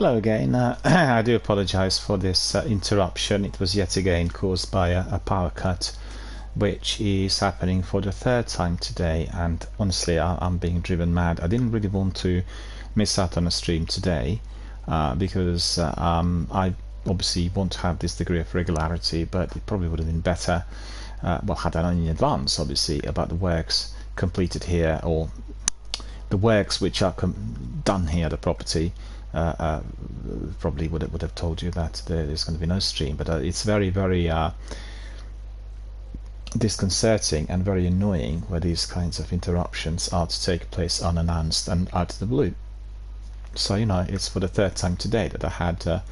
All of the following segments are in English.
Hello again. I do apologize for this interruption. It was yet again caused by a power cut, which is happening for the third time today, and honestly I'm being driven mad. I didn't really want to miss out on a stream today because I obviously want to have this degree of regularity, but it probably would have been better, well, had I known in advance obviously about the works completed here, or the works which are done here at the property. Probably would have told you that there is going to be no stream, but it's very disconcerting and very annoying where these kinds of interruptions are to take place unannounced and out of the blue. So it's for the third time today that I had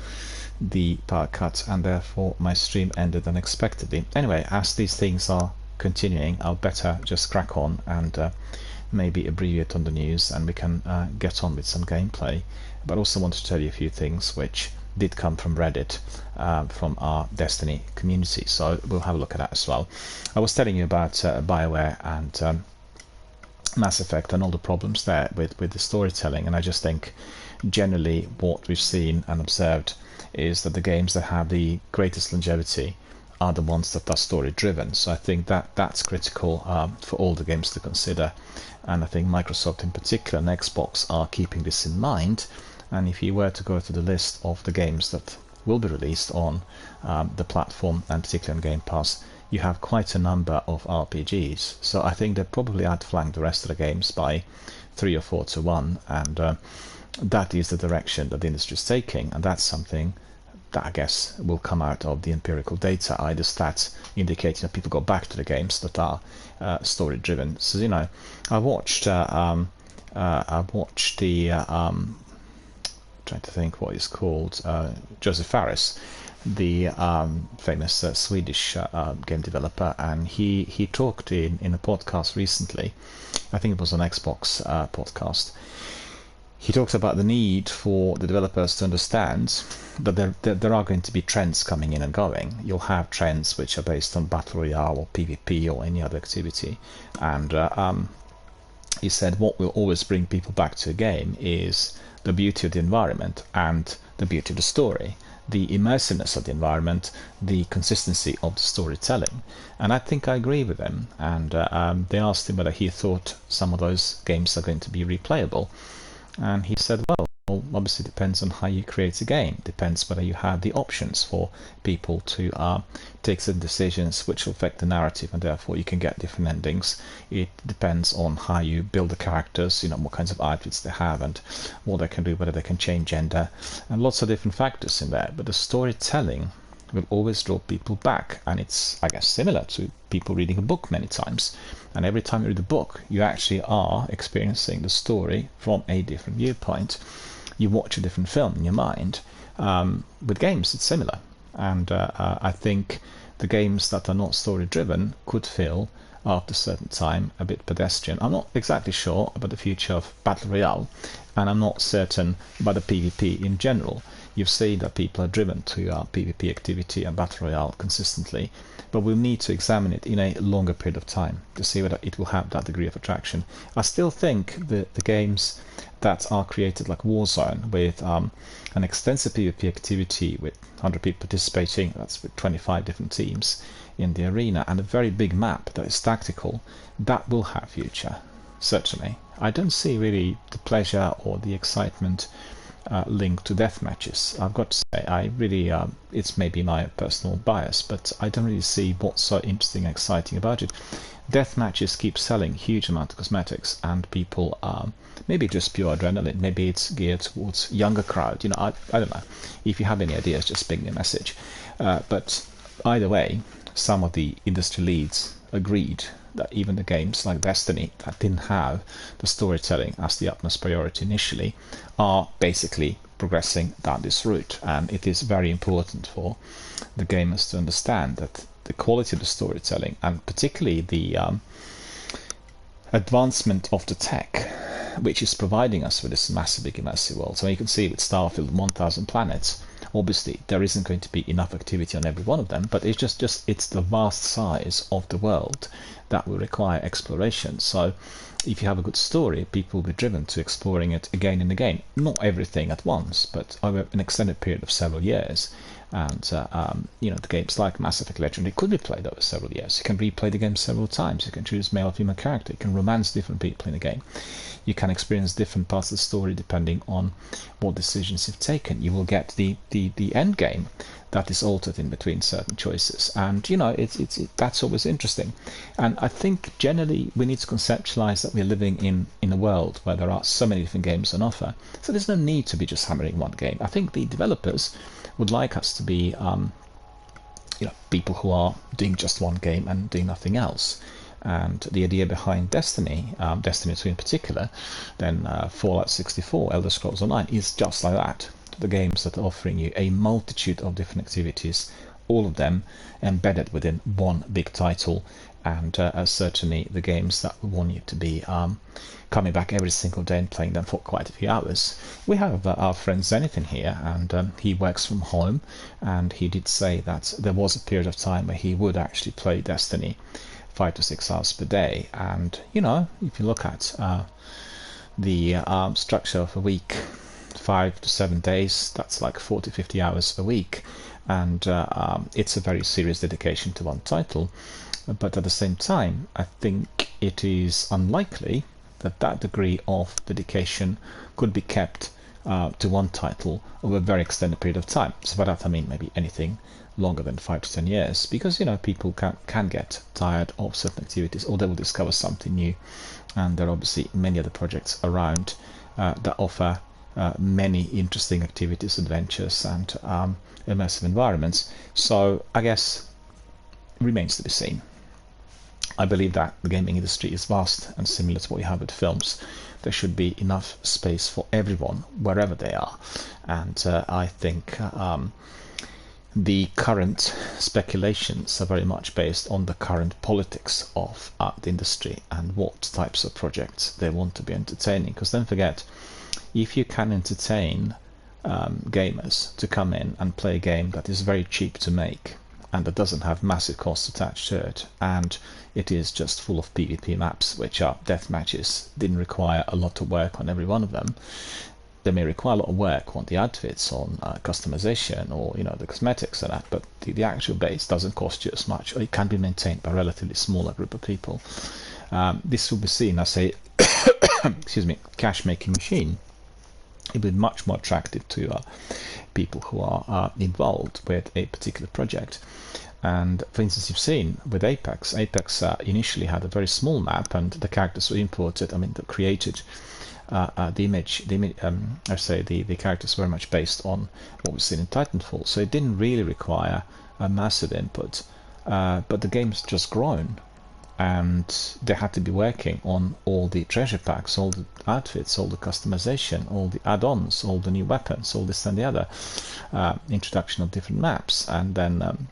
the power cut, and therefore my stream ended unexpectedly. Anyway, as these things are continuing, I'll better just crack on and maybe abbreviate on the news, and we can get on with some gameplay. But I also want to tell you a few things which did come from Reddit, from our Destiny community, so we'll have a look at that as well. I was telling you about BioWare and Mass Effect and all the problems there with the storytelling, and I just think generally what we've seen and observed is that the games that have the greatest longevity are the ones that are story driven. So I think that's critical for all the games to consider, and I think Microsoft in particular and Xbox are keeping this in mind. And if you were to go to the list of the games that will be released on the platform, and particularly on Game Pass, you have quite a number of RPGs. So I think they probably outflank the rest of the games by 3 or 4 to 1, and that is the direction that the industry is taking, and that's something that I guess will come out of the empirical data, either stats indicating that people go back to the games that are story driven. So I watched the trying to think what it's called, Joseph Fares, the famous Swedish game developer, and he talked in a podcast recently. I think it was an Xbox podcast. He talks about the need for the developers to understand that there are going to be trends coming in and going. You'll have trends which are based on Battle Royale or PvP or any other activity, and he said what will always bring people back to a game is the beauty of the environment and the beauty of the story, the immersiveness of the environment, the consistency of the storytelling. And I think I agree with him. And they asked him whether he thought some of those games are going to be replayable. And he said, well, obviously depends on how you create a game. Depends whether you have the options for people to take certain decisions which will affect the narrative, and therefore you can get different endings. It depends on how you build the characters, what kinds of outfits they have and what they can do, whether they can change gender, and lots of different factors in there. But the storytelling will always draw people back, and it's, I guess, similar to people reading a book many times. And every time you read a book, you actually are experiencing the story from a different viewpoint. You watch a different film in your mind. With games, it's similar. And I think the games that are not story-driven could feel, after a certain time, a bit pedestrian. I'm not exactly sure about the future of Battle Royale, and I'm not certain about the PvP in general. You've seen that people are driven to PvP activity and Battle Royale consistently, but we'll need to examine it in a longer period of time to see whether it will have that degree of attraction. I still think the games that are created like Warzone, with an extensive PvP activity with 100 people participating, that's with 25 different teams in the arena, and a very big map that is tactical, that will have future, certainly. I don't see really the pleasure or the excitement linked to death matches. I've got to say, I really, it's maybe my personal bias, but I don't really see what's so interesting and exciting about it. Death matches keep selling huge amount of cosmetics, and people maybe just pure adrenaline, maybe it's geared towards younger crowd. I don't know. If you have any ideas, just ping me a message. But either way, some of the industry leads agreed that even the games like Destiny that didn't have the storytelling as the utmost priority initially are basically progressing down this route. And it is very important for the gamers to understand that the quality of the storytelling, and particularly the advancement of the tech, which is providing us with this massive, big, immersive world. So you can see with Starfield, 1,000 planets. Obviously, there isn't going to be enough activity on every one of them, but it's just it's the vast size of the world that will require exploration. So if you have a good story, people will be driven to exploring it again and again. Not everything at once, but over an extended period of several years. And the games like Mass Effect Legendary could be played over several years. You can replay the game several times. You can choose male or female character. You can romance different people in the game. You can experience different parts of the story depending on what decisions you've taken. You will get the end game that is altered in between certain choices, and that's always interesting. And I think generally we need to conceptualize that we're living in a world where there are so many different games on offer. So there's no need to be just hammering one game. I think the developers would like us to be people who are doing just one game and doing nothing else. And the idea behind Destiny 2 in particular, then Fallout 64, Elder Scrolls Online, is just like that. The games that are offering you a multitude of different activities, all of them embedded within one big title, and certainly the games that we want you to be coming back every single day and playing them for quite a few hours. We have our friend Zenith in here, and he works from home, and he did say that there was a period of time where he would actually play Destiny 5 to 6 hours per day. And if you look at the structure of a week, 5 to 7 days, that's like 40-50 hours a week, and it's a very serious dedication to one title. But at the same time, I think it is unlikely that that degree of dedication could be kept to one title over a very extended period of time. So by that I mean maybe anything longer than 5 to 10 years, because people can get tired of certain activities, or they will discover something new. And there are obviously many other projects around that offer many interesting activities, adventures, and immersive environments. So I guess it remains to be seen. I believe that the gaming industry is vast, and similar to what we have with films, there should be enough space for everyone wherever they are. And I think the current speculations are very much based on the current politics of the industry and what types of projects they want to be entertaining. Because don't forget, if you can entertain gamers to come in and play a game that is very cheap to make and that doesn't have massive costs attached to it, and it is just full of PvP maps, which are death matches, didn't require a lot of work on every one of them. They may require a lot of work on the outfits, on customization, or the cosmetics and that, but the actual base doesn't cost you as much, or it can be maintained by a relatively smaller group of people. This will be seen as a excuse me, cash making machine. It will be much more attractive to people who are involved with a particular project. And for instance, you've seen with Apex initially had a very small map, and the characters were imported, created. The characters were very much based on what we've seen in Titanfall, so it didn't really require a massive input. But the game's just grown, and they had to be working on all the treasure packs, all the outfits, all the customization, all the add-ons, all the new weapons, all this and the other, introduction of different maps, and then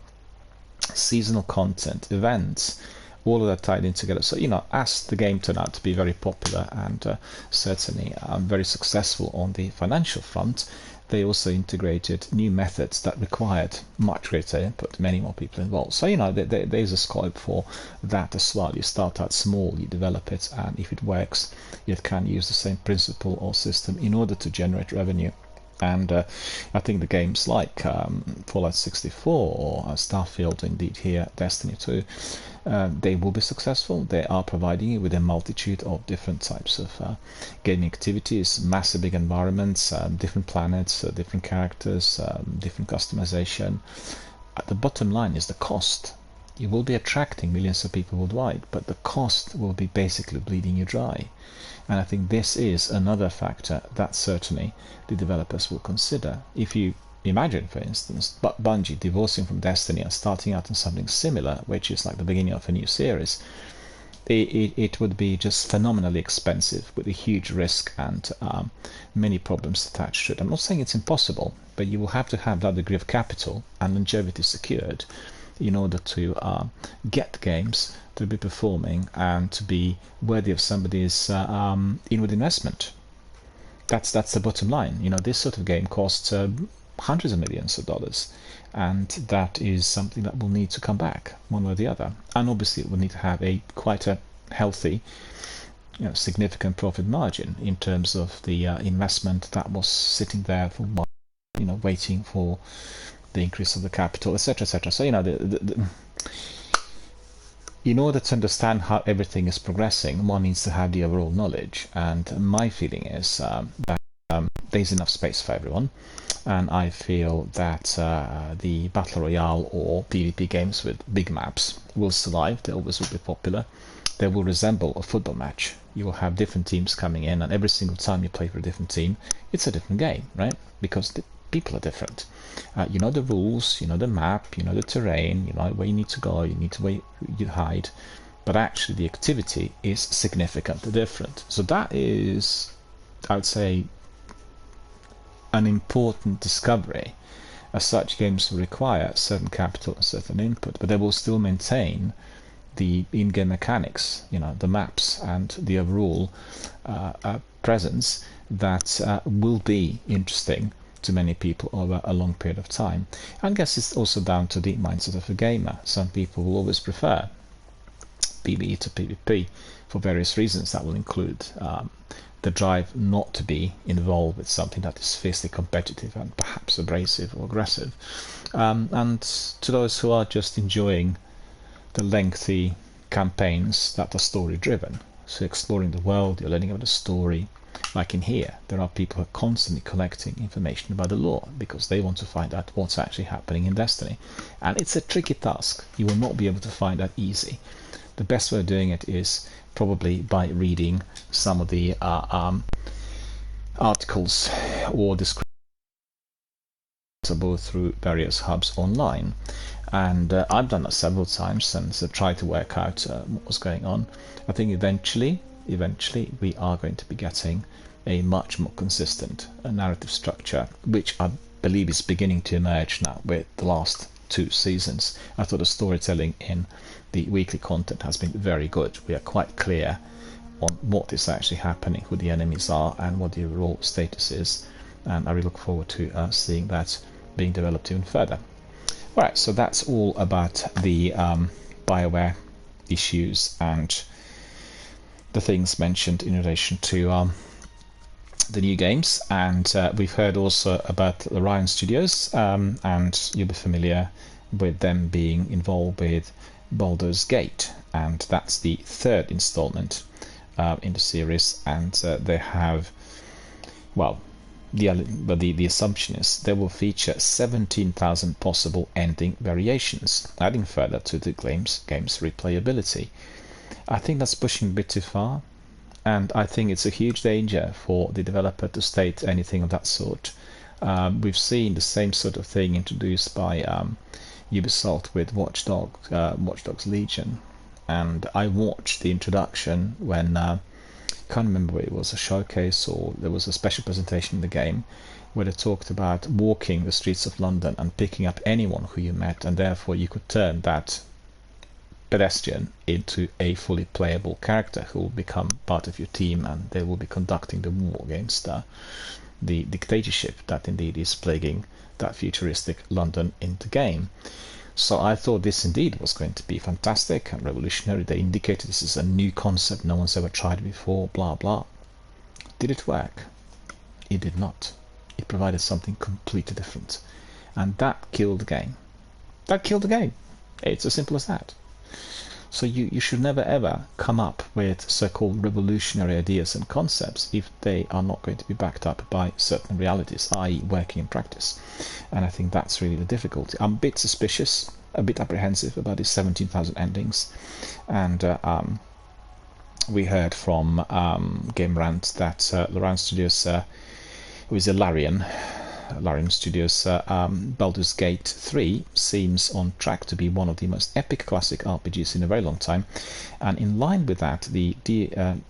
seasonal content, events, all of that tied in together. So as the game turned out to be very popular and certainly very successful on the financial front, they also integrated new methods that required much greater input, many more people involved. So there's a scope for that as well. You start out small, you develop it, and if it works, you can use the same principle or system in order to generate revenue. And I think the games like Fallout 64 or Starfield, indeed here Destiny 2, they will be successful. They are providing you with a multitude of different types of gaming activities, massive big environments, different planets, different characters, different customization. The bottom line is the cost. You will be attracting millions of people worldwide, but the cost will be basically bleeding you dry. And I think this is another factor that certainly the developers will consider. If you imagine, for instance, Bungie divorcing from Destiny and starting out on something similar, which is like the beginning of a new series, it would be just phenomenally expensive with a huge risk and many problems attached to it. I'm not saying it's impossible, but you will have to have that degree of capital and longevity secured in order to get games to be performing and to be worthy of somebody's inward investment. That's the bottom line. This sort of game costs hundreds of millions of dollars, and that is something that will need to come back one way or the other. And obviously, it will need to have quite a healthy, significant profit margin in terms of the investment that was sitting there for, waiting for the increase of the capital, etc., etc. So, in order to understand how everything is progressing, one needs to have the overall knowledge. And my feeling is that there's enough space for everyone. And I feel that the Battle Royale or PvP games with big maps will survive. They always will be popular. They will resemble a football match. You will have different teams coming in, and every single time you play for a different team, it's a different game, right? Because the people are different. You know the rules, you know the map, you know the terrain, you know where you need to go, you need to where you hide. But actually the activity is significantly different. So that is, I would say, an important discovery. As such, games will require certain capital and certain input, but they will still maintain the in-game mechanics, the maps and the overall presence that will be interesting to many people over a long period of time. And I guess it's also down to the mindset of a gamer. Some people will always prefer PvE to PvP for various reasons. That will include the drive not to be involved with something that is fiercely competitive and perhaps abrasive or aggressive. And to those who are just enjoying the lengthy campaigns that are story driven, so exploring the world, you're learning about the story. Like in here, there are people who are constantly collecting information about the lore because they want to find out what's actually happening in Destiny. And it's a tricky task. You will not be able to find that easy. The best way of doing it is probably by reading some of the articles or descriptions through various hubs online. And I've done that several times and tried to work out what was going on. I think eventually we are going to be getting a much more consistent narrative structure, which I believe is beginning to emerge now with the last 2 seasons. I thought the storytelling in the weekly content has been very good. We are quite clear on what is actually happening, who the enemies are, and what the overall status is. And I really look forward to seeing that being developed even further. Alright, so that's all about the BioWare issues and the things mentioned in relation to the new games. And we've heard also about the Orion Studios, and you'll be familiar with them being involved with Baldur's Gate, and that's the 3rd installment in the series. And they have, well, the assumption is they will feature 17,000 possible ending variations, adding further to the game's replayability. I think that's pushing a bit too far, and I think it's a huge danger for the developer to state anything of that sort. We've seen the same sort of thing introduced by Ubisoft with Watch Dogs Legion, and I watched the introduction when I can't remember whether it was a showcase or there was a special presentation in the game where they talked about walking the streets of London and picking up anyone who you met, and therefore you could turn that pedestrian into a fully playable character who will become part of your team, and they will be conducting the war against the dictatorship that indeed is plaguing that futuristic London in the game. So I thought this indeed was going to be fantastic and revolutionary. They indicated this is a new concept, no one's ever tried it before, blah blah. Did it work? It did not. It provided something completely different, and that killed the game. That killed the game. It's as simple as that. So you should never ever come up with so-called revolutionary ideas and concepts if they are not going to be backed up by certain realities, i.e. working in practice. And I think that's really the difficulty. I'm a bit suspicious, a bit apprehensive about these 17,000 endings. And we heard from Game Rant that Larian Studios, who is a Larian Studios, Baldur's Gate 3 seems on track to be one of the most epic classic RPGs in a very long time, and in line with that, the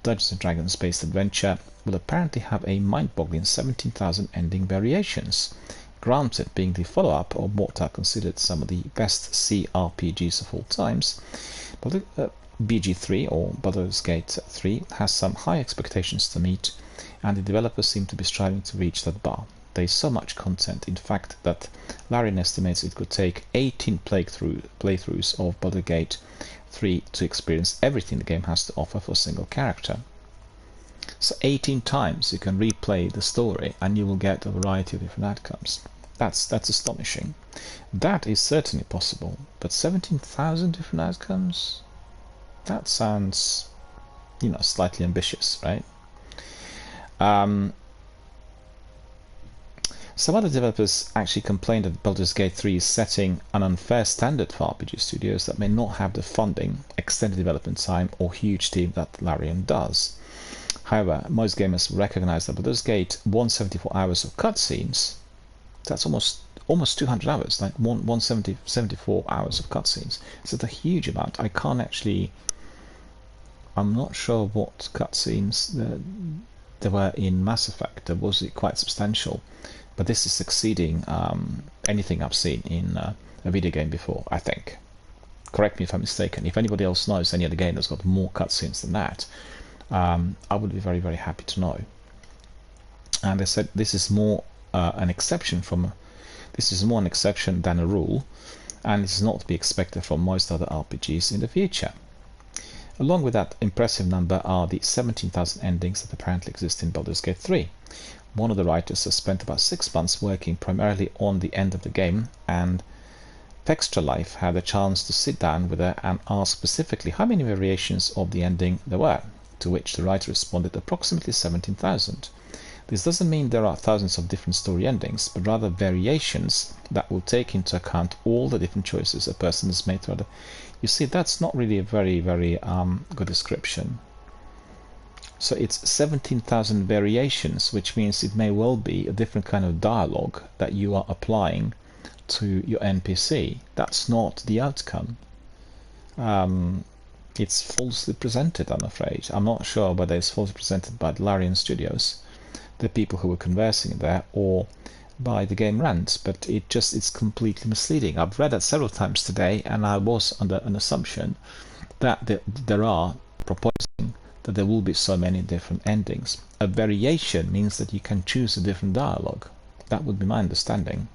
Dungeons & Dragons based adventure will apparently have a mind-boggling 17,000 ending variations, granted being the follow-up of what are considered some of the best CRPGs of all times, but BG3 or Baldur's Gate 3 has some high expectations to meet, and the developers seem to be striving to reach that bar. There is so much content, in fact, that Larian estimates it could take 18 playthroughs of Baldur's Gate 3 to experience everything the game has to offer for a single character. So 18 times you can replay the story and you will get a variety of different outcomes. That's astonishing. That is certainly possible, but 17,000 different outcomes? That sounds, slightly ambitious, right? Some other developers actually complained that Baldur's Gate 3 is setting an unfair standard for RPG studios that may not have the funding, extended development time, or huge team that Larian does. However, most gamers recognize that Baldur's Gate 174 hours of cutscenes, that's almost 200 hours, like 174 hours of cutscenes. So it's a huge amount. I'm not sure what cutscenes there were in Mass Effect. There was quite substantial, but this is exceeding anything I've seen in a video game before, I think. Correct me if I'm mistaken. If anybody else knows any other game that's got more cutscenes than that, I would be very, very happy to know. And they said this is more an exception than a rule, and it's not to be expected from most other RPGs in the future. Along with that impressive number are the 17,000 endings that apparently exist in Baldur's Gate 3. One of the writers has spent about 6 months working primarily on the end of the game, and Extra Life had a chance to sit down with her and ask specifically how many variations of the ending there were, to which the writer responded approximately 17,000. This doesn't mean there are thousands of different story endings, but rather variations that will take into account all the different choices a person has made throughout. You see, that's not really a very, very good description. So it's 17,000 variations, which means it may well be a different kind of dialogue that you are applying to your NPC. That's not the outcome. It's falsely presented, I'm afraid. I'm not sure whether it's falsely presented by the Larian Studios, the people who were conversing there, or by the Game Rant, but it's completely misleading. I've read that several times today, and I was under an assumption that there are proposing that there will be so many different endings. A variation means that you can choose a different dialogue. That would be my understanding.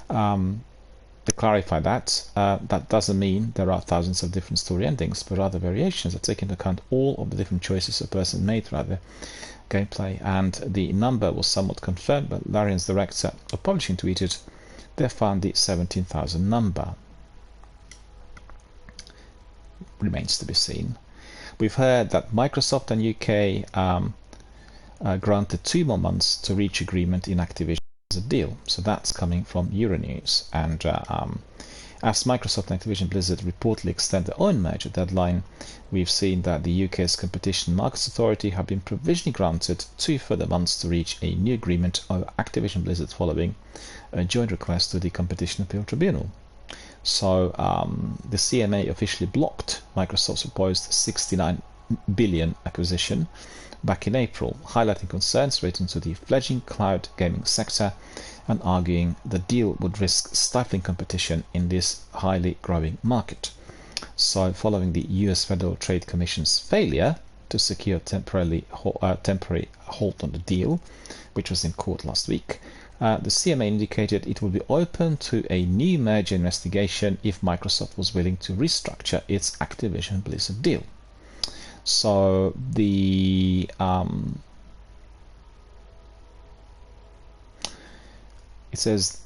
To clarify that, that doesn't mean there are thousands of different story endings, but rather variations that take into account all of the different choices a person made throughout the gameplay. And the number was somewhat confirmed, but Larian's director of publishing tweeted they found the 17,000 number. Remains to be seen. We've heard that Microsoft and UK granted 2 more months to reach agreement in Activision as a deal. So that's coming from Euronews. And as Microsoft and Activision Blizzard reportedly extend their own merger deadline, we've seen that the UK's Competition Markets Authority have been provisionally granted 2 further months to reach a new agreement over Activision Blizzard following a joint request to the Competition Appeal Tribunal. So the CMA officially blocked Microsoft's proposed $69 billion acquisition back in April, highlighting concerns relating to the fledgling cloud gaming sector and arguing the deal would risk stifling competition in this highly growing market. So following the US Federal Trade Commission's failure to secure temporary hold on the deal, which was in court last week, the CMA indicated it would be open to a new merger investigation if Microsoft was willing to restructure its Activision Blizzard deal. So the it says,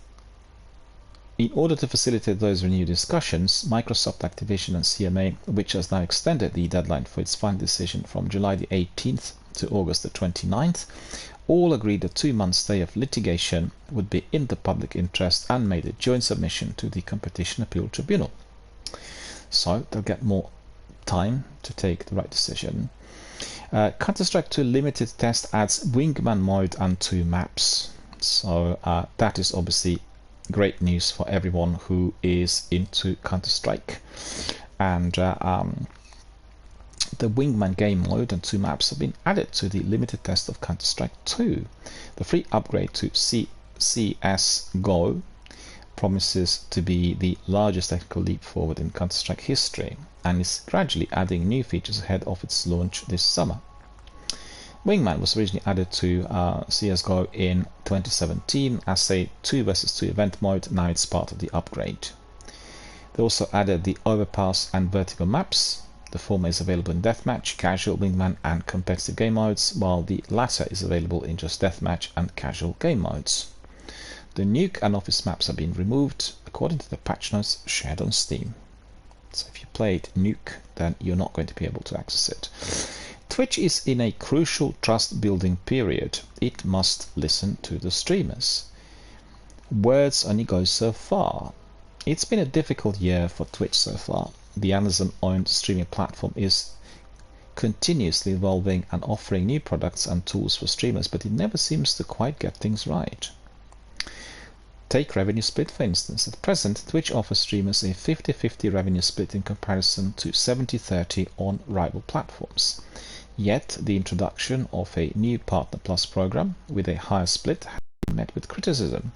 in order to facilitate those renewed discussions, Microsoft, Activision and CMA, which has now extended the deadline for its final decision from July the 18th to August the 29th, all agreed a 2-month stay of litigation would be in the public interest and made a joint submission to the Competition Appeal Tribunal. So they'll get more time to take the right decision. Counter-Strike 2 limited test adds Wingman mode and 2 maps. So that is obviously great news for everyone who is into Counter-Strike. And the Wingman game mode and 2 maps have been added to the limited test of Counter-Strike 2. The free upgrade to CSGO promises to be the largest technical leap forward in Counter-Strike history and is gradually adding new features ahead of its launch this summer. Wingman was originally added to CSGO in 2017 as a 2 vs 2 event mode. Now it's part of the upgrade. They also added the Overpass and Vertigo maps. The former is available in Deathmatch, Casual, Wingman and competitive game modes, while the latter is available in just Deathmatch and Casual game modes. The Nuke and Office maps have been removed according to the patch notes shared on Steam. So if you played Nuke, then you're not going to be able to access it. Twitch is in a crucial trust building period. It must listen to the streamers. Words only go so far. It's been a difficult year for Twitch so far. The Amazon-owned streaming platform is continuously evolving and offering new products and tools for streamers, but it never seems to quite get things right. Take revenue split for instance. At present, Twitch offers streamers a 50-50 revenue split in comparison to 70-30 on rival platforms. Yet, the introduction of a new Partner Plus program with a higher split has been met with criticism,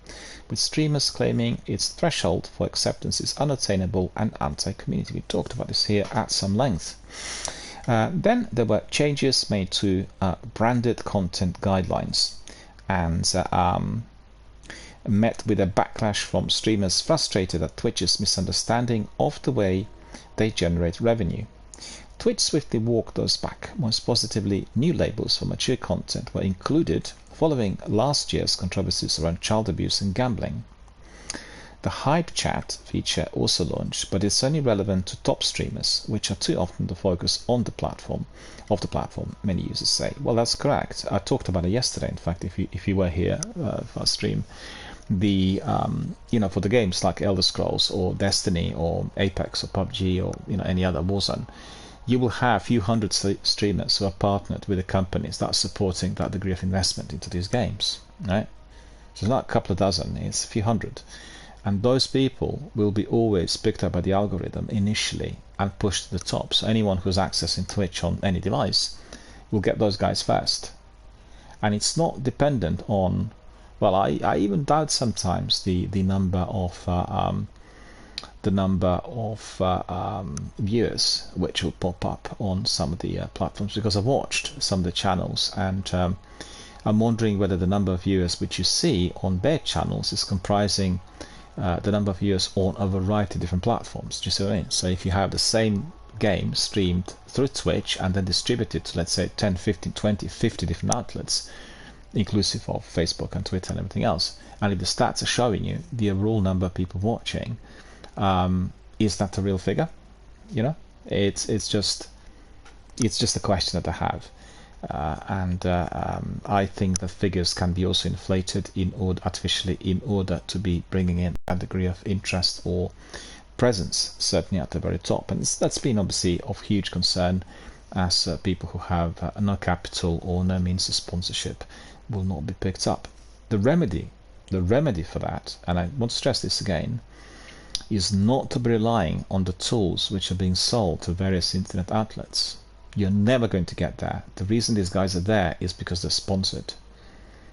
with streamers claiming its threshold for acceptance is unattainable and anti-community. We talked about this here at some length. Then there were changes made to branded content guidelines and met with a backlash from streamers frustrated at Twitch's misunderstanding of the way they generate revenue. Twitch swiftly walked those back. Most positively, new labels for mature content were included following last year's controversies around child abuse and gambling. The Hype Chat feature also launched, but it's only relevant to top streamers, which are too often the focus on the platform, many users say. Well, that's correct. I talked about it yesterday, in fact, if you were here for a stream. The for the games like Elder Scrolls or Destiny or Apex or PUBG or any other Warzone, you will have a few hundred streamers who are partnered with the companies that are supporting that degree of investment into these games, right? So it's not a couple of dozen, it's a few hundred. And those people will be always picked up by the algorithm initially and pushed to the top. So anyone who's accessing Twitch on any device will get those guys first. And it's not dependent on, well, I even doubt sometimes the number of viewers which will pop up on some of the platforms, because I've watched some of the channels and I'm wondering whether the number of viewers which you see on their channels is comprising the number of viewers on a variety of different platforms. Do you see what I mean? So if you have the same game streamed through Twitch and then distributed to, let's say, 10, 15, 20, 50 different outlets, inclusive of Facebook and Twitter and everything else, and if the stats are showing you the overall number of people watching, is that a real figure? It's just a question that I have. I think the figures can be also inflated artificially in order to be bringing in a degree of interest or presence, certainly at the very top. And that's been obviously of huge concern, as people who have no capital or no means of sponsorship will not be picked up. The remedy for that, and I want to stress this again, is not to be relying on the tools which are being sold to various internet outlets. You're never going to get there. The reason these guys are there is because they're sponsored.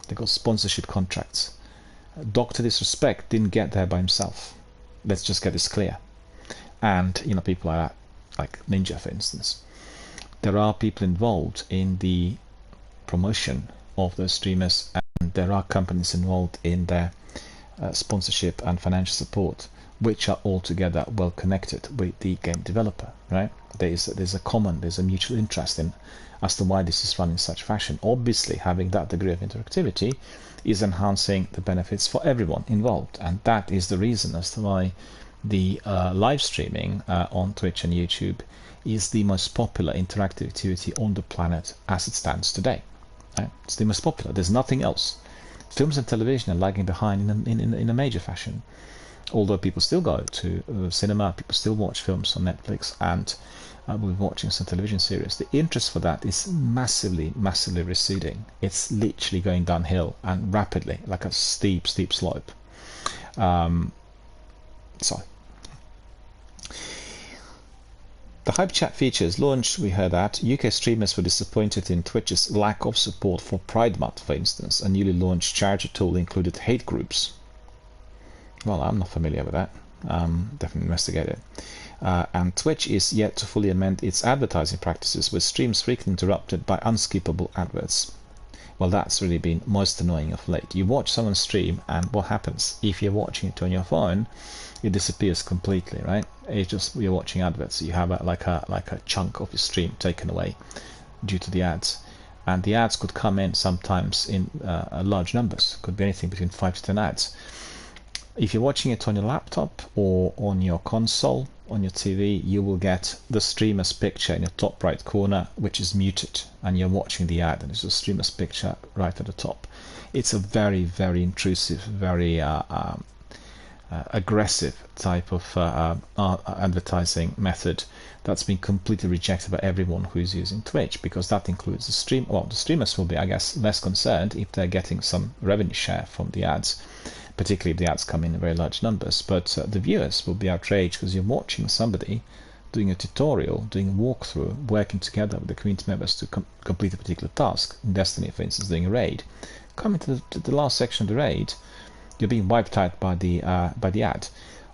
They've got sponsorship contracts. Dr. Disrespect didn't get there by himself. Let's just get this clear. And people like Ninja, for instance. There are people involved in the promotion of those streamers, and there are companies involved in their sponsorship and financial support, which are altogether well connected with the game developer, right? There's a mutual interest in as to why this is run in such fashion. Obviously, having that degree of interactivity is enhancing the benefits for everyone involved, and that is the reason as to why the live streaming on Twitch and YouTube is the most popular interactive activity on the planet as it stands today. Right? It's the most popular. There's nothing else. Films and television are lagging behind in a major fashion. Although people still go to cinema, people still watch films on Netflix, and we're watching some television series. The interest for that is massively receding. It's literally going downhill and rapidly, like a steep slope. So The Hype Chat features launched, we heard that. UK streamers were disappointed in Twitch's lack of support for Pride Month, for instance. A newly launched charity tool included hate groups. Well, I'm not familiar with that. Definitely investigate it. And Twitch is yet to fully amend its advertising practices, with streams frequently interrupted by unskippable adverts. Well, that's really been most annoying of late. You watch someone stream, and what happens? If you're watching it on your phone, it disappears completely, right? It's just you're watching adverts. You have like a chunk of your stream taken away due to the ads, and the ads could come in sometimes in large numbers. Could be anything between 5 to 10 ads. If you're watching it on your laptop or on your console, on your TV, you will get the streamer's picture in your top right corner, which is muted, and you're watching the ad, and there's a streamer's picture right at the top. It's a very, very intrusive, very aggressive type of advertising method that's been completely rejected by everyone who is using Twitch, because that includes the stream. Well, the streamers will be, I guess, less concerned if they're getting some revenue share from the ads, particularly if the ads come in very large numbers. But the viewers will be outraged because you're watching somebody doing a tutorial, doing a walkthrough, working together with the community members to complete a particular task. In Destiny, for instance, doing a raid. Coming to the last section of the raid, you're being wiped out by the ad.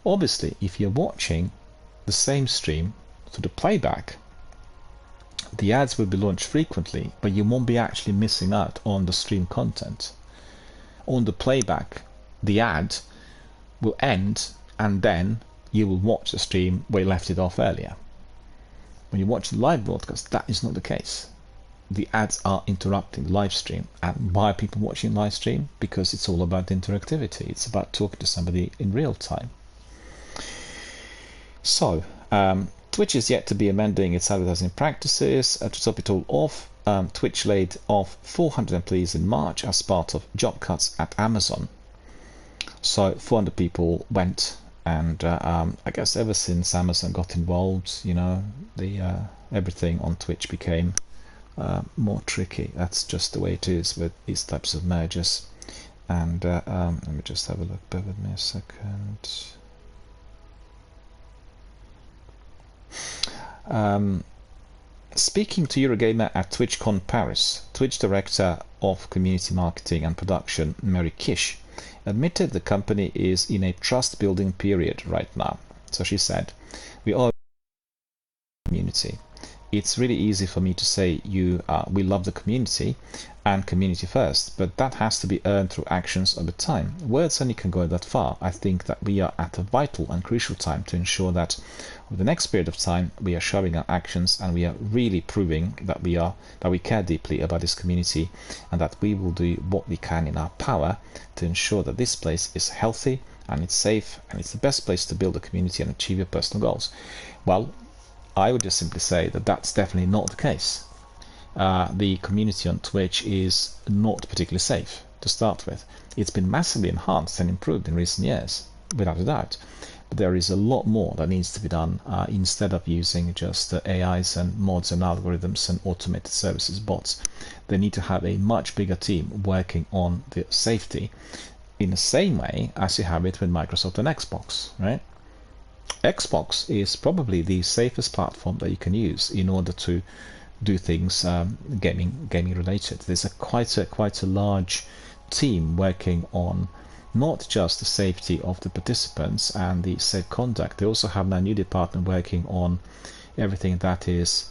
Obviously, if you're watching the same stream through the playback, the ads will be launched frequently, but you won't be actually missing out on the stream content. On the playback, the ad will end, and then you will watch the stream where you left it off earlier. When you watch the live broadcast, that is not the case. The ads are interrupting the live stream. And why are people watching live stream? Because it's all about interactivity. It's about talking to somebody in real time. So, Twitch is yet to be amending its advertising practices. To top it all off, Twitch laid off 400 employees in March as part of job cuts at Amazon. So 400 people went, and I guess ever since Amazon got involved, you know, the everything on Twitch became more tricky. That's just the way it is with these types of mergers. And let me just have a look. Bear with me a second. Speaking to Eurogamer at TwitchCon Paris, Twitch Director of Community Marketing and Production, Mary Kish, admitted the company is in a trust-building period right now. So she said, "We are a community. It's really easy for me to say we love the community and community first, but that has to be earned through actions over time. Words only can go that far. I think that we are at a vital and crucial time to ensure that over the next period of time we are showing our actions, and we are really proving that we care deeply about this community, and that we will do what we can in our power to ensure that this place is healthy and it's safe and it's the best place to build a community and achieve your personal goals." Well, I would just simply say that that's definitely not the case. The community on Twitch is not particularly safe to start with. It's been massively enhanced and improved in recent years, without a doubt. But there is a lot more that needs to be done instead of using just AIs and mods and algorithms and automated services bots. They need to have a much bigger team working on the safety in the same way as you have it with Microsoft and Xbox, right? Xbox is probably the safest platform that you can use in order to do things gaming related. There's quite a large team working on not just the safety of the participants and the safe conduct. They also have a new department working on everything that is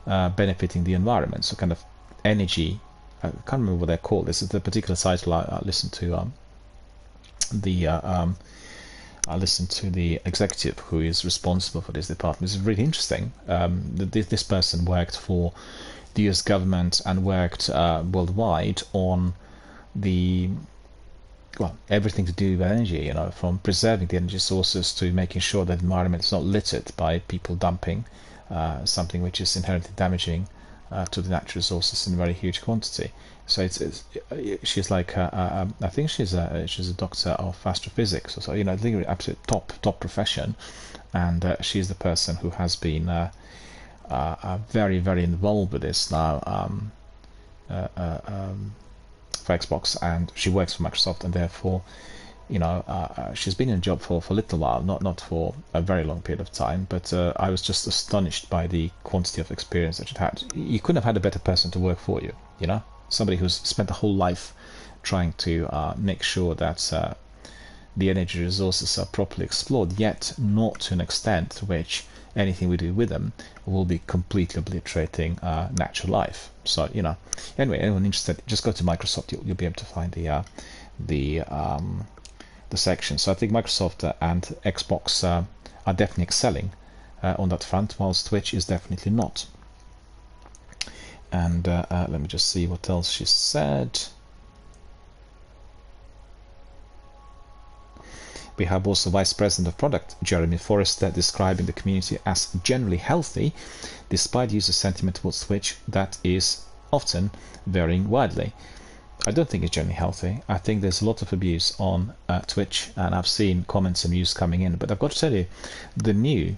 benefiting the environment. So kind of energy. I can't remember what they're called. This is the particular title I listened to. I listened to the executive who is responsible for this department. It's really interesting. This person worked for the US government and worked worldwide on everything to do with energy, you know, from preserving the energy sources to making sure that the environment is not littered by people dumping something which is inherently damaging to the natural resources in a very huge quantity. So she's like I think she's a doctor of astrophysics, or so, you know, I think absolute top profession, and she's the person who has been very, very involved with this now for Xbox, and she works for Microsoft, and therefore she's been in a job for a little while, not for a very long period of time, but I was just astonished by the quantity of experience that she'd had. You couldn't have had a better person to work for you, somebody who's spent a whole life trying to make sure that the energy resources are properly explored, yet not to an extent to which anything we do with them will be completely obliterating natural life. So, anyway, anyone interested, just go to Microsoft. You'll be able to find the section. So I think Microsoft and Xbox are definitely excelling on that front, whilst Twitch is definitely not. And let me just see what else she said. We have also Vice President of Product, Jeremy Forrester, describing the community as generally healthy, despite user sentiment towards Twitch that is often varying widely. I don't think it's generally healthy. I think there's a lot of abuse on Twitch, and I've seen comments and views coming in. But I've got to tell you, the new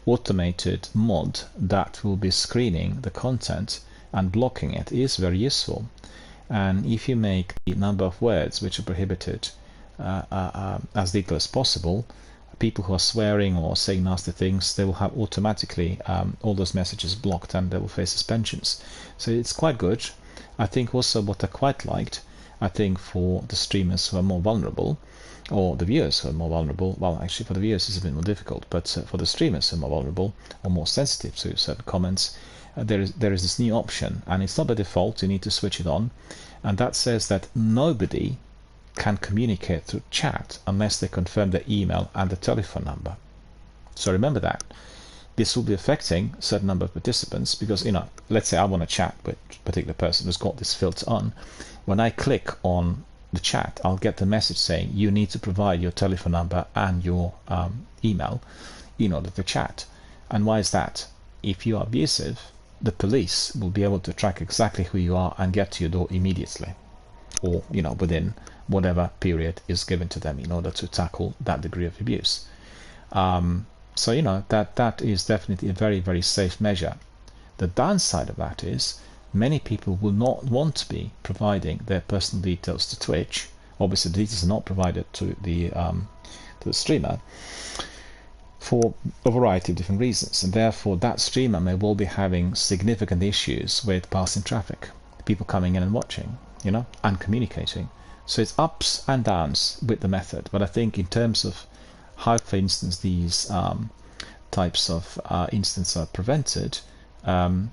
automated mod that will be screening the content and blocking it is very useful. And if you make the number of words which are prohibited as little as possible, people who are swearing or saying nasty things, they will have automatically all those messages blocked, and they will face suspensions. So it's quite good. I think also what I quite liked, I think for the streamers who are more vulnerable, or the viewers who are more vulnerable, well, actually for the viewers it's a bit more difficult, but for the streamers who are more vulnerable or more sensitive to certain comments, there is this new option, and it's not by default. You need to switch it on, and that says that nobody can communicate through chat unless they confirm their email and the telephone number. So remember that. This will be affecting a certain number of participants because, let's say I want to chat with a particular person who's got this filter on. When I click on the chat, I'll get the message saying you need to provide your telephone number and your email in order to chat. And why is that? If you are abusive, the police will be able to track exactly who you are and get to your door immediately, or within whatever period is given to them in order to tackle that degree of abuse. So that is definitely a very, very safe measure. The downside of that is many people will not want to be providing their personal details to Twitch. Obviously, the details are not provided to the streamer for a variety of different reasons, and therefore that streamer may well be having significant issues with passing traffic, people coming in and watching, and communicating. So it's ups and downs with the method, but I think in terms of how, for instance, these types of incidents are prevented, how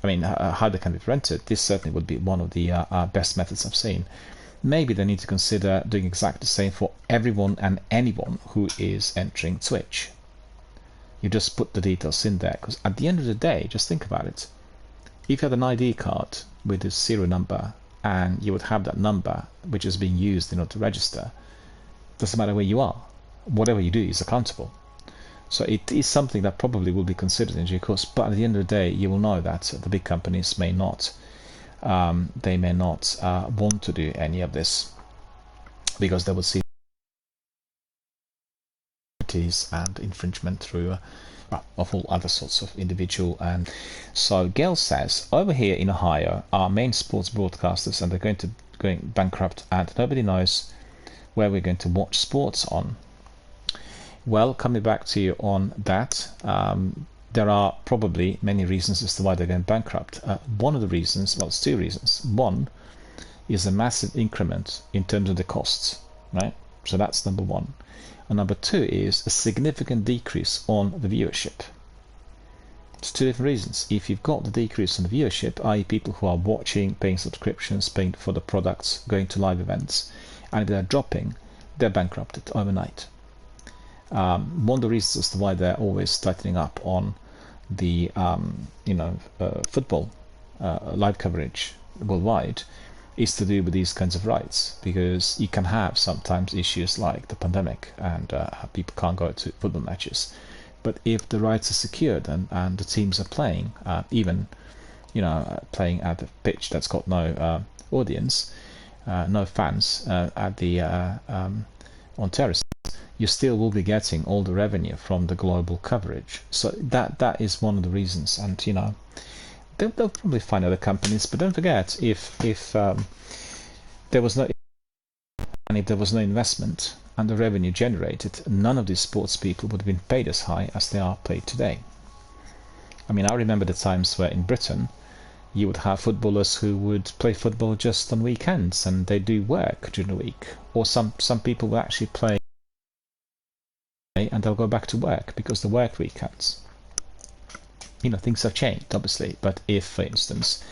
they can be prevented, this certainly would be one of the best methods I've seen. Maybe they need to consider doing exactly the same for everyone and anyone who is entering Twitch. You just put the details in there, because at the end of the day, just think about it. If you had an ID card with a serial number, and you would have that number which is being used in order to register, doesn't matter where you are. Whatever you do is accountable. So it is something that probably will be considered in due course, but at the end of the day, you will know that the big companies may not want to do any of this, because they will see and infringement through of all other sorts of individual. And so Gail says, over here in Ohio, our main sports broadcasters, and they're going bankrupt, and nobody knows where we're going to watch sports on. Well, coming back to you on that, there are probably many reasons as to why they're going bankrupt. One of the reasons, well, it's two reasons. One is a massive increment in terms of the costs, right? So that's number one. And number two is a significant decrease on the viewership. It's two different reasons. If you've got the decrease in the viewership, i.e. people who are watching, paying subscriptions, paying for the products, going to live events, and if they're dropping, they're bankrupted overnight. One of the reasons as to why they're always tightening up on the football live coverage worldwide is to do with these kinds of rights, because you can have sometimes issues like the pandemic and people can't go to football matches. But if the rights are secured and the teams are playing, even playing at a pitch that's got no audience, no fans at the on terraces, you still will be getting all the revenue from the global coverage. So that is one of the reasons. And they'll probably find other companies, but don't forget, if there was no And if there was no investment and the revenue generated, none of these sports people would have been paid as high as they are paid today. I mean, I remember the times where in Britain you would have footballers who would play football just on weekends and they do work during the week. Or some people will actually play and they'll go back to work because the work weekends. You know, things have changed, obviously. But if, for instance,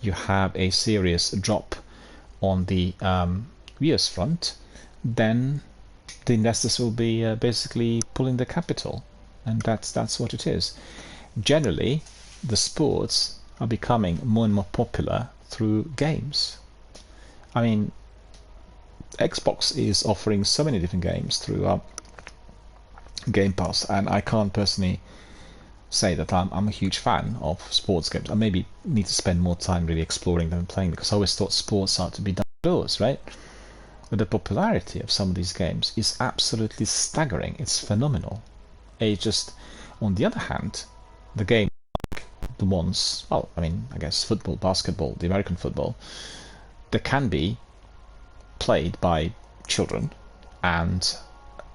you have a serious drop on the viewers front, then the investors will be basically pulling the capital. And that's what it is. Generally, the sports are becoming more and more popular through games. I mean, Xbox is offering so many different games through Game Pass, and I can't personally say that I'm a huge fan of sports games. I maybe need to spend more time really exploring them and playing, because I always thought sports are to be done outdoors, right? But the popularity of some of these games is absolutely staggering. It's phenomenal. It's just, on the other hand, the game, like the ones, well, I mean, I guess football, basketball, the American football, they can be played by children, and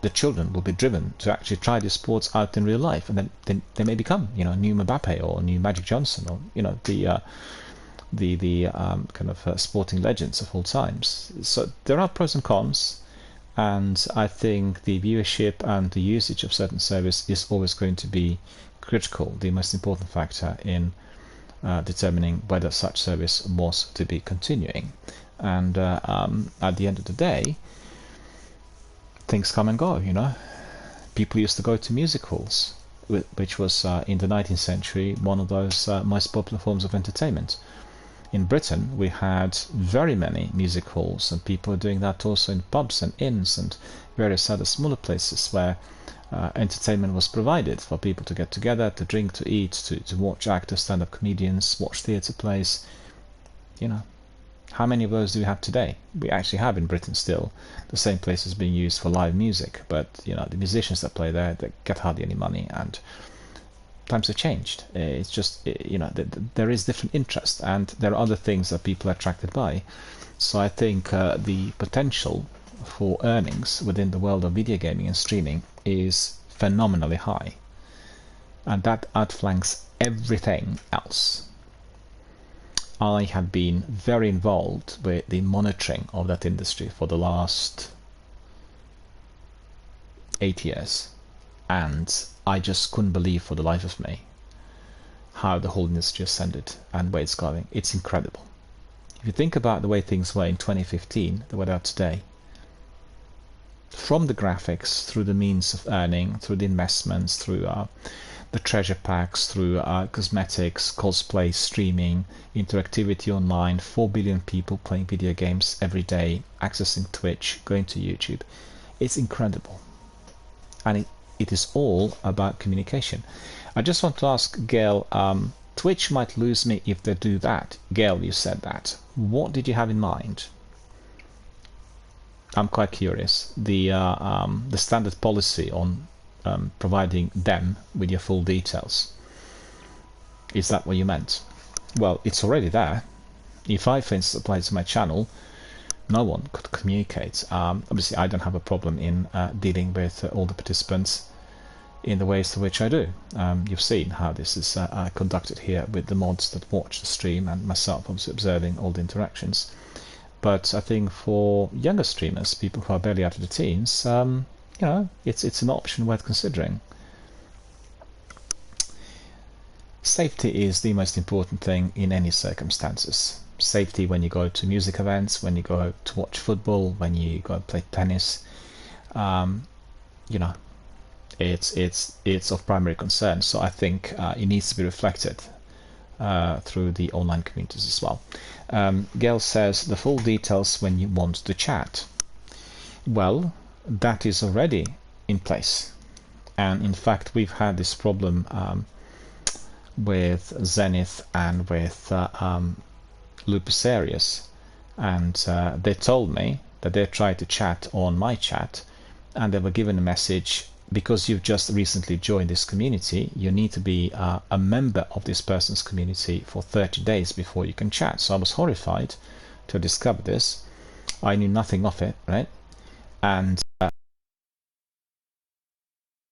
the children will be driven to actually try these sports out in real life, and then they may become, you know, new Mbappe or new Magic Johnson, or you know, the kind of sporting legends of all times. So there are pros and cons, and I think the viewership and the usage of certain service is always going to be critical, the most important factor in determining whether such service was to be continuing. And at the end of the day, things come and go, you know. People used to go to music halls, which was in the 19th century one of those most popular forms of entertainment. In Britain, we had very many music halls, and people were doing that also in pubs and inns and various other smaller places where entertainment was provided for people to get together, to drink, to eat, to watch actors, stand-up comedians, watch theatre plays. You know, how many of those do we have today? We actually have in Britain still the same places being used for live music, but you know, the musicians that play there, they get hardly any money, and times have changed. It's just, you know, there is different interest, and there are other things that people are attracted by. So I think the potential for earnings within the world of video gaming and streaming is phenomenally high, and that outflanks everything else. I have been very involved with the monitoring of that industry for the last 8 years, and I just couldn't believe for the life of me how the whole industry ascended and where it's going. It's incredible. If you think about the way things were in 2015, the way they are today, from the graphics, through the means of earning, through the investments, through the treasure packs, through cosmetics, cosplay, streaming, interactivity online, 4 billion people playing video games every day, accessing Twitch, going to YouTube. It's incredible. And it is all about communication. I just want to ask Gail, Twitch might lose me if they do that. Gail, you said that. What did you have in mind? I'm quite curious. The standard policy on providing them with your full details. Is that what you meant? Well, it's already there. If I, for instance, apply to my channel, no one could communicate. Obviously, I don't have a problem in dealing with all the participants in the ways to which I do. You've seen how this is conducted here with the mods that watch the stream and myself obviously observing all the interactions. But I think for younger streamers, people who are barely out of the teens, you know, it's an option worth considering. Safety is the most important thing in any circumstances. Safety when you go to music events, when you go to watch football, when you go play tennis. You know, it's of primary concern. So I think it needs to be reflected through the online communities as well. Gail says the full details when you want to chat. Well, that is already in place, and in fact we've had this problem with Zenith and with Lupus Arius, and they told me that they tried to chat on my chat, and they were given a message: because you've just recently joined this community, you need to be a member of this person's community for 30 days before you can chat. So I was horrified to discover this. I knew nothing of it, right? And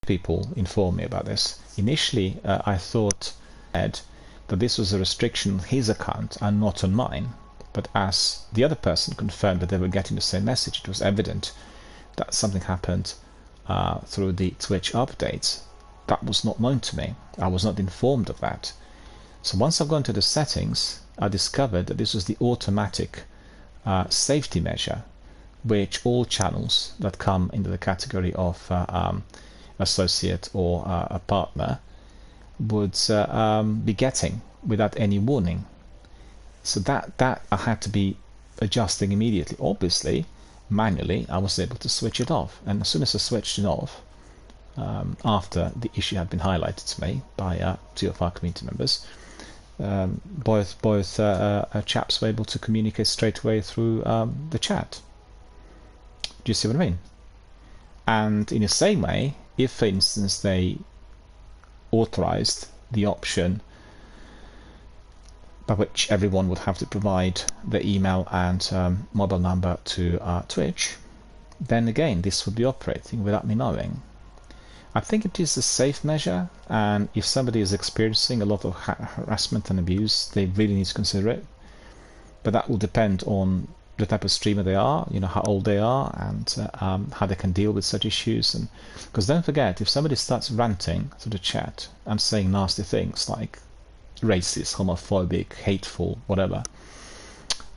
people informed me about this. Initially, I thought that this was a restriction on his account and not on mine. But as the other person confirmed that they were getting the same message, it was evident that something happened through the Twitch updates. That was not known to me. I was not informed of that. So once I've gone to the settings, I discovered that this was the automatic safety measure, which all channels that come into the category of associate or a partner would be getting without any warning. So that I had to be adjusting immediately. Obviously, manually, I was able to switch it off. And as soon as I switched it off, after the issue had been highlighted to me by 2 of our community members, both chaps were able to communicate straight away through the chat. Do you see what I mean? And in the same way, if, for instance, they authorized the option by which everyone would have to provide their email and mobile number to Twitch, then again this would be operating without me knowing. I think it is a safe measure, and if somebody is experiencing a lot of harassment and abuse, they really need to consider it. But that will depend on the type of streamer they are, how old they are, and how they can deal with such issues. And because don't forget, if somebody starts ranting through the chat and saying nasty things like racist, homophobic, hateful, whatever,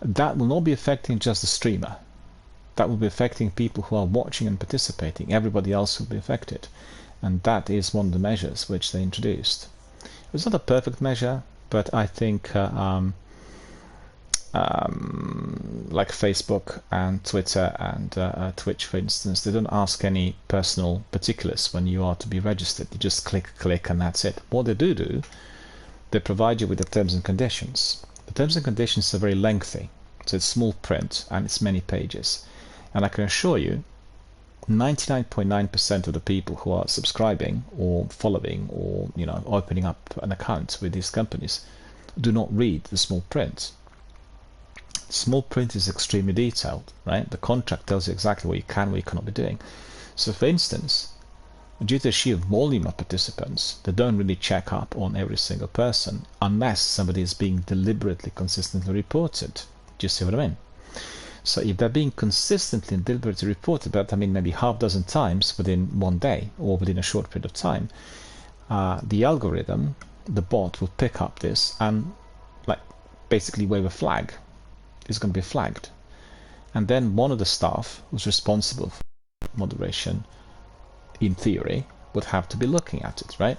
that will not be affecting just the streamer. That will be affecting people who are watching and participating. Everybody else will be affected. And that is one of the measures which they introduced. It's not a perfect measure, but I think like Facebook and Twitter and Twitch, for instance, they don't ask any personal particulars when you are to be registered. You just click, and that's it. What they do, they provide you with the terms and conditions. The terms and conditions are very lengthy, so it's small print and it's many pages. And I can assure you, 99.9% of the people who are subscribing or following or opening up an account with these companies do not read the small print. Small print is extremely detailed, right? The contract tells you exactly what you can, what you cannot be doing. So, for instance, due to the sheer volume of participants, they don't really check up on every single person unless somebody is being deliberately, consistently reported. Do you see what I mean? So if they're being consistently and deliberately reported, but maybe half dozen times within one day or within a short period of time, the algorithm, the bot, will pick up this and basically wave a flag. It's going to be flagged. And then one of the staff who's responsible for moderation, in theory, would have to be looking at it, right?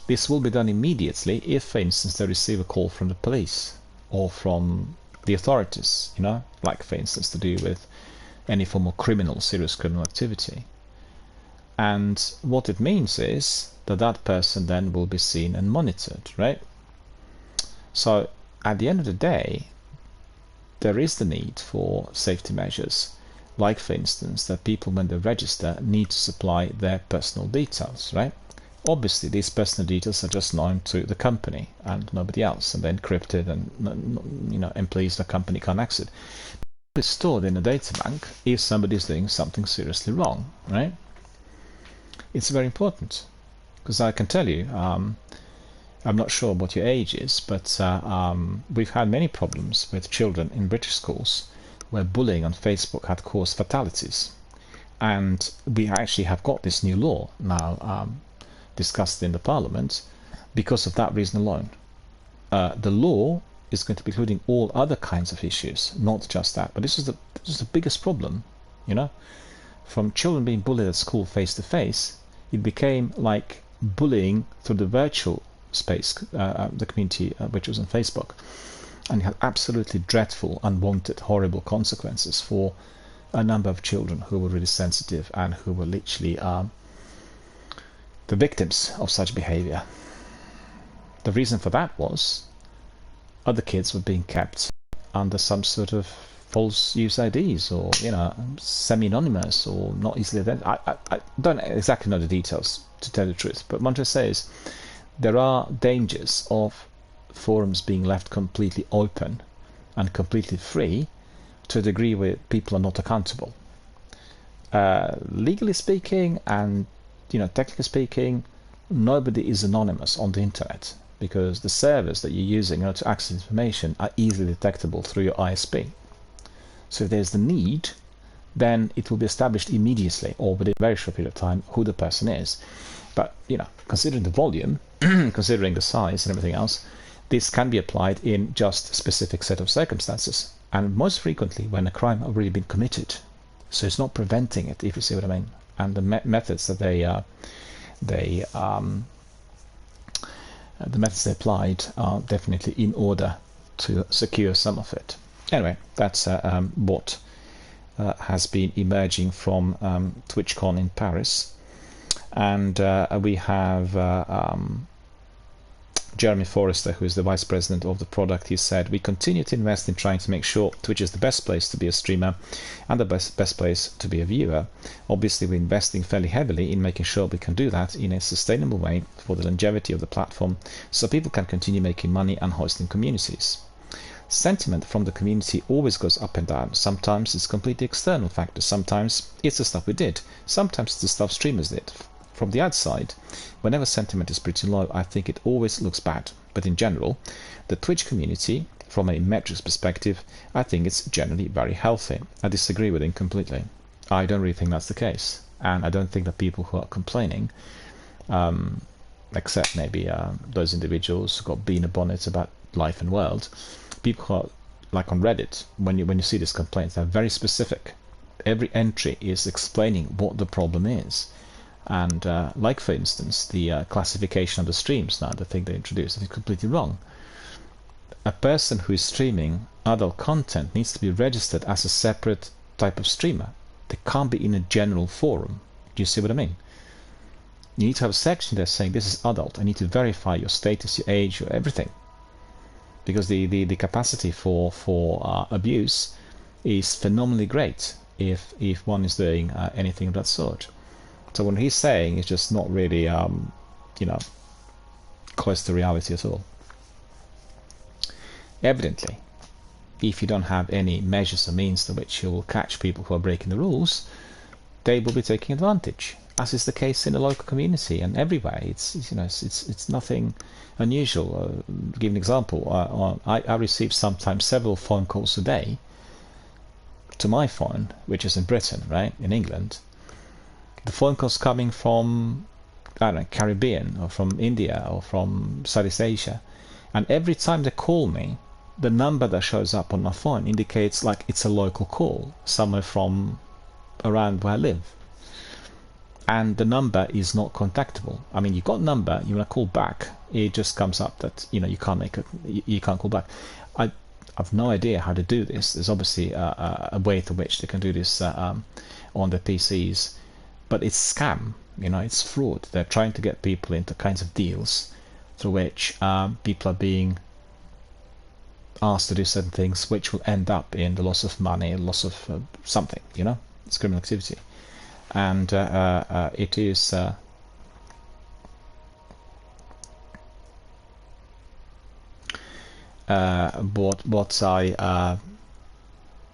This will be done immediately if, for instance, they receive a call from the police or from the authorities, like, for instance, to do with any form of serious criminal activity. And what it means is that person then will be seen and monitored, right? So at the end of the day, there is the need for safety measures, like, for instance, that people, when they register, need to supply their personal details, right? Obviously, these personal details are just known to the company and nobody else, and they're encrypted, and employees of the company can't access it. It's stored in a data bank if somebody is doing something seriously wrong, right? It's very important, because I can tell you, I'm not sure what your age is, but we've had many problems with children in British schools where bullying on Facebook had caused fatalities, and we actually have got this new law now discussed in the Parliament because of that reason alone. The law is going to be including all other kinds of issues, not just that. But this is the biggest problem, From children being bullied at school face to face, it became like bullying through the virtual space, the community which was on Facebook, and it had absolutely dreadful, unwanted, horrible consequences for a number of children who were really sensitive and who were literally the victims of such behavior. The reason for that was other kids were being kept under some sort of false use IDs, or semi-anonymous or not easily identified. I don't exactly know the details, to tell the truth, but what I say is there are dangers of forums being left completely open and completely free to a degree where people are not accountable. legally speaking and technically speaking, nobody is anonymous on the internet, because the servers that you're using in order to access information are easily detectable through your ISP. So if there's the need, then it will be established immediately or within a very short period of time who the person is. But considering the volume, considering the size and everything else, this can be applied in just a specific set of circumstances, and most frequently when a crime has already been committed. So it's not preventing it, if you see what I mean. And the methods that the methods they applied are definitely in order to secure some of it. Anyway, that's what has been emerging from TwitchCon in Paris. And we have Jeremy Forrester, who is the vice president of the product. He said, "We continue to invest in trying to make sure Twitch is the best place to be a streamer and the best place to be a viewer. Obviously, we're investing fairly heavily in making sure we can do that in a sustainable way for the longevity of the platform, so people can continue making money and hosting communities. Sentiment from the community always goes up and down. Sometimes it's completely external factors. Sometimes it's the stuff we did. Sometimes it's the stuff streamers did. From the outside, whenever sentiment is pretty low, I think it always looks bad. But in general, the Twitch community, from a metrics perspective, I think it's generally very healthy." I disagree with him completely. I don't really think that's the case. And I don't think that people who are complaining, except maybe those individuals who got beaner bonnets about life and world, people who are like on Reddit, when you see these complaints, they're very specific. Every entry is explaining what the problem is. And like, for instance, the classification of the streams now, the thing they introduced, is completely wrong. A person who is streaming adult content needs to be registered as a separate type of streamer. They can't be in a general forum. Do you see what I mean? You need to have a section there saying this is adult. I need to verify your status, your age, your everything. Because the capacity for abuse is phenomenally great if one is doing anything of that sort. So what he's saying is just not really, close to reality at all. Evidently, if you don't have any measures or means to which you will catch people who are breaking the rules, they will be taking advantage, as is the case in the local community and everywhere. It's nothing unusual. To give an example, I receive sometimes several phone calls a day to my phone, which is in Britain, right, in England. The phone calls coming from, I don't know, Caribbean or from India or from Southeast Asia, and every time they call me, the number that shows up on my phone indicates like it's a local call somewhere from around where I live, and the number is not contactable. I mean, you got a number, you want to call back, it just comes up that you can't call back. I've no idea how to do this. There's obviously a way through which they can do this on their PCs. But it's scam, it's fraud. They're trying to get people into kinds of deals through which people are being asked to do certain things, which will end up in the loss of money, loss of something, it's criminal activity. And it is what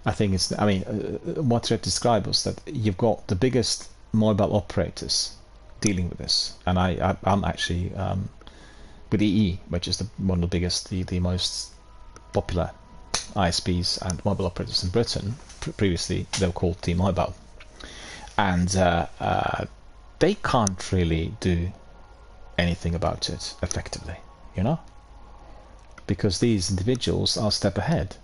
I think is, what Red described was that you've got the biggest mobile operators dealing with this, and I'm actually with EE, which is one of the biggest, the most popular ISPs and mobile operators in Britain. Previously they were called T-Mobile, and they can't really do anything about it effectively, because these individuals are a step ahead,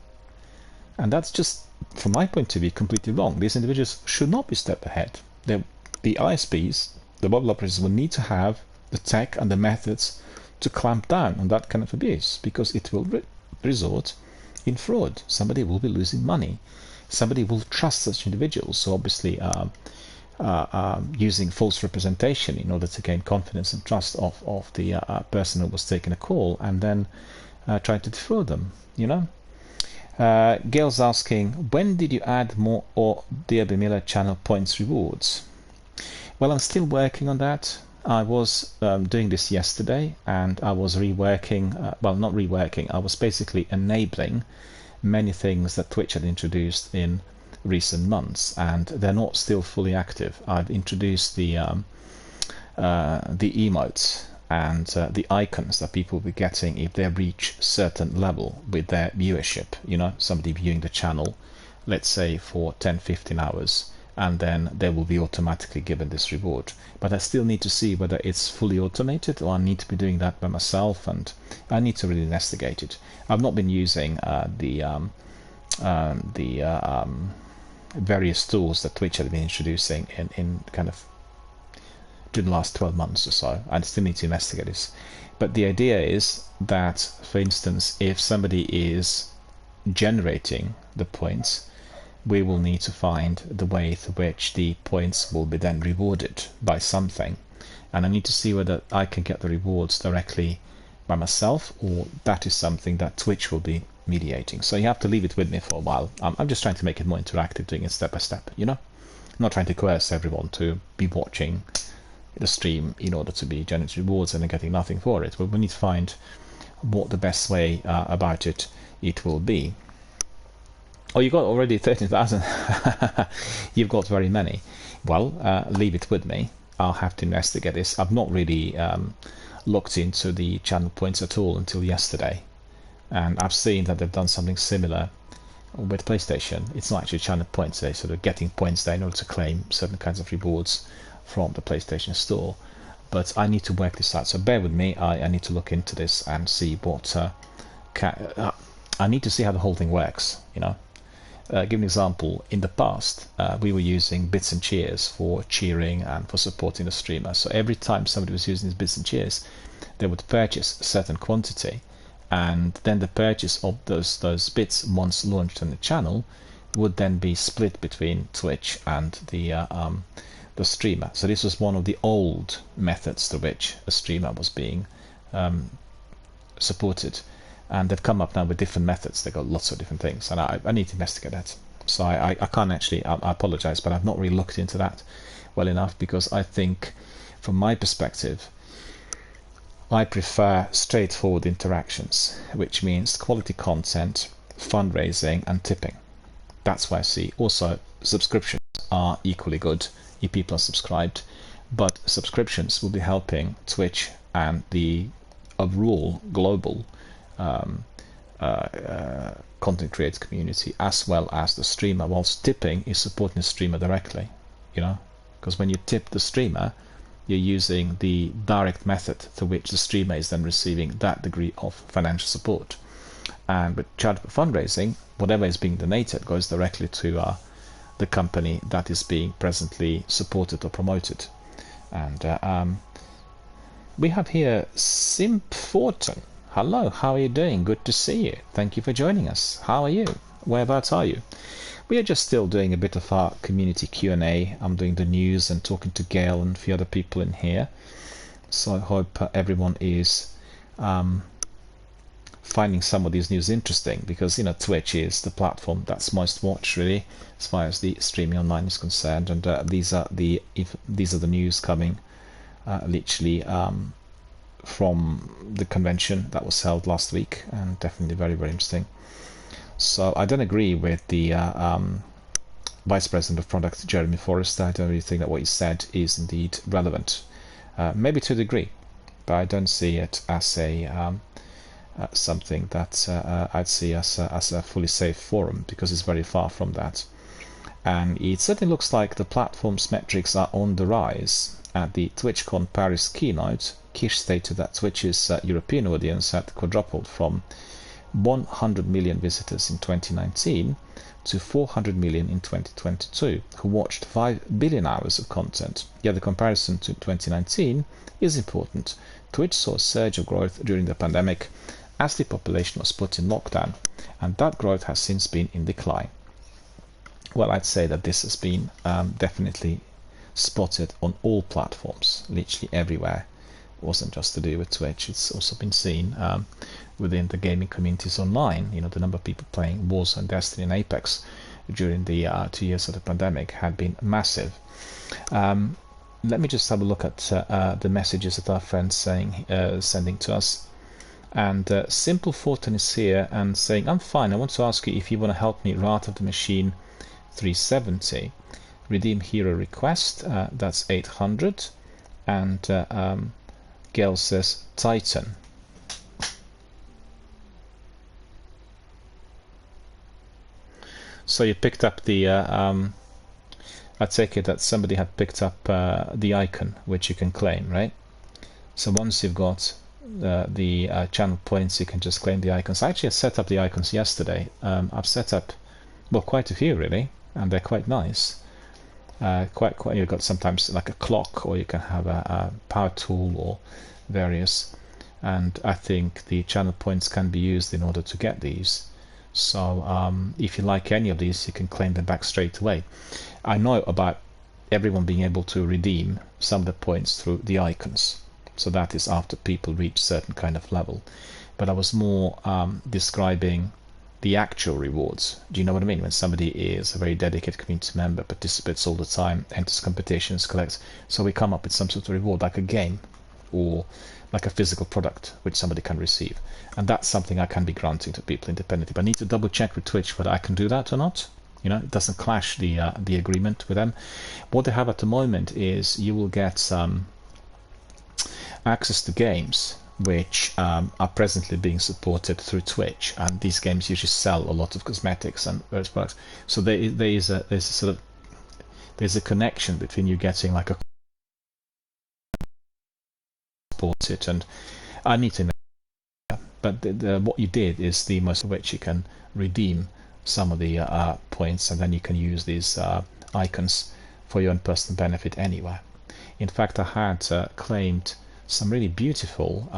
and that's just, from my point of view, completely wrong. These individuals should not be a step ahead. The ISPs, the mobile operators, will need to have the tech and the methods to clamp down on that kind of abuse, because it will result in fraud. Somebody will be losing money. Somebody will trust such individuals, so obviously using false representation in order to gain confidence and trust of the person who was taking a call, and then trying to defraud them, Gail's asking, when did you add more or DB Miller channel points rewards? Well, I'm still working on that. I was doing this yesterday, and I was reworking, well, not reworking, I was basically enabling many things that Twitch had introduced in recent months, and they're not still fully active. I've introduced the emotes and the icons that people will be getting if they reach certain level with their viewership. You know, somebody viewing the channel, let's say for 10-15 hours, and then they will be automatically given this reward. But I still need to see whether it's fully automated, or I need to be doing that by myself, and I need to really investigate it. I've not been using the various tools that Twitch has been introducing in kind of during the last 12 months or so. I still need to investigate this. But the idea is that, for instance, if somebody is generating the points, we will need to find the way through which the points will be then rewarded by something. And I need to see whether I can get the rewards directly by myself, or that is something that Twitch will be mediating. So you have to leave it with me for a while. I'm just trying to make it more interactive, doing it step by step, you know? I'm not trying to coerce everyone to be watching the stream in order to be generating rewards and then getting nothing for it. But we need to find what the best way about it will be. Oh, you got already 13,000. You've got very many. Well, leave it with me. I'll have to investigate this. I've not really looked into the channel points at all until yesterday, and I've seen that they've done something similar with PlayStation. It's not actually channel points. They're sort of getting points there in order to claim certain kinds of rewards from the PlayStation Store. But I need to work this out, so bear with me. I need to look into this and see what I need to see how the whole thing works, you know. Give an example. In the past, we were using bits and cheers for cheering and for supporting the streamer. So every time somebody was using these bits and cheers, they would purchase a certain quantity, and then the purchase of those bits, once launched on the channel, would then be split between Twitch and the streamer. So this was one of the old methods through which a streamer was being supported. And they've come up now with different methods. They've got lots of different things, and I need to investigate that. So I can't actually, I apologize, but I've not really looked into that well enough, because I think, from my perspective, I prefer straightforward interactions, which means quality content, fundraising, and tipping. That's why I see. Also, subscriptions are equally good if people are subscribed, but subscriptions will be helping Twitch and the overall global content creator community, as well as the streamer, whilst tipping is supporting the streamer directly, you know, because when you tip the streamer, you're using the direct method through which the streamer is then receiving that degree of financial support. And with charitable fundraising, whatever is being donated goes directly to the company that is being presently supported or promoted. And we have here Simp Fortune. Hello, how are you doing? Good to see you. Thank you for joining us. How are you? Whereabouts are you? We are just still doing a bit of our community Q&A. I'm doing the news and talking to Gail and a few other people in here. So I hope everyone is finding some of these news interesting, because, you know, Twitch is the platform that's most watched, really, as far as the streaming online is concerned. And these are the news coming literally from the convention that was held last week, and definitely very, very interesting. So I don't agree with the Vice President of Product, Jeremy Forrester. I don't really think that what he said is indeed relevant. Maybe to a degree, but I don't see it as a something that I'd see as a fully safe forum, because it's very far from that. And it certainly looks like the platform's metrics are on the rise. At the TwitchCon Paris keynote, Kish stated that Twitch's European audience had quadrupled from 100 million visitors in 2019 to 400 million in 2022, who watched 5 billion hours of content. Yet the comparison to 2019 is important. Twitch saw a surge of growth during the pandemic as the population was put in lockdown, and that growth has since been in decline. Well, I'd say that this has been definitely spotted on all platforms, literally everywhere. It wasn't just to do with Twitch, it's also been seen within the gaming communities online. You know, the number of people playing Warzone, Destiny, and Apex during the 2 years of the pandemic had been massive. Let me just have a look at the messages that our friends sending to us. And Simple Fortune is here and saying, I'm fine. I want to ask you if you want to help me route out the machine 370. Redeem hero request, that's 800. And Gail says Titan. So you picked up the I take it that somebody had picked up the icon which you can claim, right? So once you've got the channel points, you can just claim the icons. I actually set up the icons yesterday. I've set up, well, quite a few really, and they're quite nice. Quite you've got sometimes like a clock, or you can have a power tool or various, and I think the channel points can be used in order to get these. So if you like any of these, you can claim them back straight away. I know about everyone being able to redeem some of the points through the icons, so that is after people reach certain kind of level, but I was more describing the actual rewards. Do you know what I mean? When somebody is a very dedicated community member, participates all the time, enters competitions, collects, so we come up with some sort of reward, like a game or like a physical product which somebody can receive, and that's something I can be granting to people independently. But I need to double check with Twitch whether I can do that or not. You know, it doesn't clash the agreement with them. What they have at the moment is you will get access to games which are presently being supported through Twitch, and these games usually sell a lot of cosmetics and various products. So there's a connection between you getting like a support it, and I need to know. But what you did is the most of which you can redeem some of the points, and then you can use these icons for your own personal benefit anywhere. In fact, I had claimed some really beautiful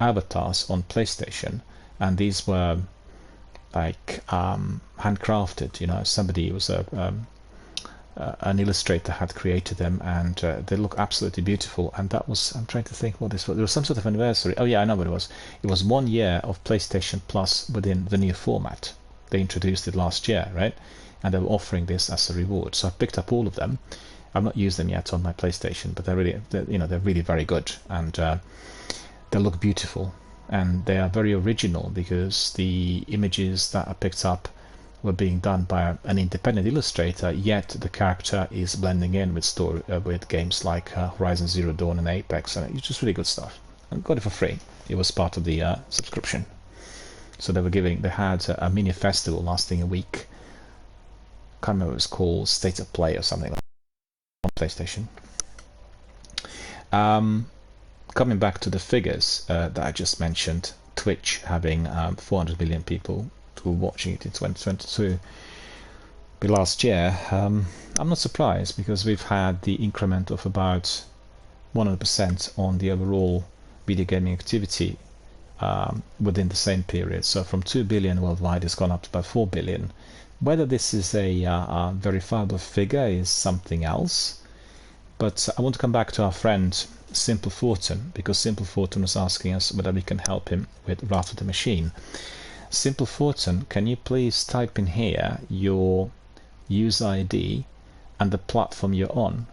avatars on PlayStation, and these were like handcrafted. You know, somebody was an illustrator had created them, and they look absolutely beautiful. And that was, I'm trying to think what this was. There was some sort of anniversary. Oh yeah, I know what it was. It was 1 year of PlayStation Plus within the new format. They introduced it last year, right? And they were offering this as a reward. So I picked up all of them. I've not used them yet on my PlayStation, but they're really very good, and they look beautiful, and they are very original because the images that I picked up were being done by an independent illustrator, yet the character is blending in with with games like Horizon Zero Dawn and Apex, and it's just really good stuff. I got it for free. It was part of the subscription. So they had a mini festival lasting a week. Can't remember what it was called, State of Play or something like that, on PlayStation. Coming back to the figures that I just mentioned, Twitch having 400 million people who were watching it in 2022. But last year, I'm not surprised, because we've had the increment of about 100% on the overall video gaming activity within the same period. So from 2 billion worldwide, it's gone up to about 4 billion. Whether this is a verifiable figure is something else. But I want to come back to our friend Simple Fortune, because Simple Fortune was asking us whether we can help him with Wrath of the Machine. Simple Fortune, can you please type in here your user ID and the platform you're on?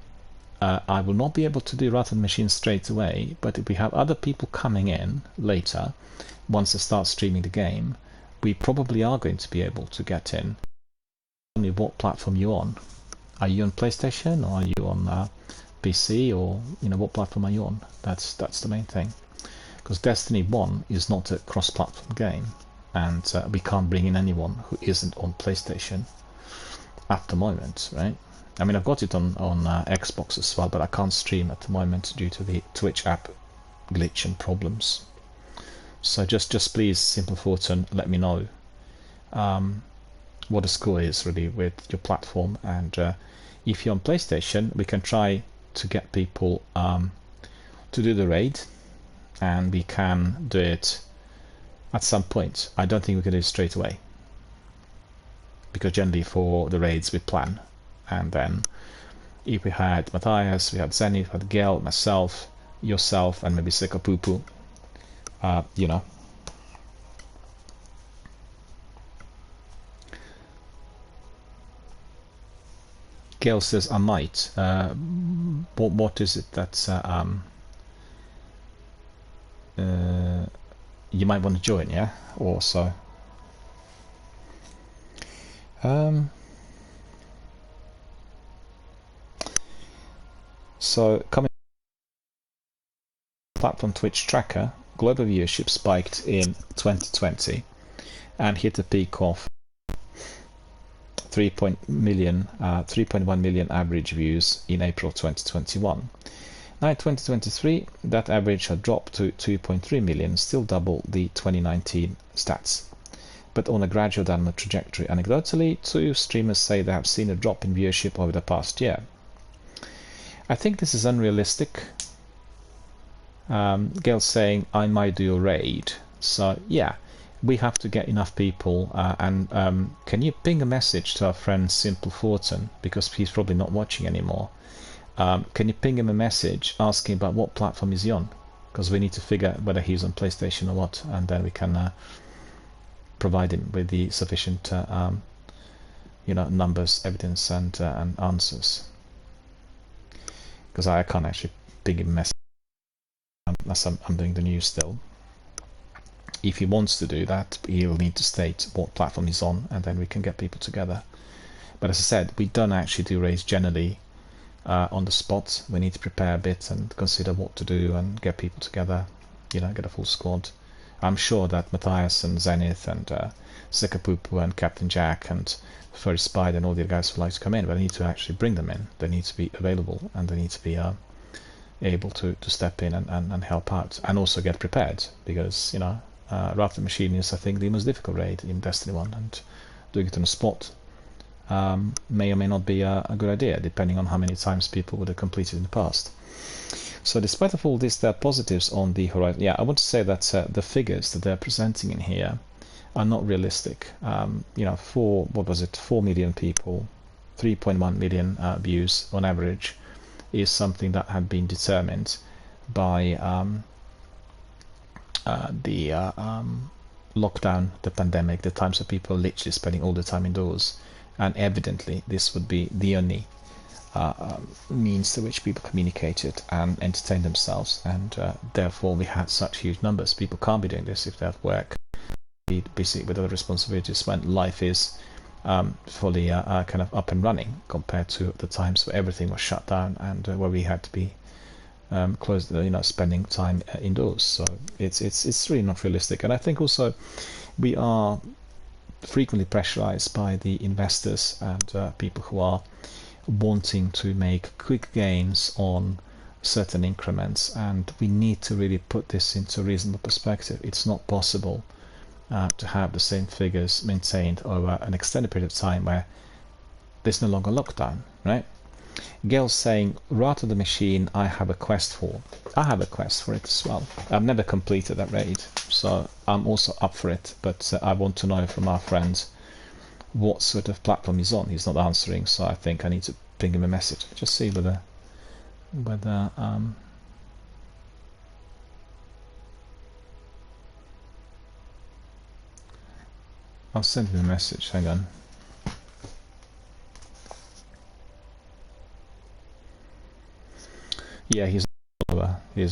I will not be able to do Wrath of the Machine straight away, but if we have other people coming in later, once I start streaming the game, we probably are going to be able to get in. Tell me what platform you're on. Are you on PlayStation, or are you on PC, or what platform are you on? That's the main thing, because Destiny 1 is not a cross-platform game, and we can't bring in anyone who isn't on PlayStation at the moment, right? I mean, I've got it on Xbox as well, but I can't stream at the moment due to the Twitch app glitch and problems. So just please, Simple Fortune, let me know what the score is really with your platform, and if you're on PlayStation, we can try to get people to do the raid, and we can do it at some point. I don't think we can do it straight away, because generally for the raids we plan, and then if we had Matthias, we had Zenith, we had Gail, myself, yourself, and maybe Sekapupu, Gail says I might. What is it that's you might want to join, yeah? Or so. So coming platform Twitch tracker, global viewership spiked in 2020 and hit a peak of 3.1 million average views in April 2021. Now in 2023, that average had dropped to 2.3 million, still double the 2019 stats, but on a gradual downward trajectory. Anecdotally, 2 streamers say they have seen a drop in viewership over the past year. I think this is unrealistic. Gail's saying, I might do a raid. So yeah, we have to get enough people. Can you ping a message to our friend Simple Fortune, because he's probably not watching anymore. Can you ping him a message asking about what platform is he on? Because we need to figure out whether he's on PlayStation or what, and then we can provide him with the sufficient numbers, evidence, and answers. Because I can't actually ping him a message unless I'm doing the news still. If he wants to do that, he'll need to state what platform he's on, and then we can get people together. But as I said, we don't actually do raids generally on the spot. We need to prepare a bit and consider what to do and get people together, get a full squad. I'm sure that Matthias and Zenith and Zekapupu and Captain Jack and Furry Spider and all the other guys would like to come in, but I need to actually bring them in. They need to be available, and they need to be able to step in and help out, and also get prepared, because Wrath of the Machine is, I think, the most difficult raid in Destiny 1, and doing it on the spot may or may not be a good idea, depending on how many times people would have completed in the past. So despite of all this, there are positives on the horizon. Yeah, I want to say that the figures that they're presenting in here are not realistic. 4 million people, 3.1 million views on average is something that had been determined by the lockdown, the pandemic, the times of people literally spending all the time indoors. And evidently this would be the only means to which people communicated and entertained themselves, and therefore we had such huge numbers. People can't be doing this if they have work, be busy with other responsibilities, when life is fully kind of up and running, compared to the times where everything was shut down and where we had to be closed, spending time indoors. So it's really not realistic. And I think also we are frequently pressurized by the investors and people who are wanting to make quick gains on certain increments, and we need to really put this into reasonable perspective. It's not possible to have the same figures maintained over an extended period of time where there's no longer lockdown, right? Gail's saying, Wrath of the Machine, I have a quest for. I have a quest for it as well. I've never completed that raid, so I'm also up for it, but I want to know from our friends what sort of platform he's on. He's not answering, so I think I need to ping him a message. Just see whether I'll send him a message. Hang on. Yeah, he's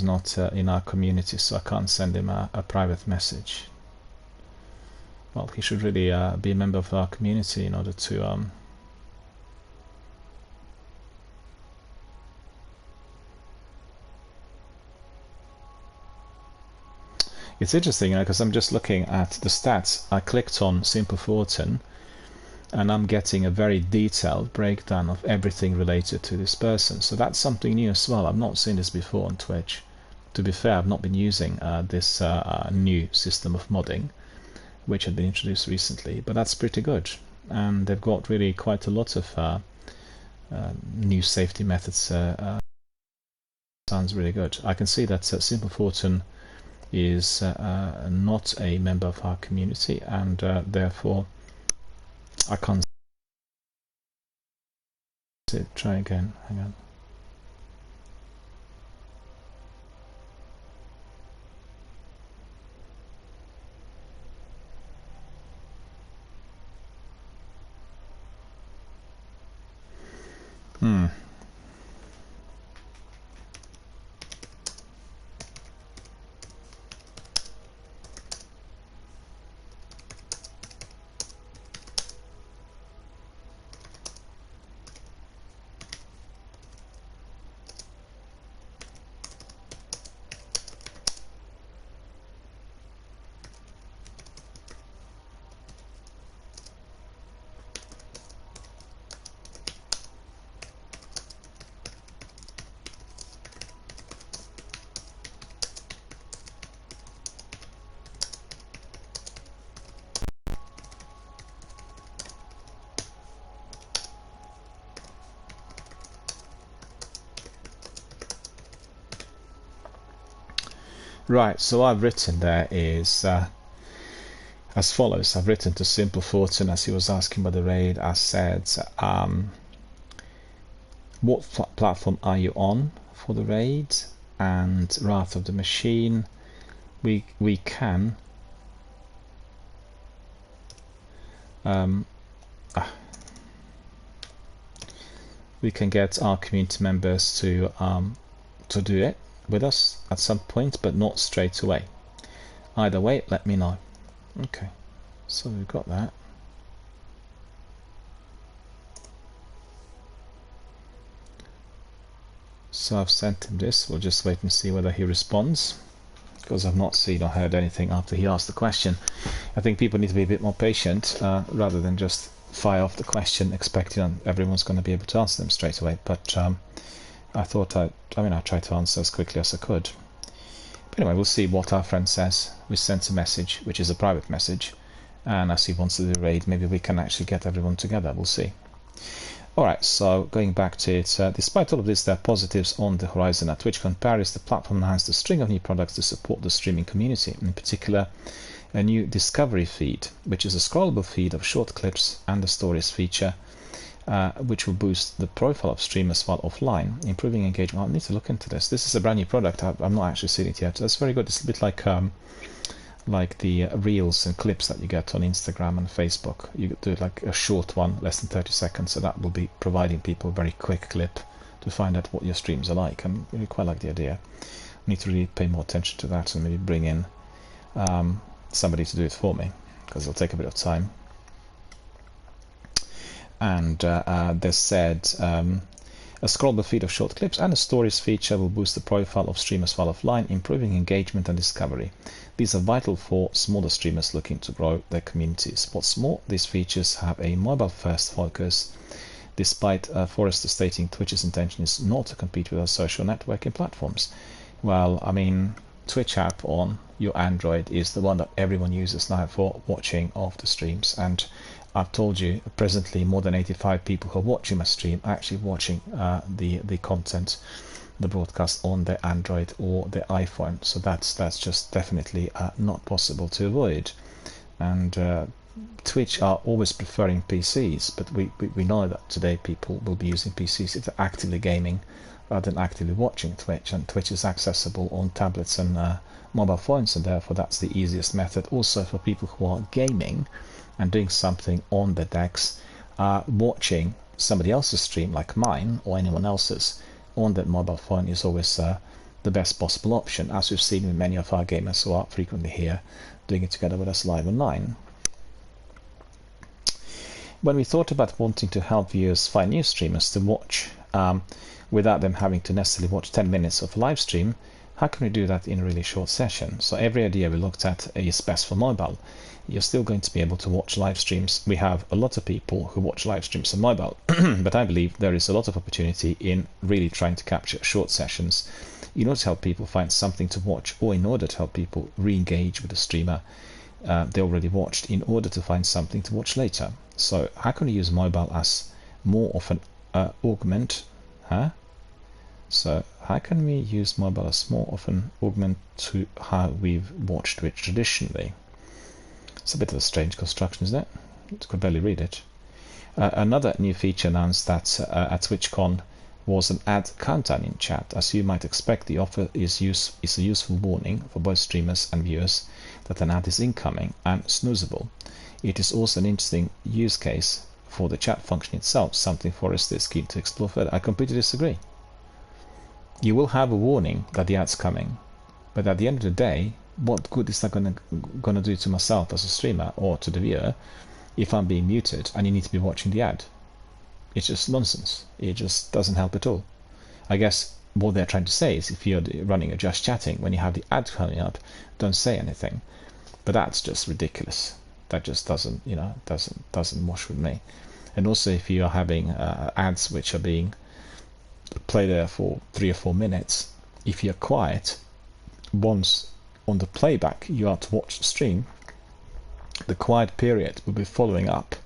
not in our community, so I can't send him a private message. Well, he should really be a member of our community in order to It's interesting, because I'm just looking at the stats. I clicked on Simple Fortune, and I'm getting a very detailed breakdown of everything related to this person. So that's something new as well. I've not seen this before on Twitch. To be fair, I've not been using this new system of modding, which had been introduced recently, but that's pretty good. And they've got really quite a lot of new safety methods. Sounds really good. I can see that Simple Fortune is not a member of our community, and therefore I can't see it. Try again. Hang on. Right, so I've written there is as follows. I've written to Simple Fortune as he was asking about the raid. I said, what platform are you on for the raid? And Wrath of the Machine, we can we can get our community members to do it with us at some point, but not straight away. Either way, let me know. Okay, so we've got that. So I've sent him this. We'll just wait and see whether he responds, because I've not seen or heard anything after he asked the question. I think people need to be a bit more patient rather than just fire off the question expecting everyone's going to be able to answer them straight away. But I thought I tried to answer as quickly as I could. But anyway, we'll see what our friend says. We sent a message, which is a private message, and as he wants to do the raid, maybe we can actually get everyone together. We'll see. Alright, so going back to it, despite all of this, there are positives on the horizon. At TwitchCon Paris, the platform announced a string of new products to support the streaming community, in particular a new Discovery feed, which is a scrollable feed of short clips, and the Stories feature, which will boost the profile of streamers while offline, improving engagement. I need to look into this. This is a brand new product. I'm not actually seen it yet. That's very good. It's a bit like the reels and clips that you get on Instagram and Facebook. You do like a short one, less than 30 seconds, so that will be providing people a very quick clip to find out what your streams are like. And I really quite like the idea. I need to really pay more attention to that and maybe bring in somebody to do it for me, because it'll take a bit of time. And they said a scrollable feed of short clips and a Stories feature will boost the profile of streamers while offline, improving engagement and discovery. These are vital for smaller streamers looking to grow their communities. What's more, these features have a mobile-first focus, despite Forrester stating Twitch's intention is not to compete with our social networking platforms. Well, I mean, Twitch app on your Android is the one that everyone uses now for watching of the streams, and I've told you presently more than 85 people who are watching my stream are actually watching the content, the broadcast on their Android or their iPhone. So that's just definitely not possible to avoid. And Twitch are always preferring PCs, but we know that today people will be using PCs if they're actively gaming rather than actively watching Twitch, and Twitch is accessible on tablets and mobile phones, and therefore that's the easiest method also for people who are gaming and doing something on the decks, watching somebody else's stream like mine or anyone else's on that mobile phone is always the best possible option, as we've seen with many of our gamers who are frequently here doing it together with us live online. When we thought about wanting to help viewers find new streamers to watch without them having to necessarily watch 10 minutes of a live stream, how can we do that in a really short session? So every idea we looked at is best for mobile. You're still going to be able to watch live streams. We have a lot of people who watch live streams on mobile, but I believe there is a lot of opportunity in really trying to capture short sessions in order to help people find something to watch, or in order to help people re-engage with the streamer they already watched in order to find something to watch later. So how can we use mobile as more of an augment? So how can we use mobile as more of an augment to how we've watched it traditionally? It's a bit of a strange construction, isn't it? I could barely read it. Another new feature announced that at TwitchCon was an ad countdown in chat. As you might expect, the offer is a useful warning for both streamers and viewers that an ad is incoming and snoozable. It is also an interesting use case for the chat function itself, something Forrester is keen to explore further. I completely disagree. You will have a warning that the ad's coming, but at the end of the day, what good is that gonna do to myself as a streamer or to the viewer if I'm being muted and you need to be watching the ad? It's just nonsense. It just doesn't help at all. I guess what they're trying to say is if you're running a just chatting, when you have the ad coming up, don't say anything. But that's just ridiculous. That just doesn't wash with me. And also, if you are having ads which are being played there for 3 or 4 minutes, if you're quiet, once on the playback you are to watch the stream, the quiet period will be following up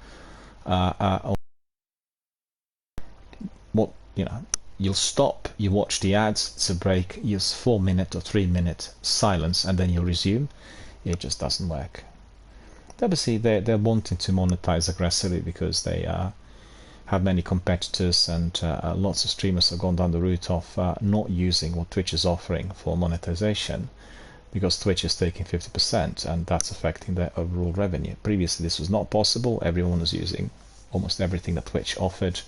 on what you'll stop, you watch the ads, it's a break, use 4-minute or 3-minute silence, and then you'll resume. It just doesn't work. Obviously, they're wanting to monetize aggressively because they have many competitors, and lots of streamers have gone down the route of not using what Twitch is offering for monetization, because Twitch is taking 50%, and that's affecting their overall revenue. Previously, this was not possible. Everyone was using almost everything that Twitch offered,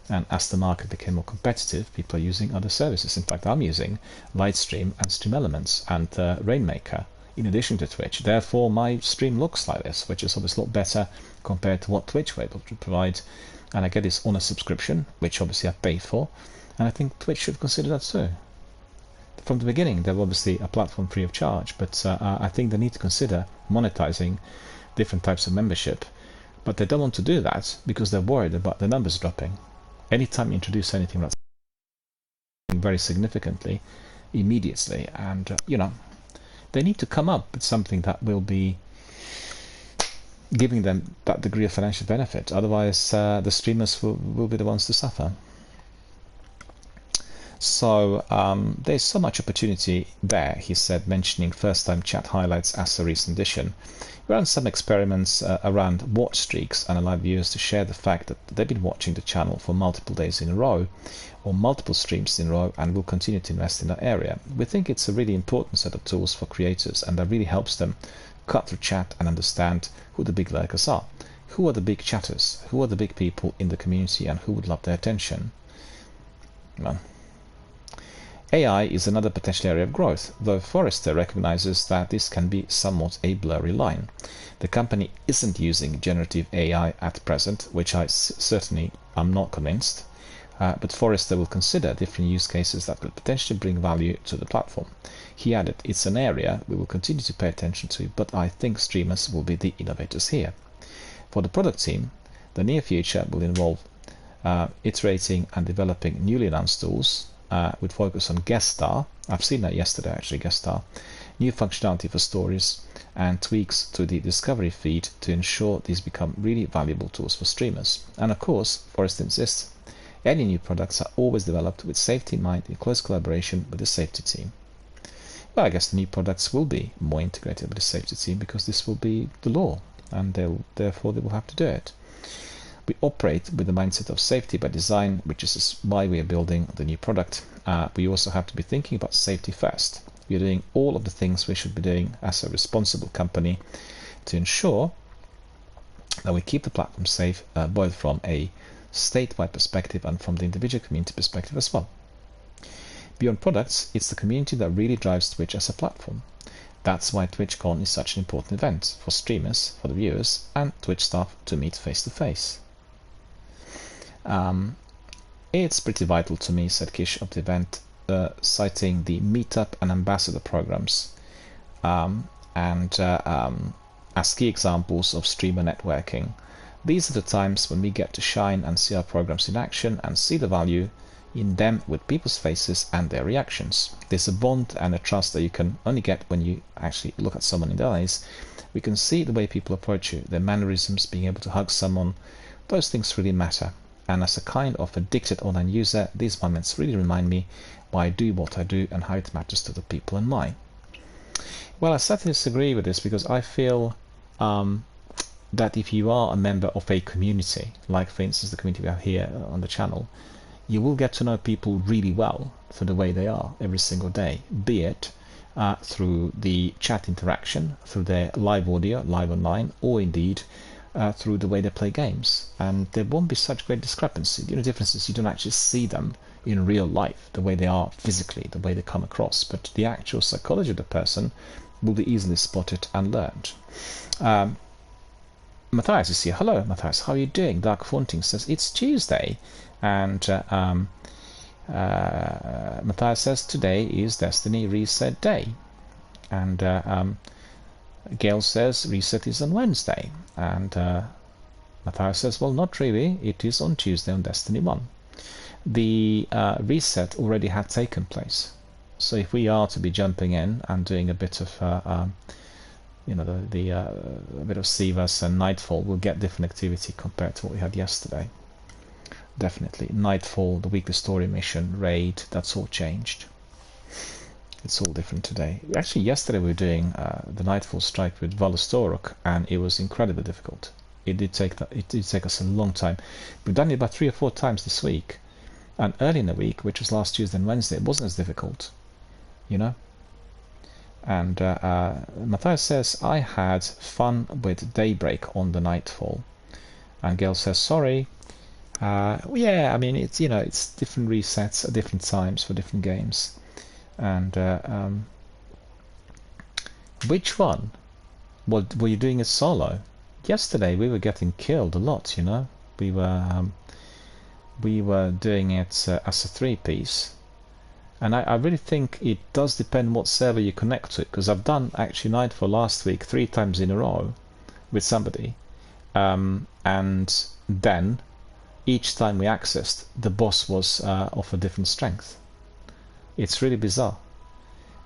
and as the market became more competitive, people are using other services. In fact, I'm using Lightstream and Stream Elements and Rainmaker in addition to Twitch. Therefore, my stream looks like this, which is obviously a lot better compared to what Twitch were able to provide. And I get this on a subscription, which obviously I paid for, and I think Twitch should consider that too. From the beginning, they're obviously a platform free of charge, but I think they need to consider monetizing different types of membership. But they don't want to do that because they're worried about the numbers dropping. Anytime you introduce anything that's very significantly, immediately, and they need to come up with something that will be giving them that degree of financial benefit. Otherwise, the streamers will be the ones to suffer. So there's so much opportunity there, he said, mentioning first-time chat highlights as a recent addition. We ran some experiments around watch streaks and allowed viewers to share the fact that they've been watching the channel for multiple days in a row or multiple streams in a row, and will continue to invest in that area. We think it's a really important set of tools for creators, and that really helps them cut through chat and understand who the big lurkers are. Who are the big chatters? Who are the big people in the community, and who would love their attention? Well, AI is another potential area of growth, though Forrester recognizes that this can be somewhat a blurry line. The company isn't using generative AI at present, which I certainly am not convinced, but Forrester will consider different use cases that will potentially bring value to the platform. He added, "It's an area we will continue to pay attention to, but I think streamers will be the innovators here." For the product team, the near future will involve iterating and developing newly announced tools, with focus on Guest Star. I've seen that yesterday, actually, Guest Star. New functionality for stories and tweaks to the discovery feed to ensure these become really valuable tools for streamers. And of course, Forrester insists, any new products are always developed with safety in mind in close collaboration with the safety team. Well, I guess the new products will be more integrated with the safety team because this will be the law, and therefore they will have to do it. We operate with the mindset of safety by design, which is why we are building the new product. We also have to be thinking about safety first. We are doing all of the things we should be doing as a responsible company to ensure that we keep the platform safe, both from a statewide perspective and from the individual community perspective as well. Beyond products, it's the community that really drives Twitch as a platform. That's why TwitchCon is such an important event for streamers, for the viewers, and Twitch staff to meet face to face. It's pretty vital to me, said Kish of the event, citing the Meetup and Ambassador programs as key examples of streamer networking. These are the times when we get to shine and see our programs in action and see the value in them with people's faces and their reactions. There's a bond and a trust that you can only get when you actually look at someone in the eyes. We can see the way people approach you, their mannerisms, being able to hug someone. Those things really matter. And as a kind of addicted online user, these moments really remind me why I do what I do and how it matters to the people in mind. Well, I certainly disagree with this because I feel that if you are a member of a community, like for instance the community we have here on the channel, you will get to know people really well for the way they are every single day, be it through the chat interaction, through their live audio, live online, or indeed through the way they play games. And there won't be such great discrepancy. The only difference is you don't actually see them in real life, the way they are physically, the way they come across, but the actual psychology of the person will be easily spotted and learned. Matthias is here. Hello, Matthias. How are you doing? Dark Fonting says it's Tuesday, and Matthias says today is Destiny Reset Day, and Gail says reset is on Wednesday, and Matthias says, well, not really. It is on Tuesday on Destiny 1. The reset already had taken place, so if we are to be jumping in and doing a bit of a bit of Sivas and Nightfall, we'll get different activity compared to what we had yesterday. definitely. Nightfall, the weekly story mission, raid, that's all changed. It's all different today. Actually, yesterday we were doing the Nightfall strike with Valustorok, and it was incredibly difficult. It did take us a long time. We've done it about 3 or 4 times this week, and early in the week, which was last Tuesday and Wednesday, it wasn't as difficult, you know. And Matthias says, I had fun with Daybreak on the Nightfall, and Gail says, sorry. Yeah, I mean, it's, you know, it's different resets at different times for different games. And which one? What were you doing it solo? Yesterday we were getting killed a lot, you know. We were doing it as a 3-piece, and I really think it does depend what server you connect to, because I've done actually Nightfall last week 3 times in a row with somebody, and then each time we accessed, the boss was of a different strength. It's really bizarre.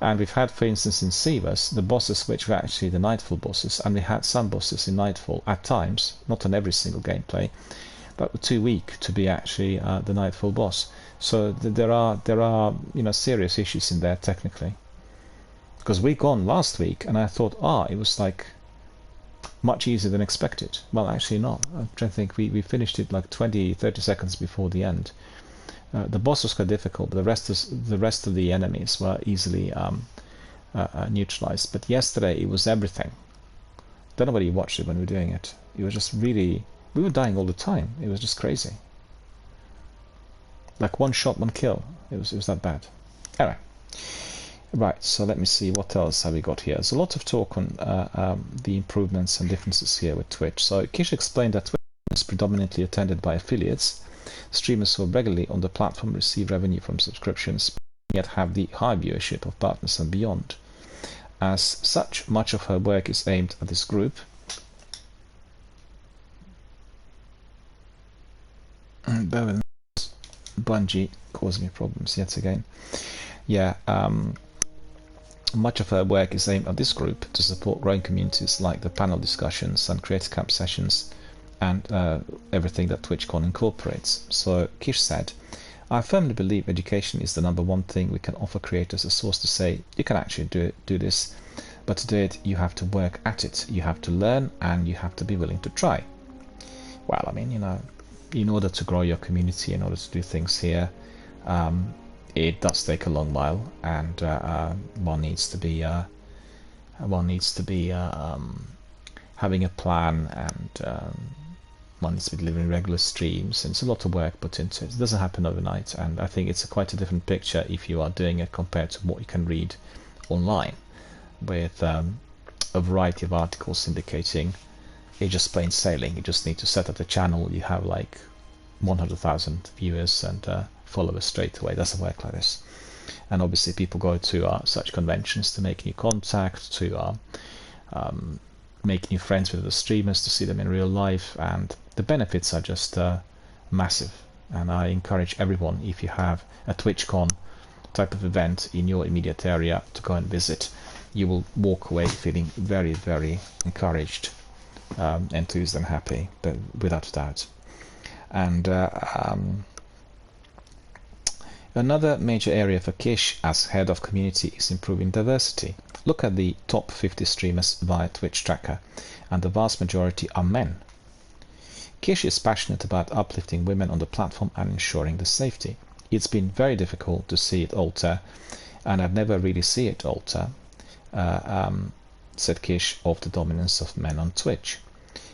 And we've had, for instance, in Sivas, the bosses which were actually the Nightfall bosses, and we had some bosses in Nightfall at times, not on every single gameplay, but were too weak to be actually the Nightfall boss. So there are you know, serious issues in there technically. Because we gone last week, and I thought, it was like much easier than expected. Well, actually not. I'm trying to think. We finished it like 20-30 seconds before the end. The boss was quite difficult, but the rest of the enemies were easily neutralized. But yesterday it was everything. Don't know whether you watched it when we were doing it. It was just really, we were dying all the time. It was just crazy. Like 1 shot, 1 kill. It was that bad. Anyway, right. So let me see what else have we got here. There's a lot of talk on the improvements and differences here with Twitch. So Kish explained that Twitch is predominantly attended by affiliates. Streamers who regularly on the platform receive revenue from subscriptions, yet have the high viewership of partners and beyond. As such, much of her work is aimed at this group. Bungie causing me problems yet again. Yeah, much of her work is aimed at this group to support growing communities like the panel discussions and creator camp sessions, and everything that TwitchCon incorporates. So Kish said, I firmly believe education is the #1 thing we can offer creators, a source to say, you can actually do this, but to do it you have to work at it, you have to learn, and you have to be willing to try. Well, I mean, you know, in order to grow your community, in order to do things here, it does take a long while, and one needs to be having a plan, and one needs to be delivering regular streams, and it's a lot of work put into it. It doesn't happen overnight, and I think it's quite a different picture if you are doing it compared to what you can read online, with a variety of articles indicating it's just plain sailing. You just need to set up the channel, you have like 100,000 viewers and followers straight away. It doesn't work like this. And obviously people go to such conventions to make new contact, to make new friends with the streamers, to see them in real life, and the benefits are just massive. And I encourage everyone, if you have a TwitchCon type of event in your immediate area, to go and visit. You will walk away feeling very, very encouraged, enthused and happy, but without a doubt. And another major area for Kish as head of community is improving diversity. Look at the top 50 streamers via Twitch Tracker, and the vast majority are men. Kish is passionate about uplifting women on the platform and ensuring the safety. It's been very difficult to see it alter, and I've never really seen it alter, said Kish, of the dominance of men on Twitch.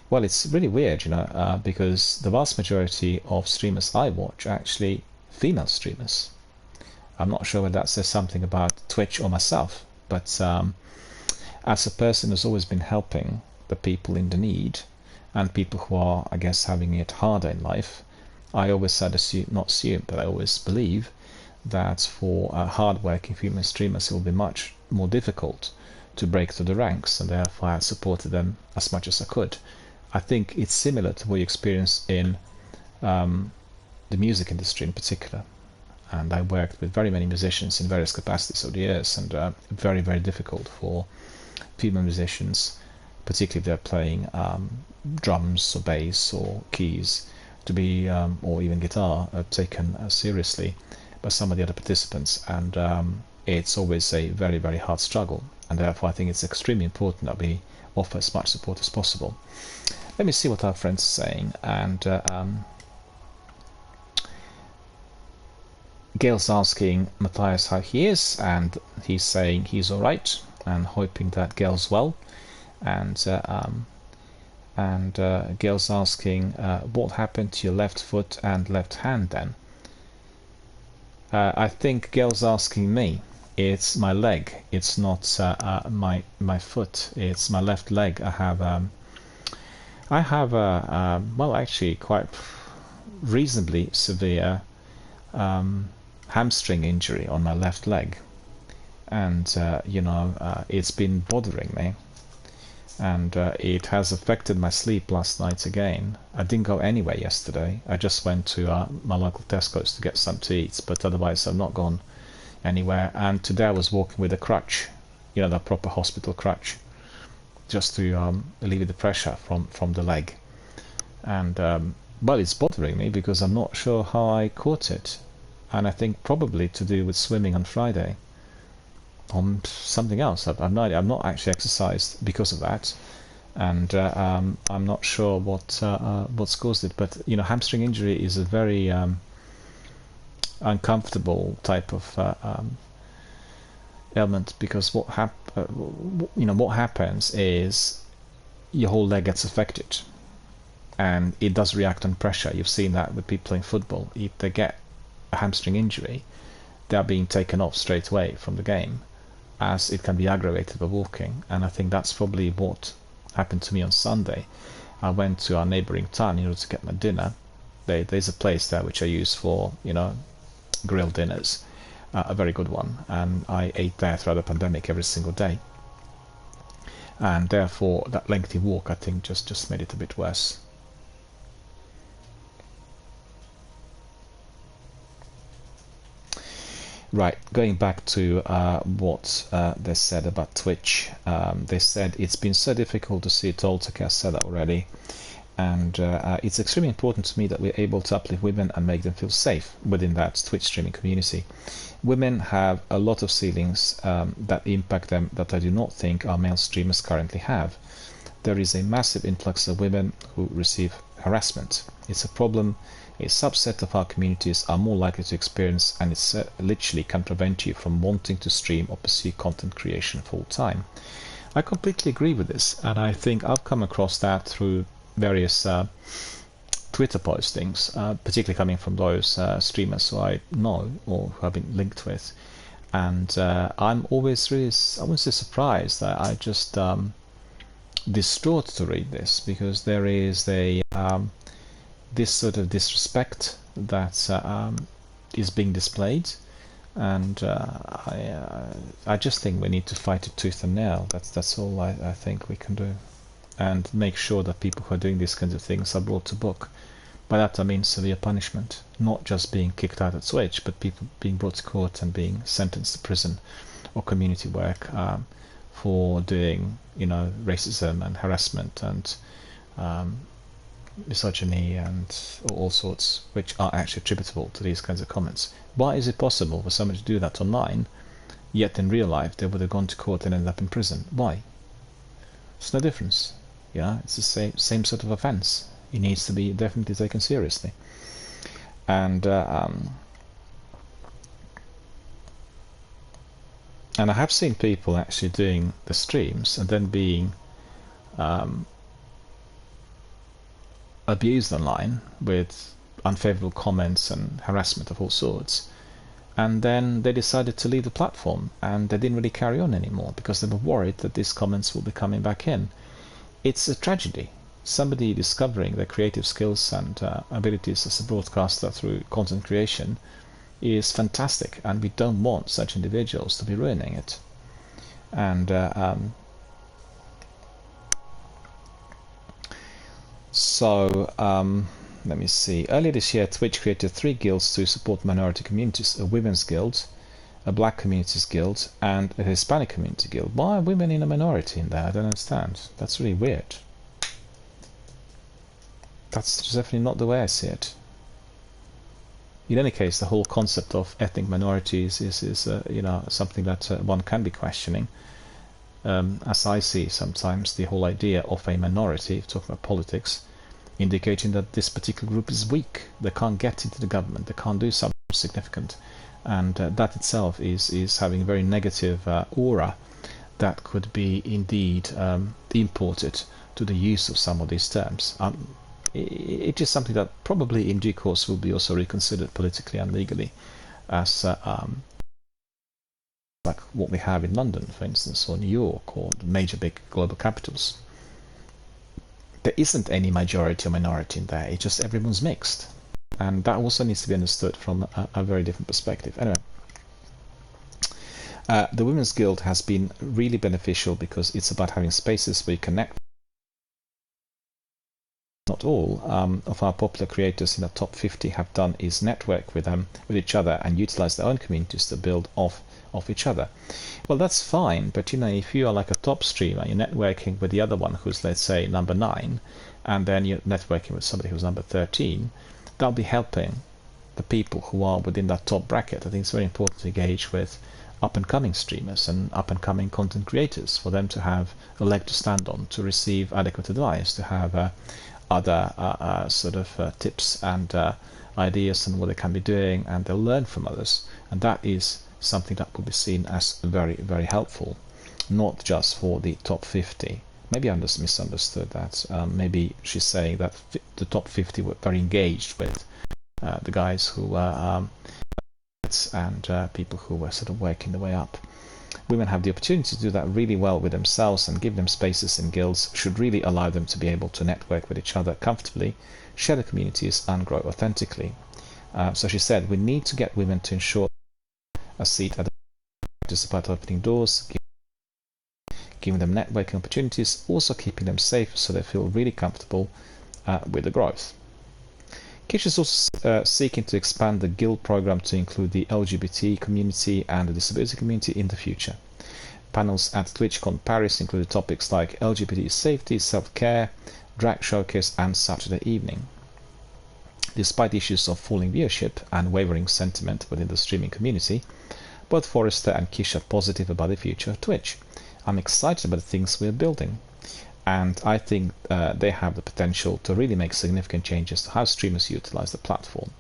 Well, it's really weird, you know, because the vast majority of streamers I watch are actually female streamers. I'm not sure whether that says something about Twitch or myself, but as a person who's always been helping the people in the need, and people who are, I guess, having it harder in life, I always had but I always believe that for hard-working female streamers it will be much more difficult to break through the ranks, and therefore I supported them as much as I could. I think it's similar to what you experience in the music industry in particular. And I worked with very many musicians in various capacities over the years, and very, very difficult for female musicians, particularly if they're playing drums or bass or keys, to be, or even guitar, taken seriously by some of the other participants, and it's always a very, very hard struggle, and therefore I think it's extremely important that we offer as much support as possible. Let me see what our friends are saying, and Gail's asking Matthias how he is, and he's saying he's alright, and hoping that Gail's well, and Gail's asking what happened to your left foot and left hand then. I think Gail's asking me. It's my leg. It's not my foot. It's my left leg. I have a well, actually quite reasonably severe hamstring injury on my left leg, and it's been bothering me, and it has affected my sleep last night again. I didn't go anywhere yesterday. I just went to my local Tesco's to get something to eat, but otherwise I've not gone anywhere. And today I was walking with a crutch, the proper hospital crutch, just to alleviate the pressure from the leg. And but it's bothering me because I'm not sure how I caught it, and I think probably to do with swimming on Friday, or something else. I've no idea. I've not actually exercised because of that, and I'm not sure what's caused it. But hamstring injury is a very uncomfortable type of ailment, because what happens is your whole leg gets affected, and it does react on pressure. You've seen that with people playing football. If they get a hamstring injury, they are being taken off straight away from the game, as it can be aggravated by walking. And I think that's probably what happened to me on Sunday. I went to our neighbouring town in order to get my dinner. There's a place there which I use for grilled dinners, a very good one, and I ate there throughout the pandemic every single day, and therefore that lengthy walk, I think, just made it a bit worse. Right, going back to what they said about Twitch. They said it's been so difficult to see Toltec. I said that already, and it's extremely important to me that we're able to uplift women and make them feel safe within that Twitch streaming community. Women have a lot of ceilings that impact them that I do not think our male streamers currently have. There is a massive influx of women who receive harassment. It's a problem a subset of our communities are more likely to experience, and it's literally can prevent you from wanting to stream or pursue content creation full time. I completely agree with this, and I think I've come across that through various Twitter postings, particularly coming from those streamers who I know or who have been linked with. And I'm always really, I wouldn't say surprised, that I just distraught to read this, because there is a this sort of disrespect that is being displayed, and I just think we need to fight it tooth and nail. That's all I think we can do, and make sure that people who are doing these kinds of things are brought to book. By that I mean severe punishment, not just being kicked out at Switch, but people being brought to court and being sentenced to prison or community work for doing, racism and harassment and misogyny and all sorts, which are actually attributable to these kinds of comments. Why is it possible for somebody to do that online, yet in real life they would have gone to court and ended up in prison? Why? There's no difference. It's the same sort of offence. It needs to be definitely taken seriously. And I have seen people actually doing the streams and then being abused online with unfavorable comments and harassment of all sorts, and then they decided to leave the platform, and they didn't really carry on anymore because they were worried that these comments will be coming back in. It's a tragedy. Somebody discovering their creative skills and abilities as a broadcaster through content creation is fantastic, and we don't want such individuals to be ruining it. And let me see. Earlier this year, Twitch created 3 guilds to support minority communities: a women's guild, a black communities guild, and a Hispanic community guild. Why are women in a minority in there? I don't understand. That's really weird. That's definitely not the way I see it. In any case, the whole concept of ethnic minorities is something that one can be questioning. As I see sometimes the whole idea of a minority, talking about politics, indicating that this particular group is weak. They can't get into the government. They can't do something significant, and that itself is having a very negative aura that could be indeed imported to the use of some of these terms. It is something that probably in due course will be also reconsidered politically and legally, as like what we have in London, for instance, or New York, or the major big global capitals. There isn't any majority or minority in there. It's just everyone's mixed, and that also needs to be understood from a very different perspective. Anyway. The Women's Guild has been really beneficial because it's about having spaces where you connect. Not all of our popular creators in the top 50 have done is network with each other and utilize their own communities to build off each other. Well, that's fine, but if you are like a top streamer, you're networking with the other one who's, let's say, number 9, and then you're networking with somebody who's number 13, that'll be helping the people who are within that top bracket. I think it's very important to engage with up-and-coming streamers and up-and-coming content creators for them to have a leg to stand on, to receive adequate advice, to have other tips and ideas on what they can be doing, and they'll learn from others. And that is something that will be seen as very, very helpful, not just for the top 50. Maybe I misunderstood that. Maybe she's saying that the top 50 were very engaged with the guys who were and people who were sort of working their way up. Women have the opportunity to do that really well with themselves, and give them spaces in guilds should really allow them to be able to network with each other comfortably, share the communities, and grow authentically. So she said, we need to get women to ensure a seat at the despite opening doors, giving them networking opportunities, also keeping them safe so they feel really comfortable with the growth. Kish is also seeking to expand the guild program to include the LGBT community and the disability community in the future. Panels at TwitchCon Paris included topics like LGBT safety, self-care, drag showcase, and Saturday evening. Despite issues of falling viewership and wavering sentiment within the streaming community, both Forrester and Kish are positive about the future of Twitch. I'm excited about the things we're building, and I think they have the potential to really make significant changes to how streamers utilize the platform.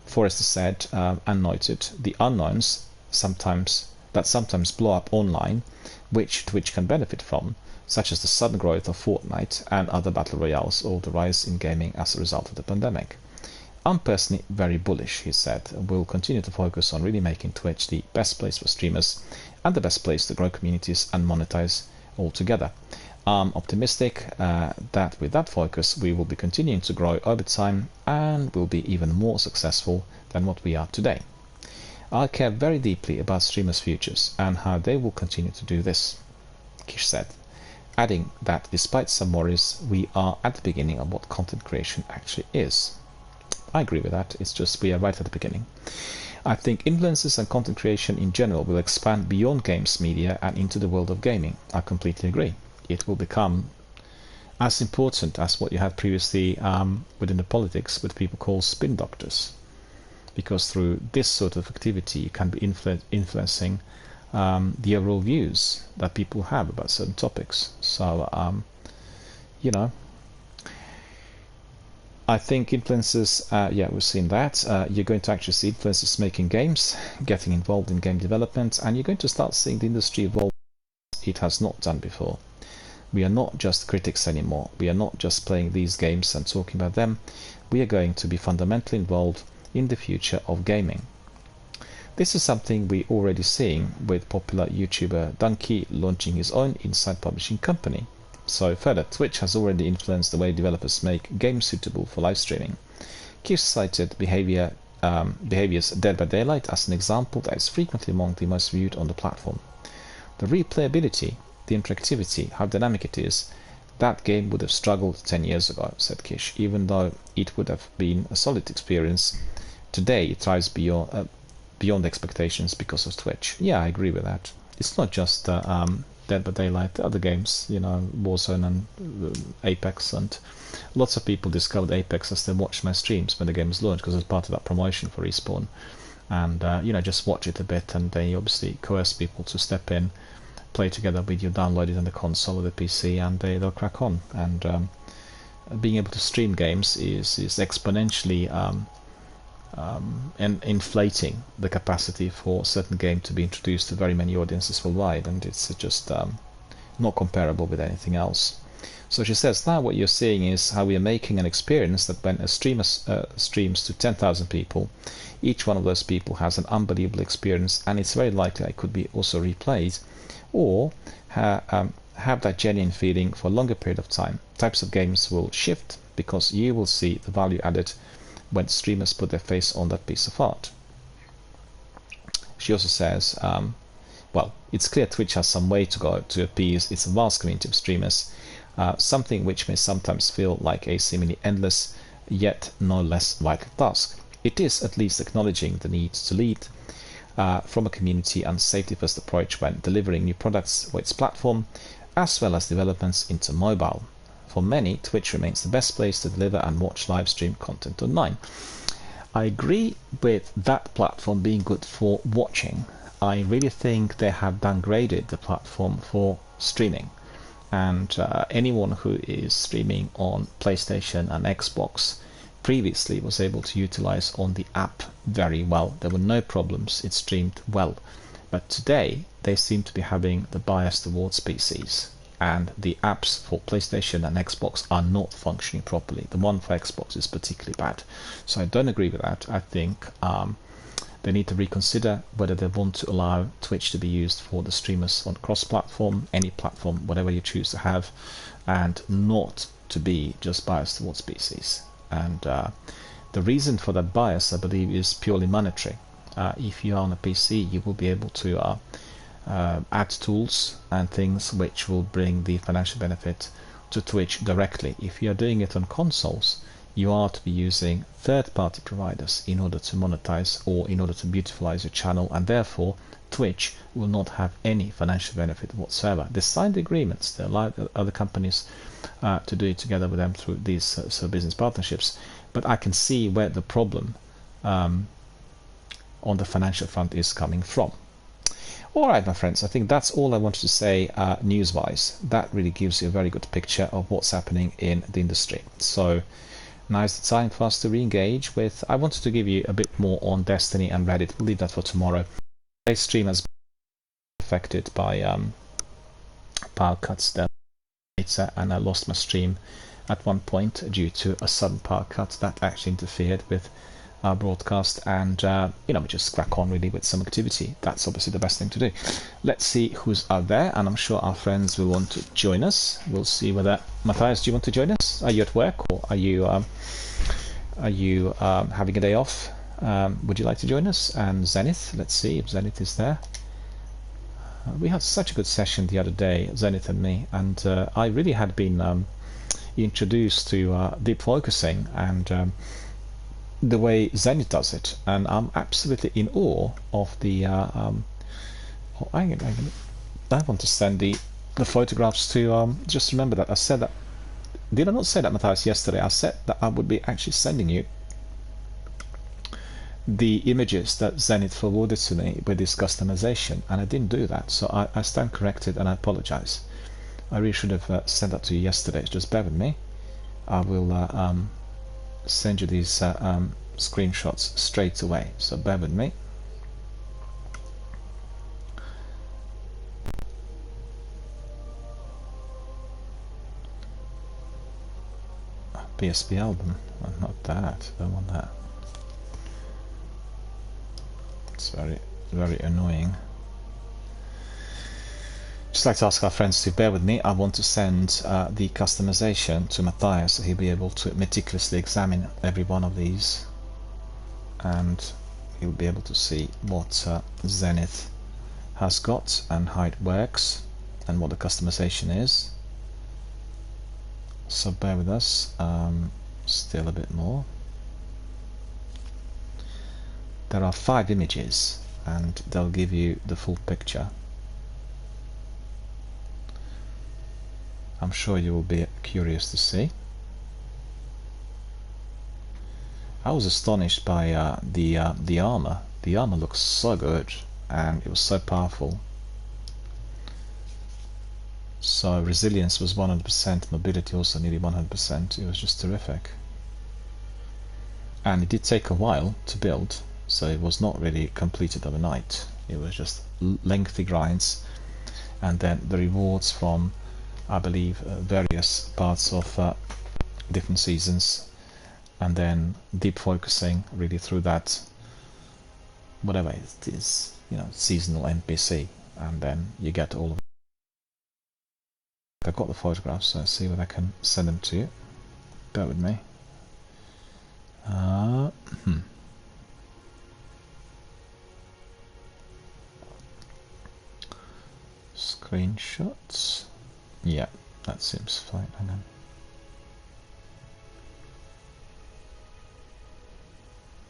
Forrester said and noted the unknowns sometimes blow up online, which Twitch can benefit from, such as the sudden growth of Fortnite and other battle royales, or the rise in gaming as a result of the pandemic. I'm personally very bullish, he said, and will continue to focus on really making Twitch the best place for streamers and the best place to grow communities and monetize altogether. I'm optimistic that with that focus we will be continuing to grow over time and will be even more successful than what we are today. I care very deeply about streamers' futures and how they will continue to do this, Kish said, adding that despite some worries, we are at the beginning of what content creation actually is. I agree with that, it's just we are right at the beginning. I think influencers and content creation in general will expand beyond games media and into the world of gaming. I completely agree. It will become as important as what you had previously within the politics with people called spin doctors, because through this sort of activity you can be influencing the overall views that people have about certain topics. So I think influencers, we've seen that. You're going to actually see influencers making games, getting involved in game development, and you're going to start seeing the industry evolve as it has not done before. We are not just critics anymore. We are not just playing these games and talking about them. We are going to be fundamentally involved in the future of gaming. This is something we're already seeing with popular YouTuber Dunkey launching his own inside publishing company. So further, Twitch has already influenced the way developers make games suitable for live streaming. Kish cited Behavior's Dead by Daylight as an example that is frequently among the most viewed on the platform. The replayability, the interactivity, how dynamic it is, that game would have struggled 10 years ago, said Kish, even though it would have been a solid experience. Today it thrives beyond expectations because of Twitch. Yeah, I agree with that. It's not just the Dead by Daylight, other games, you know, Warzone and Apex, and lots of people discovered Apex as they watched my streams when the game was launched, because it was part of that promotion for Respawn. And you know, just watch it a bit, and they obviously coerce people to step in, play together with you, download it on the console or the PC, and they'll crack on. And being able to stream games is exponentially and inflating the capacity for a certain game to be introduced to very many audiences worldwide, and it's just not comparable with anything else. So she says, now what you're seeing is how we are making an experience that when a streamer streams to 10,000 people, each one of those people has an unbelievable experience, and it's very likely it could be also replayed, or have that genuine feeling for a longer period of time. Types of games will shift because you will see the value added when streamers put their face on that piece of art. She also says, well, it's clear Twitch has some way to go to appease its vast community of streamers, something which may sometimes feel like a seemingly endless yet no less vital task. It is at least acknowledging the need to lead from a community and safety-first approach when delivering new products for its platform, as well as developments into mobile. For many, Twitch remains the best place to deliver and watch live stream content online. I agree with that platform being good for watching. I really think they have downgraded the platform for streaming. And anyone who is streaming on PlayStation and Xbox previously was able to utilize on the app very well. There were no problems, it streamed well. But today they seem to be having the bias towards PCs, and the apps for PlayStation and Xbox are not functioning properly. The one for Xbox is particularly bad. So I don't agree with that. I think they need to reconsider whether they want to allow Twitch to be used for the streamers on cross-platform, any platform, whatever you choose to have, and not to be just biased towards PCs. And the reason for that bias, I believe, is purely monetary. If you are on a PC, you will be able to add tools and things which will bring the financial benefit to Twitch directly. If you are doing it on consoles, you are to be using third-party providers in order to monetize or in order to beautifilize your channel, and therefore Twitch will not have any financial benefit whatsoever. They signed agreements, they allow other companies to do it together with them through these business partnerships, but I can see where the problem on the financial front is coming from. Alright, my friends, I think that's all I wanted to say news-wise. That really gives you a very good picture of what's happening in the industry. So now is the time for us to re-engage with, I wanted to give you a bit more on Destiny and Reddit. We'll leave that for tomorrow. Today's stream has been affected by power cuts there later, and I lost my stream at one point due to a sudden power cut that actually interfered with our broadcast, and you know, we just crack on really with some activity. That's obviously the best thing to do. Let's see who's out there, and I'm sure our friends will want to join us. We'll see whether Matthias, do you want to join us? Are you at work, or are you having a day off? Would you like to join us? And Zenith, let's see if Zenith is there. We had such a good session the other day, Zenith and me, and I really had been introduced to deep focusing and the way Zenith does it, and I'm absolutely in awe of the I want to send the photographs to just remember that I said that, did I not say that, Matthias, yesterday? I said that I would be actually sending you the images that Zenith forwarded to me with this customization, and I didn't do that, so I stand corrected and I apologize. I really should have sent that to you yesterday. Just bear with me. I will send you these screenshots straight away, so bear with me. PSP album, well, not that, don't want that. It's very, very annoying. Just like to ask our friends to bear with me. I want to send the customization to Matthias, so he'll be able to meticulously examine every one of these, and he'll be able to see what Zenith has got and how it works and what the customization is. So bear with us, still a bit more. There are 5 images and they'll give you the full picture. I'm sure you will be curious to see. I was astonished by the armor. The armor looks so good, and it was so powerful. So resilience was 100%, mobility also nearly 100%. It was just terrific. And it did take a while to build, so it was not really completed overnight. It was just lengthy grinds, and then the rewards from, I believe, various parts of different seasons, and then deep focusing really through that, whatever it is, you know, seasonal NPC, and then you get all of it. I've got the photographs, so let's see whether I can send them to you. Bear with me. Screenshots. Yeah, that seems fine. Hang on.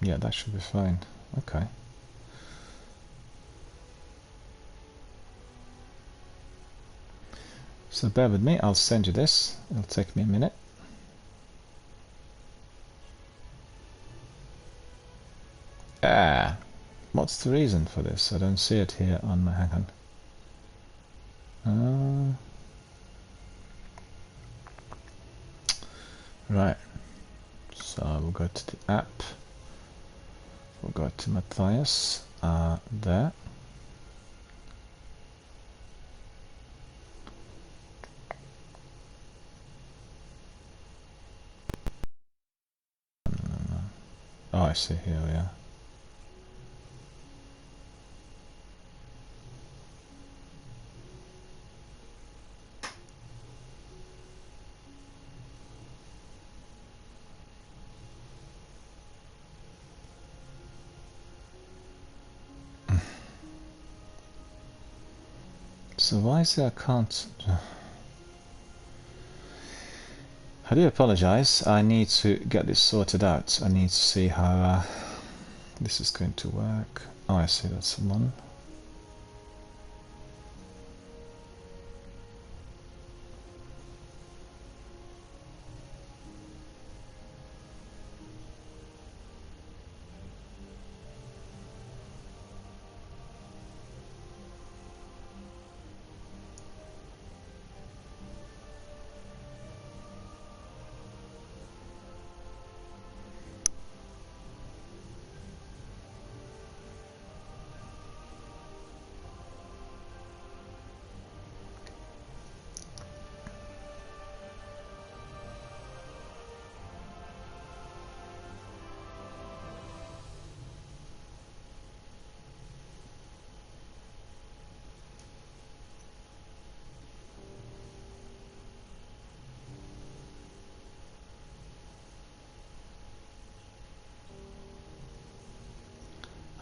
Yeah, that should be fine. Okay. So bear with me, I'll send you this. It'll take me a minute. What's the reason for this? I don't see it here on my, hang on. Right. So we'll go to the app. We'll go to Matthias. There. Oh, I see, here we are. So why is it I can't... I do apologize. I need to get this sorted out. I need to see how this is going to work. Oh, I see, that's one.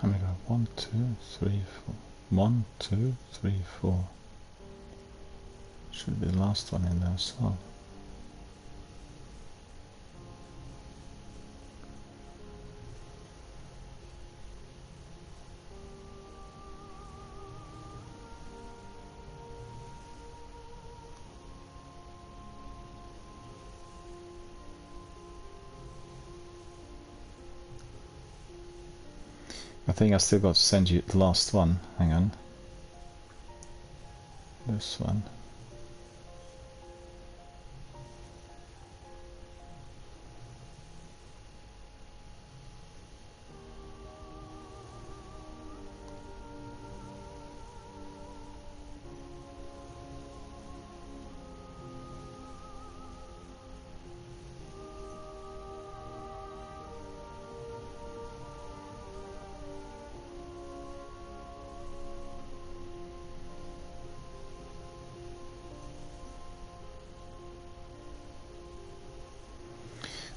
I'm gonna go 1, 2, 3, 4. 1, 2, 3, 4. Should be the last one in there as well. I think I still got to send you the last one. Hang on. This one.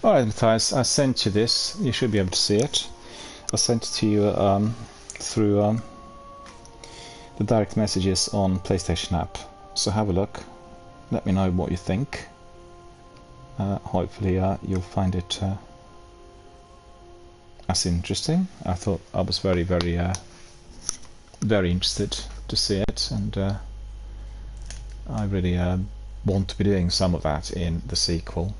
Alright, Matthias, I sent you this. You should be able to see it. I sent it to you through the direct messages on PlayStation app. So have a look. Let me know what you think. Hopefully you'll find it as interesting. I thought I was very, very, very interested to see it, and I really want to be doing some of that in the sequel.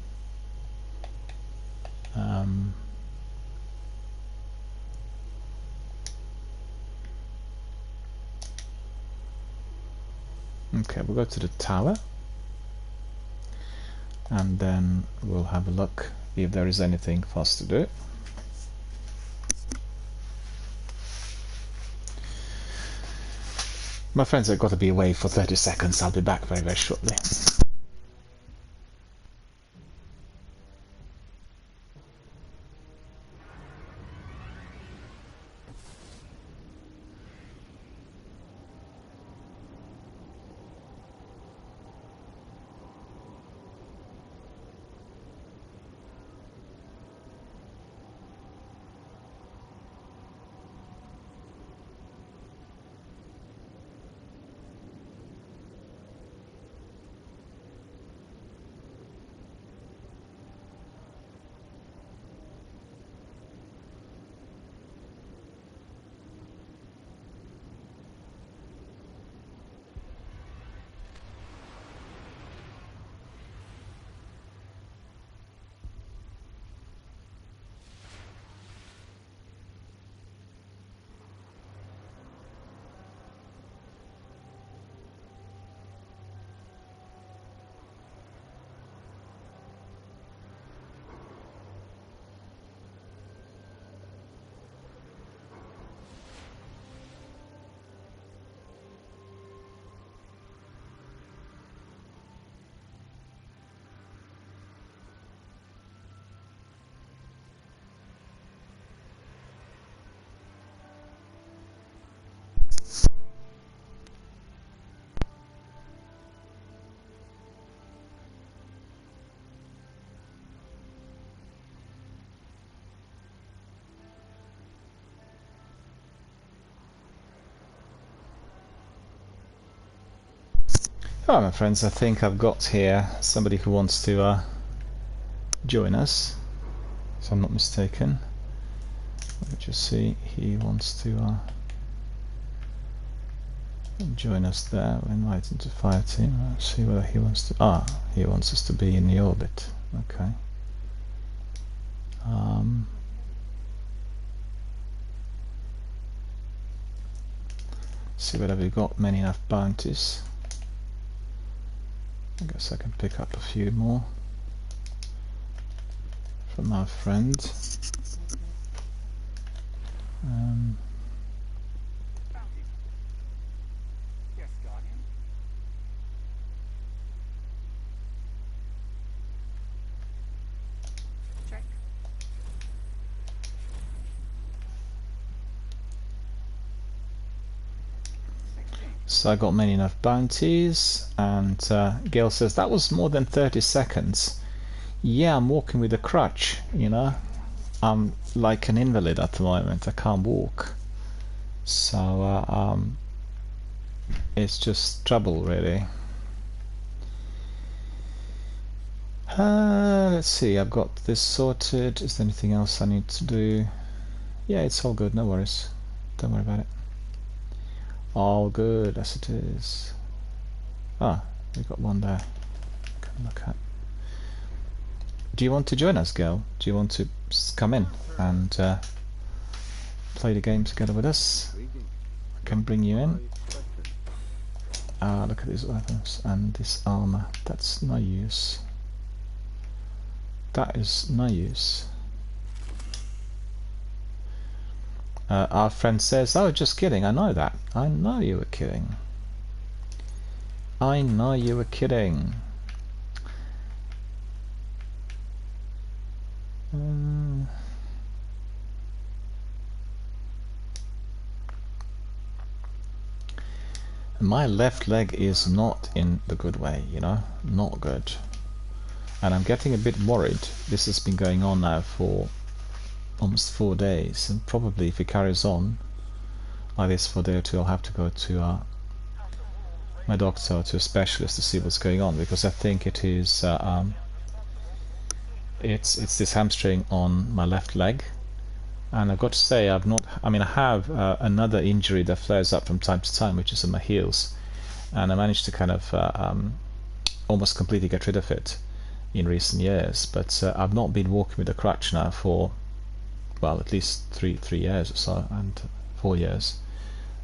Okay, we'll go to the tower and then we'll have a look if there is anything for us to do. My friends, I've got to be away for 30 seconds. I'll be back very, very shortly. Oh, my friends, I think I've got here somebody who wants to join us, if I'm not mistaken. Let me just see, he wants to join us there. We'll invite him to fire team. Let's see whether he wants to... he wants us to be in the orbit. Okay. See whether we've got many enough bounties. I guess I can pick up a few more from our friend. Yes, Guardian. Check. So I got many enough bounties, and Gail says that was more than 30 seconds. Yeah, I'm walking with a crutch, you know. I'm like an invalid at the moment. I can't walk, so it's just trouble, really. Let's see, I've got this sorted. Is there anything else I need to do? Yeah, it's all good, no worries. Don't worry about it. All good as it is. We got one there. Can look at. Do you want to join us, Gail? Do you want to come in and play the game together with us? I can bring you in. Look at these weapons and this armor. That's no use. That is no use. Our friend says, "Oh, just kidding. I know that. I know you were kidding. I know you were kidding." My left leg is not in the good way, you know, not good. And I'm getting a bit worried. This has been going on now for almost 4 days, and probably if it carries on like this for a day or two, I'll have to go to my doctor or to a specialist to see what's going on, because I think it is it's this hamstring on my left leg. And I've got to say, I have another injury that flares up from time to time, which is on my heels, and I managed to kind of almost completely get rid of it in recent years, but I've not been walking with a crutch now for, well, at least three years or so, and 4 years.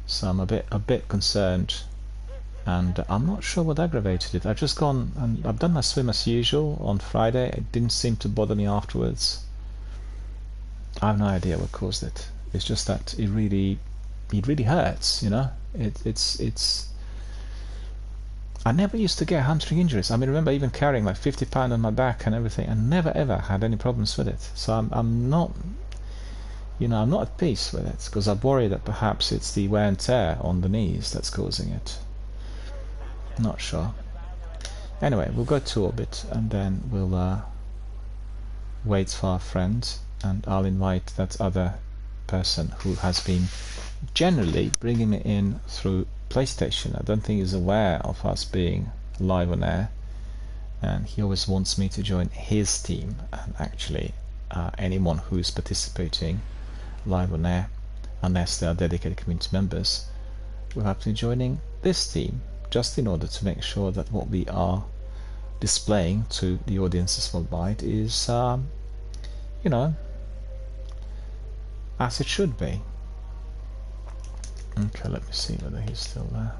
So I'm a bit concerned, and I'm not sure what aggravated it. I've just gone and I've done my swim as usual on Friday. It didn't seem to bother me afterwards. I have no idea what caused it. It's just that it really hurts, you know. It's. I never used to get hamstring injuries. I mean, remember even carrying like 50 pounds on my back and everything, and never ever had any problems with it. So I'm not, you know, I'm not at peace with it, because I worry that perhaps it's the wear and tear on the knees that's causing it. Not sure. Anyway, we'll go to orbit and then we'll wait for our friend, and I'll invite that other person who has been generally bringing me in through PlayStation. I don't think he's aware of us being live on air, and he always wants me to join his team, and actually anyone who's participating live on air, unless they are dedicated community members, will have to be joining this team, just in order to make sure that what we are displaying to the audiences worldwide is you know, as it should be. Okay, let me see whether he's still there.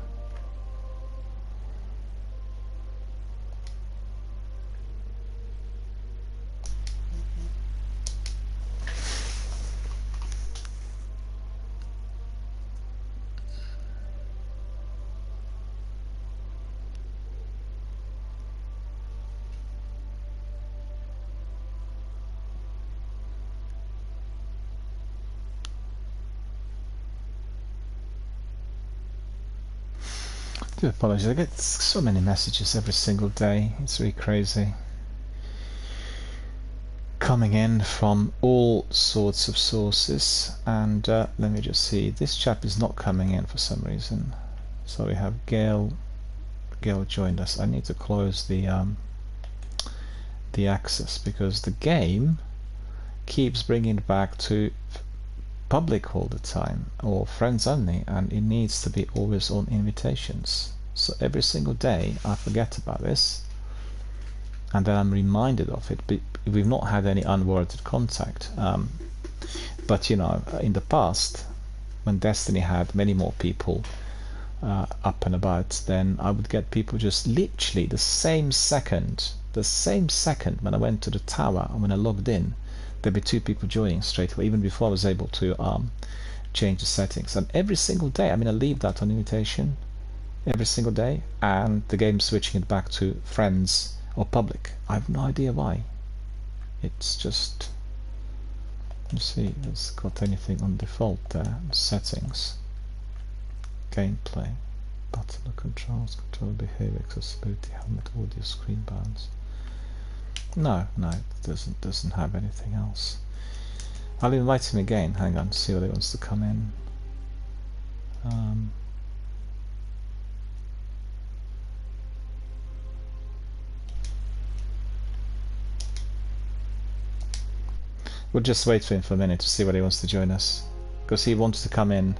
I do apologize. I get so many messages every single day. It's really crazy. Coming in from all sorts of sources, and let me just see. This chap is not coming in for some reason. So we have Gail. Gail joined us. I need to close the access, because the game keeps bringing it back to public all the time, or friends only, and it needs to be always on invitations. So every single day I forget about this, and then I'm reminded of it. We've not had any unwarranted contact, but you know, in the past, when Destiny had many more people up and about, then I would get people just literally the same second when I went to the tower and when I logged in, there'd be 2 people joining straight away, even before I was able to change the settings. And every single day, I mean, I leave that on invitation every single day, and the game's switching it back to friends or public. I have no idea why. It's just, let's see if it's got anything on default there. Settings, gameplay, button controls, control behavior, accessibility, helmet, audio, screen balance. No, it doesn't have anything else. I'll invite him again. Hang on, see whether he wants to come in. We'll just wait for him for a minute to see whether he wants to join us, because he wants to come in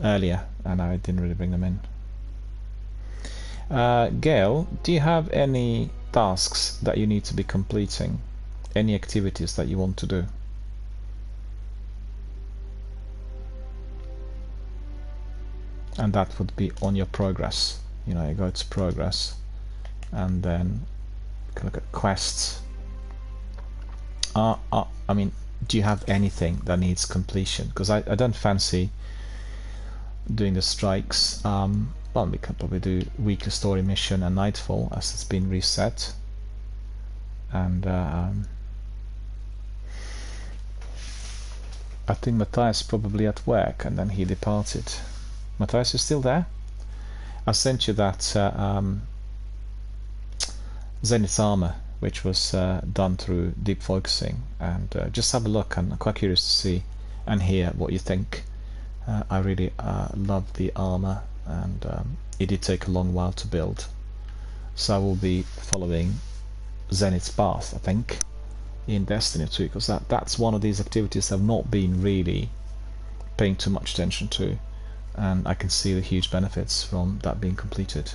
earlier, and I didn't really bring them in. Gail, do you have any tasks that you need to be completing? Any activities that you want to do? And that would be on your progress. You know, you go to progress, and then you can look at quests. I mean, do you have anything that needs completion? Because I don't fancy doing the strikes. Well, we can probably do weekly story mission and Nightfall, as it's been reset. And I think Matthias probably at work, and then he departed. Matthias, you still there? I sent you that Zenith armor, which was done through deep focusing, and just have a look. I'm quite curious to see and hear what you think. I really love the armor, and it did take a long while to build, so I will be following Zenith's path, I think, in Destiny 2, because that's one of these activities I've not been really paying too much attention to, and I can see the huge benefits from that being completed.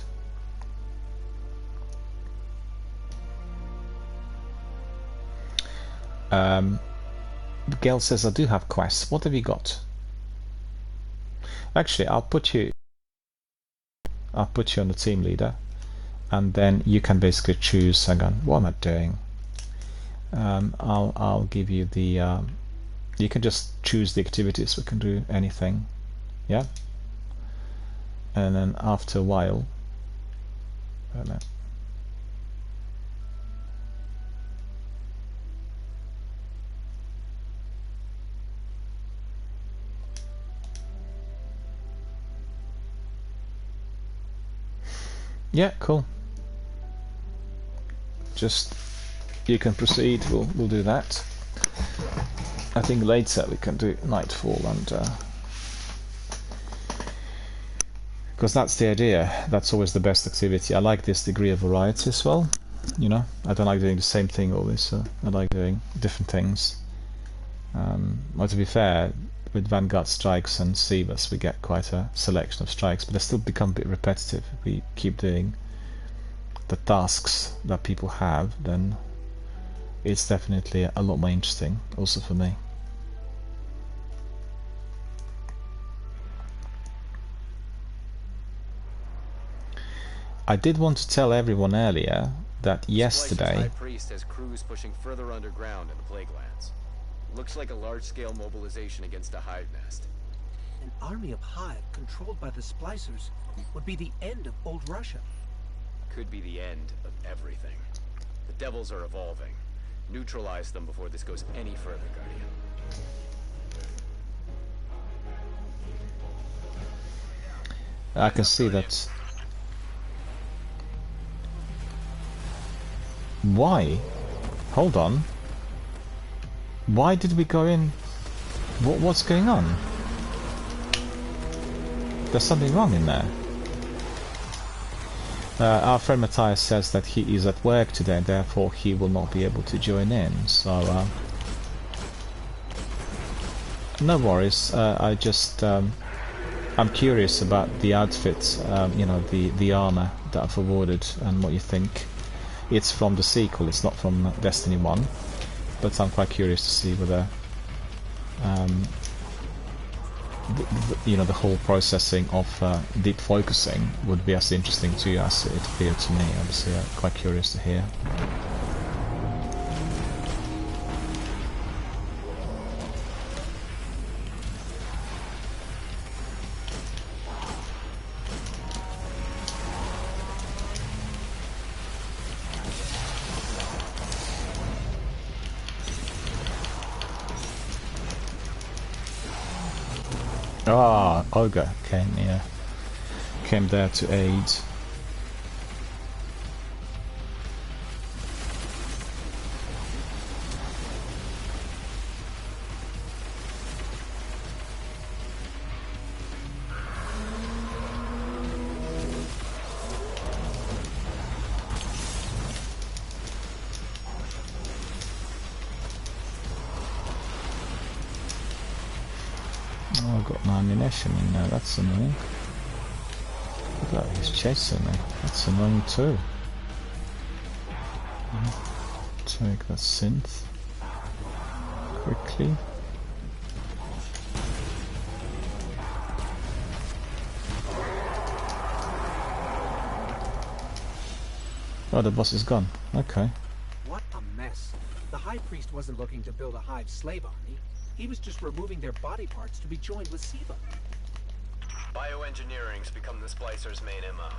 Gail says I do have quests. What have you got? Actually, I'll put you on the team leader, and then you can basically choose. Hang on, what am I doing? I'll give you the. You can just choose the activities. We can do anything, yeah. And then after a while, wait a minute. Yeah, cool. Just you can proceed. We'll do that. I think later we can do Nightfall, and because that's the idea. That's always the best activity. I like this degree of variety as well. You know, I don't like doing the same thing always. I like doing different things. Well, to be fair, with Vanguard strikes and Seabus, we get quite a selection of strikes, but they still become a bit repetitive. If we keep doing the tasks that people have, then it's definitely a lot more interesting, also for me. I did want to tell everyone earlier that yesterday. High Priest has crews pushing further underground in the Plague Lands. Looks like a large-scale mobilization against a hive nest. An army of hive controlled by the Splicers would be the end of old Russia. Could be the end of everything. The devils are evolving. Neutralize them before this goes any further, Guardian. I can see that. Why? Hold on. Why did we go in? What's going on? There's something wrong in there. Our friend Matthias says that he is at work today, therefore he will not be able to join in. So no worries. I just I'm curious about the outfits. You know, the armor that I've awarded and what you think. It's from the sequel. It's not from Destiny 1. But I'm quite curious to see whether, you know, the whole processing of deep focusing would be as interesting to you as it appeared to me. Obviously, I'm quite curious to hear. Ah, Olga came there to aid. Oh, I've got my ammunition in there, that's annoying. Look at that, he's chasing me. That's annoying too. Take that synth quickly. Oh, the boss is gone. Okay. What a mess. The High Priest wasn't looking to build a hive slave army. He was just removing their body parts to be joined with Siva. Bioengineering's become the Splicers' main MO.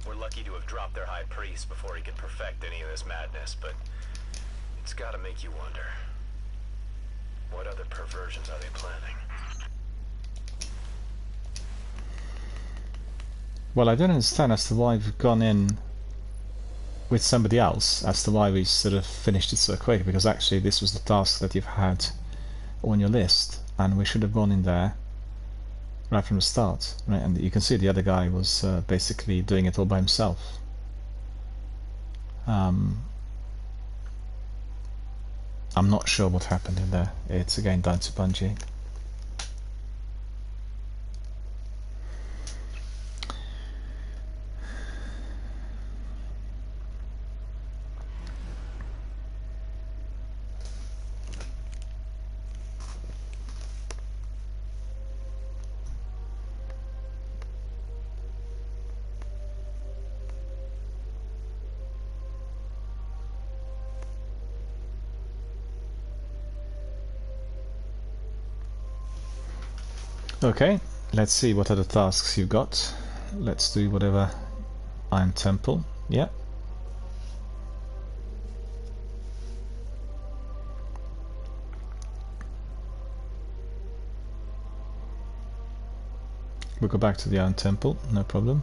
We're lucky to have dropped their High Priest before he could perfect any of this madness, but it's gotta make you wonder. What other perversions are they planning? Well, I don't understand as to why we've gone in with somebody else, as to why we sort of finished it so quick, because actually this was the task that you've had on your list, and we should have gone in there right from the start, right? And you can see the other guy was basically doing it all by himself. I'm not sure what happened in there. It's again down to Bungie. Okay, let's see what other tasks you've got. Let's do whatever. Iron Temple, yeah. We'll go back to the Iron Temple, no problem.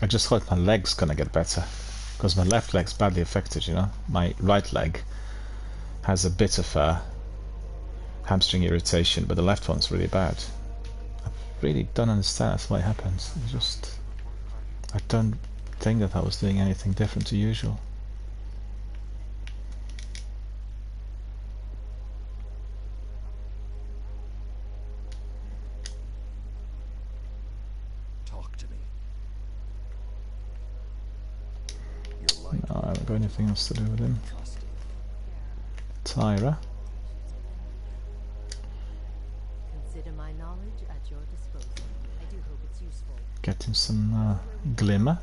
I just hope my leg's gonna get better, because my left leg's badly affected, you know. My right leg has a bit of hamstring irritation, but the left one's really bad. I really don't understand that's why it happens. It's just, I don't think that I was doing anything different to usual. No, I haven't got anything else to do with him. Tyra. Consider my knowledge at your disposal. I do hope it's useful. Get him some glimmer.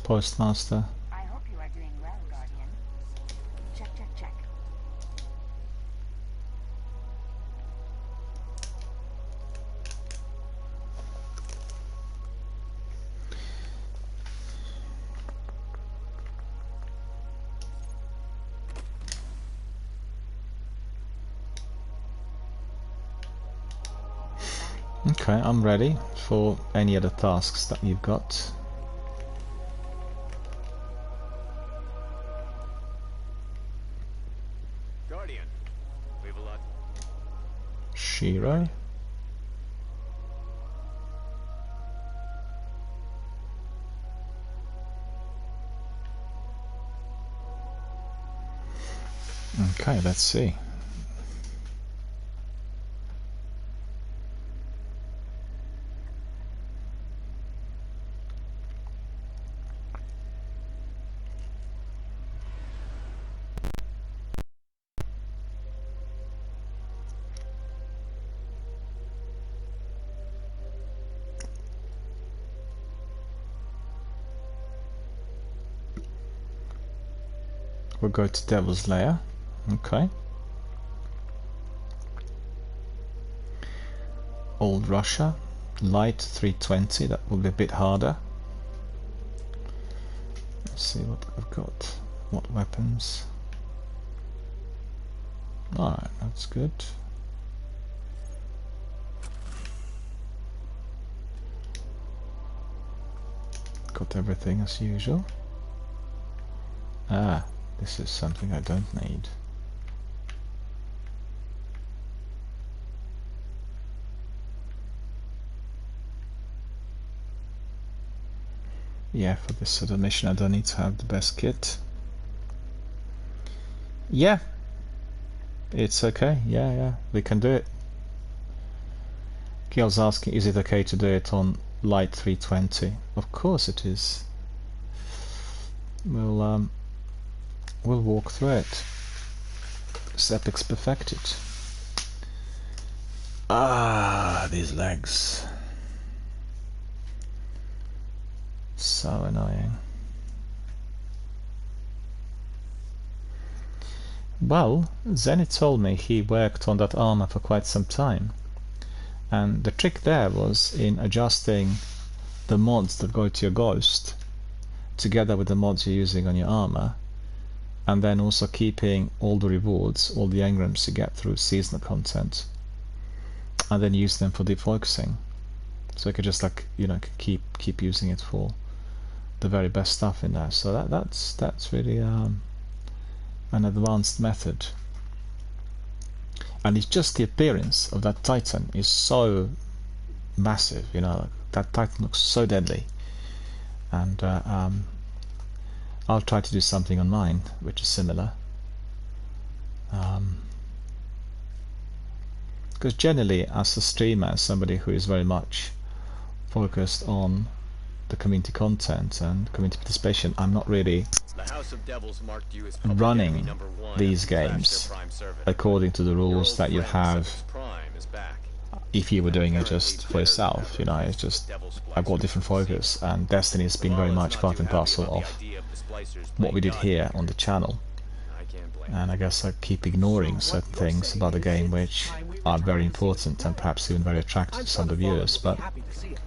Postmaster. I hope you are doing well, Guardian. Check, check, check. Okay, I'm ready for any other tasks that you've got. Guardian, we have a lot. Shiro. Okay, let's see. We'll go to Devil's Lair. Okay. Old Russia. Light 320. That will be a bit harder. Let's see what I've got. What weapons? Alright, that's good. Got everything as usual. Ah, this is something I don't need. Yeah, for this sort of mission I don't need to have the best kit. Yeah, it's okay. Yeah, we can do it. Gail's asking, is it okay to do it on light 320? Of course it is. We'll walk through it. Sepic's perfected. Ah, these legs. So annoying. Well, Zenith told me he worked on that armor for quite some time, and the trick there was in adjusting the mods that go to your ghost together with the mods you're using on your armor, and then also keeping all the rewards, all the engrams you get through seasonal content, and then use them for defocusing. So you could just, like, you know, keep using it for the very best stuff in there. So that's really an advanced method. And it's just the appearance of that Titan is so massive, you know, that Titan looks so deadly. and I'll try to do something on mine which is similar. Because generally, as a streamer, as somebody who is very much focused on the community content and community participation, I'm not really The House of Devils marked you as public running enemy number 1 these after you crashed games their Prime server. according to the Your rules old that you friend, have Sepix Prime, is back. if you were doing it Apparently just for better yourself. than You know, ever, it's just the Devil I've got Splicer different was focus, and Destiny has been very Zavala is much not part too and happy parcel about the of idea the Splicers what we playing did God here here. on the channel. I can't blame And I guess I keep ignoring certain things about the game which are very important and perhaps even very attractive I'm to sure some of the the Fallen viewers, will be but happy to see us.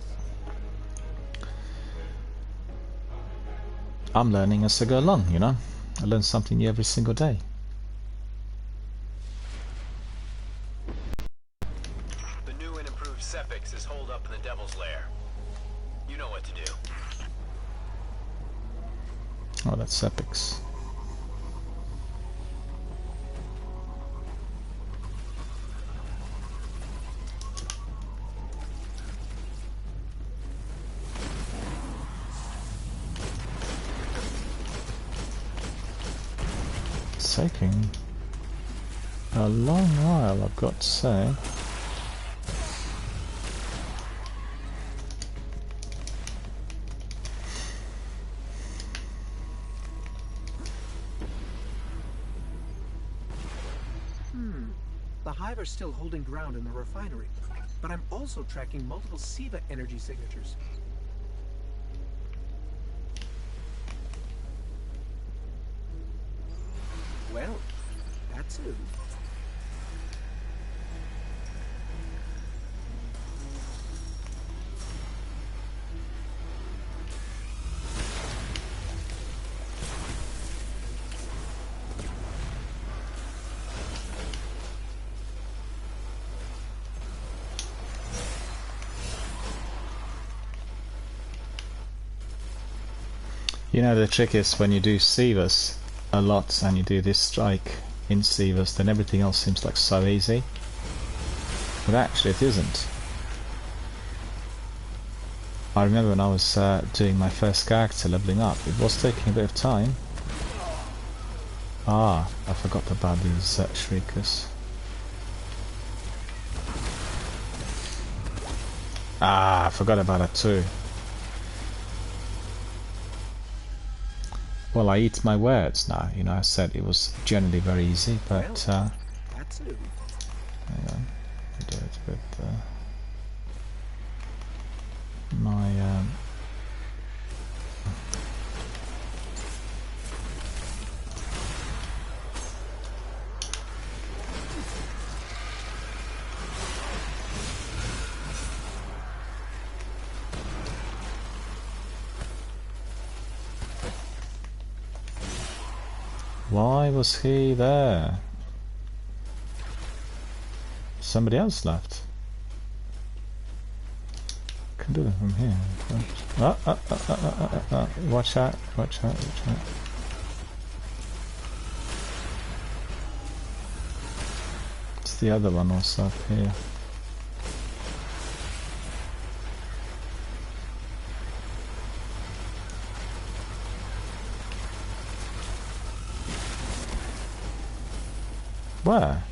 I'm learning as I go along, you know. I learn something new every single day. The new and improved Sepix is holed up in the Devil's Lair. You know what to do. Oh, that's Sepix. It's taking a long while, I've got to say. The Hive are still holding ground in the refinery, but I'm also tracking multiple SIVA energy signatures. Well, that's new. You know, the trick is when you do Sivas a lot and you do this strike in Sivas, then everything else seems like so easy. But actually it isn't. I remember when I was doing my first character leveling up, it was taking a bit of time. Ah, I forgot about these shriekers. Ah, I forgot about that too. Well, I eat my words now. You know, I said it was generally very easy, but That's new. hang on, I'll do it with my Why was he there? Somebody else left. Can do it from here. Watch out, watch out, watch out. It's the other one also up here. Where?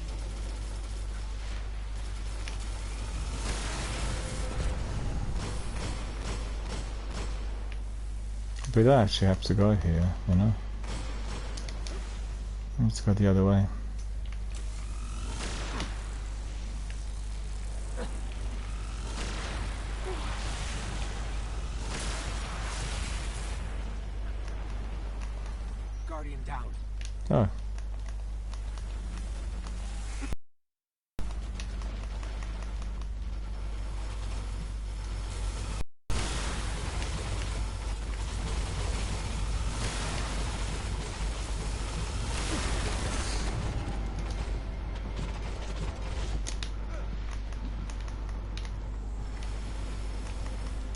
We don't actually have to go here, you know. Let's go the other way. Guardian down. Oh.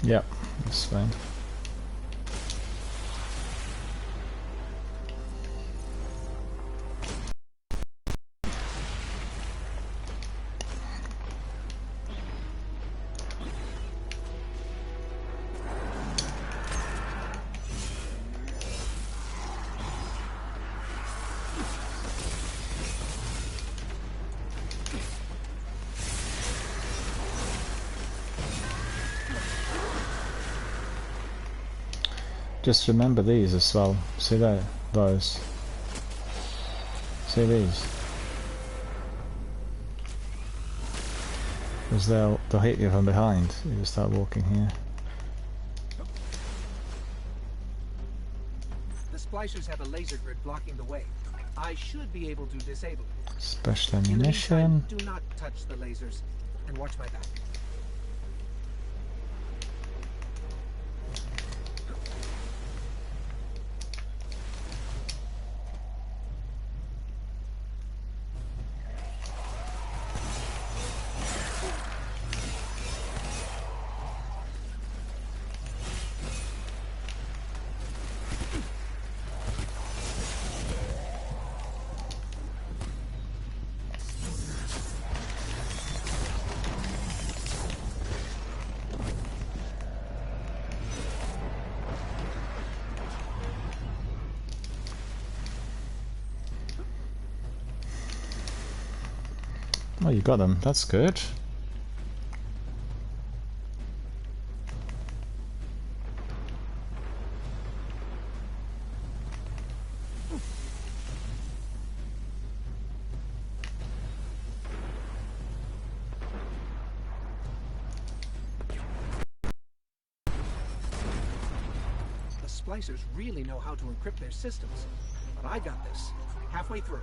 Yep, that's fine. just remember these as well. See there, those. See these? Because they'll hit you from behind if you start walking here. The splicers have a laser grid blocking the way. I should be able to disable it. Special In the meantime, ammunition. do not touch the lasers and watch my back. Oh, you got them. That's good. The splicers really know how to encrypt their systems. But I got this. Halfway through.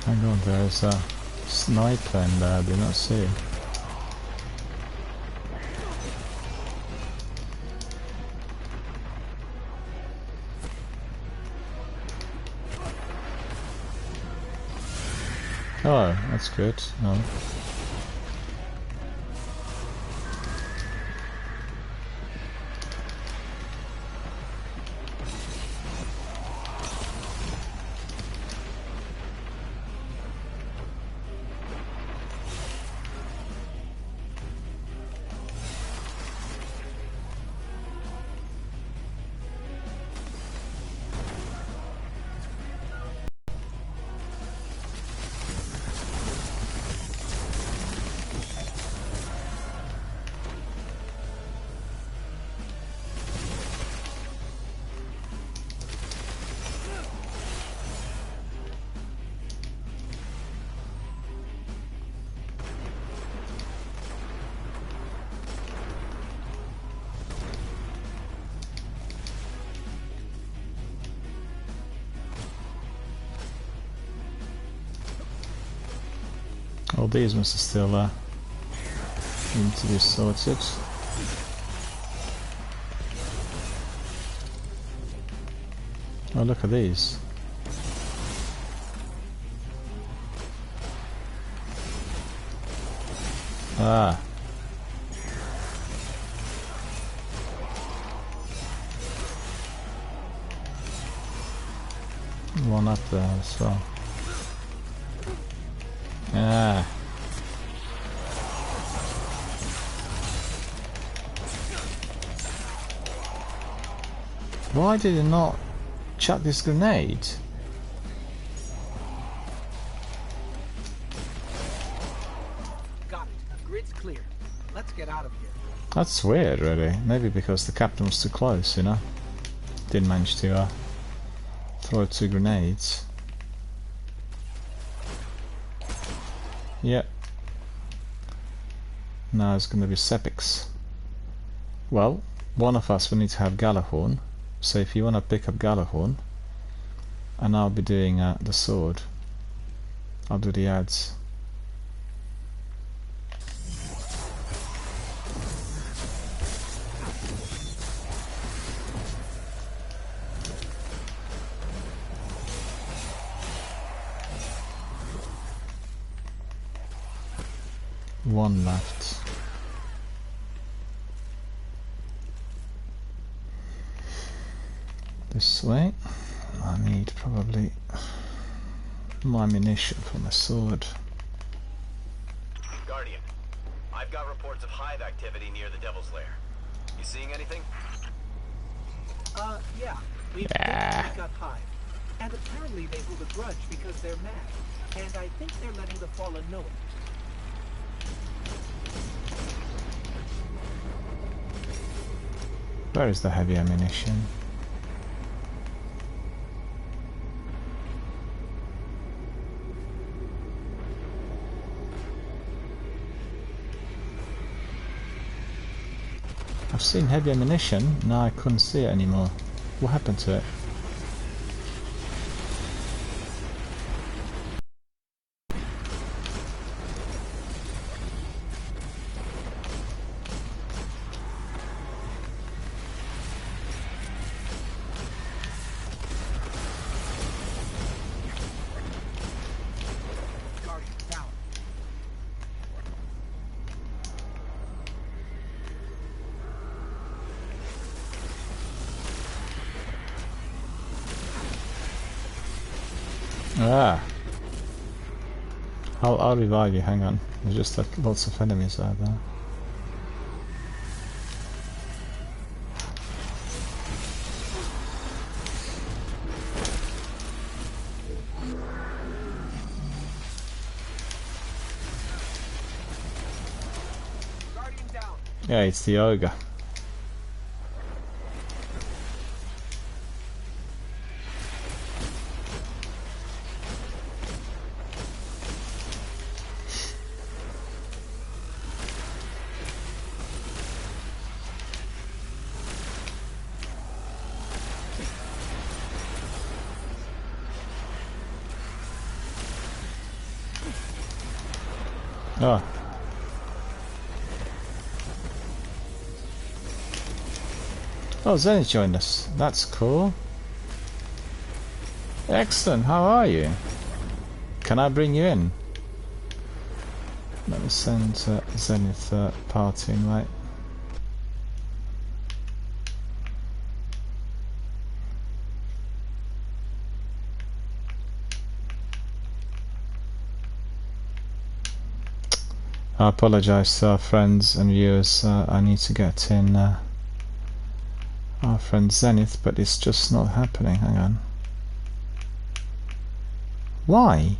Hang on, there's a sniper in there, I do not see. Oh, that's good. No. All these must have still need to be sorted. Oh, look at these. Ah. One up there as well. Ah. Why did it not chuck this grenade? Got it. Grid's clear. Let's get out of here. That's weird, really. Maybe because the captain was too close, you know? Didn't manage to throw 2 grenades. Yep. Now it's going to be Sepix. Well, one of us will need to have Gjallarhorn. So if you want to pick up Gjallarhorn, and I'll be doing the sword. I'll do the ads. One left. This way. I need probably more ammunition for my sword. Guardian, I've I've got reports of hive activity near the Devil's Lair. You seeing anything? Yeah. We've definitely got Hive. And apparently they hold a grudge because they're mad. And I think they're letting the Fallen know it. Where is the heavy ammunition? I've seen heavy ammunition, now I couldn't see it anymore. What happened to it? Guardian down. Ah! I'll revive you, hang on. There's just lots of enemies out there. Guardian down. Yeah, it's the ogre. Oh. Oh, Zenith joined us. That's cool. Excellent, how are you? Can I bring you in? Let me send Zenith party invite. I apologise to our friends and viewers, I need to get in our friend Zenith, but it's just not happening. Hang on. Why?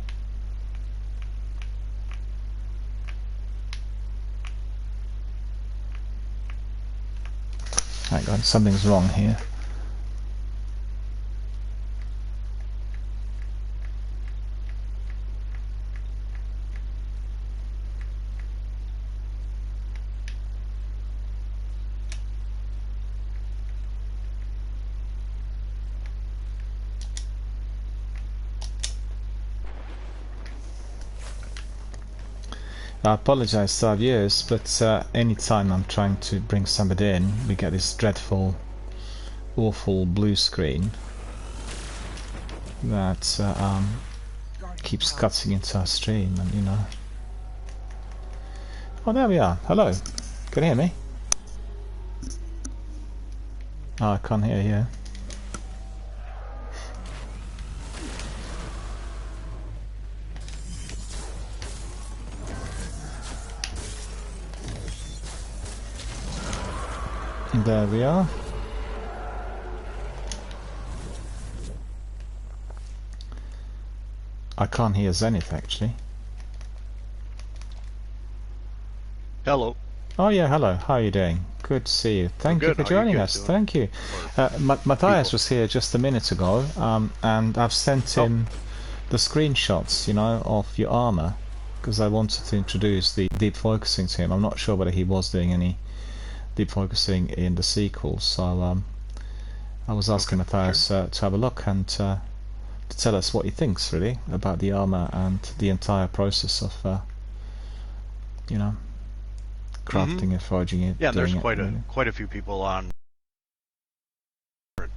Hang on, something's wrong here. I apologise to our viewers, but anytime I'm trying to bring somebody in, we get this dreadful, awful blue screen that keeps cutting into our stream, and you know. Oh, there we are. Hello. Can you hear me? Oh, I can't hear you. There we are. I can't hear Zenith actually. Hello. Oh yeah, hello. How are you doing? Good to see you. Thank you for joining us. Thank you. Matthias was here just a minute ago, and I've sent him the screenshots, you know, of your armor, because I wanted to introduce the deep focusing to him. I'm not sure whether he was doing any deep focusing in the sequel, so I was asking Matthias to have a look and to tell us what he thinks really about the armor and the entire process of you know, crafting it, forging it. Yeah, and there's really. quite a few people on different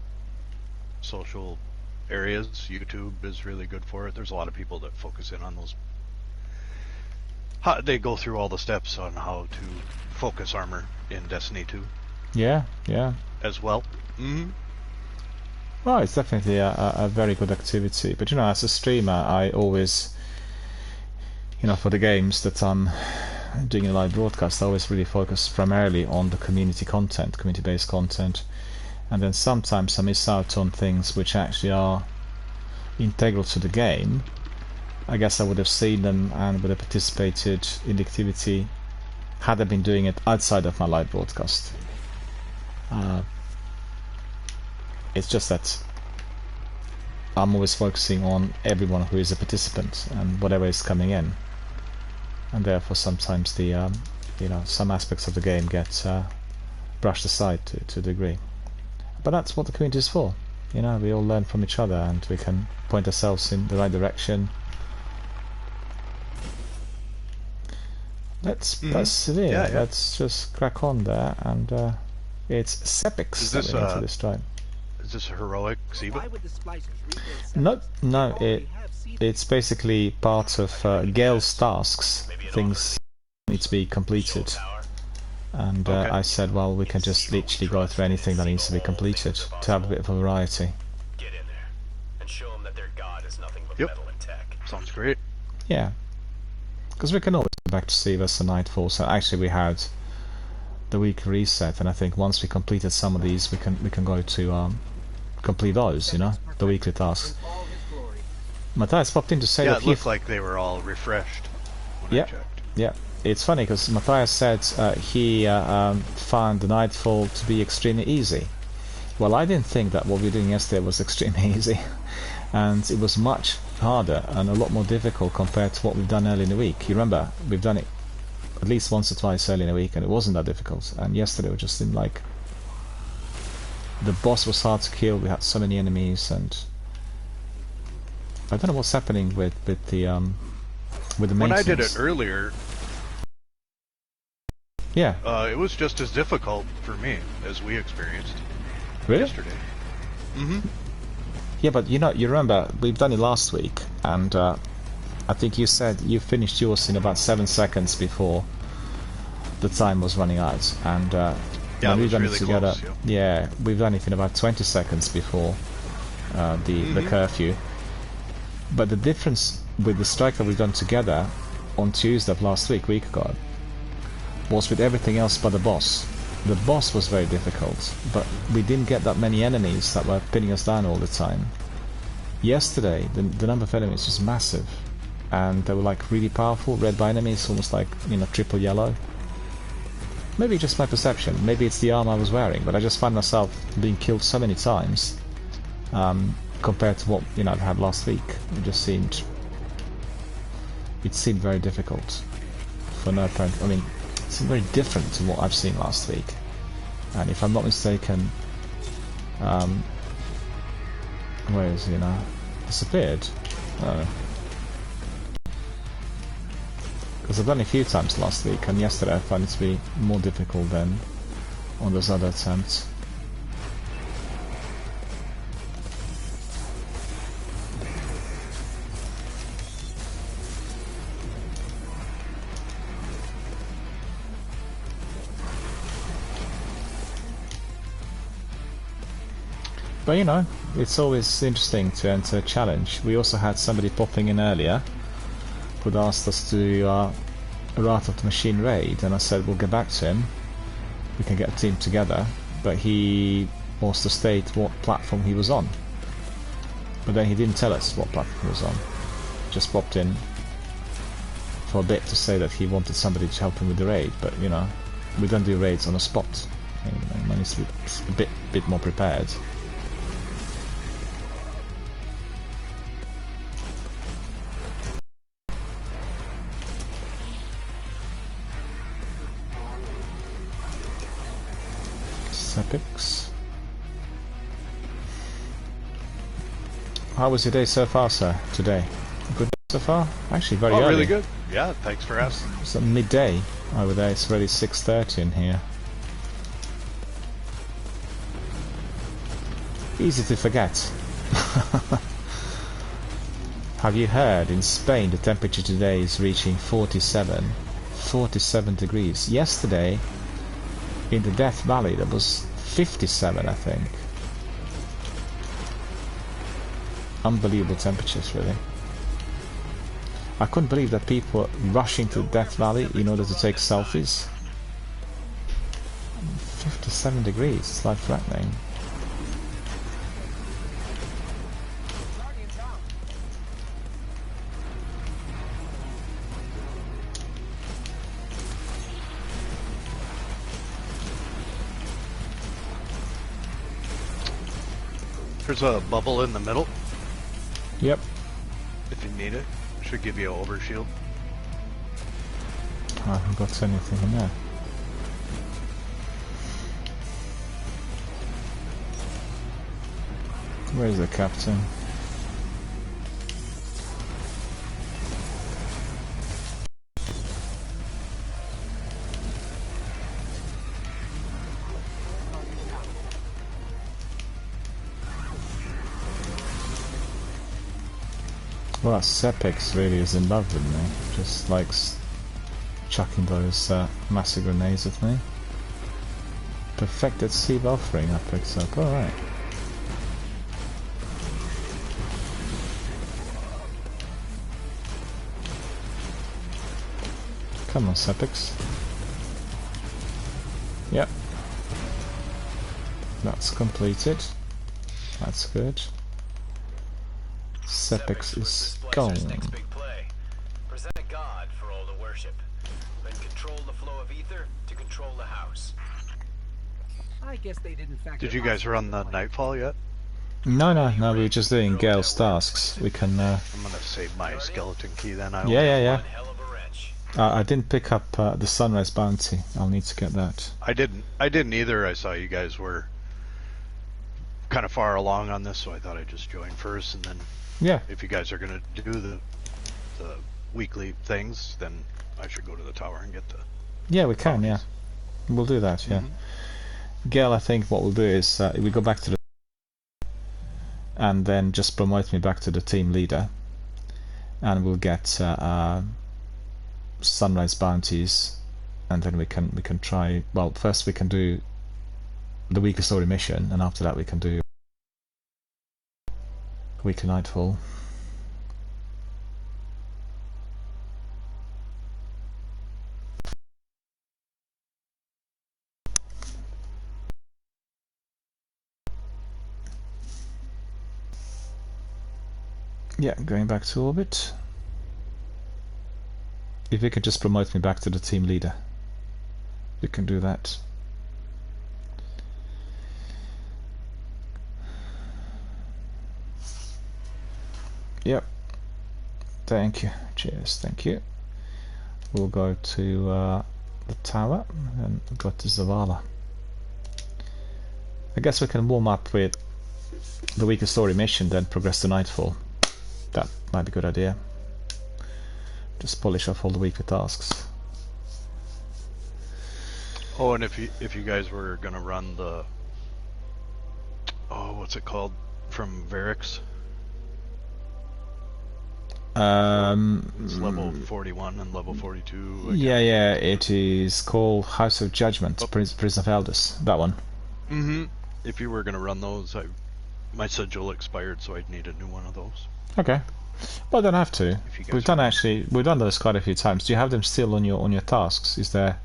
social areas. YouTube is really good for it. There's a lot of people that focus in on those. They go through all the steps on how to focus armor in Destiny 2. Yeah, yeah. As well. Well, it's definitely a very good activity. But you know, as a streamer, I always, you know, for the games that I'm doing a live broadcast, I always really focus primarily on the community content, community-based content, and then sometimes I miss out on things which actually are integral to the game. I guess I would have seen them and would have participated in the activity had I been doing it outside of my live broadcast. It's just that I'm always focusing on everyone who is a participant and whatever is coming in, and therefore sometimes the some aspects of the game get brushed aside to a degree. But that's what the community is for. We all learn from each other and we can point ourselves in the right direction. Let's persevere. Yeah. Let's just crack on there, and it's Sepix that we need to this time. Is this heroic Siva? Why would the splicers rebuild No, no, already have seed it's basically part of Gale's tasks. Things need to be completed, Tower. and Okay. I said, well, we can just literally go through anything that needs to be completed to have a bit of a variety. Get in there and show them that their god is nothing but Yep. metal and tech. Sounds great. Yeah, because we can always go back to Sivas and Nightfall. So actually, we had the week reset, and I think once we completed some of these, we can go to complete those. The weekly tasks. in all his glory. Matthias popped in to say Yeah, that it looked like they were all refreshed when I Yeah. checked. Yeah, it's funny because Matthias said he found the Nightfall to be extremely easy. Well, I didn't think that what we were doing yesterday was extremely easy, and it was much harder and a lot more difficult compared to what we've done early in the week. You remember, we've done it at least once or twice early in the week, and it wasn't that difficult. And yesterday it just seemed like the boss was hard to kill. We had so many enemies, and I don't know what's happening with the When maintenance. I did it earlier, Yeah, it was just as difficult for me as we experienced really? yesterday. Mm-hmm. Yeah, but you remember we've done it last week, and I think you said you finished yours in about 7 seconds before the time was running out, and Yeah, when it we've was done really it together, close, yeah, we've done it in about 20 seconds before the curfew. But the difference with the strike that we've done together on Tuesday of last week ago, was with everything else but the boss. The boss was very difficult, but we didn't get that many enemies that were pinning us down all the time. Yesterday, the number of enemies was massive, and they were like really powerful, red by enemies, almost like, triple yellow. Maybe just my perception, maybe it's the armor I was wearing, but I just find myself being killed so many times, compared to what, I had last week. It seemed very difficult, for no apparent, it seemed very different to what I've seen last week. And if I'm not mistaken, where is he now? Disappeared? Oh. Because I've done it a few times last week, and yesterday I found it to be more difficult than on those other attempts. But it's always interesting to enter a challenge. We also had somebody popping in earlier who'd asked us to do a Wrath of the Machine raid, and I said we'll get back to him. We can get a team together, but he wants to state what platform he was on. But then he didn't tell us what platform he was on. Just popped in for a bit to say that he wanted somebody to help him with the raid, but we don't do raids on the spot. Man needs to be a bit more prepared. Sepix. How was your day so far, sir? Today, good so far? Actually, very early. Really good. Yeah, thanks for asking. It's midday over there. It's already 6:30 in here. Easy to forget. Have you heard? In Spain, the temperature today is reaching 47 degrees. Yesterday, in the Death Valley, there was 57, I think. Unbelievable temperatures, really. I couldn't believe that people are rushing to Death Valley in order to take selfies. 57 degrees, it's life threatening. There's a bubble in the middle. Yep. If you need it, should give you an overshield. I haven't got anything in there. Where's the captain? Well, Sepex really is in love with me. Just likes chucking those massive grenades at me. Perfected Sieve offering I picked up. Alright. Come on, Sepex. Yep. That's completed. That's good. Sepex is gone. Next big play. Present a god for all to worship. Then control the flow of ether to control the house. I guess they didn't factor. Did you guys run the Nightfall yet? No, we were just doing Gale's tasks. We can. I'm gonna save my skeleton key then. Yeah. One hell of a wrench. I didn't pick up the Sunrise Bounty. I'll need to get that. I didn't either. I saw you guys were kind of far along on this, so I thought I'd just join first, and then Yeah. if you guys are gonna do the weekly things, then I should go to the tower and get the. Yeah, we can. Yeah, we'll do that. Yeah. Gale, I think what we'll do is we go back to the and then just promote me back to the team leader, and we'll get Sunrise Bounties, and then we can try. Well, first we can do the weekly story mission, and after that we can do weekly Nightfall. Yeah, going back to orbit. If you could just promote me back to the team leader, we can do that. Yep. Thank you. Cheers. Thank you. We'll go to the tower and go to Zavala. I guess we can warm up with the weekly story mission, then progress to Nightfall. That might be a good idea. Just polish off all the weekly tasks. Oh, and if you guys were gonna run the what's it called from Varix? It's level 41 and level 42. Yeah, it is called House of Judgment, Prison of Elders. That one. If you were gonna run those, my sigil expired, so I'd need a new one of those. Okay. Well, don't have to. We've done those quite a few times. Do you have them still on your tasks? Is there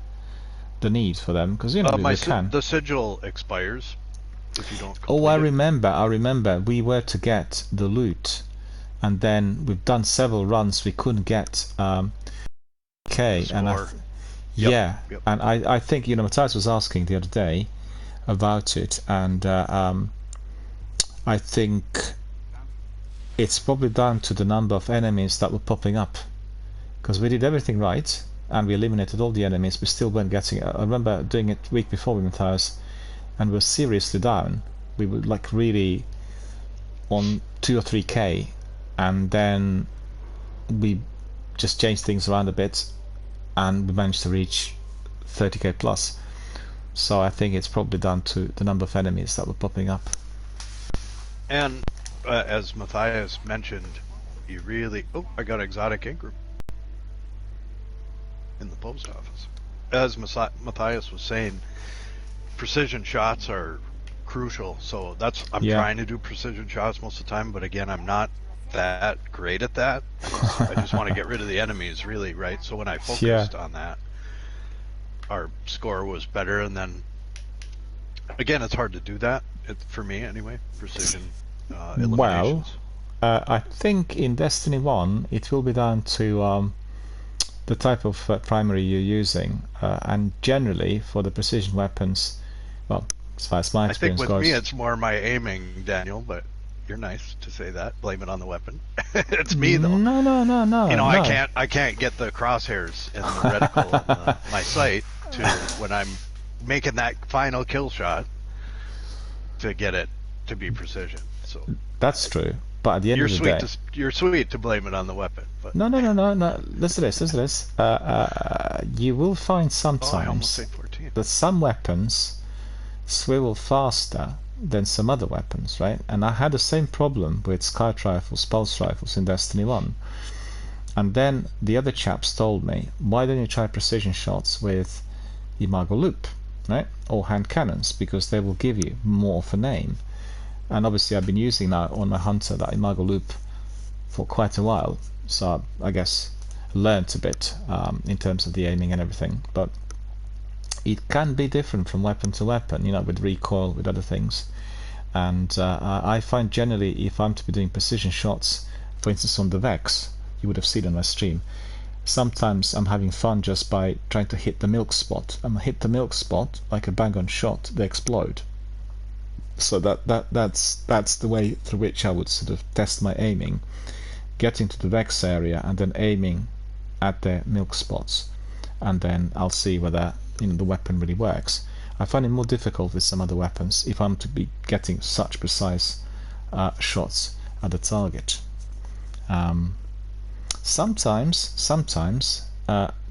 the need for them? Because you know we can. The sigil expires if you don't complete Oh, I remember. We were to get the loot, and then we've done several runs. We couldn't get okay, and and I think Matthias was asking the other day about it, and I think it's probably down to the number of enemies that were popping up, because we did everything right and we eliminated all the enemies. We still weren't getting it. I remember doing it week before with Matthias, and we were seriously down. We were like really on 2 or 3k, and then we just changed things around a bit and we managed to reach 30k plus. So I think it's probably down to the number of enemies that were popping up. And as Matthias mentioned, you really... Oh, I got exotic ink group in the post office. As Matthias was saying, precision shots are crucial. So I'm trying to do precision shots most of the time, but again, I'm not that great at that. I just want to get rid of the enemies, really, right? So when I focused on that, our score was better. And then, again, it's hard to do that, for me anyway, precision eliminations. Well, I think in Destiny 1 it will be down to the type of primary you're using, and generally for the precision weapons, well, as far as my experience I think with goes, me it's more my aiming, Daniel, but you're nice to say that. Blame it on the weapon. It's me though. No. You know, no. I can't get the crosshairs and the reticle in my sight to when I'm making that final kill shot to get it to be precision. So That's true. But at the end of the day, you're sweet to blame it on the weapon. But no. Listen to this. You will find I almost sometimes say 14. that some weapons swivel faster than some other weapons, right? And I had the same problem with Scout rifles, pulse rifles in Destiny 1. And then the other chaps told me, why don't you try precision shots with Imago Loop, right? Or hand cannons, because they will give you more of an aim. And obviously I've been using now on my Hunter that Imago Loop for quite a while, so I guess learned a bit in terms of the aiming and everything. But it can be different from weapon to weapon, you know, with recoil, with other things. And I find generally, if I'm to be doing precision shots, for instance on the Vex, you would have seen on my stream, sometimes I'm having fun just by trying to hit the milk spot. And I hit the milk spot like a bang-on shot, they explode. So that's the way through which I would sort of test my aiming, getting to the Vex area and then aiming at the milk spots, and then I'll see whether, you know, the weapon really works. I find it more difficult with some other weapons if I'm to be getting such precise shots at the target. Sometimes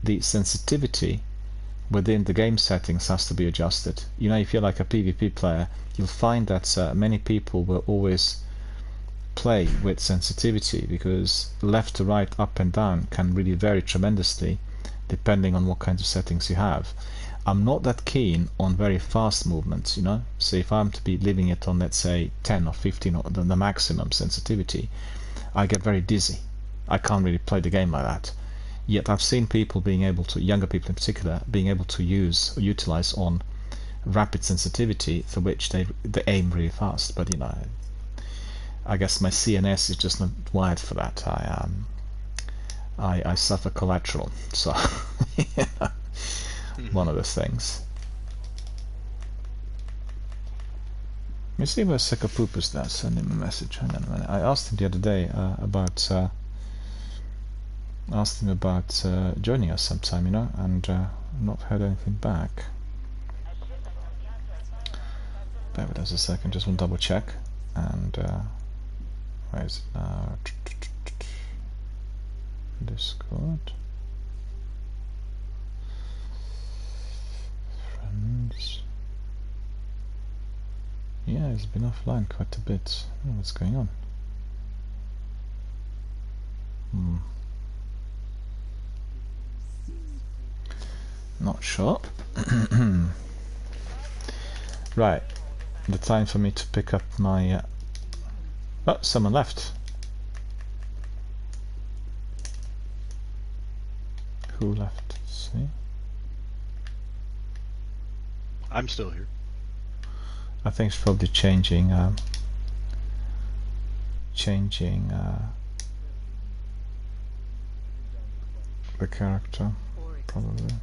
the sensitivity within the game settings has to be adjusted. You know, if you're like a PvP player, you'll find that many people will always play with sensitivity, because left to right, up and down can really vary tremendously depending on what kinds of settings you have. I'm not that keen on very fast movements, you know. So if I'm to be leaving it on, let's say 10 or 15 or the maximum sensitivity, I get very dizzy. I can't really play the game like that. Yet I've seen people being able to, younger people in particular, being able to use or utilize on rapid sensitivity, for which they aim really fast. But you know, I guess my CNS is just not wired for that. I suffer collateral, so you know, one of those things. Let me see where Sekapoop is there. Send him a message. Hang on a minute. I asked him the other day about joining us sometime, you know, and not heard anything back. Bear with us a second, just want to double check. And where is it now? Discord. Friends. Yeah, he's been offline quite a bit. Oh, what's going on? Not sure. Right, the time for me to pick up my oh, someone left. Who left? See, I'm still here. I think it's probably changing the character, probably.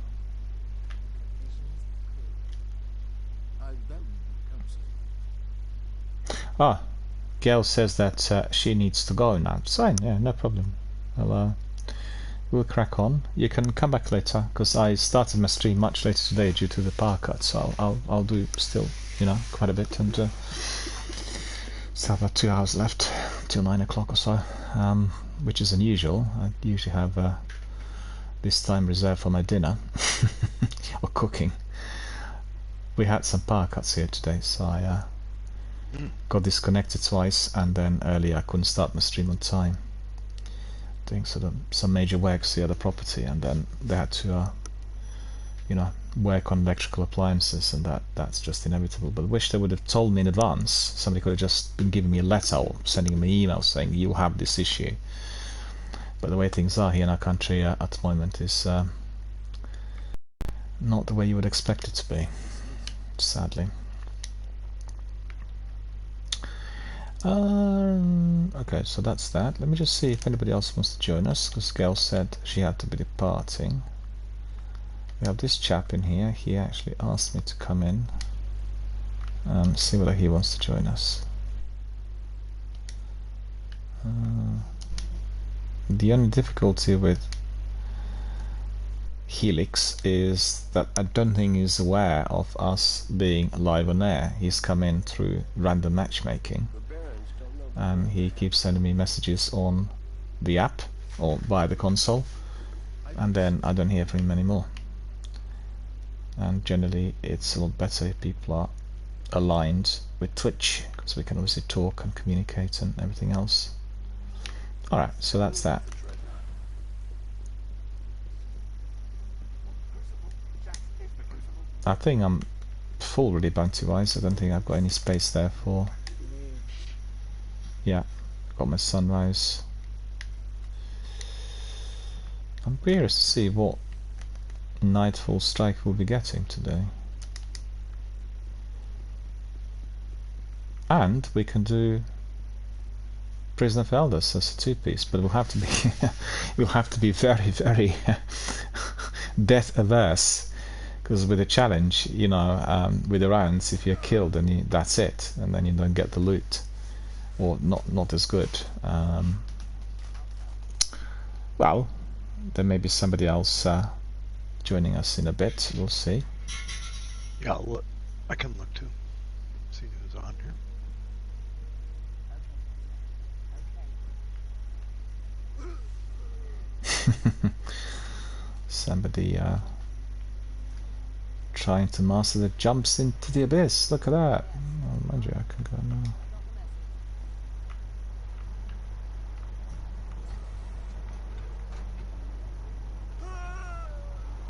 Ah, Gail says that she needs to go now. Fine, yeah, no problem. We'll crack on. You can come back later, because I started my stream much later today due to the power cut. So I'll do still, you know, quite a bit, and still have about 2 hours left till 9 o'clock or so, which is unusual. I usually have this time reserved for my dinner or cooking. We had some power cuts here today, so I got disconnected twice, and then earlier I couldn't start my stream on time, doing sort of some major works here at the property, and then they had to you know, work on electrical appliances, and that's just inevitable. But I wish they would have told me in advance. Somebody could have just been giving me a letter or sending me email saying you have this issue. But the way things are here in our country at the moment is not the way you would expect it to be, sadly. Okay, so that's that. Let me just see if anybody else wants to join us, because Gail said she had to be departing. We have this chap in here. He actually asked me to come in and see whether he wants to join us. The only difficulty with Helix is that I don't think he's aware of us being live on air. He's come in through random matchmaking, and he keeps sending me messages on the app or via the console, and then I don't hear from him anymore. And generally it's a lot better if people are aligned with Twitch, because we can obviously talk and communicate and everything else. Alright, so that's that. I think I'm full really bounty wise. I don't think I've got any space there for... Yeah, got my sunrise. I'm curious to see what Nightfall Strike we'll be getting today. And we can do Prisoner of Elders as a two-piece, but we'll have to be we'll have to be very, very death averse, because with a challenge, you know, with the rounds, if you're killed, then that's it, and then you don't get the loot, or not as good. Well, there may be somebody else joining us in a bit. We'll see. Yeah, I'll look. I can look too. See who's on here. Somebody trying to master the jumps into the abyss. Look at that. Oh, mind you, I can go now.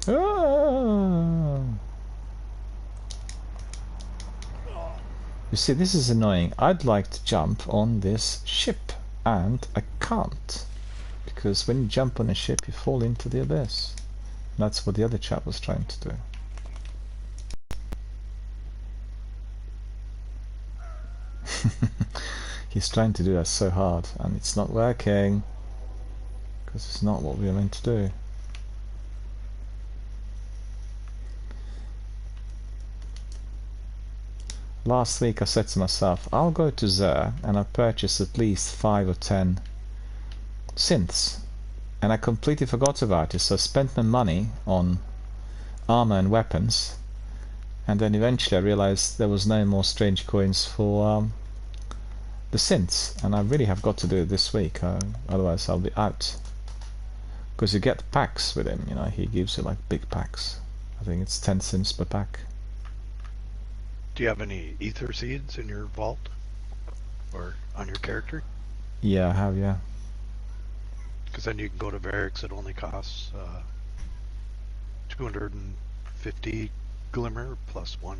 Oh. You see, this is annoying. I'd like to jump on this ship, and I can't, because when you jump on a ship you fall into the abyss. That's what the other chap was trying to do. He's trying to do that so hard, and it's not working, because it's not what we are meant to do. Last week I said to myself, I'll go to Xur and I'll purchase at least 5 or 10 synths, and I completely forgot about it, so I spent my money on armor and weapons, and then eventually I realized there was no more strange coins for the synths, and I really have got to do it this week, otherwise I'll be out, because you get packs with him, you know, he gives you like big packs. I think it's 10 synths per pack. Do you have any ether seeds in your vault or on your character? Yeah, I have, yeah. Because then you can go to Varix. It only costs 250 glimmer plus 1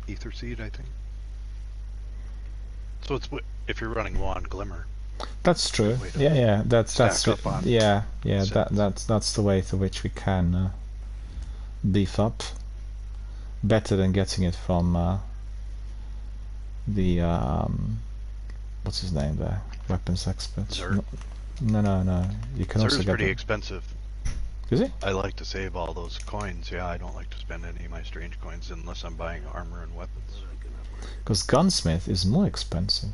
ether seed, I think. So it's if you're running low on glimmer. That's true. Yeah, that's up on that's the way to which we can beef up. Better than getting it from the what's his name there? Weapons expert. Xur. No. You can also Xur's get pretty them. expensive. Is it? I like to save all those coins. Yeah, I don't like to spend any of my strange coins unless I'm buying armor and weapons. Because Gunsmith is more expensive.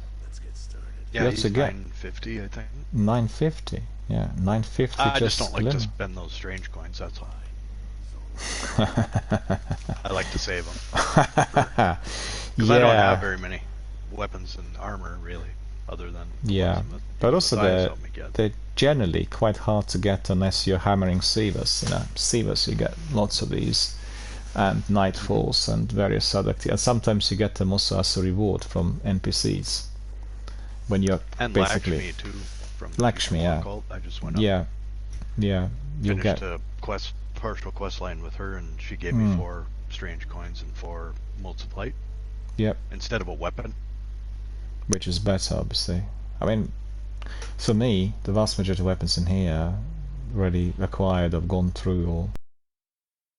Yeah, You he's have to get 950, I think. 950. Yeah, 950. I just don't like glimmer. to spend those strange coins. That's all. I like to save them. Because I don't have very many weapons and armor, really, other than but also the they're generally quite hard to get unless you're hammering Sievers. You know, Sievers you get lots of these, and Nightfalls and various other. And sometimes you get them also as a reward from NPCs when you're and basically Lakshmi too. From Lakshmi, yeah. Cult. I just went up. Yeah, you Finished get a quest partial quest line with her, and she gave me 4 strange coins and 4 motes of light. Yep. Instead of a weapon. Which is better, obviously. I mean, for me, the vast majority of weapons in here already acquired, I've gone through, or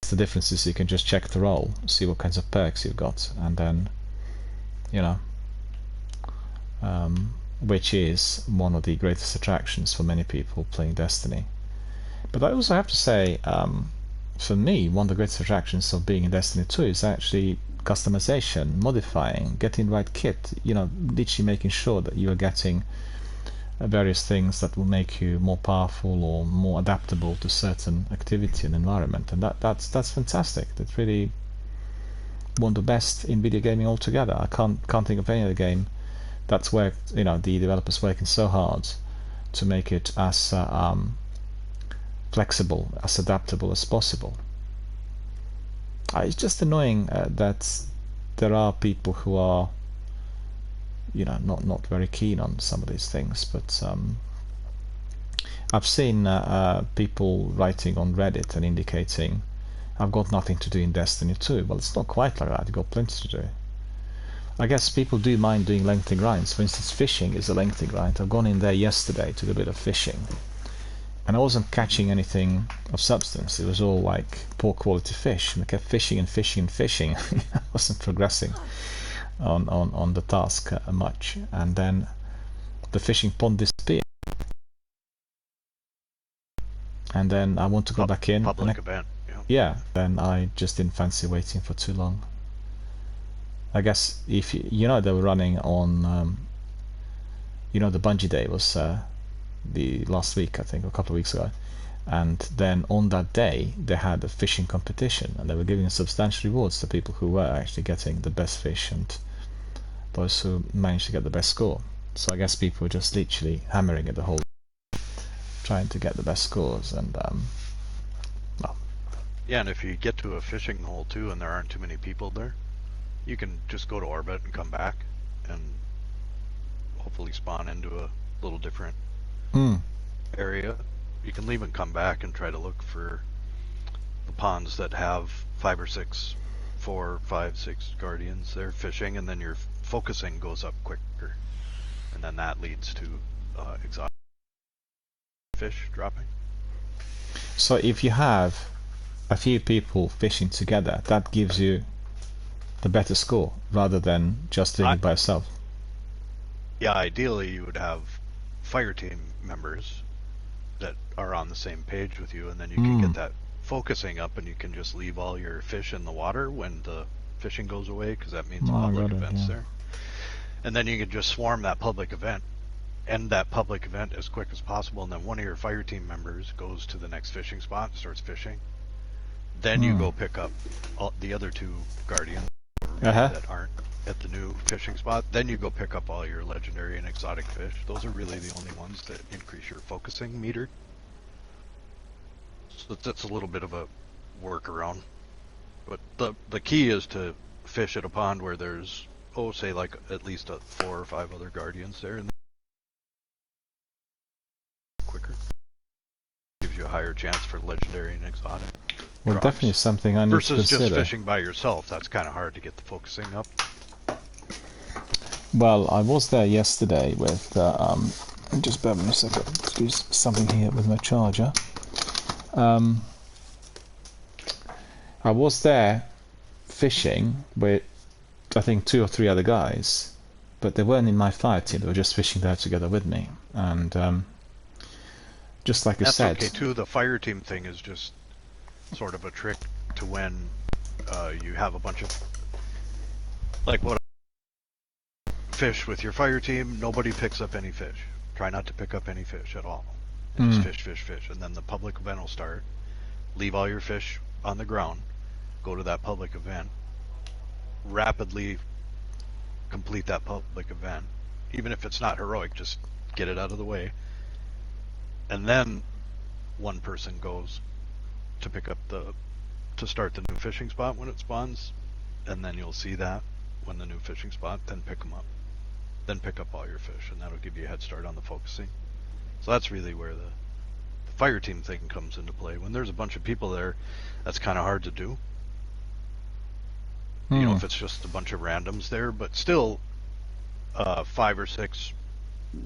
the difference is you can just check the roll, see what kinds of perks you've got, and then, you know, which is one of the greatest attractions for many people playing Destiny. But I also have to say, for me, one of the greatest attractions of being in Destiny 2 is actually customization, modifying, getting the right kit, you know, literally making sure that you're getting various things that will make you more powerful or more adaptable to certain activity and environment, and that's fantastic. That's really one of the best in video gaming altogether. I can't think of any other game that's worked, you know, the developers working so hard to make it as flexible, as adaptable as possible. It's just annoying that there are people who are, you know, not very keen on some of these things, but I've seen people writing on Reddit and indicating, I've got nothing to do in Destiny 2. Well, it's not quite like that. You've got plenty to do. I guess people do mind doing lengthy grinds. For instance, fishing is a lengthy grind. I've gone in there yesterday to do a bit of fishing, and I wasn't catching anything of substance. It was all like poor quality fish, and I kept fishing and fishing and fishing. I wasn't progressing on the task much, and then the fishing pond disappeared, and then I want to go back in. Public event. Yeah, then I just didn't fancy waiting for too long. I guess if you know, they were running on, you know, the Bungie Day was the last week, I think, a couple of weeks ago, and then on that day they had a fishing competition, and they were giving substantial rewards to people who were actually getting the best fish and those who managed to get the best score. So I guess people were just literally hammering it the whole, trying to get the best scores, and well. Yeah, and if you get to a fishing hole too, and there aren't too many people there, you can just go to orbit and come back, and hopefully spawn into a little different area. You can leave and come back and try to look for the ponds that have 4, 5, 6 guardians there fishing, and then your focusing goes up quicker, and then that leads to exotic fish dropping. So if you have a few people fishing together, that gives you the better score rather than just doing it by yourself. Yeah, ideally you would have fire team members that are on the same page with you, and then you can get that focusing up, and you can just leave all your fish in the water when the fishing goes away, because that means public events there. And then you can just swarm that public event, end that public event as quick as possible, and then one of your fire team members goes to the next fishing spot, starts fishing. Then you go pick up the other 2 guardians that aren't at the new fishing spot. Then you go pick up all your legendary and exotic fish. Those are really the only ones that increase your focusing meter. So that's a little bit of a workaround. But the key is to fish at a pond where there's, say like at least 4 or 5 other guardians there, and quicker. Gives you a higher chance for legendary and exotic. Well, drops. definitely something I need to consider. Versus just fishing by yourself, that's kind of hard to get the focusing up. Well, I was there yesterday with, just bear with me a second, to do something here with my charger. I was there fishing with, I think, 2 or 3 other guys, but they weren't in my fire team, they were just fishing there together with me. And just like you said... That's okay too, the fire team thing is just sort of a trick to when you have a bunch of, like what, fish with your fire team, nobody picks up any fish. Try not to pick up any fish at all. And just fish, fish, fish. And then the public event will start. Leave all your fish on the ground. Go to that public event. Rapidly complete that public event. Even if it's not heroic, just get it out of the way. And then one person goes to pick up to start the new fishing spot when it spawns, and then you'll see that when the new fishing spot, then pick them up. Then pick up all your fish, and that'll give you a head start on the focusing. So that's really where the fire team thing comes into play. When there's a bunch of people there, that's kind of hard to do. You know, if it's just a bunch of randoms there, but still, 5 or 6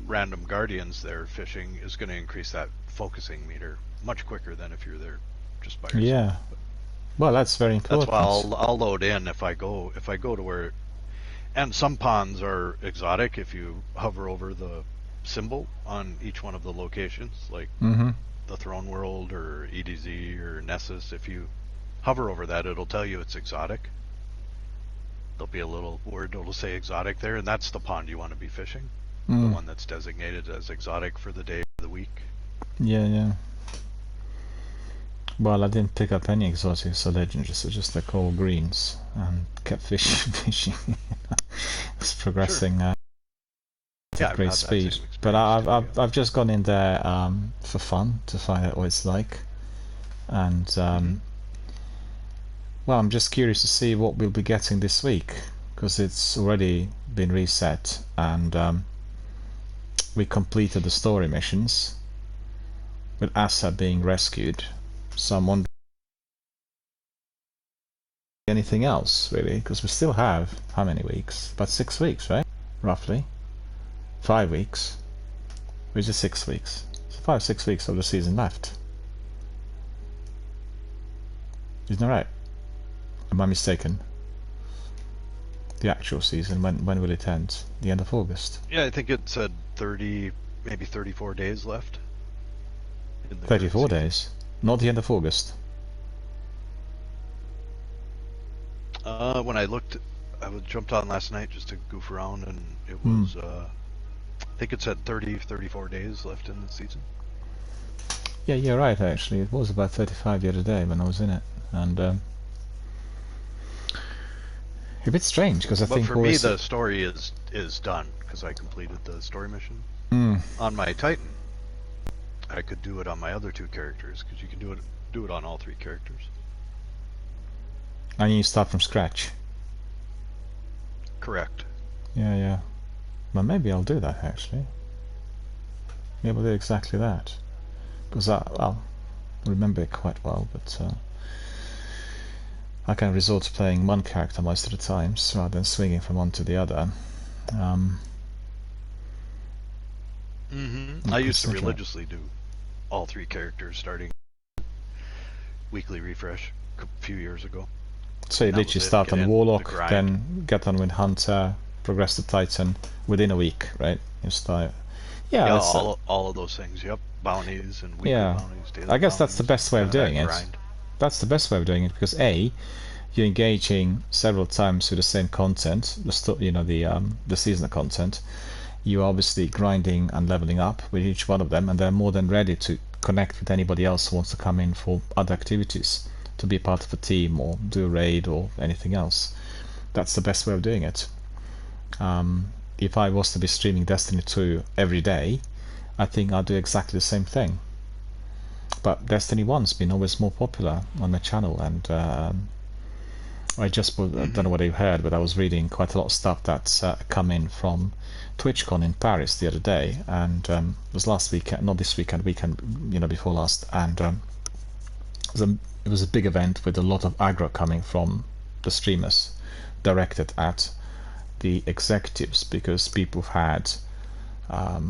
random guardians there fishing is going to increase that focusing meter much quicker than if you're there just by yourself. Yeah. Well, that's very important. That's why I'll load in if I go to where, and some ponds are exotic if you hover over the symbol on each one of the locations, like the Throne World or EDZ or Nessus. If you hover over that, it'll tell you it's exotic. There'll be a little word that'll say exotic there, and that's the pond you want to be fishing. The one that's designated as exotic for the day or the week. Yeah. Well, I didn't pick up any exotics or legendaries, so just like all greens, and kept fishing. It's progressing at great speed. But I've just gone in there for fun to find out what it's like, and well, I'm just curious to see what we'll be getting this week, because it's already been reset, and we completed the story missions with Asa being rescued. So I'm wondering anything else really, because we still have how many weeks? About 6 weeks, right? Roughly 5 weeks. Which is 6 weeks. So 5-6 weeks of the season left. Isn't that right? Am I mistaken? The actual season, when will it end? The end of August? Yeah, I think it said 30, maybe 34 days left. 34 days? Not the end of August? When I looked, I jumped on last night just to goof around, and it was, I think it said 34 days left in the season. Yeah, you're right, actually. It was about 35 the other day when I was in it. And a bit strange, because I think for me the story is done, because I completed the story mission. On my Titan, I could do it on my other 2 characters, because you can do it on all 3 characters. And you start from scratch. Correct. Yeah. Well, maybe I'll do that actually. Maybe I'll do exactly that, because I'll remember it quite well. But I can resort to playing one character most of the times rather than swinging from one to the other. I used to religiously do all 3 characters starting weekly refresh a few years ago. So you literally start on Warlock, then get on with Hunter, progress to Titan within a week, right? You start. Yeah, all of those things. Yep, bounties and weekly bounties. Daily I guess that's the bounties, best way of doing it. That's the best way of doing it, because A, you're engaging several times with the same content, the seasonal content. You're obviously grinding and leveling up with each one of them, and they're more than ready to connect with anybody else who wants to come in for other activities, to be part of a team or do a raid or anything else. That's the best way of doing it. If I was to be streaming Destiny 2 every day, I think I'd do exactly the same thing. But Destiny 1's been always more popular on my channel, and I just I don't know what you heard, but I was reading quite a lot of stuff that's come in from TwitchCon in Paris the other day, and it was last weekend, not this weekend, before last, and it was a big event with a lot of aggro coming from the streamers, directed at the executives, because people had a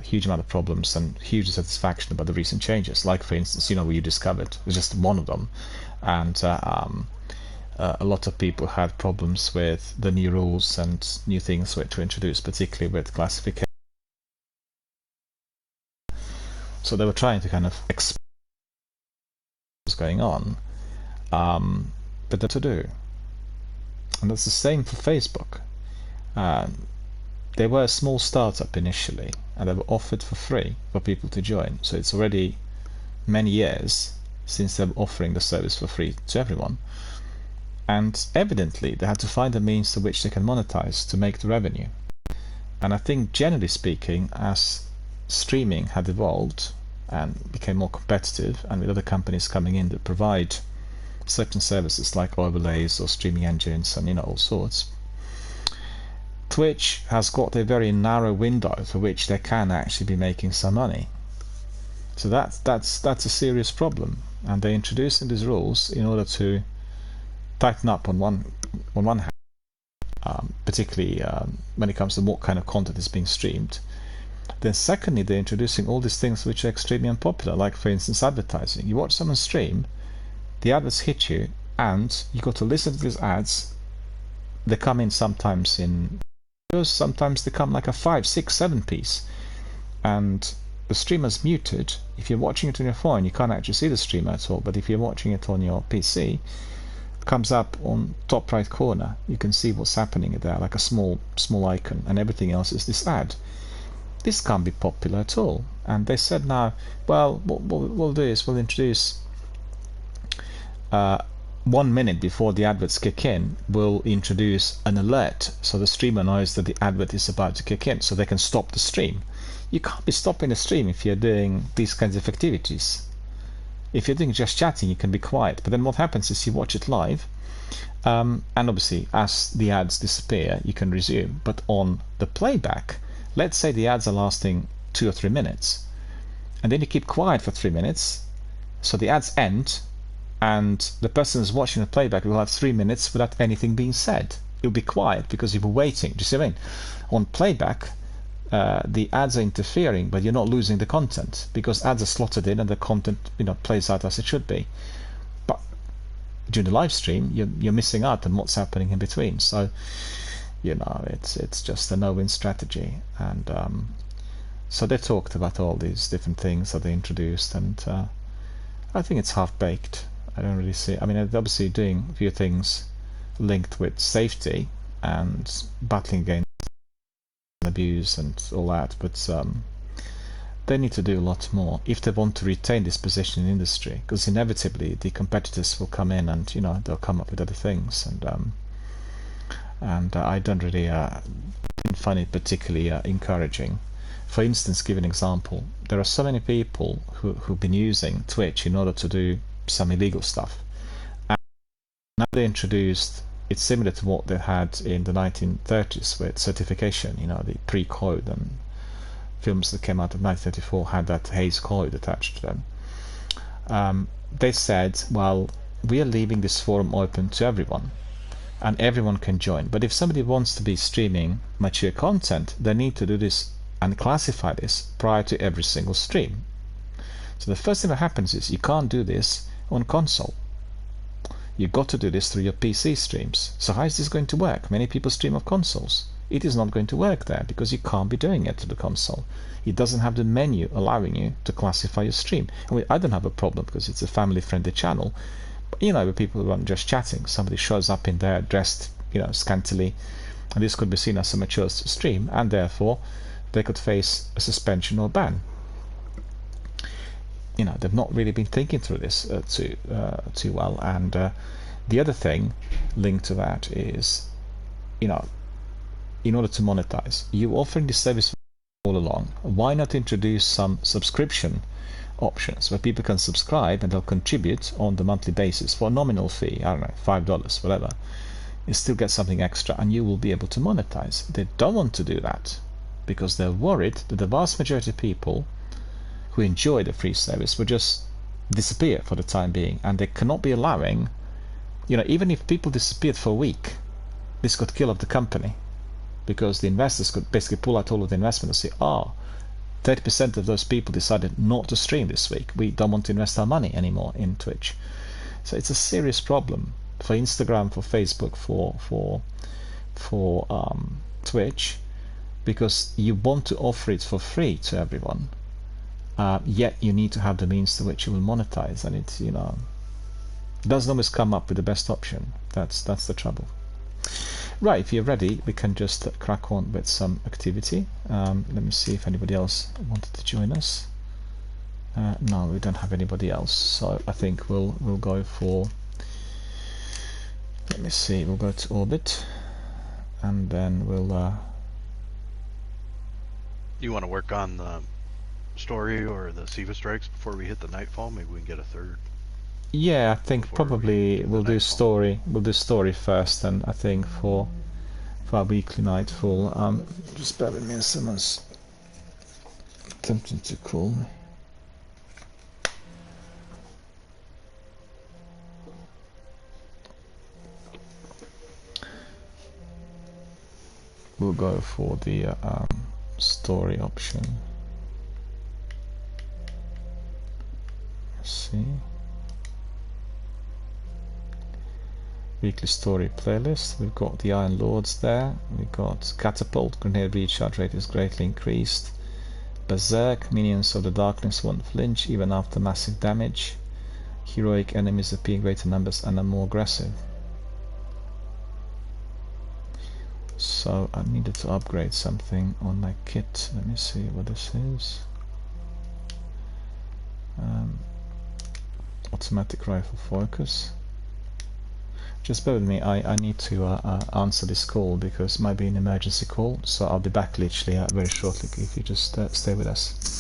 huge amount of problems and huge dissatisfaction about the recent changes. Like, for instance, what you discovered was just one of them, and a lot of people had problems with the new rules and new things which were introduced, particularly with classification. So they were trying to kind of explain what was going on, but what to do. And that's the same for Facebook. They were a small startup initially, and they were offered for free for people to join. So it's already many years since they're offering the service for free to everyone. And evidently they had to find a means to which they can monetize to make the revenue. And I think, generally speaking, as streaming had evolved and became more competitive, and with other companies coming in that provide certain services like overlays or streaming engines and all sorts, Twitch has got a very narrow window for which they can actually be making some money. So that's a serious problem, and they're introducing these rules in order to tighten up on one hand, particularly when it comes to what kind of content is being streamed. Then secondly, they're introducing all these things which are extremely unpopular, like for instance advertising. You watch someone stream, the adverts hit you, and you got to listen to these ads. They come in sometimes in videos, sometimes they come like a 5, 6, 7 piece, and the streamer's muted. If you're watching it on your phone, you can't actually see the streamer at all, but if you're watching it on your PC, it comes up on top right corner. You can see what's happening there, like a small icon, and everything else is this ad. This can't be popular at all. And they said now, well, what we'll do is we'll introduce 1 minute before the adverts kick in, we'll introduce an alert so the streamer knows that the advert is about to kick in, so they can stop the stream. You can't be stopping the stream if you're doing these kinds of activities. If you're doing just chatting, you can be quiet, but then what happens is you watch it live, and obviously as the ads disappear you can resume. But on the playback, let's say the ads are lasting 2 or 3 minutes, and then you keep quiet for 3 minutes, so the ads end, and the person who's watching the playback will have 3 minutes without anything being said. You'll be quiet because you were waiting. Do you see what I mean? On playback, the ads are interfering, but you're not losing the content because ads are slotted in and the content, plays out as it should be. But during the live stream, you're missing out on what's happening in between. So, it's just a no-win strategy. And so they talked about all these different things that they introduced, and I think it's half-baked. I don't really see. I mean, they're obviously doing a few things linked with safety and battling against abuse and all that, but they need to do a lot more if they want to retain this position in the industry, because inevitably the competitors will come in and they'll come up with other things, and I don't really didn't find it particularly encouraging. For instance, give an example, there are so many people who've been using Twitch in order to do some illegal stuff, and now they introduced, it's similar to what they had in the 1930s with certification, the pre-code, and films that came out of 1934 had that Hays Code attached to them. They said, well, we are leaving this forum open to everyone, and everyone can join, but if somebody wants to be streaming mature content, they need to do this and classify this prior to every single stream. So the first thing that happens is you can't do this on console. You've got to do this through your PC streams. So how is this going to work? Many people stream off consoles. It is not going to work there because you can't be doing it to the console. It doesn't have the menu allowing you to classify your stream. I don't have a problem because it's a family-friendly channel. But, with people who are just chatting, somebody shows up in there dressed, scantily, and this could be seen as a mature stream, and therefore they could face a suspension or ban. They've not really been thinking through this too well. And the other thing linked to that is, in order to monetize, you're offering this service all along. Why not introduce some subscription options where people can subscribe and they'll contribute on the monthly basis for a nominal fee, I don't know, $5, whatever. You still get something extra and you will be able to monetize. They don't want to do that because they're worried that the vast majority of people who enjoy the free service will just disappear for the time being, and they cannot be allowing, even if people disappeared for a week, this could kill off the company, because the investors could basically pull out all of the investment and say, 30% of those people decided not to stream this week. We don't want to invest our money anymore in Twitch. So it's a serious problem for Instagram, for Facebook, for Twitch, because you want to offer it for free to everyone. Yet you need to have the means to which you will monetize, and it doesn't always come up with the best option. That's the trouble. Right, if you're ready, we can just crack on with some activity. Let me see if anybody else wanted to join us. No, we don't have anybody else, so I think we'll go for. Let me see. We'll go to Orbit, and then we'll. You want to work on the story or the Siva strikes before we hit the nightfall? Maybe we can get a third. Yeah, I think probably we'll do story. We'll do story first, and I think for our weekly nightfall. Just bear with me, someone's attempting to call me. we'll go for the story option. Let's see. Weekly story playlist. We've got the Iron Lords there. We've got Catapult, grenade recharge rate is greatly increased. Berserk, minions of the darkness won't flinch even after massive damage. Heroic enemies appear in greater numbers and are more aggressive. So I needed to upgrade something on my kit. Let me see what this is. Automatic rifle focus. Just bear with me, I need to answer this call because it might be an emergency call, so I'll be back literally very shortly if you just stay with us.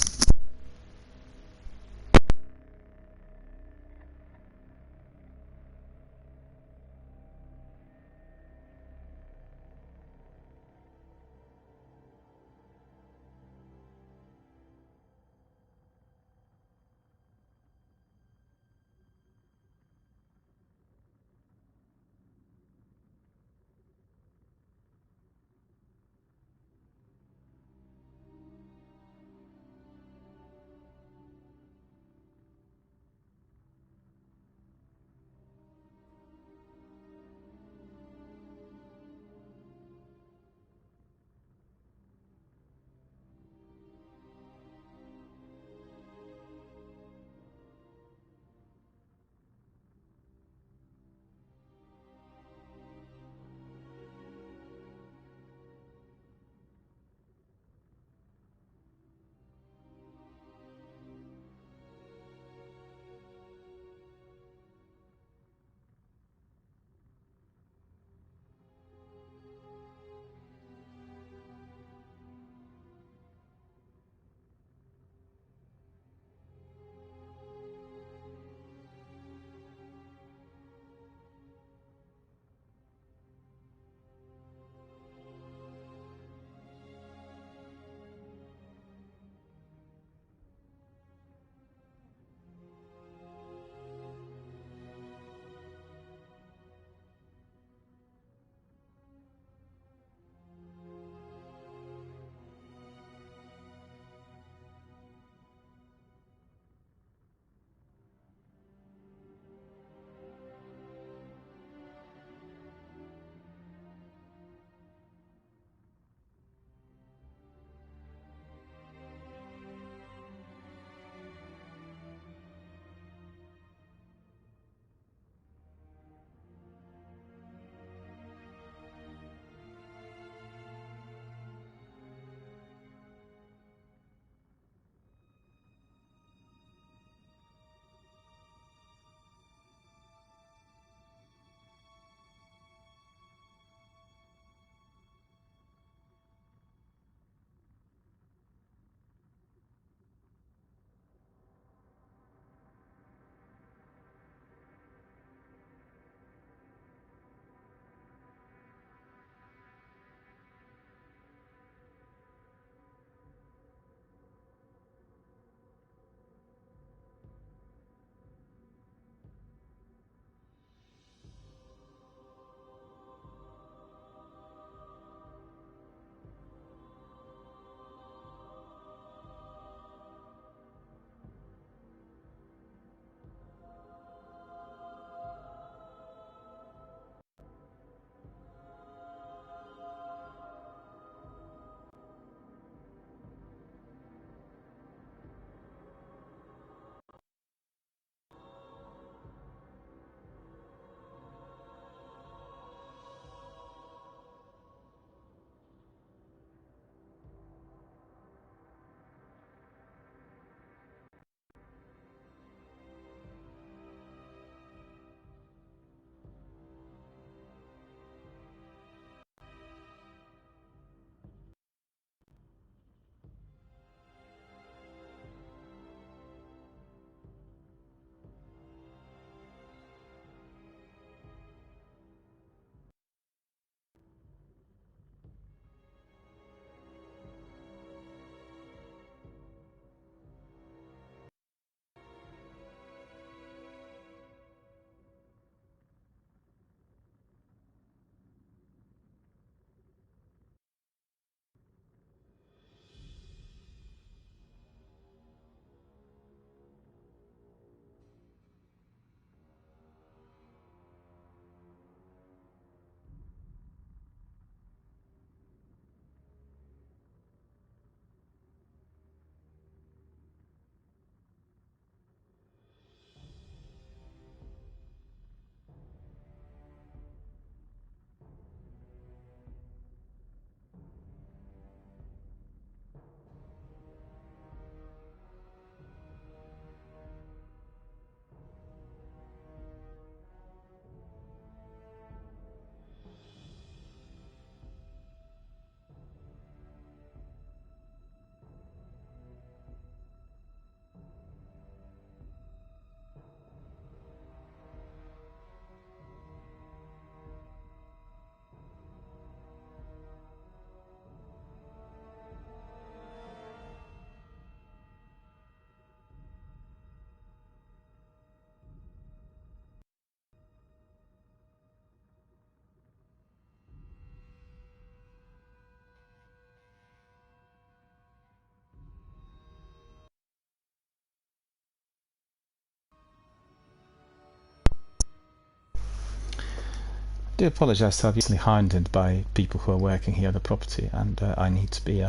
do apologise to have been hounded by people who are working here at the property, and I need to be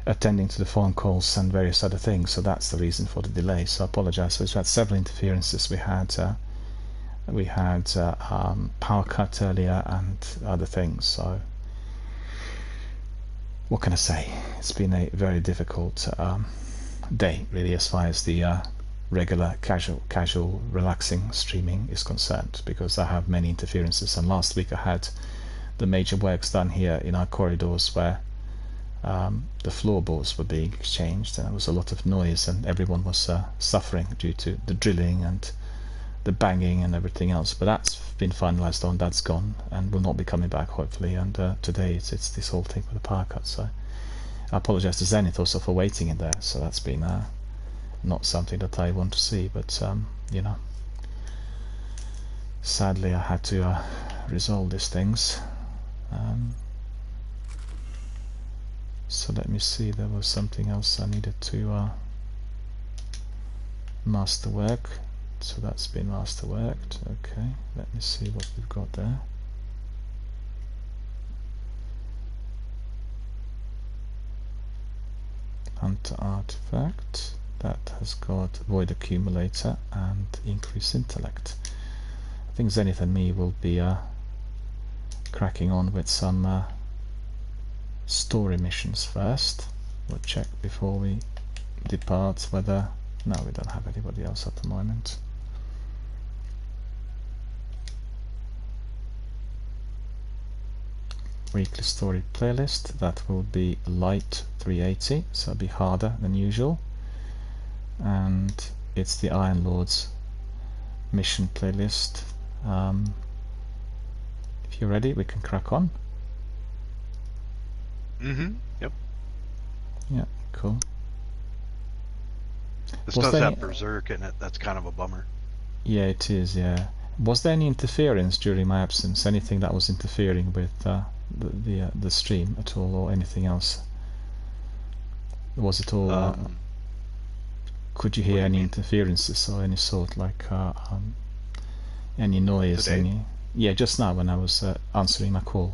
attending to the phone calls and various other things, so that's the reason for the delay. So I apologise. We've had several interferences. We had power cut earlier and other things. So what can I say? It's been a very difficult day, really, as far as the regular casual relaxing streaming is concerned, because I have many interferences. And last week I had the major works done here in our corridors where the floorboards were being exchanged, and there was a lot of noise, and everyone was suffering due to the drilling and the banging and everything else. But that's been finalized on, that's gone, and will not be coming back, hopefully. And today it's this whole thing with the power cut. So I apologize to Zenith also for waiting in there. So that's been not something that I want to see, but you know, sadly I had to resolve these things. So let me see, there was something else I needed to masterwork. So that's been masterworked. Okay, let me see what we've got there. Hunter artifact, that has got void accumulator and increase intellect. I think Zenith and me will be cracking on with some story missions first. We'll check before we depart whether... No, we don't have anybody else at the moment. Weekly story playlist, that will be light 380, so it'll be harder than usual. And it's the Iron Lord's mission playlist. If you're ready, we can crack on. Yep. Yeah, cool. This does have Berserk in it. That's kind of a bummer. Yeah, it is, yeah. Was there any interference during my absence? Anything that was interfering with the stream at all, or anything else? Was it all... could you hear any interferences or any sort, like any noise? Today? Yeah, just now when I was answering my call.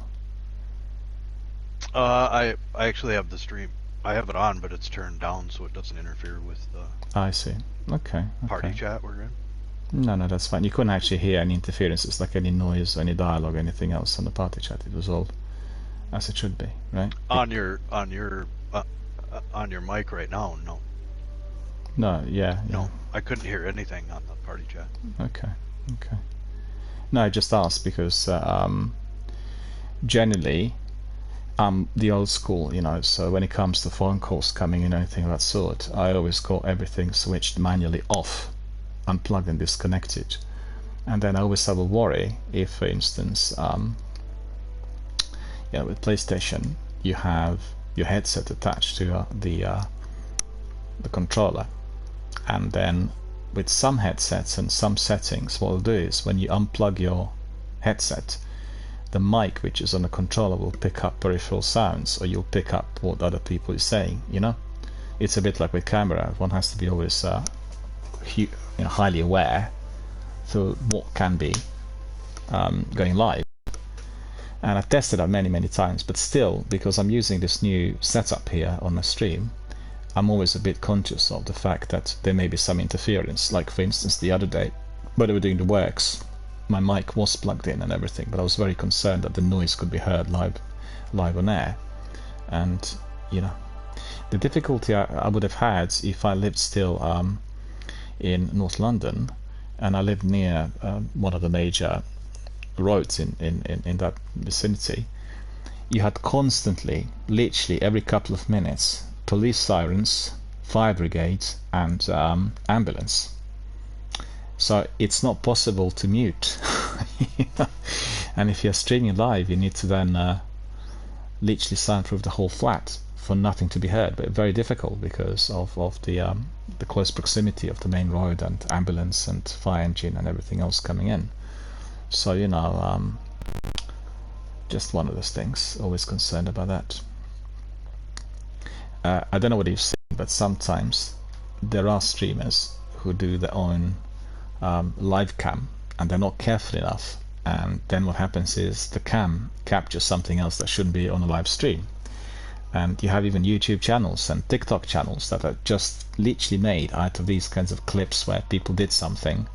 I actually have the stream. I have it on, but it's turned down so it doesn't interfere with the I see. Okay. party chat we're in. No, that's fine. You couldn't actually hear any interferences, like any noise, any dialogue, anything else on the party chat. It was all as it should be, right? On your mic right now, no. No, yeah. No, I couldn't hear anything on the party chat. Okay. No, I just asked because generally I'm the old school, you know, so when it comes to phone calls coming in, anything of that sort, I always got everything switched manually off, unplugged and disconnected. And then I always have a worry if, for instance, with PlayStation, you have your headset attached to the controller, and then with some headsets and some settings, what it'll do is when you unplug your headset, the mic which is on the controller will pick up peripheral sounds, or you'll pick up what other people are saying, you know? It's a bit like with camera, one has to be always highly aware to what can be going live. And I've tested that many times, but still, because I'm using this new setup here on the stream, I'm always a bit conscious of the fact that there may be some interference. Like for instance the other day when we were doing the works, my mic was plugged in and everything, but I was very concerned that the noise could be heard live on air. And you know, the difficulty I would have had if I lived still in North London and I lived near one of the major roads in that vicinity, you had constantly, literally every couple of minutes, police sirens, fire brigade and ambulance. So it's not possible to mute. And if you're streaming live, you need to then literally soundproof the whole flat for nothing to be heard, but very difficult because of the close proximity of the main road and ambulance and fire engine and everything else coming in. So you know, just one of those things, always concerned about that. I don't know what you've seen, but sometimes there are streamers who do their own live cam and they're not careful enough, and then what happens is the cam captures something else that shouldn't be on a live stream. And you have even YouTube channels and TikTok channels that are just literally made out of these kinds of clips where people did something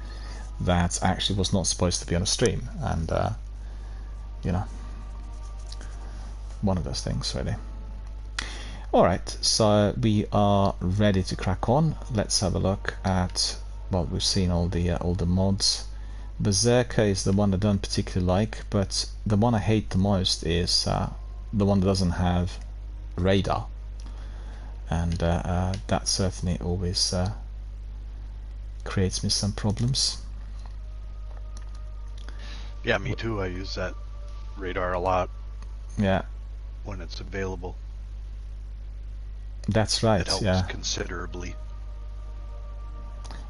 that actually was not supposed to be on a stream. And you know, one of those things, really. Alright, so we are ready to crack on. Let's have a look at, well, we've seen all the mods. Berserker is the one I don't particularly like, but the one I hate the most is the one that doesn't have radar, and that certainly always creates me some problems. Yeah, me too. I use that radar a lot. Yeah, when it's available. That's right. It helps yeah, considerably.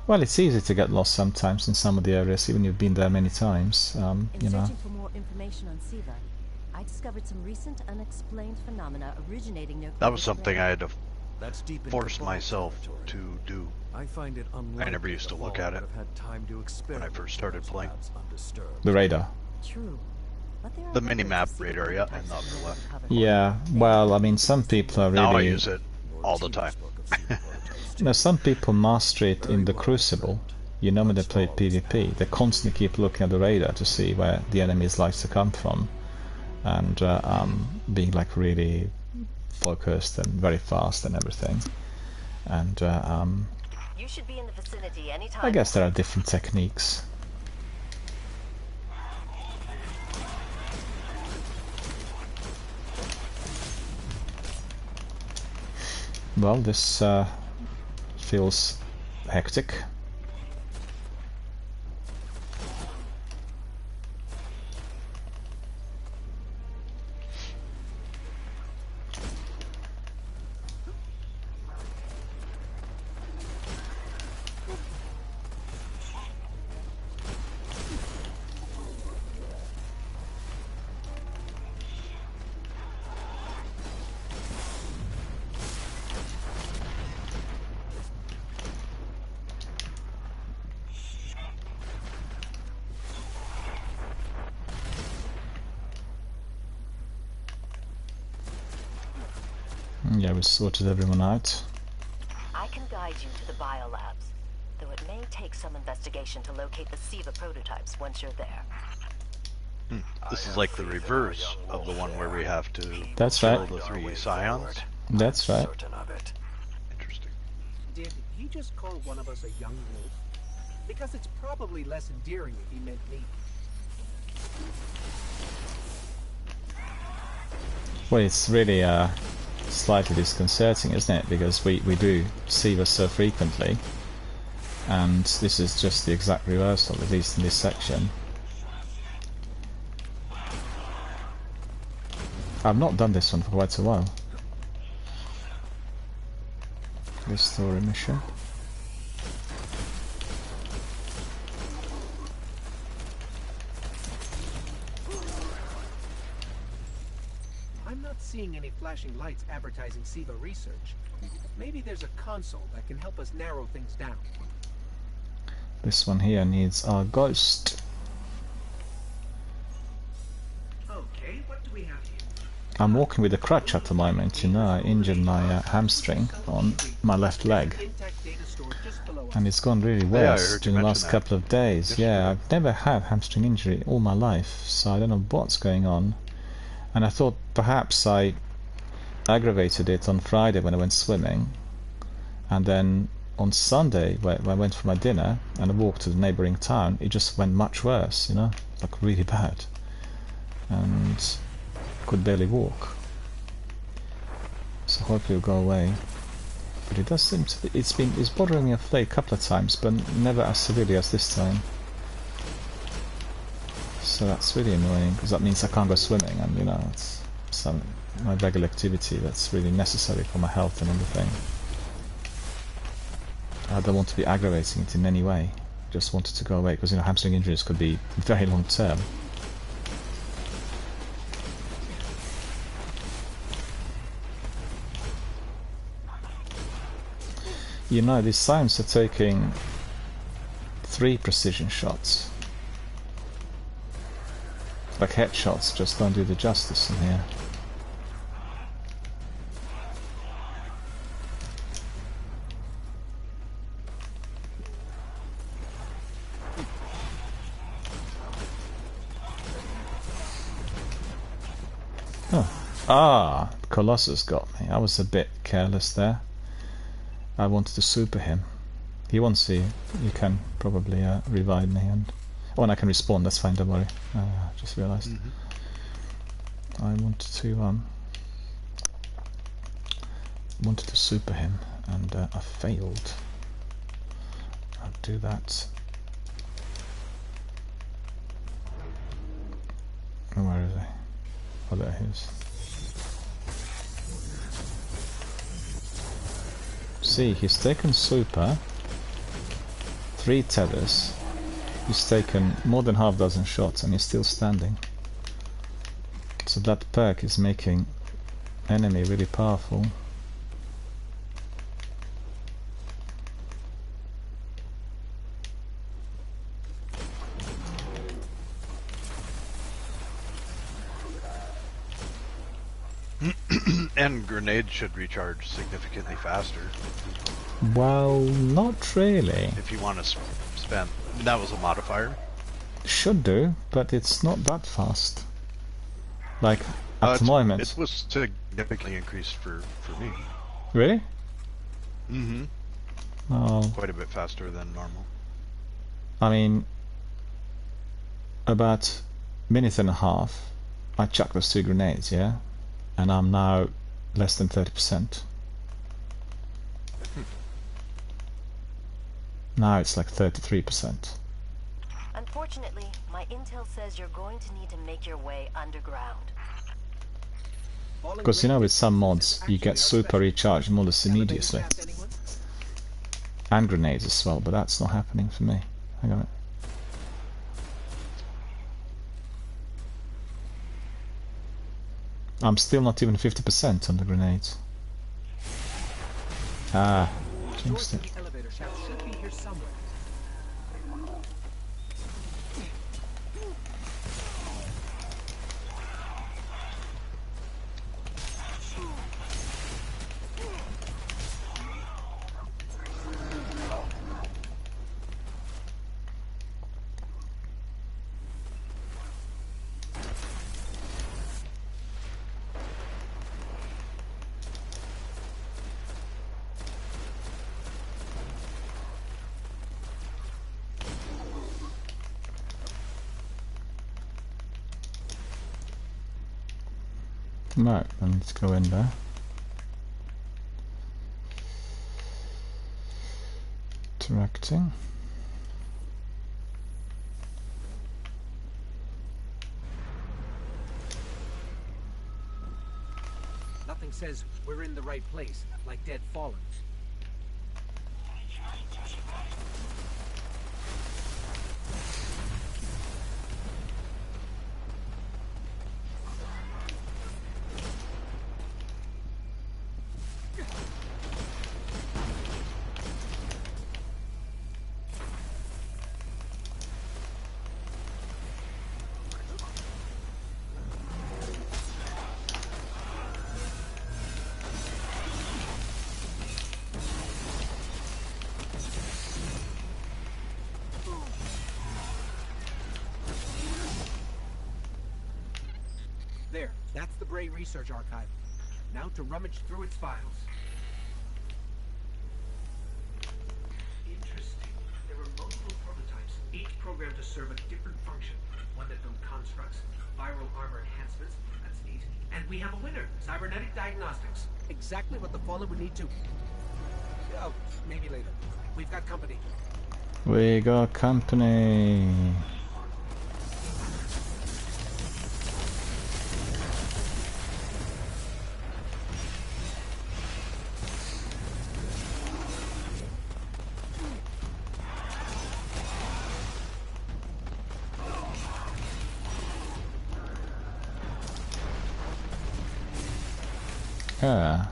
Well, it's easy to get lost sometimes in some of the areas, even if you've been there many times. You know. Searching for more information on Siva, I discovered some recent unexplained phenomena originating near. That was something I had to That's deep force myself to do. I find it unlikely I never used to look at it had time to when I first started playing. The radar. True. But there are The mini-map records of radar, Siva yeah, types and the upper left. uncovered. Yeah, well, I mean, some people are really... Now I use it all the time. You know, some people master it in the Crucible. You know, when they play PvP, they constantly keep looking at the radar to see where the enemies like to come from, and being like really focused and very fast and everything. And You should be in the vicinity anytime. I guess there are different techniques. Well, this feels hectic. Yeah, we sorted everyone out. I can guide you to the biolabs, though it may take some investigation to locate the Siva prototypes once you're there. This is like the reverse of the one where we have to That's kill right. the 3 scions. That's right. Certain of it. Interesting. Did he just call one of us a young wolf? Because it's probably less endearing if he meant me. Well, it's really slightly disconcerting, isn't it? Because we do see this so frequently, and this is just the exact reversal, at least in this section. I've not done this one for quite a while. This story mission. I'm not seeing any flashing lights advertising Siva research. Maybe there's a console that can help us narrow things down. This one here needs our ghost. Okay, what do we have here? I'm walking with a crutch at the moment, you know. I injured my hamstring on my left leg, Intact data store just below us. and it's gone really Yeah, I worse heard you during the last mention that couple of days. yesterday. Yeah, I've never had hamstring injury all my life, so I don't know what's going on. And I thought perhaps I aggravated it on Friday when I went swimming, and then on Sunday when I went for my dinner and I walked to the neighbouring town, it just went much worse, you know, like really bad, and could barely walk. So hopefully it'll go away. But it does seem to be, it's bothering me of late a couple of times, but never as severely as this time. So that's really annoying, because that means I can't go swimming, and you know, it's my regular activity that's really necessary for my health and everything. I don't want to be aggravating it in any way. Just want it to go away, because you know, hamstring injuries could be very long term. You know, these scions are taking 3 precision shots. knockback headshots just don't do the justice in here. Ah, Colossus got me. I was a bit careless there. I wanted to super him. He won't see you. You can probably revive me and... Oh, and I can respawn, that's fine, don't worry. Just realised. I wanted to super him and I failed. I'll do that. Oh, where is he? Oh, there he is. See, he's taken super, 3 tethers, he's taken more than half dozen shots and he's still standing. So that perk is making enemy really powerful. And grenades should recharge significantly faster. Well, not really. If you want to spend... That was a modifier. Should do, but it's not that fast. Like, at the moment... It was significantly increased for me. Really? Mm-hmm. Oh. Quite a bit faster than normal. I mean... About a minute and a half, I chucked those 2 grenades, yeah? And I'm now less than 30%. Now it's like 33%. Unfortunately, my intel says you're going to need to make your way underground. Because you know, with some mods, you get super recharged almost immediately. And grenades as well, but that's not happening for me. Hang on. I'm still not even 50% on the grenades. Ah, jinxed it. Right, then let's go in there. Interacting. Nothing says we're in the right place, like Dead Fallen. There, that's the Bray Research Archive. Now to rummage through its files. Interesting. There were multiple prototypes, each programmed to serve a different function. One that built constructs, viral armor enhancements. That's neat. And we have a winner, cybernetic diagnostics. Exactly what the Fallen would need to... Oh, maybe later. We've got company. We got company. Yeah.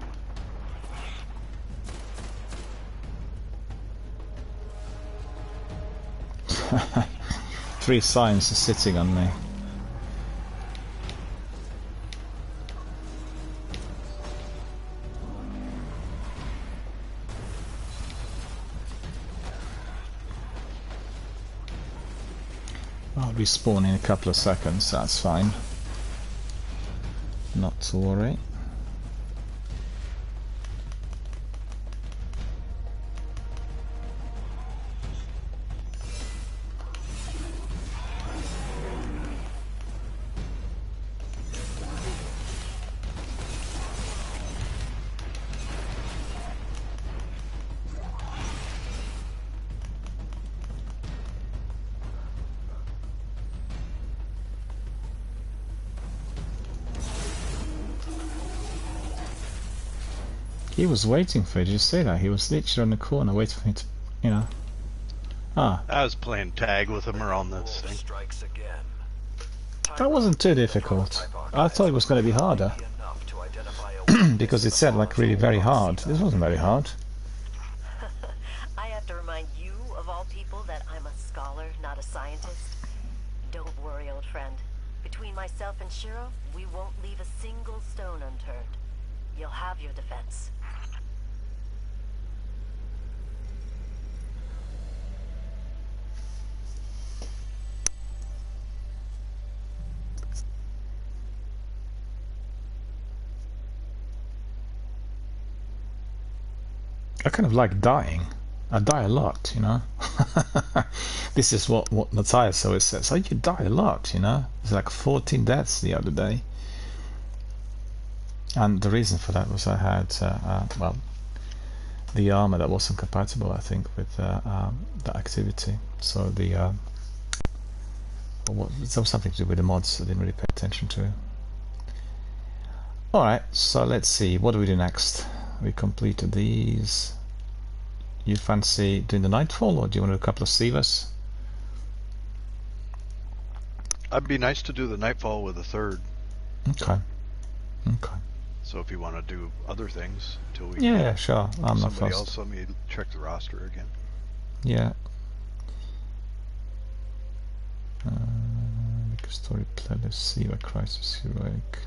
Three signs are sitting on me. I'll respawn in a couple of seconds, that's fine. Not to worry. He was waiting for you, did you see that? He was literally on the corner waiting for me to, you know. Ah. I was playing tag with him around this thing. Strikes again. That wasn't too difficult. I thought it was going to be harder. Because it said like really very hard. This wasn't very hard. I have to remind you, of all people, that I'm a scholar, not a scientist. Don't worry, old friend. Between myself and Shiro, we won't leave a single stone unturned. You'll have your defense. I kind of like dying. I die a lot, you know. This is what Matthias always says. Oh, you die a lot, you know. It's like 14 deaths the other day. And the reason for that was I had, well, the armor that wasn't compatible, I think, with the activity. So the there was something to do with the mods I didn't really pay attention to. Alright, so let's see, what do we do next? We completed these. You fancy doing the Nightfall, or do you want to do a couple of Sivas? I'd be nice to do the Nightfall with a third. Okay. Okay. So if you want to do other things until we yeah, sure. I'm not somebody fussed. else, let me check the roster again. Yeah. Make a story playlist, Siva Crisis Heroic.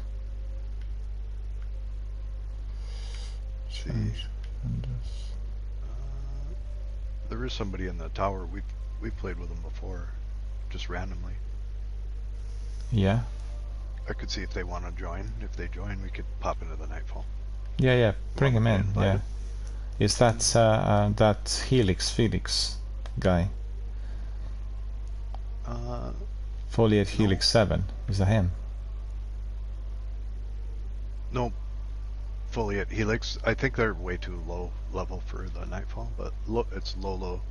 Change. There is somebody in the tower. We played with them before, just randomly. Yeah. I could see if they want to join. If they join, we could pop into the Nightfall. Yeah, yeah. Bring him in. Invited. Yeah. Is that that Helix Felix guy? Foliate Helix 7. Is that him? No. Fully at Helix. I think they're way too low level for the Nightfall, but it's Lolo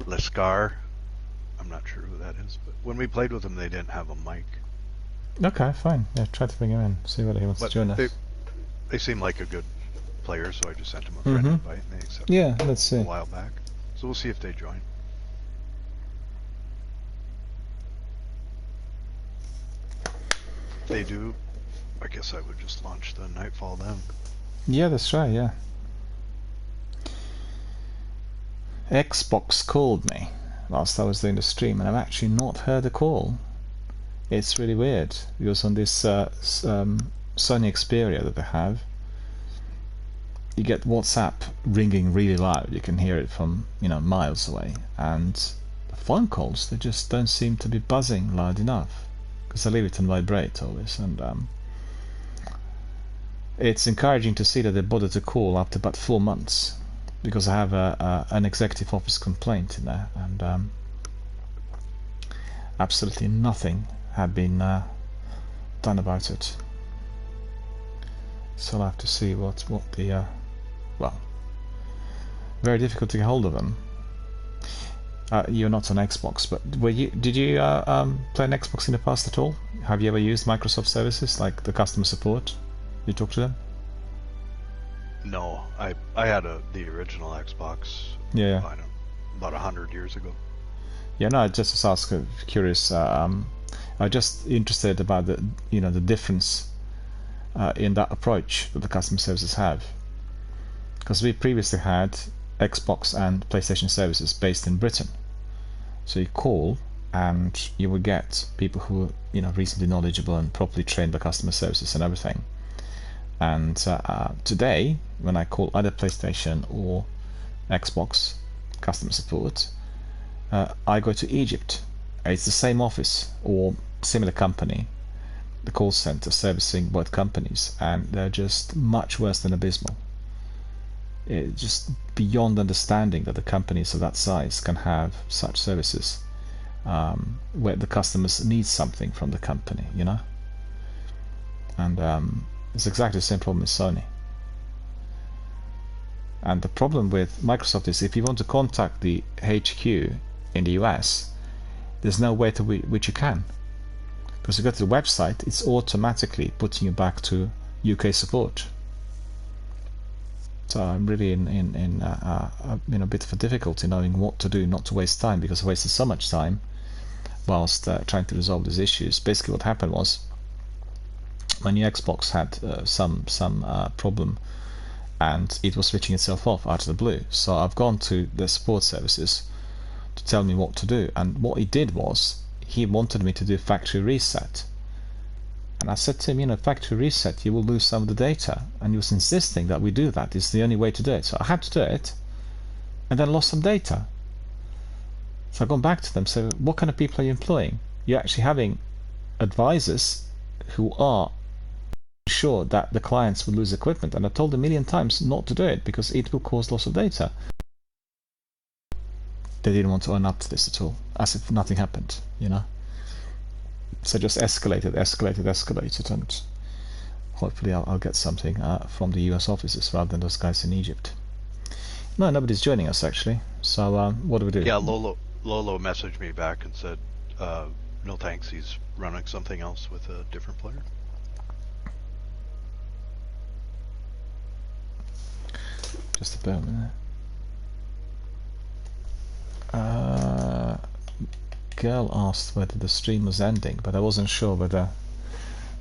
Lescar. I'm not sure who that is, but when we played with them, they didn't have a mic. Okay, fine. Yeah, try to bring him in. See whether he wants to join us. They seem like a good player, so I just sent him a friend invite, and they accepted Yeah, let's see. a while back. So we'll see if they join. If they do, I guess I would just launch the Nightfall then. Yeah, that's right, yeah. Xbox called me whilst I was doing the stream, and I've actually not heard a call. It's really weird, because on this Sony Xperia that they have, you get WhatsApp ringing really loud. You can hear it from, you know, miles away, and the phone calls, they just don't seem to be buzzing loud enough, because I leave it on vibrate always, and it's encouraging to see that they bothered to call after about 4 months, because I have an executive office complaint in there, and absolutely nothing had been done about it. So I'll have to see what the well, very difficult to get hold of them. You're not on Xbox, but did you play on Xbox in the past at all? Have you ever used Microsoft services like the customer support? You talk to them? No, I had the original Xbox. Yeah. I don't know, about 100 years ago. Yeah, no, I just ask, curious. I'm just interested about the the difference in that approach that the customer services have, because we previously had Xbox and PlayStation services based in Britain. So you call and you would get people who are reasonably knowledgeable and properly trained by customer services and everything. And today, when I call either PlayStation or Xbox customer support, I go to Egypt It's the same office or similar company, the call center servicing both companies, and they're just much worse than abysmal. It's just beyond understanding that the companies of that size can have such services where the customers need something from the company, you know. And it's exactly the same problem with Sony. And the problem with Microsoft is if you want to contact the HQ in the US, there's no way to which you can. Because you go to the website, it's automatically putting you back to UK support. So I'm really in a bit of a difficulty knowing what to do, not to waste time, because I wasted so much time whilst trying to resolve these issues. Basically what happened was my new Xbox had some problem, and it was switching itself off out of the blue. So I've gone to the support services to tell me what to do, and what he did was he wanted me to do factory reset. And I said to him, factory reset, you will lose some of the data. And he was insisting that we do that. It's the only way to do it. So I had to do it, and then lost some data. So I've gone back to them, so what kind of people are you employing? You're actually having advisors who are sure that the clients will lose equipment. And I told them 1,000,000 times not to do it, because it will cause loss of data. They didn't want to own up to this at all, as if nothing happened, So just escalated, and hopefully I'll get something from the US offices rather than those guys in Egypt. No, nobody's joining us actually. So what do we do? Yeah, Lolo messaged me back and said, no thanks, he's running something else with a different player. Just a minute. Girl asked whether the stream was ending, but I wasn't sure whether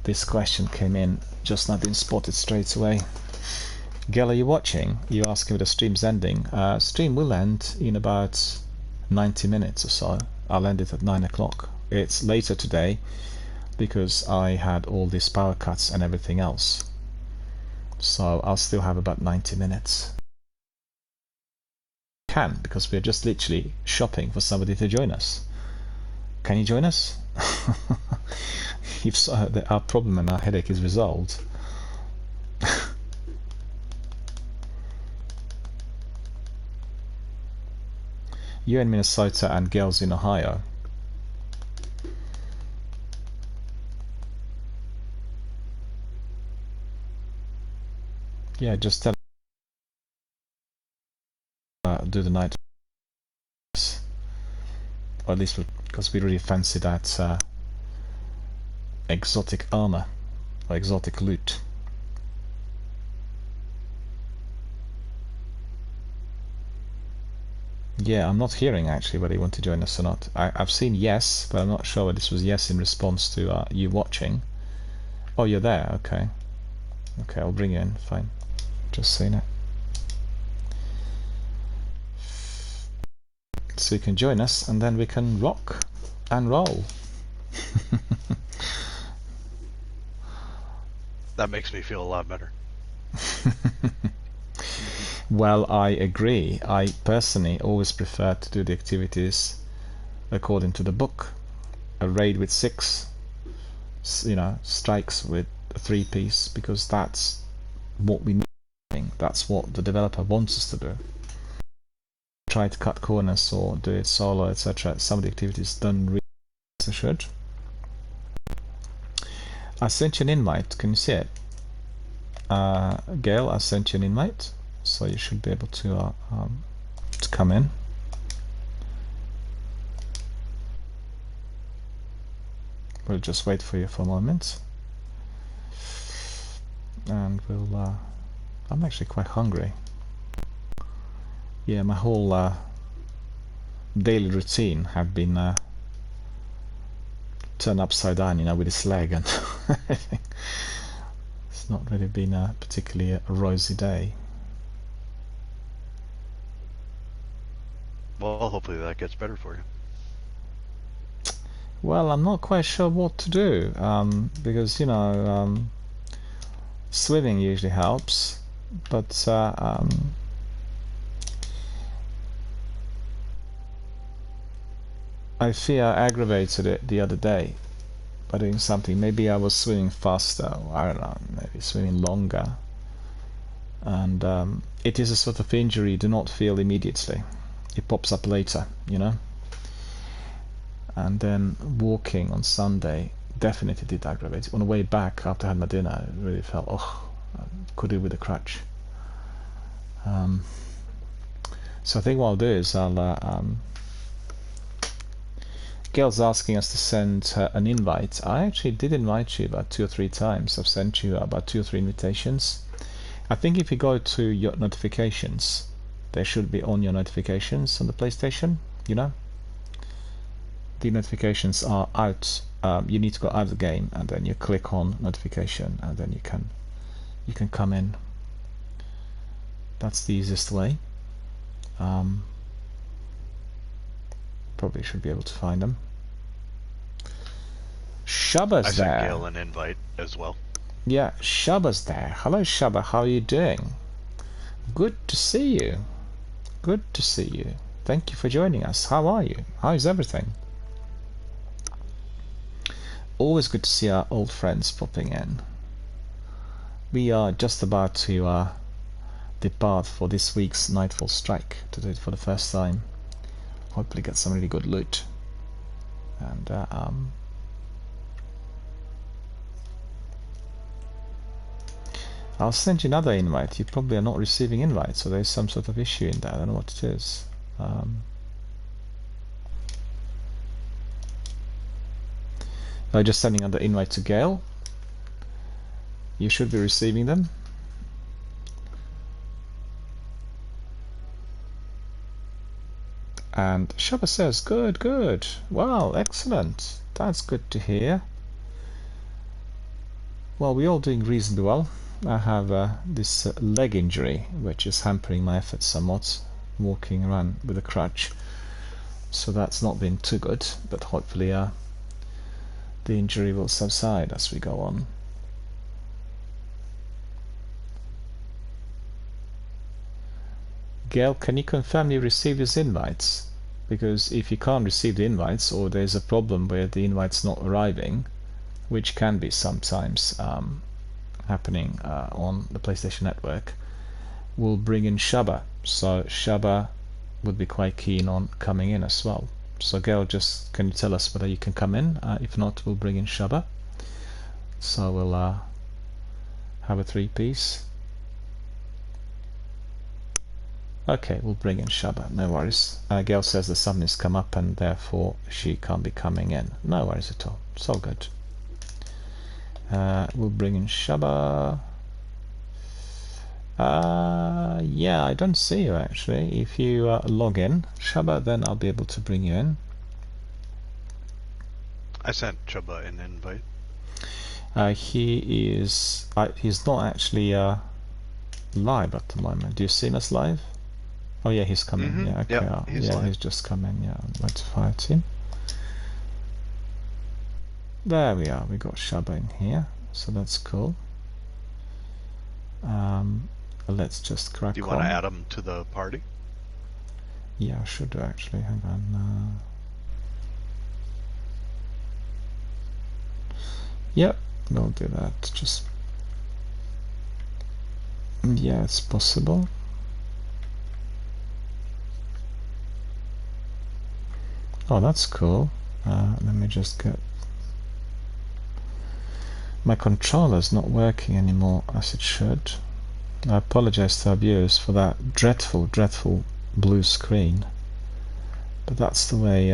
this question came in. Just not been spotted straight away. Girl, are you watching? You asking if the stream's ending. Stream will end in about 90 minutes or so. I'll end it at 9 o'clock. It's later today because I had all these power cuts and everything else. So I'll still have about 90 minutes. Because we're just literally shopping for somebody to join us. Can you join us? If so, our problem and our headache is resolved. You in Minnesota and girls in Ohio. Yeah, just tell do the night, or at least because we really fancy that exotic armor or exotic loot. Yeah, I'm not hearing actually whether you want to join us or not. I've seen yes, but I'm not sure whether this was yes in response to you watching. Oh, you're there, okay. Okay, I'll bring you in, fine. Just saying it. So you can join us, and then we can rock and roll. That makes me feel a lot better. Well, I agree. I personally always prefer to do the activities according to the book. A raid with 6, strikes with a 3-piece, because that's what we need. That's what the developer wants us to do. Try to cut corners or do it solo, etc. Some of the activities don't really as I should. I sent you an invite. Can you see it? Gail, I sent you an invite, so you should be able to come in. We'll just wait for you for a moment, and we'll. I'm actually quite hungry. Yeah, my whole daily routine had been turned upside down, with this leg and everything. It's not really been a particularly rosy day. Well, hopefully that gets better for you. Well, I'm not quite sure what to do, because, swimming usually helps, but I fear I aggravated it the other day by doing something. Maybe I was swimming faster, or I don't know, maybe swimming longer. And it is a sort of injury you do not feel immediately. It pops up later, you know. And then walking on Sunday definitely did aggravate it. On the way back after I had my dinner, I really felt, oh, I could do with a crutch. So I think what I'll do is Gail's asking us to send her an invite. I actually did invite you about 2 or 3 times. I've sent you about 2 or 3 invitations. I think if you go to your notifications, they should be on your notifications on the PlayStation, you know. The notifications are out. You need to go out of the game and then you click on notification and then you can come in. That's the easiest way. Probably should be able to find them. Shubba's I there. sent Gail an invite as well. Yeah, Shubba's there. Hello Shubba, how are you doing? Good to see you. Good to see you. Thank you for joining us. How are you? How is everything? Always good to see our old friends popping in. We are just about to depart for this week's Nightfall Strike, to do it for the first time. Hopefully get some really good loot. And I'll send you another invite. You probably are not receiving invites, so there's some sort of issue in there. I don't know what it is. I'm just sending another invite to Gail. You should be receiving them. And Shubba says, good, good. Wow, excellent. That's good to hear. Well, we're all doing reasonably well. I have this leg injury, which is hampering my efforts somewhat, walking around with a crutch. So that's not been too good, but hopefully the injury will subside as we go on. Gail, can you confirm you received his invites? Because if you can't receive the invites, or there's a problem where the invite's not arriving, which can be sometimes happening on the PlayStation Network, we'll bring in Shubba. So Shubba would be quite keen on coming in as well. So Gail, just can you tell us whether you can come in? If not, we'll bring in Shubba. So we'll have a 3-piece. Okay, we'll bring in Shubba, no worries. Gail says the sun has come up and therefore she can't be coming in. No worries at all, it's all good. We'll bring in Shubba. Yeah, I don't see you actually. If you log in, Shubba, then I'll be able to bring you in. I sent Shubba an invite. He's not actually live at the moment. Do you see him as live? Oh yeah, he's coming. Mm-hmm. Yeah, okay. Yep, He's just coming. Yeah, let's fight him. There we are. We got Shubba in here, so that's cool. Let's just crack on. Do you want to add him to the party? Yeah, I should do actually. Hang on. Yep, we'll do that. Just yeah, it's possible. Oh, that's cool. Let me just get... My controller's not working anymore as it should. I apologize to our viewers for that dreadful, dreadful blue screen. But that's the way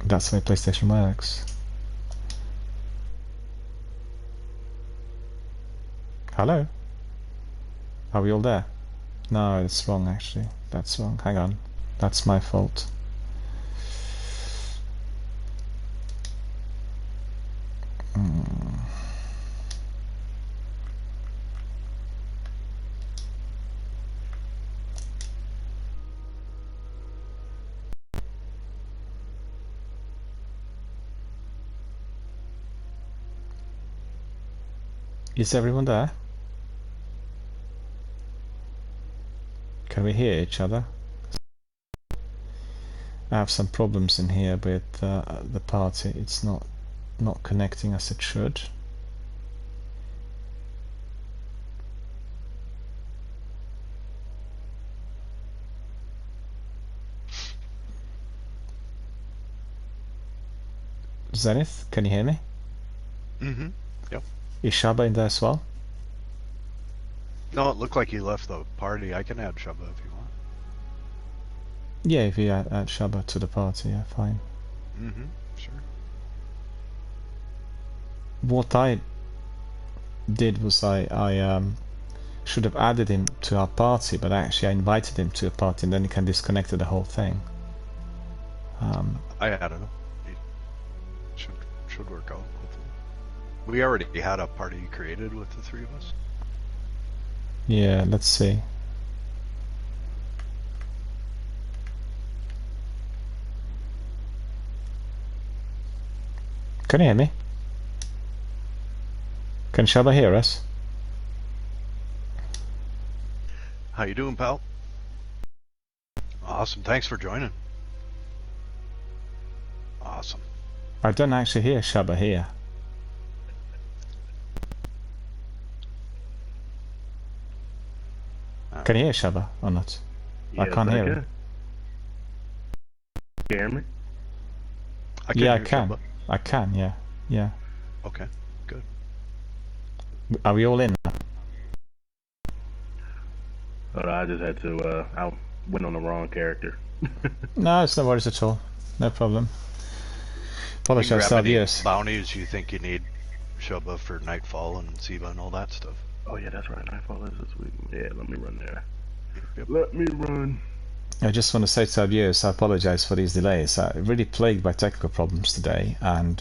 PlayStation works. Hello? Are we all there? No, it's wrong actually. That's wrong. Hang on. That's my fault. Is everyone there? Can we hear each other? I have some problems in here with the party. It's not connecting as it should. Zenith, can you hear me? Mm-hmm. Yep. Is Shaba in there as well? No, it looked like he left the party. I can add Shaba if you want. Yeah, if you add Shaba to the party, yeah, fine. Mm-hmm. Sure. What I did was I should have added him to our party, but actually I invited him to a party and then he can disconnect the whole thing. I added him. He should work out, hopefully. We already had a party created with the three of us. Yeah, let's see. Can you hear me? Can Shaba hear us? How you doing, pal? Awesome. Thanks for joining. Awesome. I don't actually hear Shaba here. Can you hear Shaba or not? Yes, I can't hear him. Can you hear me? Yeah, I hear can. Shaba. I can, yeah. Yeah. Okay, good. Are we all in? I just had to, I went on the wrong character. No, it's no worries at all. No problem. You can Apologize, grab any yes. bounties you think you need, Shaba, for Nightfall and Siva and all that stuff. Oh yeah, that's right. Nightfall is this week. Yeah, let me run there. Yep. Let me run. I just want to say to our viewers, I apologize for these delays. Really plagued by technical problems today, and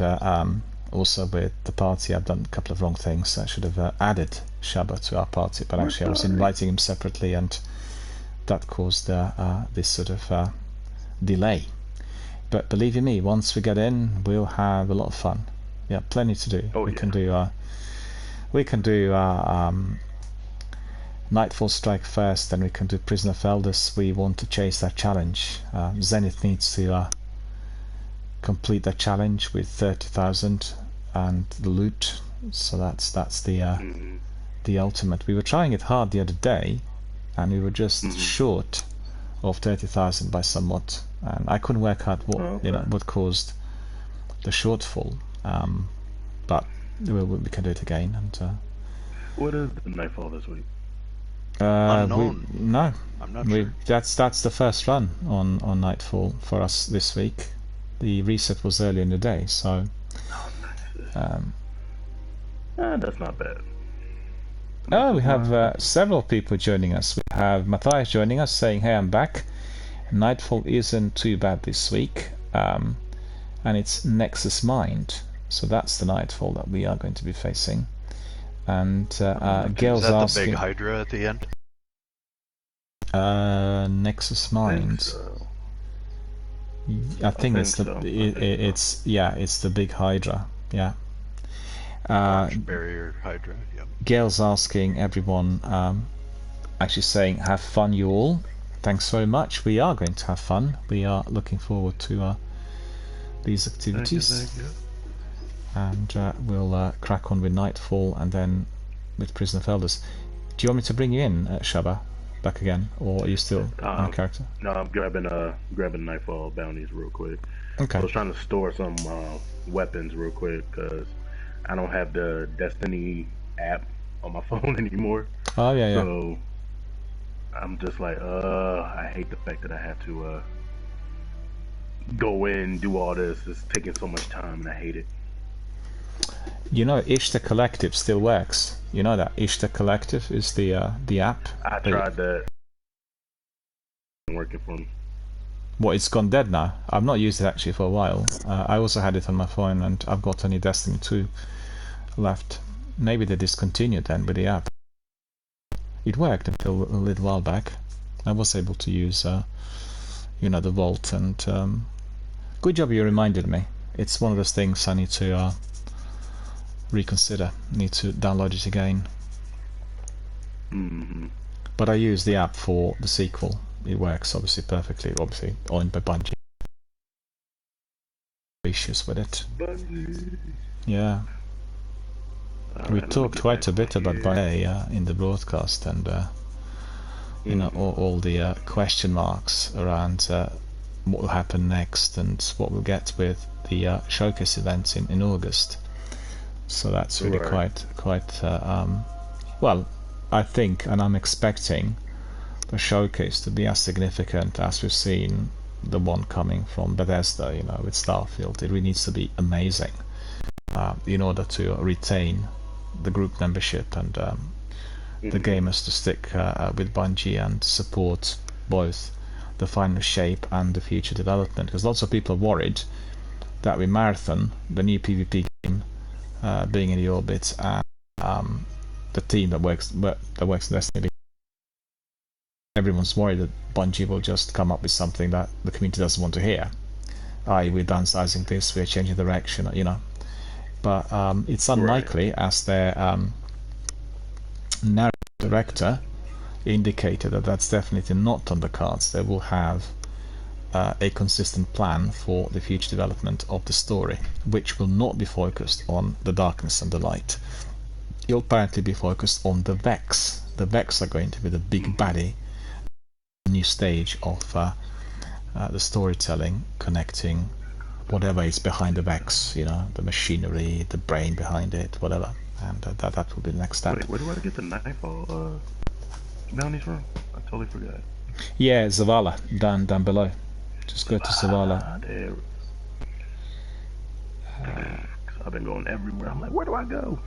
also with the party, I've done a couple of wrong things. I should have added Shaba to our party, but actually I was inviting him separately, and that caused this sort of delay. But believe you me, once we get in, we'll have a lot of fun. Yeah, plenty to do. Oh, we yeah. can do Nightfall Strike first, then we can do Prisoner of Elders. We want to chase that challenge. Zenith needs to complete that challenge with 30,000 and the loot. So that's the ultimate. We were trying it hard the other day, and we were just short of 30,000 by somewhat. And I couldn't work out what caused the shortfall. But we can do it again. And What is the Nightfall this week? Unknown. No, I'm not sure. That's the first run on Nightfall for us this week. The reset was earlier in the day, so. That's not bad. Oh, we have several people joining us. We have Matthias joining us, saying, "Hey, I'm back. Nightfall isn't too bad this week, and it's Nexus Mind, so that's the Nightfall that we are going to be facing." And Gail's Is that asking, the big Hydra at the end? Nexus Mind. I think it's the so. it's the big Hydra. Yeah. Barrier Hydra. Yep. Gail's asking everyone, actually saying, "Have fun, you all." Thanks very much. We are going to have fun. We are looking forward to these activities. Thank you. And we'll crack on with Nightfall and then with Prisoner of Elders. Do you want me to bring you in, Shaba, back again, or are you still on character? No, I'm grabbing Nightfall bounties real quick. Okay. I was trying to store some weapons real quick because I don't have the Destiny app on my phone anymore. Oh yeah. So I'm just like, I hate the fact that I have to go in and do all this. It's taking so much time, and I hate it. You know, Ishtar Collective still works. You know that Ishtar Collective is the app. I tried that. It working for me. What, it's gone dead now? I've not used it actually for a while. I also had it on my phone, and I've got only Destiny 2 left. Maybe they discontinued then with the app. It worked until a little while back. I was able to use, the Vault, and good job you reminded me. It's one of those things I need to reconsider. Need to download it again. Mm-hmm. But I use the app for the sequel. It works obviously perfectly. Obviously owned by Bungie. issues with it. Bungie. Yeah. We talked quite a bit about Bungie in the broadcast, and you know, all the question marks around what will happen next and what we'll get with the showcase event in August. So that's really quite well, I think, and I'm expecting the showcase to be as significant as we've seen the one coming from Bethesda, you know, with Starfield. It really needs to be amazing in order to retain the group membership and the gamers to stick with Bungie and support both the final shape and the future development. Because lots of people are worried that with Marathon, the new PvP game, being in the orbit, and the team that works in Destiny, everyone's worried that Bungie will just come up with something that the community doesn't want to hear. We're downsizing this, we're changing direction, you know. But it's unlikely, as their narrative director indicated that that's definitely not on the cards. They will have a consistent plan for the future development of the story, which will not be focused on the darkness and the light. It'll apparently be focused on the Vex. The Vex are going to be the big baddie, new stage of the storytelling, connecting whatever is behind the Vex, you know, the machinery, the brain behind it, whatever, and that will be the next step. Wait, where do I get the Nightfall bounties from? I totally forgot. Yeah, Zavala, down below. Just go to Zavala. There. I've been going everywhere. I'm like, where do I go?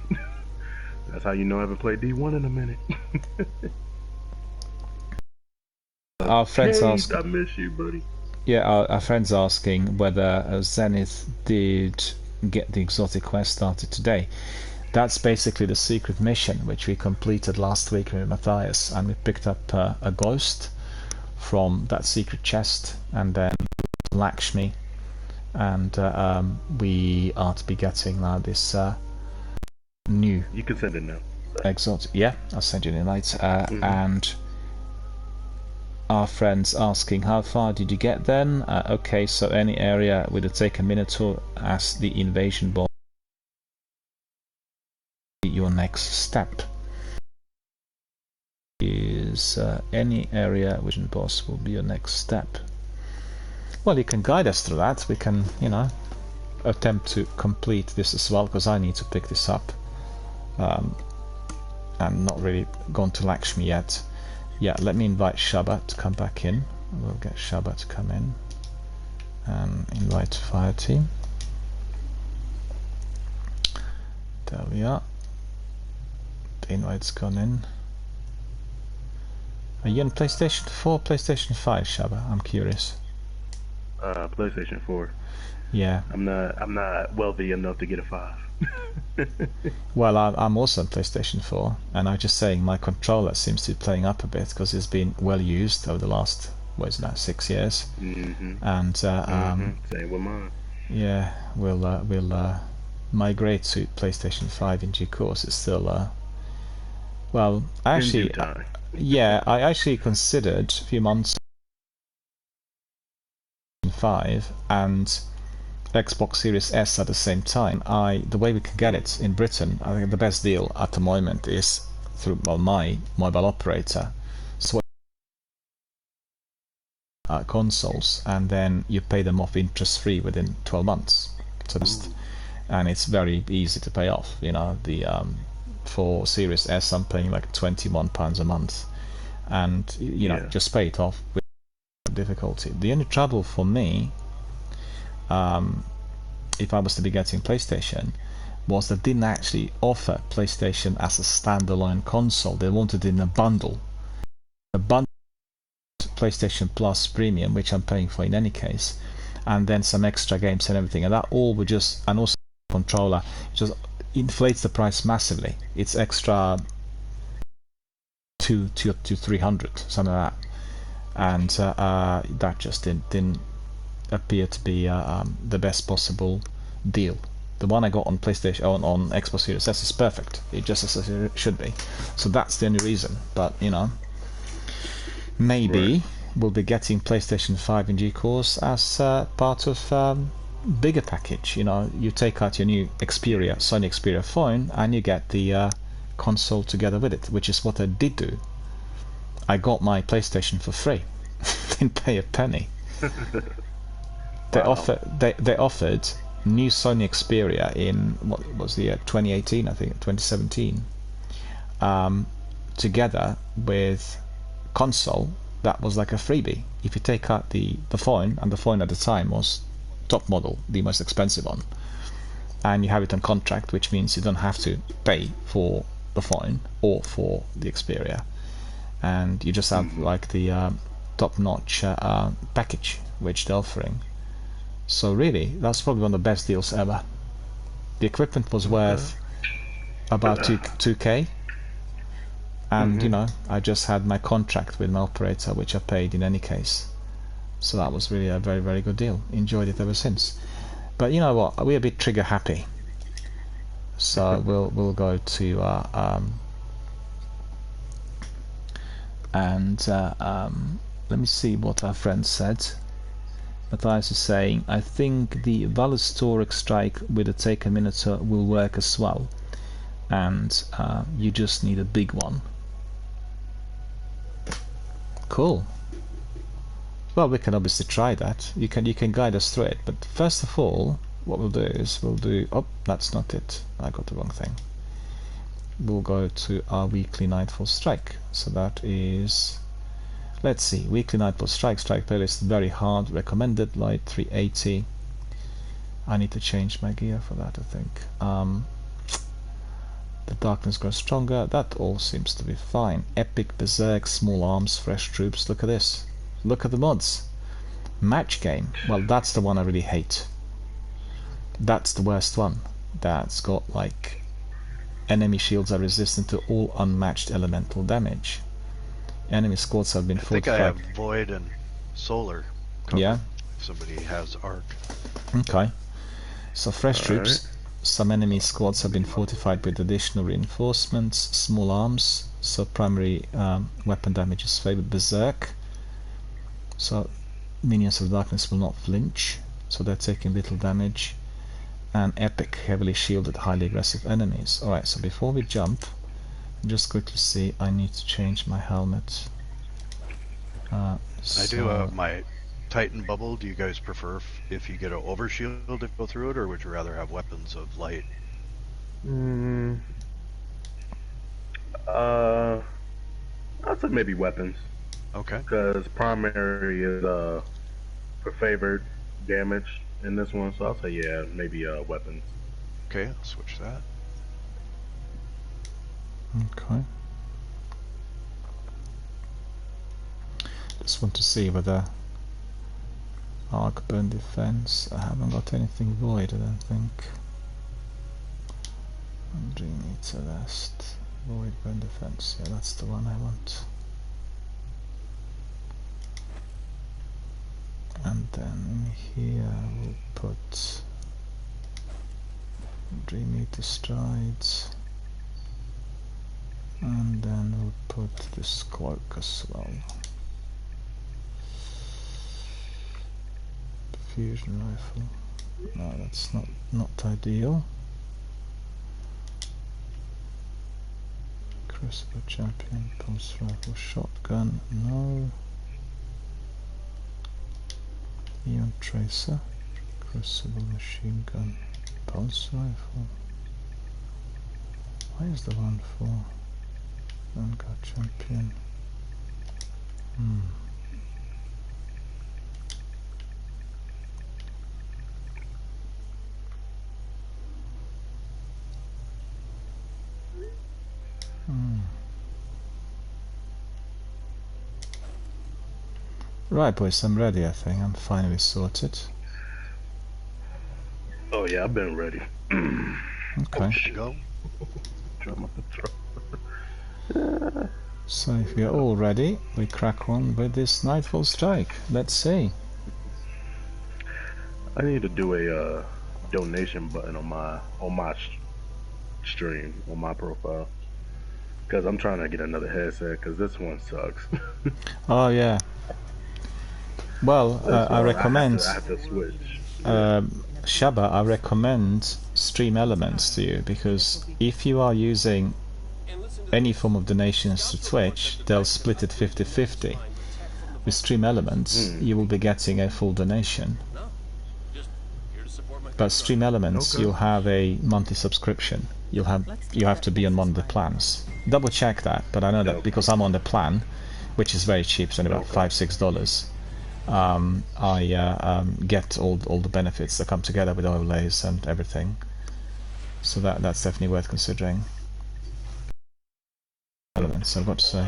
That's how you know I haven't played D1 in a minute. Our friends ask. I miss you, buddy. Yeah, our friends asking whether Zenith did get the exotic quest started today. That's basically the secret mission which we completed last week with Matthias, and we picked up a ghost from that secret chest, and then Lakshmi, and we are to be getting now this new. You can send it now. Exotic. Yeah, I'll send you an invite. And our friends asking, how far did you get then? Okay, so any area will it take a minute or as the invasion boss your next step? Is any area which boss will be your next step? Well, you can guide us through that. We can, you know, attempt to complete this as well, because I need to pick this up. I'm not really gone to Lakshmi yet. Yeah, let me invite Shaba to come back in. We'll get Shaba to come in and invite Fire Team. There we are. The invite's gone in. Are you on PlayStation 4 or PlayStation 5, Shaba? I'm curious. PlayStation 4. Yeah. I'm not wealthy enough to get a 5. Well, I'm also on PlayStation 4, and I'm just saying my controller seems to be playing up a bit because it's been well used over the last, what is it now, 6 years. And same with mine. Yeah, we'll migrate to PlayStation 5 in due course. It's still well, actually, yeah, I actually considered a few months 5 and Xbox Series S at the same time. The way we can get it in Britain, I think the best deal at the moment is through my mobile operator, so consoles, and then you pay them off interest free within 12 months. So and it's very easy to pay off. You know, the for Series S I'm paying like £21 a month, and you know, just pay it off with difficulty. The only trouble for me, if I was to be getting PlayStation, was they didn't actually offer PlayStation as a standalone console. They wanted it in a bundle. A bundle, PlayStation Plus Premium, which I'm paying for in any case, and then some extra games and everything, and that all would just, and also controller, just inflates the price massively. It's extra 200 to 300, something like that, and that just didn't appear to be the best possible deal. The one I got on PlayStation on Xbox Series S is perfect. It just as it should be. So that's the only reason. But you know, maybe we'll be getting PlayStation 5 in due course as part of bigger package. You know, you take out your new Xperia, Sony Xperia phone, and you get the console together with it, which is what I did do. I got my PlayStation for free. Didn't pay a penny. They offered new Sony Xperia in what was the year 2018, I think 2017, together with console. That was like a freebie. If you take out the phone, and the phone at the time was top model, the most expensive one, and you have it on contract, which means you don't have to pay for the phone or for the Xperia, and you just have like the top-notch package which they're offering. So really, that's probably one of the best deals ever. The equipment was worth about 2K, and you know, I just had my contract with my operator, which I paid in any case. So that was really a very, very good deal. Enjoyed it ever since. But you know what? We're a bit trigger happy, so we'll go to let me see what our friend said. Matthias is saying, I think the Valustoric strike with the Taken Minotaur will work as well, and you just need a big one. Cool. Well, we can obviously try that. You can guide us through it, but first of all, what we'll do is oh, that's not it. I got the wrong thing. We'll go to our weekly Nightfall Strike. So that is, let's see, weekly Nightfall Strike playlist, very hard, recommended, light 380. I need to change my gear for that, I think. The darkness grows stronger. That all seems to be fine. Epic, Berserk, small arms, fresh troops. Look at this. Look at the mods. Match game. Well, that's the one I really hate. That's the worst one. That's got like enemy shields are resistant to all unmatched elemental damage. Enemy squads have been fortified. I think I have Void and Solar covered. Yeah. If somebody has Arc. Okay. So fresh troops. Some enemy squads have been fortified with additional reinforcements, small arms, so primary weapon damage is favored. Berserk, so minions of darkness will not flinch, so they're taking little damage. And epic, heavily shielded, highly aggressive enemies. Alright, so before we jump, just quickly see, I need to change my helmet. I do my Titan bubble. Do you guys prefer if you get an overshield to go through it, or would you rather have weapons of light? I'd say maybe weapons. Okay. Because primary is for favored damage in this one, so I'll say yeah, maybe weapons. Okay, I'll switch that. Okay. Just want to see whether Arc burn defense. I haven't got anything void, I don't think. Dream Eater Last. Void burn defense. Yeah, that's the one I want. And then in here we'll put Dream Eater Strides. And then we'll put this cloak as well. Fusion rifle. No, that's not ideal. Crucible champion, pulse rifle, shotgun, no. Eon tracer, crucible machine gun, pulse rifle. Why is the one for Vanguard champion? Right, boys, I'm ready, I think. I'm finally sorted. Oh yeah, I've been ready. Okay. Go. So if you're all ready, we crack on with this Nightfall Strike. Let's see. I need to do a donation button on my stream, on my profile, because I'm trying to get another headset because this one sucks. Oh yeah. Well, I recommend. I have to switch. Shaba, I recommend Stream Elements to you, because if you are using any form of donations to Twitch, they'll split it 50-50. With Stream Elements, you will be getting a full donation. But Stream Elements, you'll have a monthly subscription. You have to be on one of the plans. Double check that, but I know that because I'm on the plan, which is very cheap, it's only about $5-6. I get all the benefits that come together with overlays and everything. So that's definitely worth considering. Elements, I've got to say.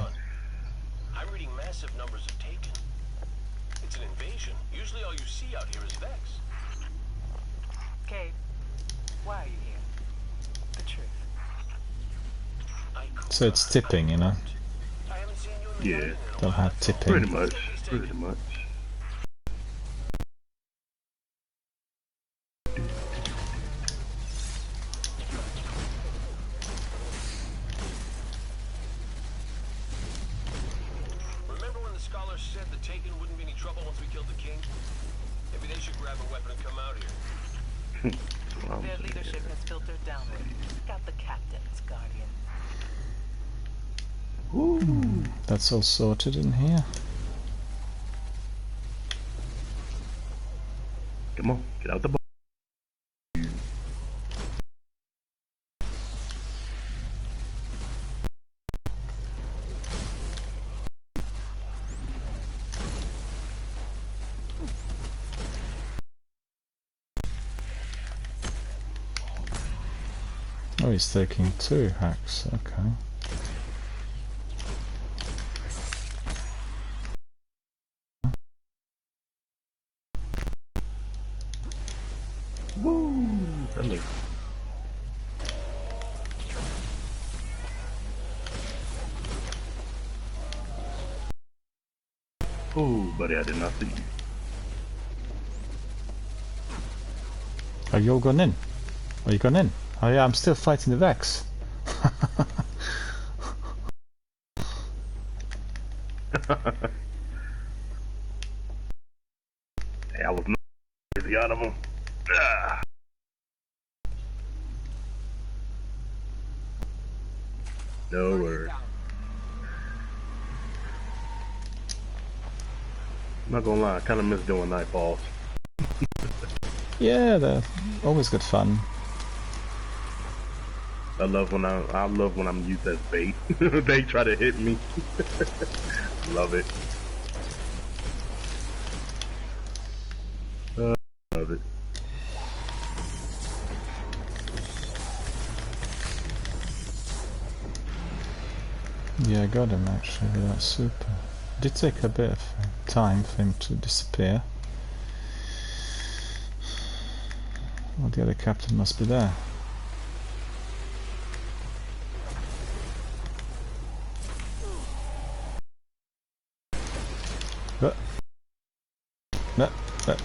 I'm reading massive numbers of Taken. It's an invasion. Usually all you see out here is Vex. Cade, why are you here? The truth. So it's tipping, you know. I haven't seen you in the Yeah, They'll have tipping. pretty much. Pretty much. Remember when the scholars said the Taken wouldn't be any trouble once we killed the king? Maybe they should grab a weapon and come out here. Their leadership has filtered downward. Got the captain's guardian. That's all sorted in here. Come on, get out the box. Oh, he's taking 2 hacks, okay. Hello. Oh, buddy, I did not see you. Are you all gone in? Are you gone in? Oh yeah, I'm still fighting the Vex. Hey, I was not crazy out of him. Ah. No word. I'm not gonna lie, I kinda miss doing nightfalls. Yeah, they're always good fun. I love when I'm used as bait. They try to hit me. Love it. Love it. Yeah, I got him actually with that super. It did take a bit of time for him to disappear. Well, the other captain must be there. No, no.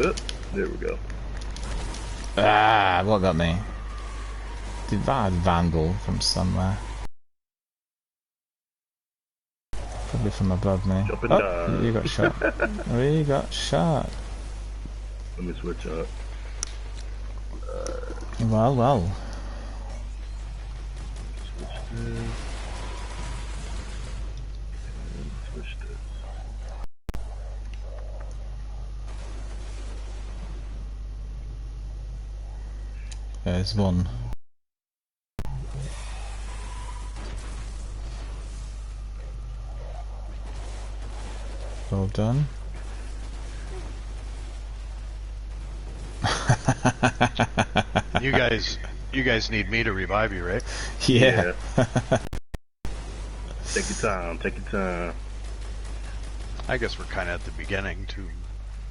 Oh, there we go. Ah, what got me? Did that vandal from somewhere? Probably from above me. Jump and Oh, dive. you got shot. We got shot. Let me switch up. Well, well. Switch this. And switch this. There's one. Well done. You guys need me to revive you, right? Yeah. Take your time, take your time. I guess we're kind of at the beginning too.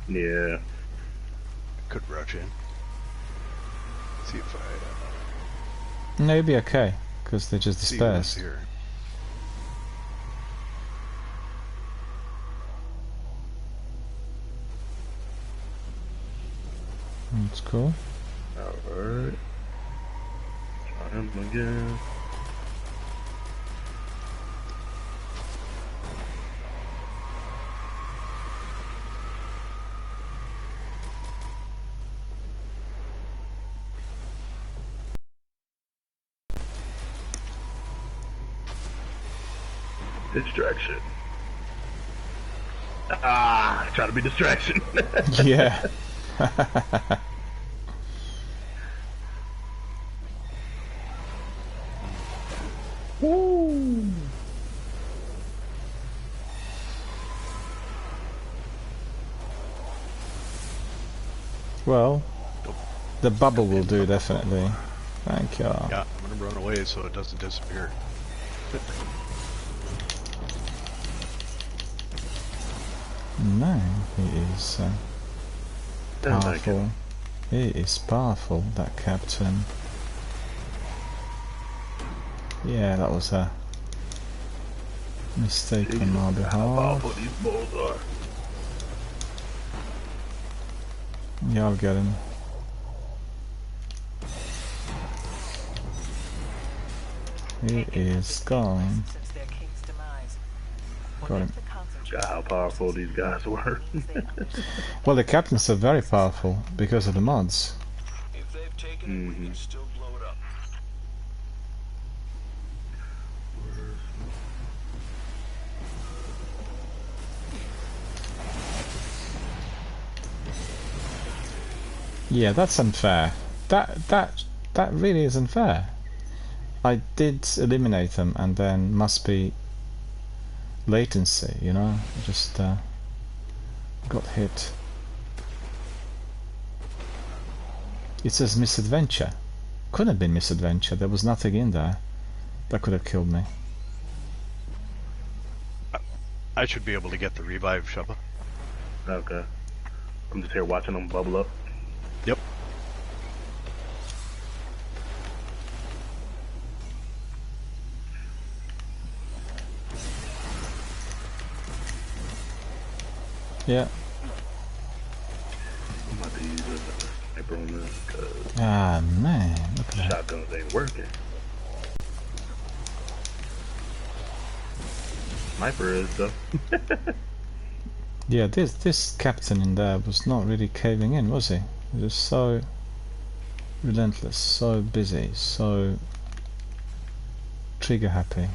Yeah. Could rush in. See if I No, you'll be okay, because they just see who's dispersed. here. That's cool. Alright. Try him again. Distraction. Ah, try to be distraction. Yeah. Woo! Well, the bubble will do, definitely. Thank you. Yeah, I'm gonna run away so it doesn't disappear. No, he is powerful. He is powerful, that captain. Yeah, that was a mistake on my behalf. These balls are. Yeah, I'll get him. He is gone. Since their king's demise. Got him. God, how powerful these guys were. Well, the captains are very powerful because of the mods. If they've taken it, we can still blow it up. Yeah, that's unfair. That really is unfair. I did eliminate them, and then must be latency, you know, just got hit. It says misadventure. Couldn't have been misadventure. There was nothing in there that could have killed me. I should be able to get the revive, Shubba. Okay. I'm just here watching them bubble up. Yep. Yeah. I'm about to use a sniper on this because Ah man, look at that. shotguns ain't working. Sniper is though. Yeah, this captain in there was not really caving in, was he? He was so relentless, so busy, so trigger happy.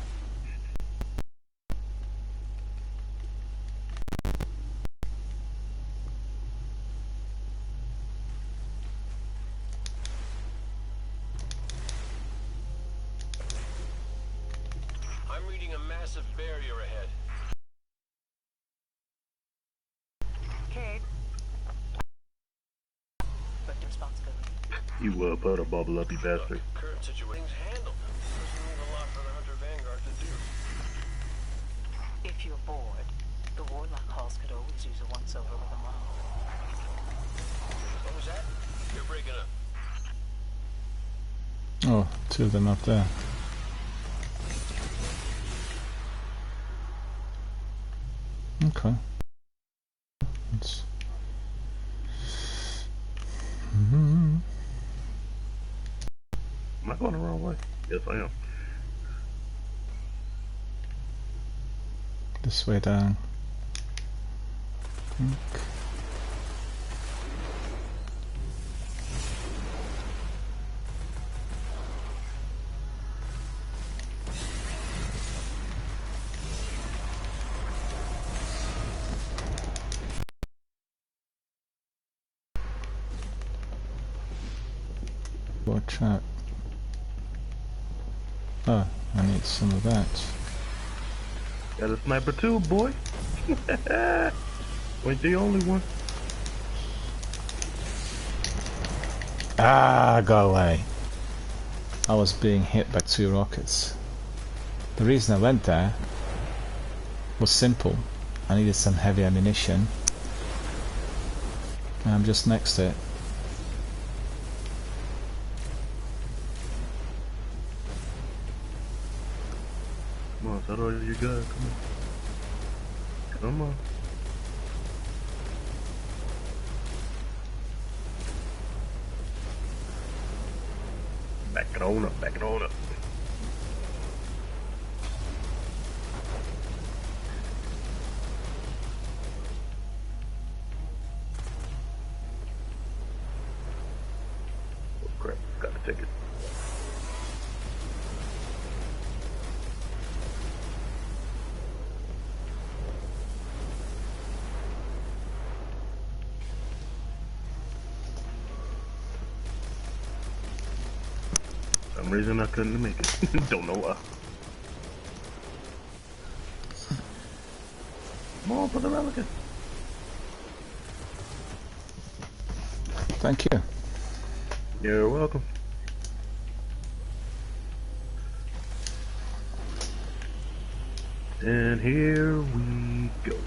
I'm reading a massive barrier ahead. Cade. But the responsibility. You will put a bubble up, you bastard. Current situation's handled. Doesn't leave a lot for the Hunter Vanguard to do. If you're bored, the Warlock halls could always use a once-over with a mob. What was that? You're breaking up. Oh, two of them up there. Okay. It's Am I going the wrong way? Yes, I am. this way down. Think. Watch out. Oh, I need some of that. Got a sniper too, boy. Ain't the only one. Ah, go away. I was being hit by 2 rockets. The reason I went there was simple. I needed some heavy ammunition. And I'm just next to it. Come on, settle your gun. Come on. Come on. Back it on up, back it on up. Oh crap, got the ticket. some reason I couldn't make it. Don't know why. Come on, Brother Relic. Thank you. You're welcome. And here we go.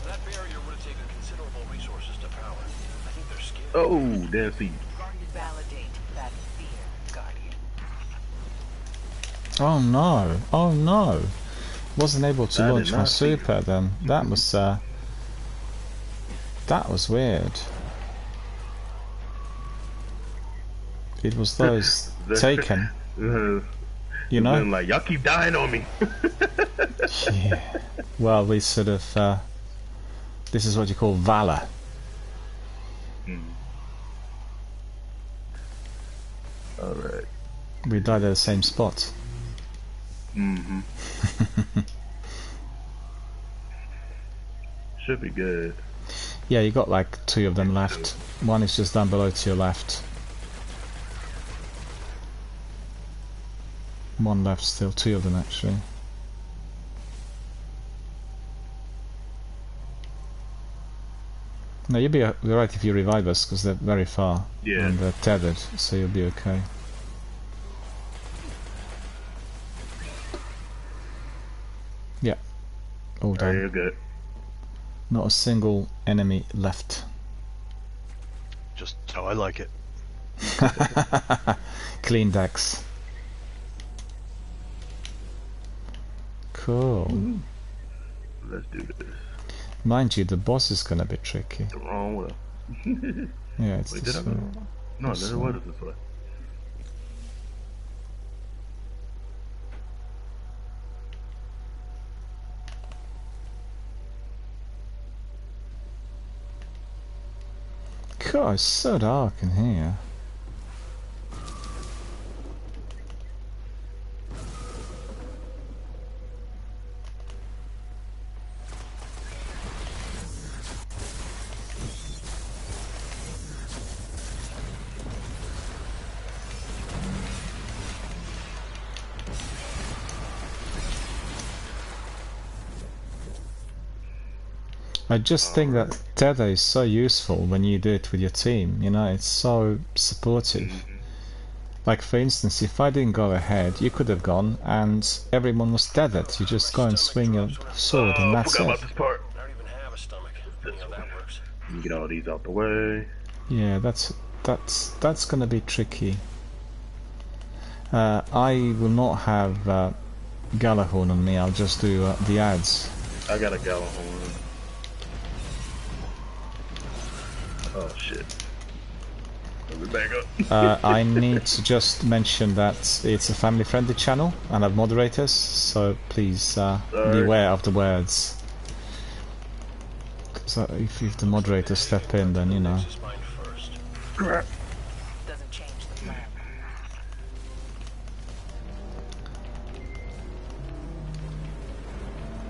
That barrier would have taken considerable resources to power. I think they're scared. Oh, damn, see. Validate that fear, Guardian. Oh no! Oh no! Wasn't able to I did launch my not see it. super then. That was weird. It was those taken. You know? Been like, y'all keep dying on me. Yeah. Well, we sort of. This is what you call valor. Alright. We died at the same spot. Mm-hmm. Should be good. Yeah, you got like 2 of them left. One is just down below to your left. One left still, 2 of them actually. No, you'll be alright if you revive us, because they're very far. Yeah. And they're tethered, so you'll be okay. Yeah. All Alright, done. you're good. Not a single enemy left. Just how I like it. Clean decks. Cool. Let's do this. Mind you, the boss is gonna be tricky. The wrong way. Yeah, it's Wait, this did I way. go? No, This then way. what is this way? God, it's so dark in here. I just think that tether is so useful when you do it with your team, you know, it's so supportive. Like for instance, if I didn't go ahead, you could have gone and everyone was tethered. You just go and swing your sword and that's forgot it. about this part. I don't even have a stomach. Funny how that works. Let me get all these out the way. Yeah, that's gonna be tricky. I will not have Galahorn on me, I'll just do the ads. I got a Galahorn. Oh shit. Let me back up. I need to just mention that it's a family-friendly channel and I have moderators, so please beware of the words. Because if the moderators step in, then you know. This is mine first. Crap. Doesn't change the plan.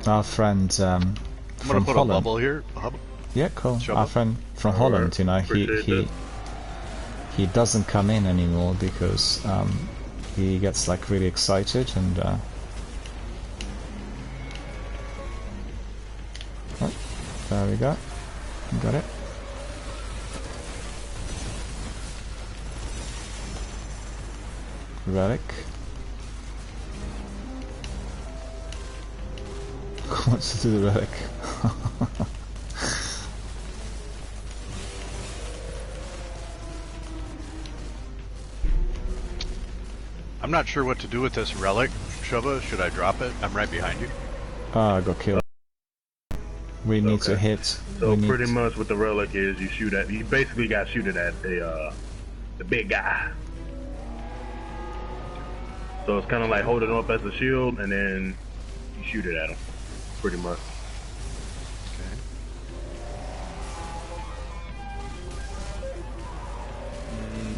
Our friend I'm from gonna put Holland. a bubble here. A hub. Yeah, cool. Show Our up. friend from Alright, Holland, you know, appreciate he doesn't come in anymore because he gets like really excited and oh, there we go. Got it. Relic. What's to do the relic? I'm not sure what to do with this relic. Shova, should I drop it? I'm right behind you. Ah, I got killed. We need to Okay. hit. So we need pretty much what the relic is, you shoot at. You basically got shooted at the big guy. So it's kind of like holding him up as a shield, and then you shoot it at him. Pretty much.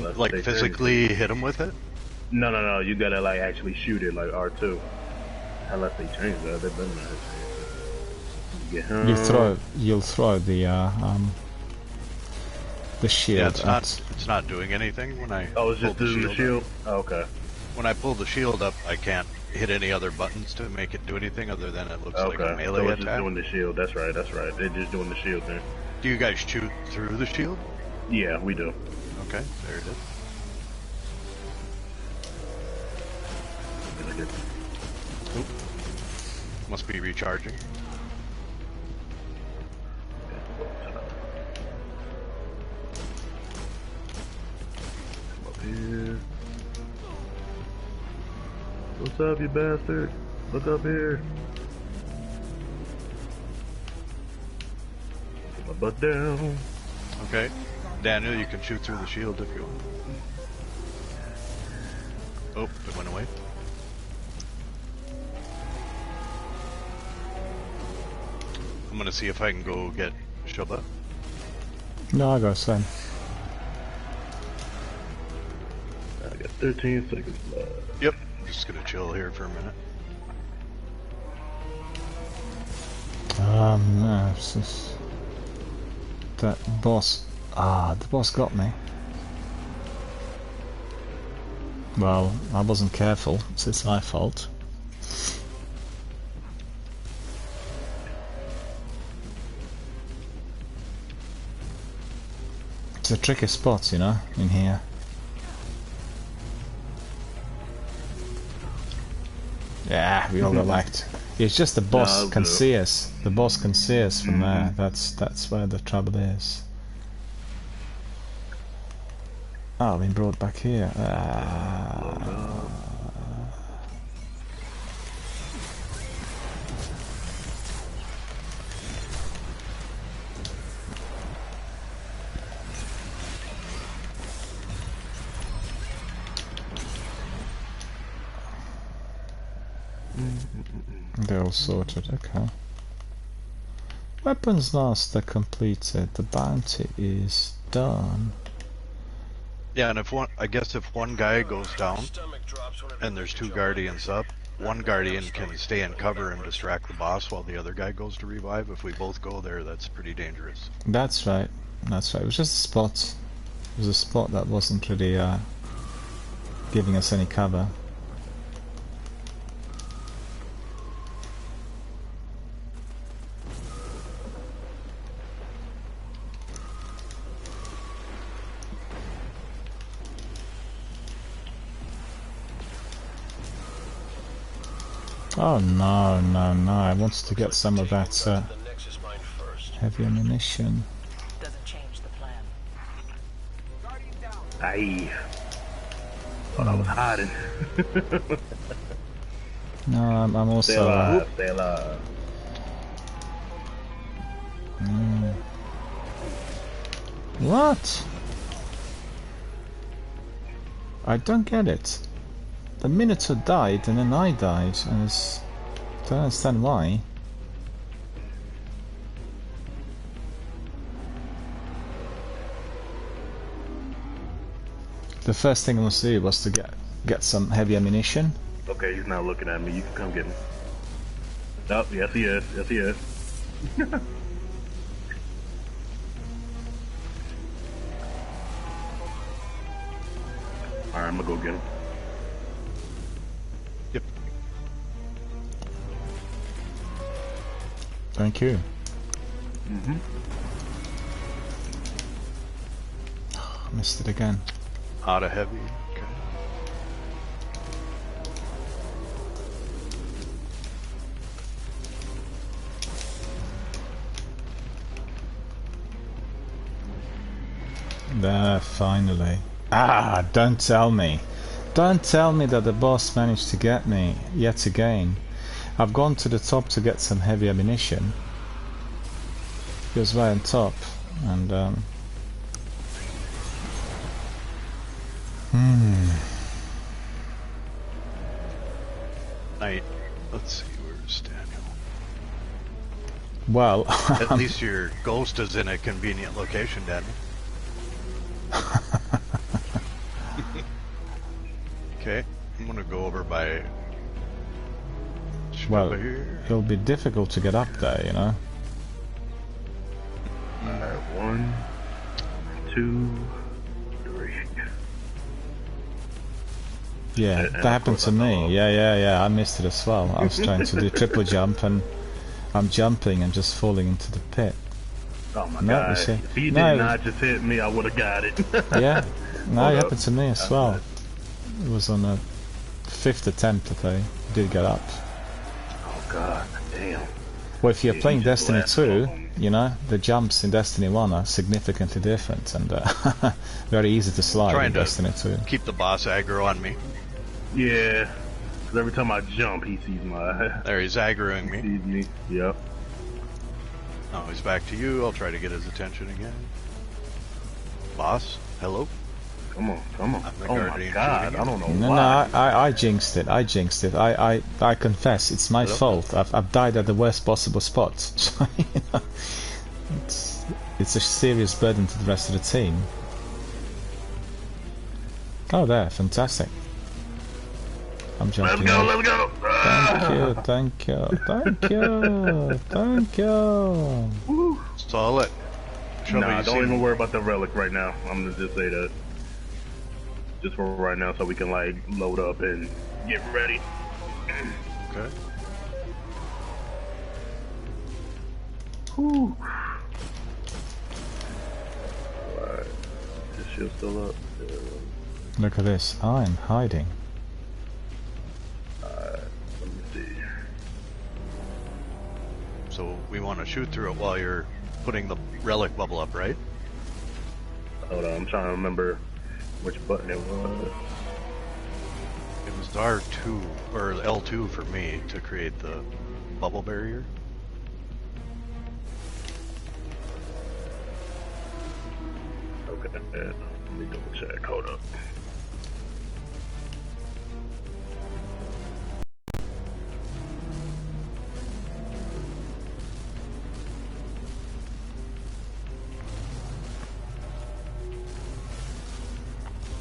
Let's Like take physically hit him with it? No, you gotta like actually shoot it like R2. Unless they change that, they better not have changed it. Get him. You'll throw the shield. Yeah, it's not doing anything when I. Oh, it's just pull doing the shield. Oh, okay. When I pull the shield up, I can't hit any other buttons to make it do anything other than it looks like a melee so it's attack. just doing the shield. That's right. That's right. They're just doing the shield then. Do you guys shoot through the shield? Yeah, we do. Okay, there it is. Oop. Must be recharging. Up here. What's up, you bastard? Look up here. Put my butt down. Okay. Daniel, you can shoot through the shield if you want. Oh, it went away. I'm gonna see if I can go get Shoba. No, I got same. I got 13 seconds left. Yep. Just gonna chill here for a minute. No, it's just that boss. The boss got me. Well, I wasn't careful, so it's my fault. It's a tricky spot, you know, in here. Yeah, we all got lagged. It's just the boss can see us. The boss can see us from there. That's where the trouble is. Oh, I've been brought back here. They're all sorted, okay. Weapons master completed. The bounty is done. Yeah, and I guess if one guy goes down and there's two guardians up, one guardian can stay in cover and distract the boss while the other guy goes to revive. If we both go there, that's pretty dangerous. That's right. That's right. It was just a spot. It was a spot that wasn't really giving us any cover. Oh no, no, no, I wanted to get some of that heavy ammunition. Doesn't change the plan. Aye. Thought I was hiding. No, I'm also... Stay alive, stay alive. What? I don't get it. The Minotaur died and then I died, and I don't understand why. The first thing I must do was to get some heavy ammunition. Okay, he's not looking at me. You can come get me. Oh, yes he is. Yes he is. Alright, I'm gonna go get him. Yep. Thank you. Missed it again. Out of heavy. Okay. There, finally. Ah, don't tell me. Don't tell me that the boss managed to get me yet again. I've gone to the top to get some heavy ammunition. He was right on top, and Night. Let's see, where's Daniel? well, At least your ghost is in a convenient location, Daniel. Okay, I'm gonna go over by Well, over here. it'll be difficult to get up there, you know. Alright, 1, 2, 3. Yeah, And that of happened course to I me. fell off. Yeah, I missed it as well. I was trying to do triple jump and I'm jumping and just falling into the pit. Oh my No, god. you see- If he no. did not just hit me, I would have got it. Yeah, no, Hold it up. happened to me as well. It was on a 5th attempt that I did get up. Oh god, damn. Well, if you're Yeah, playing you just Destiny blasted 2, off on me. you know, the jumps in Destiny 1 are significantly different and very easy to slide in Trying to Destiny 2. keep the boss aggro on me. Yeah. Because every time I jump, he sees my... There, he's aggroing he me. sees me. Yep. Now he's back to you. I'll try to get his attention again. Boss, hello? Come on, come on. I'm the Oh my guardian god, shooting I you. don't know No, why. I jinxed it. I confess, it's my Hello? fault. I've died at the worst possible spot. So, you know, it's a serious burden to the rest of the team. Oh, there, fantastic. I'm Let's jumping go, up. let's go! Thank you, thank you, thank you. Woo. Solid. Show Nah, me don't even worry about the relic right now. I'm gonna just say that. Just for right now, so we can like load up and get ready. Okay. Whew. Alright. Is shield still up? Yeah. Look at this. I'm hiding. Alright, let me see. So we want to shoot through it while you're putting the relic bubble up, right? Hold on, I'm trying to remember which button it was. It was R2 or L2 for me to create the bubble barrier. Okay, let me double check. Hold up.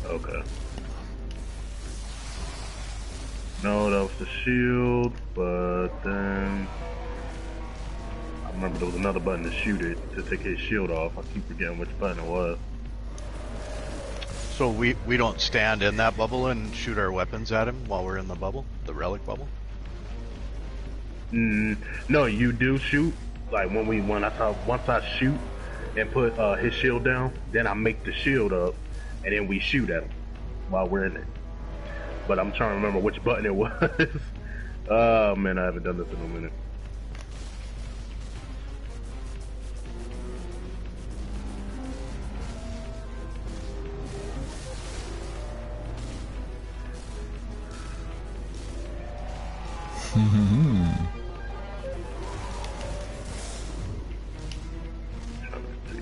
Okay. No, that was the shield, but then I remember there was another button to shoot it, to take his shield off. I keep forgetting which button it was. So we don't stand in that bubble and shoot our weapons at him while we're in the bubble, the relic bubble? No, you do shoot. Like once I shoot and put his shield down, then I make the shield up, and then we shoot at him while we're in it. But I'm trying to remember which button it was. Oh man, I haven't done this in a minute.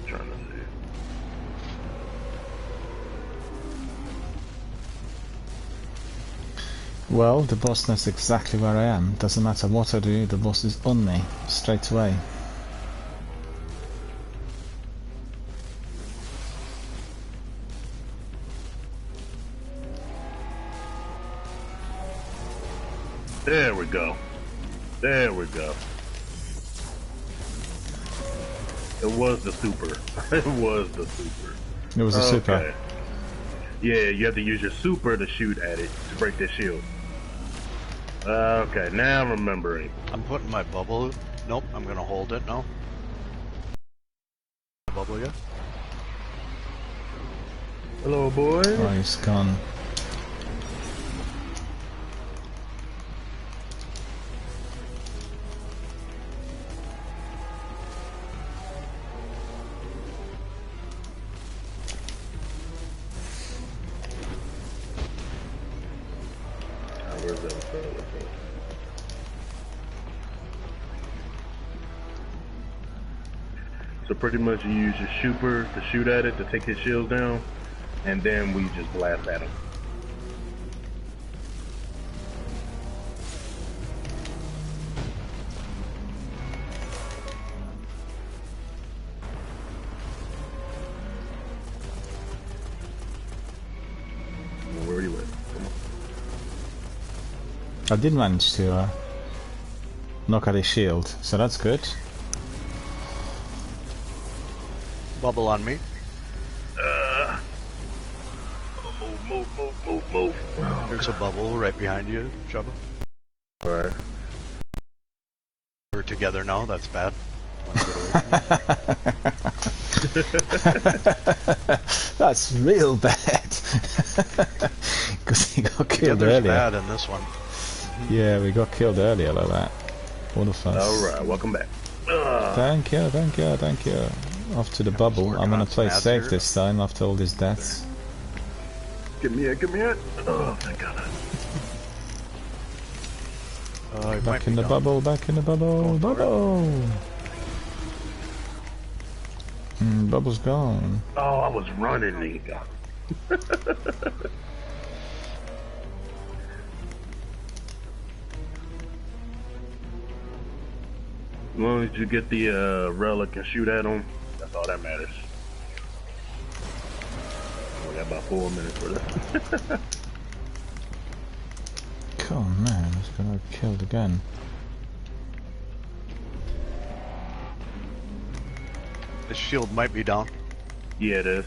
Trying to see. Well, the boss knows exactly where I am. Doesn't matter what I do, the boss is on me straight away. There we go. There we go. It was the super. It was the super. It was a super. Okay. Yeah, you have to use your super to shoot at it to break the shield. Okay, now I'm remembering. I'm putting my bubble. Nope, I'm gonna hold it. No. Bubble yet? Hello, boy. Oh, he's gone. Where's that fella? So pretty much you use your super to shoot at it to take his shields down, and then we just blast at him. Where are you at? Come on. I did manage to knock out his shield, so that's good. Bubble on me. Move. There's a bubble right behind you, Jabba. Alright. We're together now, that's bad. Wanna get away from me? That's real bad. Because he got killed Together's earlier. bad in this one. Yeah, we got killed earlier like that. What a fuss. Alright, welcome back. Thank you. Off to the bubble. I'm gonna play Mads safe here. this time after all these deaths. Get me it. Oh, thank God. It might Back be in the done. bubble, bubble! Bubble's gone. Oh, I was running, nigga. As long as you get the relic and shoot at them, that's all that matters. We got about 4 minutes for this. Oh man, he's gonna get killed again. The shield might be down. Yeah, it is.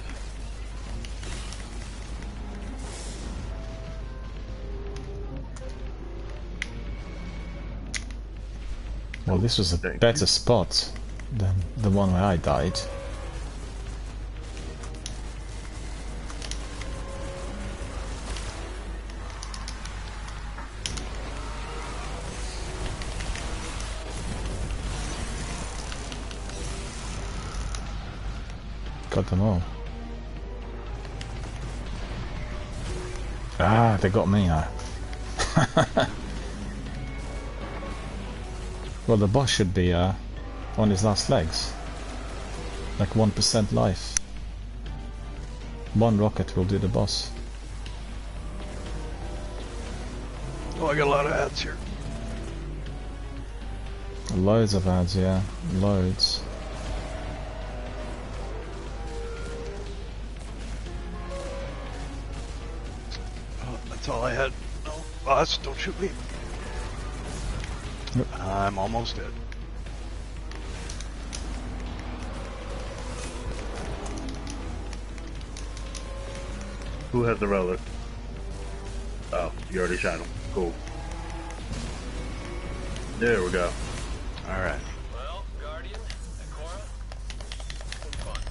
Well, this was a Thank better you. spot than the one where I died. Got them all. Ah, they got me now. Well, the boss should be on his last legs. Like 1% life. One rocket will do the boss. Oh, I got a lot of ads here. Loads of ads, yeah. Loads. Oh, that's all I had. No, boss, don't shoot me. Yep. I'm almost dead. Who has the relic? Oh, you already shot him. Cool. There we go. Alright. Well, Guardian, Ikora, some fun.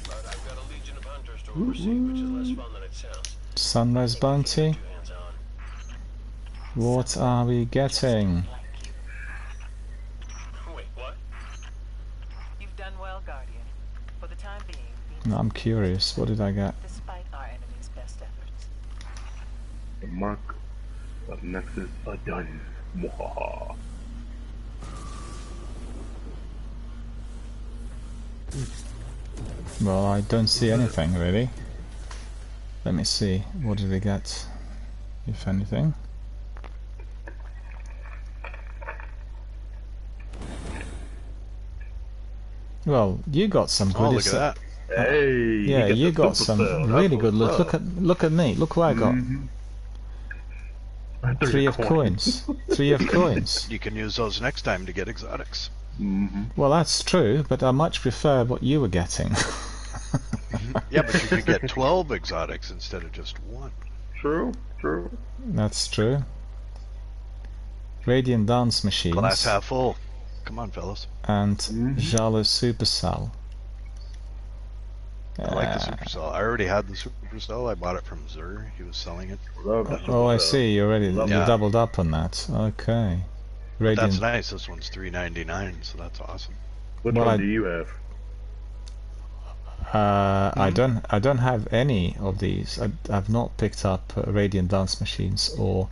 But I've got a legion of hunters to oversee, which is less fun than it sounds. Sunrise bounty. Two hands on. What are we getting? Wait, what? You've done well, Guardian. For the time being, No, I'm curious. What did I get? despite our enemy's best efforts. The mark of Nexus are done. Mwahaha. Well, I don't see anything really. Let me see. What did we get? If anything. Well, you got some Oh, goodies. look at that. Hey, Yeah, he you the got super some cell. That's really good. what's Look up. look at me. Look what I got. Mhm. 3 of coins. 3 of coins. You can use those next time to get exotics. Mhm. Well, that's true, but I much prefer what you were getting. Yeah, but you could get 12 exotics instead of just 1. True. That's true. Radiant Dance Machines Glass half full. Come on, fellas. and Mhm. Jalo Supercell. I like the supercell. I already had the supercell. I bought it from Zur. He was selling it. Love the Oh, I super cell. see. You already Love you that. doubled up on that. Okay. Radiant. That's nice. This one's $3.99, so that's awesome. Which Well, one I- do you have? I don't have any of these. I've not picked up Radiant Dance Machines or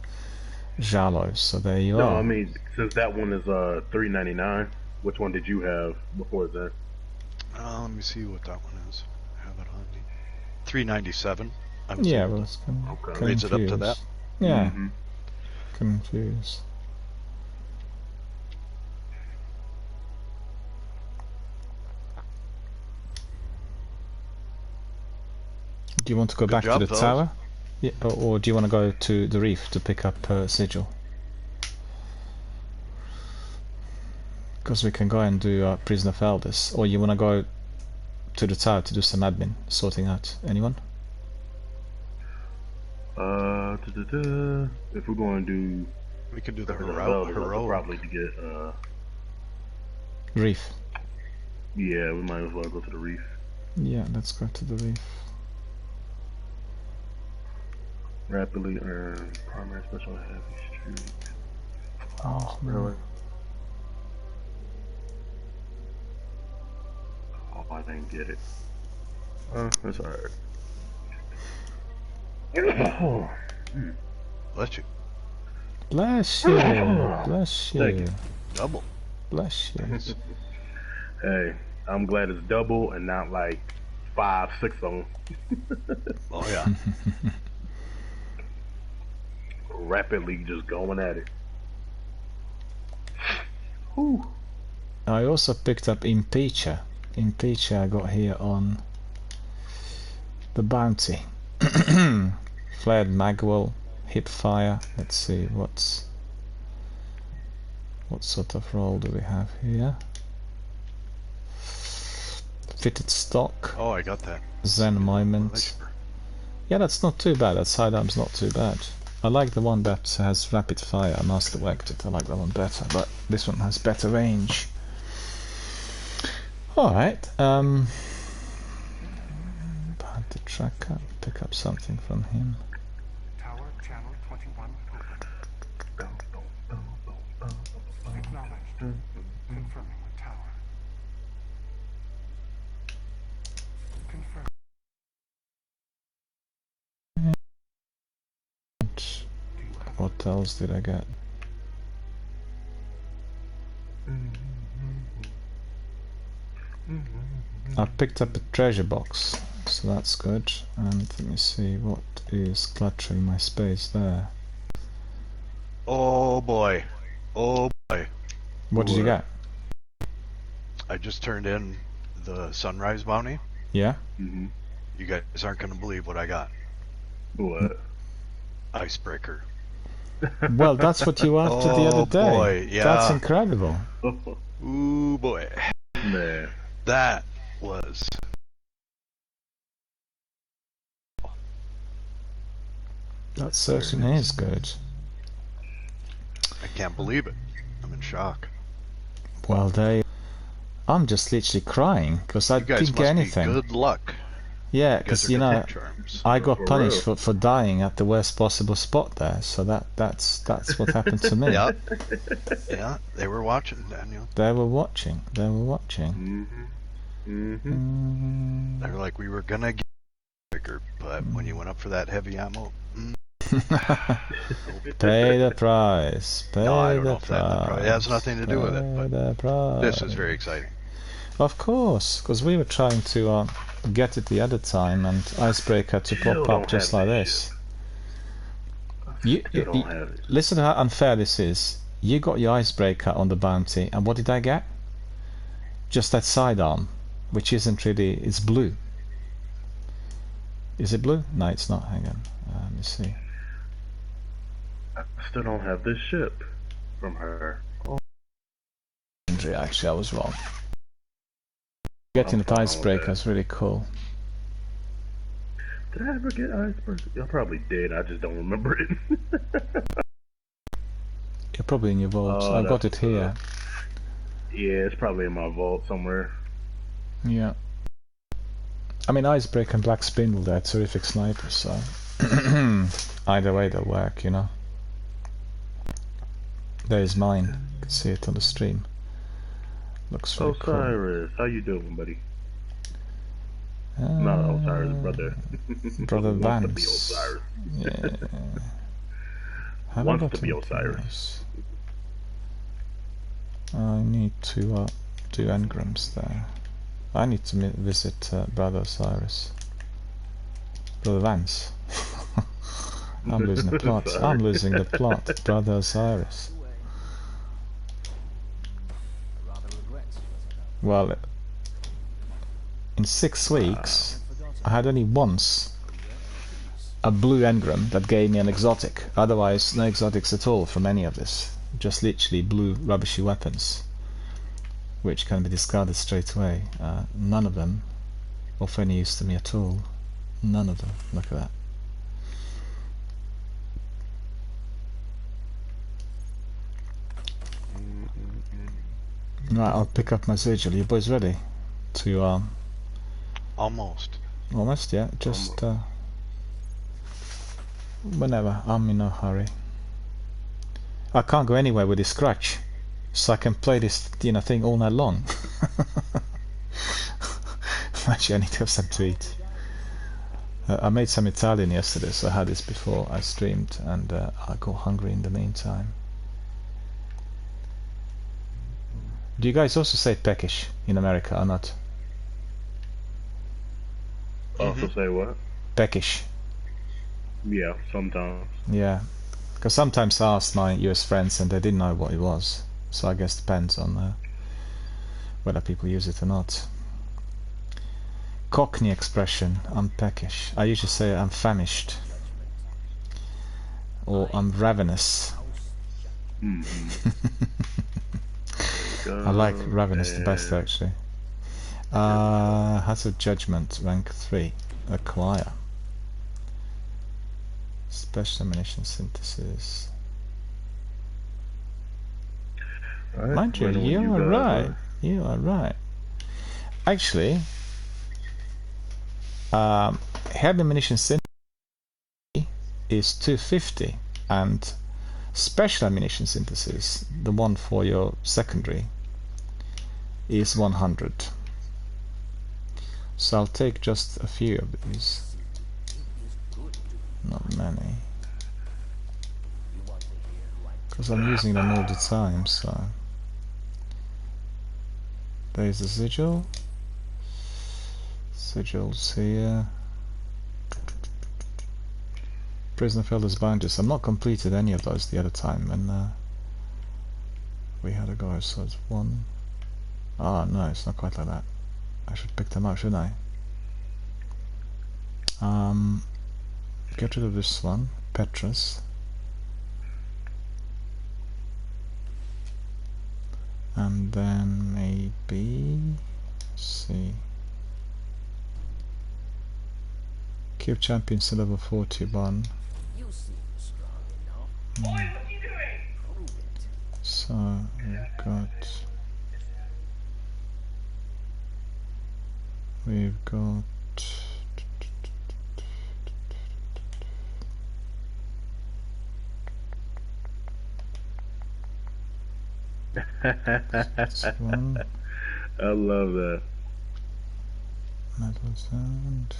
Jalos. So there you No, are. I mean since that one is $3.99. Which one did you have before that? Let me see what that one is. I have it on me. $3.97. Yeah, well, it's Okay. Raise it up to that. Yeah, Mhm. confused. Do you want to go Good back job, to the fellas. tower? Yeah, or do you want to go to the reef to pick up Sigil? Because we can go and do Prison of Elders. Or you want to go to the tower to do some admin, sorting out. Anyone? If we're going to do... We can do the heroic. heroic. Probably to get, Reef. Yeah, we might as well go to the reef. Yeah, let's go to the reef. Rapidly earn primary special heavy streak. Oh, Really? Oh, I didn't get it. That's alright. Bless you. Bless you. Bless you. Thank you. Double. Bless you. Hey, I'm glad it's double and not like 5, 6 of them. Oh yeah. Rapidly just going at it. Whew. I also picked up Impeacher. Impeacher I got here on the bounty. Flared Magwell, hip fire. Let's see what sort of role do we have here? Fitted stock. Oh, I got that. Zen moment. Yeah, that's not too bad. That sidearm's not too bad. I like the one that has rapid fire. Master worked it. I like that one better, but this one has better range. Alright, Bounty tracker, pick up something from him. Tower channel 21 open. Acknowledged. Confirming with tower. Confirm. What else did I get? I picked up a treasure box, so that's good. And let me see what is cluttering my space there. Oh boy. Oh boy. What did you get? I just turned in the sunrise bounty. Yeah? You guys aren't going to believe what I got. What? Icebreaker. Well, that's what you were after the other day. Boy, yeah. That's incredible. Ooh boy. Man. That was... That certainly is good. I can't believe it. I'm in shock. Well, I'm just literally crying because I You guys didn't get must be anything. good luck. Yeah, You guys because are you know, good charms. I got For punished real. for dying at the worst possible spot there. So that's what happened to me. Yeah. Yeah, they were watching, Daniel. They were watching. They were watching. They were like, we were gonna get quicker, but when you went up for that heavy ammo, Pay the price. Pay no, I don't the know if that it has nothing to do with it, Pay but the price. this is very exciting. Of course, because we were trying to get it the other time, and Icebreaker to Still pop don't up just have like this this. Still don't have it. Listen to how unfair this is. You got your Icebreaker on the bounty, and what did I get? Just that sidearm, which isn't really. It's blue. Is it blue? No, it's not. Hang on. Let me see. I still don't have this ship from her. Actually, I was wrong. Getting I'm the fine with Icebreaker that. is really cool. Did I ever get Icebreaker? I probably did. I just don't remember it. You're probably in your vault. Oh, I got it that's, here. Yeah, it's probably in my vault somewhere. Yeah. I mean, Icebreaker and Black Spindle, they're terrific snipers, so either way they'll work, you know. There's mine. You can see it on the stream. Looks really cool. Osiris, how you doing, buddy? Not Osiris, brother. Brother Wants to be Vance. Osiris. Yeah. Have I Wants got to be anything Osiris. else? I need to do engrams there. I need to visit Brother Osiris. Brother Vance. I'm losing the plot. Sorry. I'm losing the plot. Brother Osiris. Well, in 6 weeks, I had only once a blue engram that gave me an exotic. Otherwise, no exotics at all from any of this. Just literally blue rubbishy weapons. which can be discarded straight away. None of them of any use to me at all. None of them. Look at that. Right, I'll pick up my sigil. You boys ready to Almost. almost, yeah, just whenever. I'm in no hurry. I can't go anywhere with this scratch, so I can play this thing all night long. Actually, I need to have something to eat. I made some Italian yesterday, so I had this before I streamed, and I got hungry in the meantime. Do you guys also say peckish in America or not? Also say what? Peckish. Yeah, sometimes. Yeah, because sometimes I asked my US friends and they didn't know what it was. So I guess it depends on whether people use it or not. Cockney expression, I'm peckish. I usually say I'm famished. Or I'm ravenous. I like ravenous the best actually. Hazard Judgment, rank 3. Acquire. Special ammunition synthesis. Right. Mind you, you are right. You are right. Actually, heavy ammunition synthesis is 250, and special ammunition synthesis, the one for your secondary, is 100. So I'll take just a few of these. Not many. Because I'm using them all the time, so... There's the sigil. Sigils here. Prisoner of Elders Bounties. I've not completed any of those the other time when we had a go, so it's one. Ah, no, it's not quite like that. I should pick them up, shouldn't I? Get rid of this one, Petrus. And then maybe, let's see. Cube Champions to level 41. So we've got this one. I love that. Metal Sand.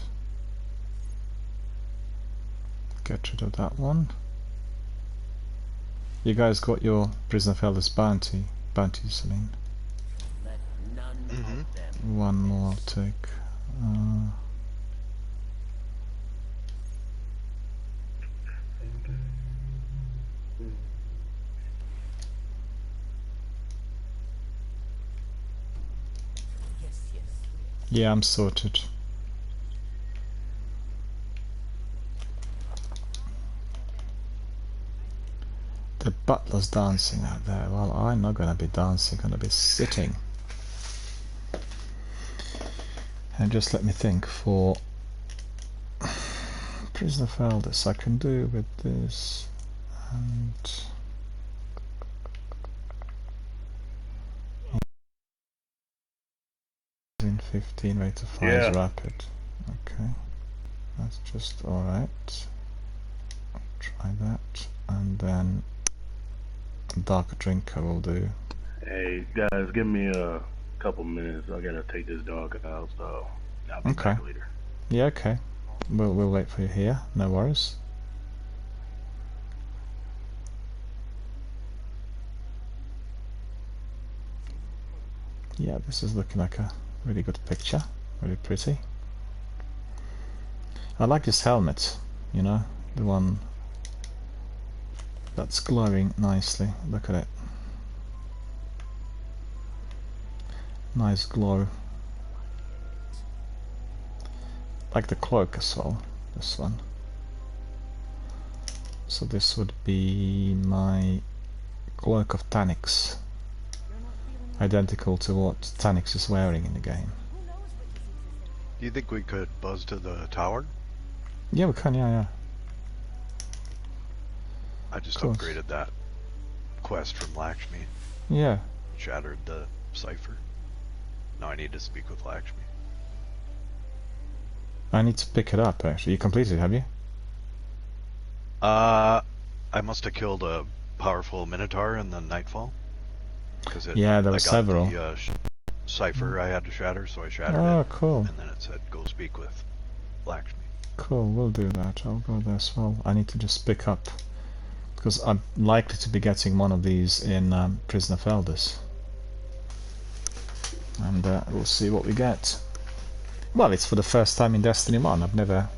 Get rid of that one. You guys got your Prisoner of Elders bounty, Celine. One more I'll take. Yeah, I'm sorted. The butler's dancing out there. Well, I'm not going to be dancing, I'm going to be sitting. And just let me think for Prisoner of Elders I can do with this and 15 rate of fire is rapid. Okay, that's just alright. Try that, and then dark drink I will do. Hey guys, give me a couple minutes. I gotta take this dog out, so I'll be back later. Yeah, okay. We'll wait for you here. No worries. Yeah, this is looking like a really good picture. Really pretty. I like this helmet. You know, the one that's glowing nicely. Look at it. Nice glow. Like the cloak as well, this one. So this would be my Cloak of Tanix. identical to what Tanix is wearing in the game. Do you think we could buzz to the tower? Yeah, we can. Yeah. I just Of course. upgraded that quest from Lakshmi. Yeah. Shattered the cipher. Now I need to speak with Lakshmi. I need to pick it up. Actually, you completed it, have you? I must have killed a powerful Minotaur in the Nightfall. Yeah, there were I got several. The cipher I had to shatter, so I shattered Oh, it. cool. And then it said, go speak with Lakshmi. Cool, we'll do that. I'll go there as well. I need to just pick up, because I'm likely to be getting one of these in Prison of Elders. And we'll see what we get. Well, it's for the first time in Destiny 1.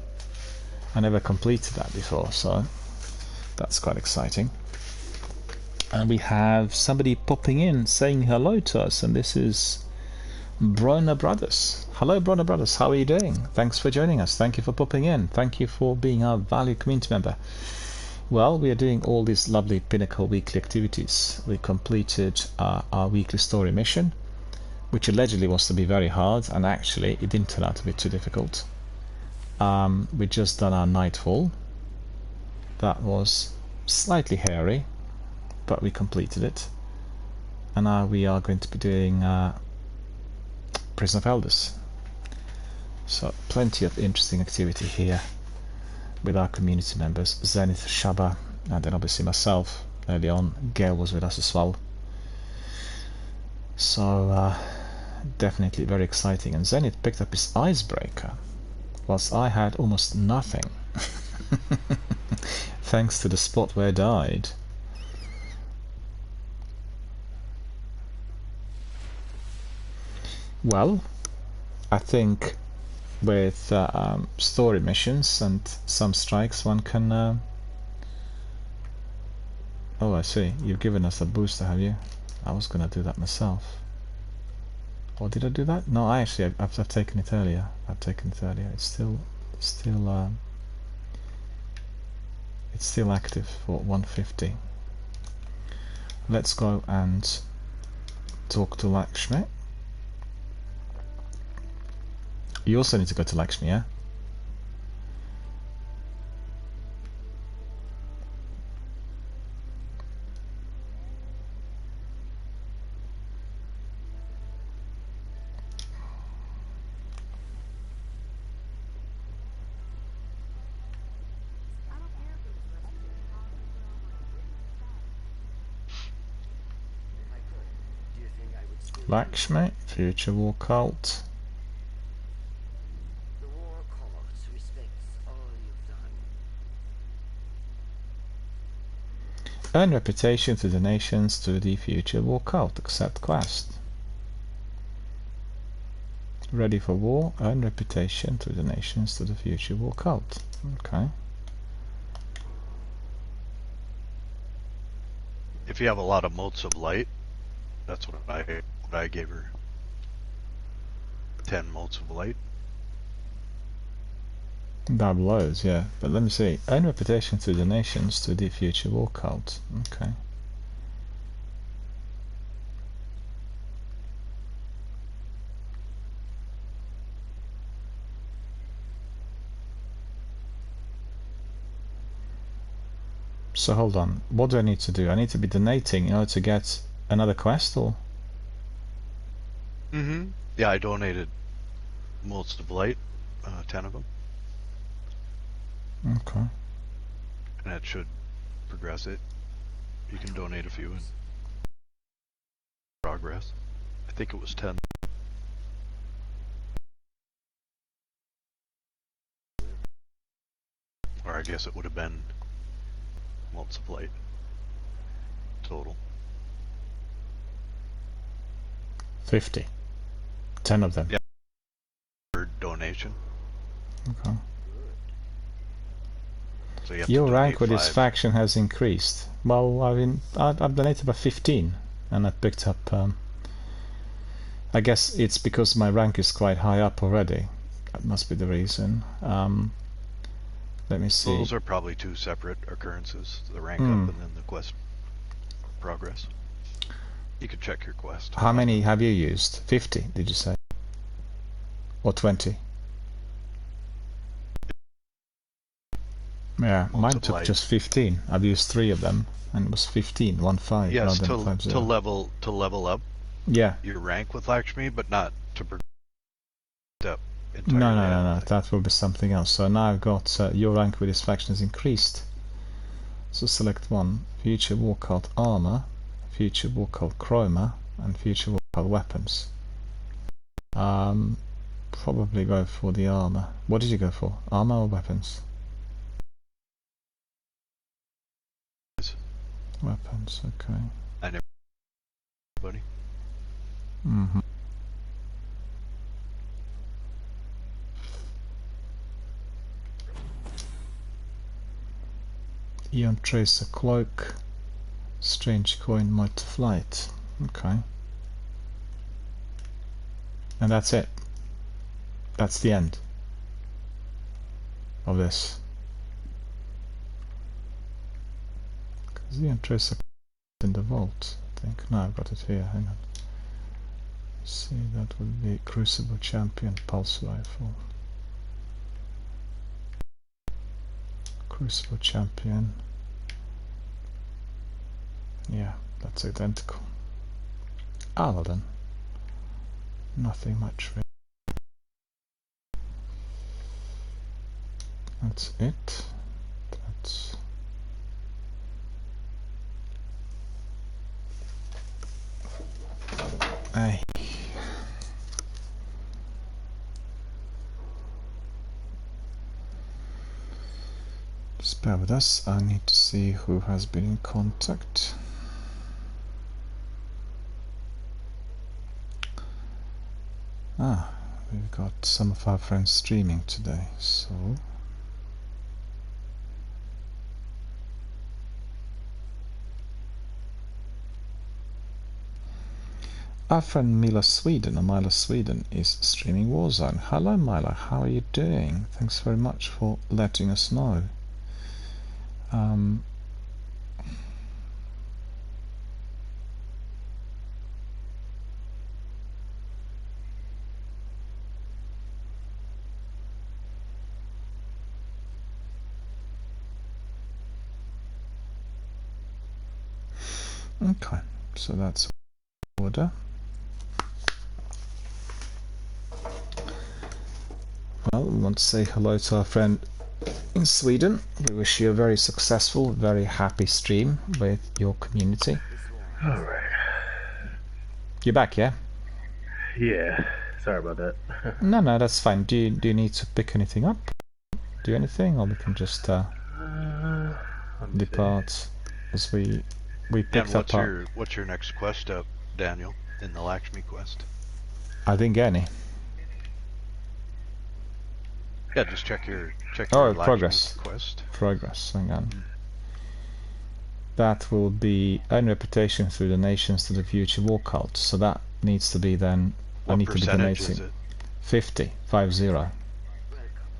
I never completed that before, so that's quite exciting. And we have somebody popping in saying hello to us, and this is Brona Brothers. Hello, Brona Brothers, how are you doing? Thanks for joining us. Thank you for popping in. Thank you for being our valued community member. Well, we are doing all these lovely Pinnacle weekly activities. We completed our weekly story mission, which allegedly was to be very hard, and actually it didn't turn out to be too difficult. We just done our Nightfall. That was slightly hairy, but we completed it. And now we are going to be doing Prison of Elders. So plenty of interesting activity here with our community members, Zenith, Shaba, and then obviously myself early on. Gail was with us as well. So definitely very exciting. And Zenith picked up his icebreaker, whilst I had almost nothing. Thanks to the spot where I died. Well, I think with story missions and some strikes one can... Oh, I see. You've given us a booster, have you? I was going to do that myself. Or did I do that? No, I've taken it earlier. It's still active for 150. Let's go and talk to Lakshmi. You also need to go to Lakshmi, yeah? Lakshmi, Future War Cult. The War Cause respects all you've done. Earn reputation to donations to the Future War Cult. Accept quest. Ready for war. Earn reputation to donations to the Future War Cult. Okay. If you have a lot of motes of light, that's what I gave her. 10 motes of light. Double loads, yeah. But let me see. Earn reputation to donations to the Future War Cult. Okay. So hold on. What do I need to do? I need to be donating in order to get another quest, or? Yeah, I donated motes of light, 10 of them. Okay. And that should progress it. You can donate a few in progress. I think it was 10. Or I guess it would have been motes of light total. 50. 10 of them. Yeah. Per donation. Okay. So you have Your to rank with donate this 5. faction has increased. Well, I've donated by 15, and I picked up. I guess it's because my rank is quite high up already. That must be the reason. Let me see. Those are probably 2 separate occurrences: the rank up and then the quest progress. You could check your quest. How many have you used? 50, did you say? Or 20? Yeah, mine took Multiplied. just 15. I've used 3 of them, and it was 15, 1-5, Yes, rather than 5-0. to level up Yeah. your rank with Lakshmi, but not to progress up No, entirely. no. That will be something else. So now I've got your rank with this faction is increased. So select one: future war cult armor, future war cult chroma, and future war cult weapons. Probably go for the armor. What did you go for? Armor or weapons? Weapons. Okay. I never. Buddy. Mm-hmm. Eon Tracer Cloak, Strange Coin, Might to Flight. Okay. And that's it. That's the end of this. Because the Eon Tracer in the vault, I think. No, I've got it here. Hang on. Let's see, that would be Crucible Champion Pulse Rifle. Crucible Champion. Yeah, that's identical. Aladdin. Nothing much really. That's it. That's Aye. Just bear with us. I need to see who has been in contact. We've got some of our friends streaming today, so our friend Mila Sweden, or Mila Sweden, is streaming Warzone. Hello Mila, how are you doing? Thanks very much for letting us know. Okay, so that's order. Well, we want to say hello to our friend in Sweden. We wish you a very successful, very happy stream with your community. Alright. You're back, yeah? Yeah. Sorry about that. No, that's fine. Do you need to pick anything up? Do anything, or we can just depart as we picked up our... What's your next quest up, Daniel, in the Lakshmi quest? I didn't get any. Yeah, just check your Lakshmi progress quest. Progress, hang on. That will be earn reputation through donations to the future war cult. So that needs to be then. What I need to be percentage donating is it? 50.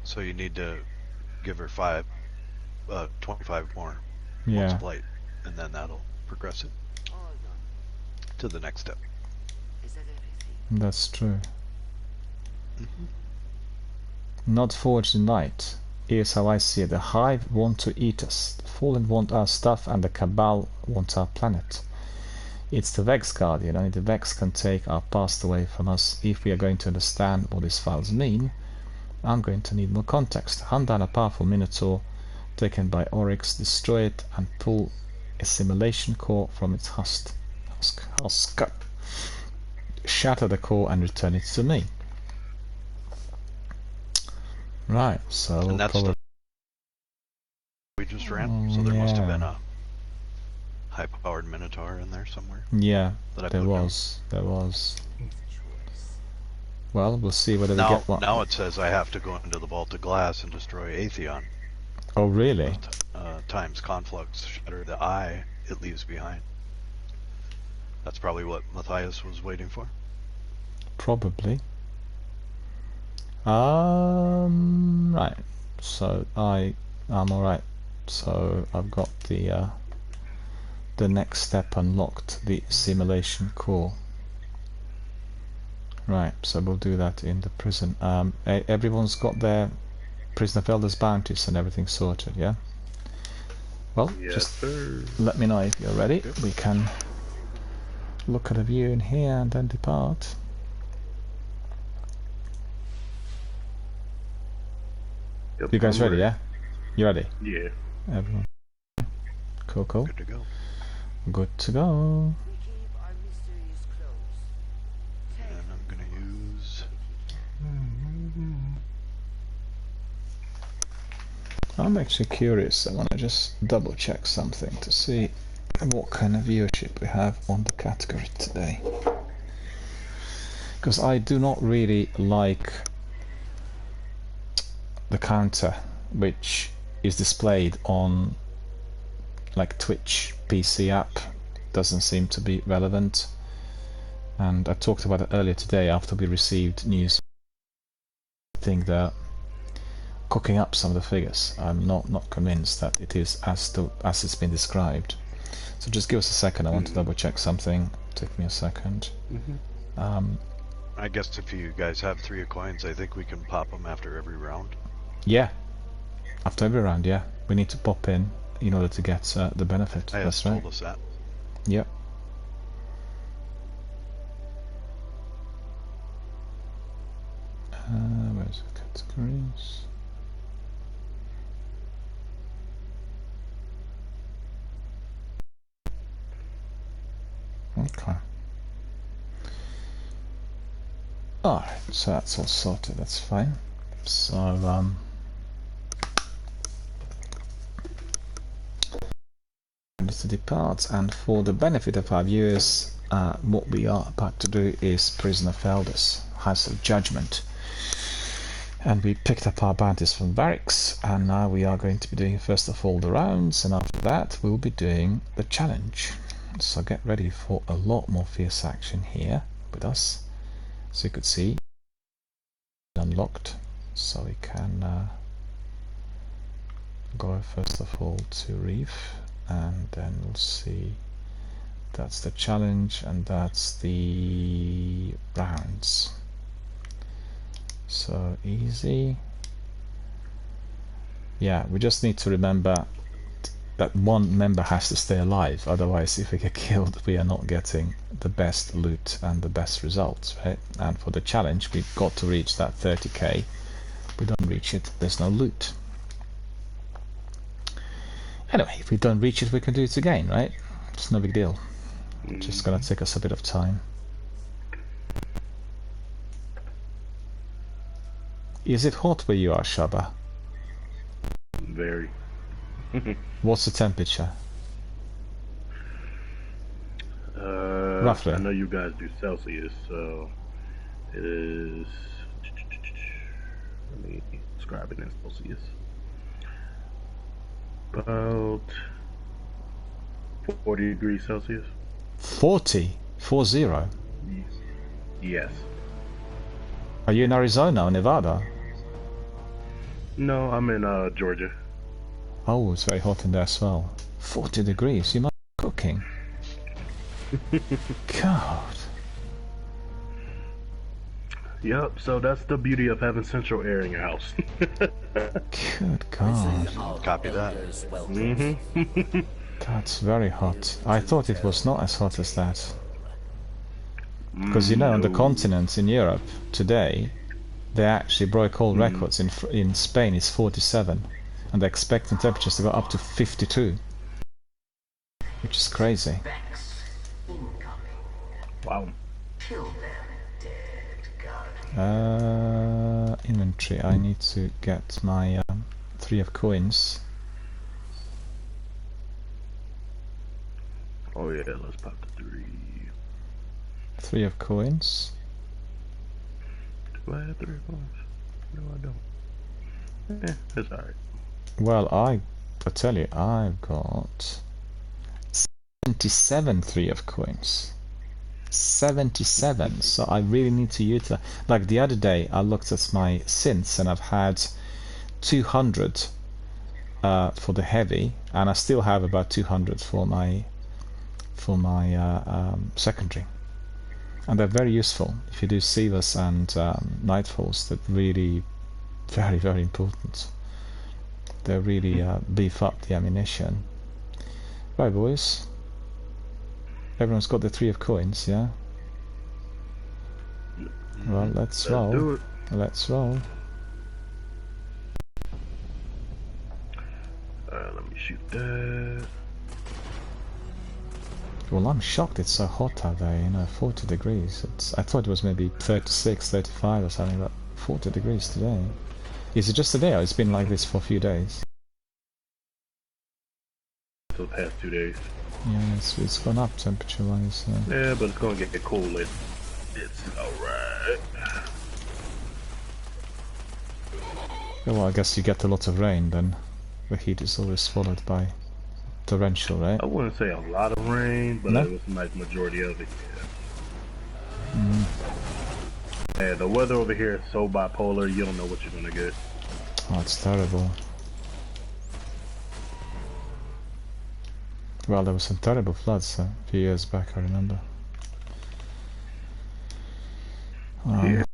So you need to give her 25 more. Yeah. Multiply, and then that'll progress it to the next step. Is that everything? That's true. Not forged in night. Here's how I see it. The Hive want to eat us. The Fallen want our stuff, and the Cabal want our planet. It's the Vex Guardian. Only the Vex can take our past away from us. If we are going to understand what these files mean, I'm going to need more context. Hunt down a powerful Minotaur taken by Oryx, destroy it, and pull assimilation core from its husk. Shatter the core and return it to me. Right, so and that's the we just ran. So there must have been a high-powered Minotaur in there somewhere. Yeah, there was. Well, we'll see whether we get one. Now it says I have to go into the Vault of Glass and destroy Atheon. Oh, really? Times conflux shatter the eye it leaves behind. That's probably what Matthias was waiting for. Probably. Right. So I'm alright. So I've got the the next step unlocked, the simulation core. Right, so we'll do that in the prison. Everyone's got their Prisoner of Elders bounties and everything sorted, yeah? Well, Yes, just sir. let me know if you're ready. We can look at a view in here and then depart. Yep, You guys I'm ready, yeah? You ready? Yeah. Everyone. Cool, cool. Good to go. Good to go. We keep our mysteries close. And I'm gonna use. I'm actually curious. I want to just double check something to see what kind of viewership we have on the category today. Because I do not really like the counter which is displayed on like Twitch PC app. Doesn't seem to be relevant, and I talked about it earlier today after we received news. I think they're cooking up some of the figures. I'm not convinced that it is as it's been described. So just give us a second. I want to double check something. Take me a second. I guess if you guys have 3 of coins, I think we can pop them after every round. Yeah, after every round, yeah. We need to pop in order to get the benefit. That's right. Told us that. Yep. Where's the categories? Okay. Alright, so that's all sorted, that's fine. So, to depart, and for the benefit of our viewers, what we are about to do is Prisoner of Elders, House of Judgment. And we picked up our bounties from barracks, and now we are going to be doing first of all the rounds, and after that we'll be doing the challenge. So get ready for a lot more fierce action here with us. So you could see unlocked, so we can go first of all to Reef, and then we'll see that's the challenge and that's the rounds. So easy. Yeah, we just need to remember that one member has to stay alive, otherwise if we get killed we are not getting the best loot and the best results, right? And for the challenge we've got to reach that 30k. If we don't reach it, there's no loot. Anyway, if we don't reach it we can do it again, right? It's no big deal. Just gonna take us a bit of time. Is it hot where you are, Shaba? Very. What's the temperature? Roughly. I know you guys do Celsius, so it is. Let me describe it in Celsius. About 40 degrees Celsius. 40? 40? Yes. Are you in Arizona or Nevada? No, I'm in Georgia. Oh, it's very hot in there as well. 40 degrees, you might be cooking. God. Yep, so that's the beauty of having central air in your house. Good God. Copy that. That's very hot. I thought it was not as hot as that. Because you know, on the continent in Europe today, they actually broke all records. In Spain it's 47, and they're expecting temperatures to go up to 52, which is crazy. Wow. Inventory. I need to get my 3 of coins. Oh yeah, let's pop the 3. 3 of coins. Do I have 3 coins? No, I don't. It's alright. Well, I tell you, I've got 77 3 of coins. 77. So I really need to utilize. Like the other day, I looked at my synths and I've had 200 for the heavy, and I still have about 200 for my for my secondary, and they're very useful. If you do Sievers and Nightfalls, they're really very, very important. They really beef up the ammunition. Right, boys. Everyone's got the 3 of coins, yeah? Well, let's roll. Do it. Let's roll. Let me shoot that. Well, I'm shocked it's so hot out there, you know, 40 degrees. I thought it was maybe 36, 35 or something, but 40 degrees today. Is it just today, or it's been like this for a few days? For the past 2 days. Yeah, it's gone up temperature-wise. Yeah, but it's gonna get cool later. It's alright. Yeah, well, I guess you get a lot of rain, then the heat is always followed by torrential, right? I wouldn't say a lot of rain, but No? it was a nice majority of it. Yeah. Mm. Yeah, the weather over here is so bipolar, you don't know what you're gonna get. Oh, it's terrible. Well, there were some terrible floods a few years back, I remember. Yeah.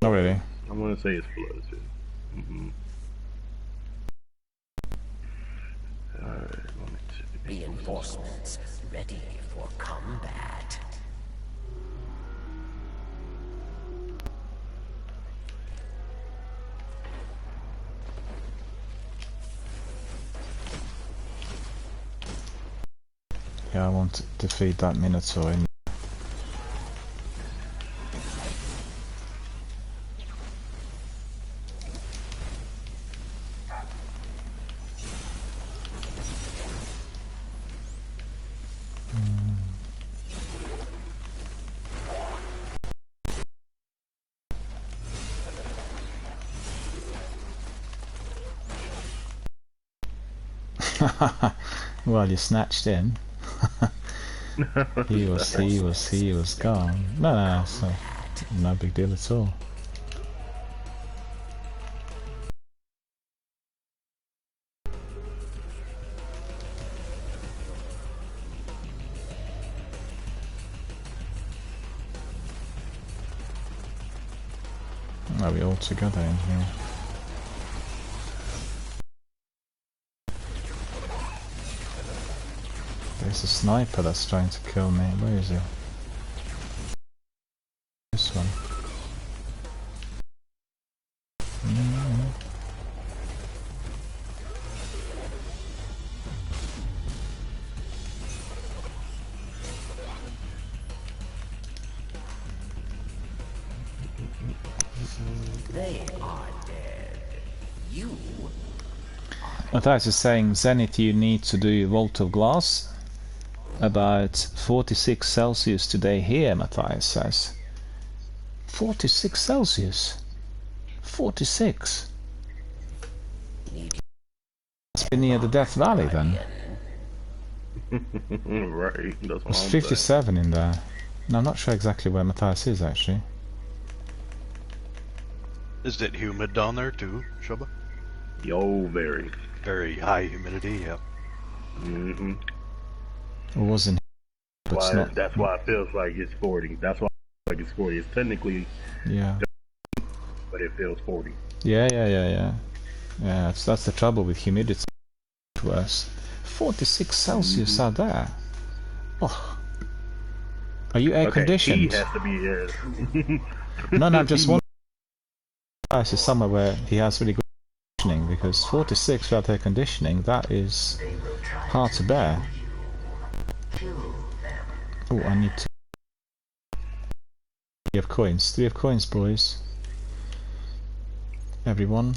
Not really. I wouldn't say it's floods. Alright, let me see. Reinforcements ready for combat. Yeah, I want to defeat that Minotaur in. Well, you snatched in. he was gone. No, so no big deal at all. Are we all together in here? There's a sniper that's trying to kill me. Where is he? This one. They are dead. You. Matthias is saying, Zenith, you need to do Vault of Glass. About 46 Celsius today here, Matthias says. 46 Celsius? 46? It's been near the Death Valley then. Right, that's what It's I'm 57 in there. And I'm not sure exactly where Matthias is actually. Is it humid down there too, Shubba? Yo, very. Very high humidity, yep. Mm-hmm. It wasn't. That's why it feels like it's 40. That's why it feels like it's 40. It's technically, yeah, but it feels 40. Yeah. Yeah, that's the trouble with humidity. Worse. 46 Celsius out there. Oh. Are you air conditioned? He has to be here. No, I'm just wondering. This is somewhere where he has really good conditioning, because 46 without air conditioning, that is hard to bear. Oh, I need to. 3 of coins. 3 of coins, boys. Everyone.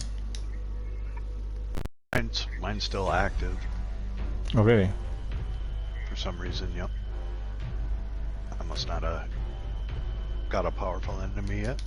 Mine's still active. Oh, really? For some reason, yep. I must not have got a powerful enemy yet.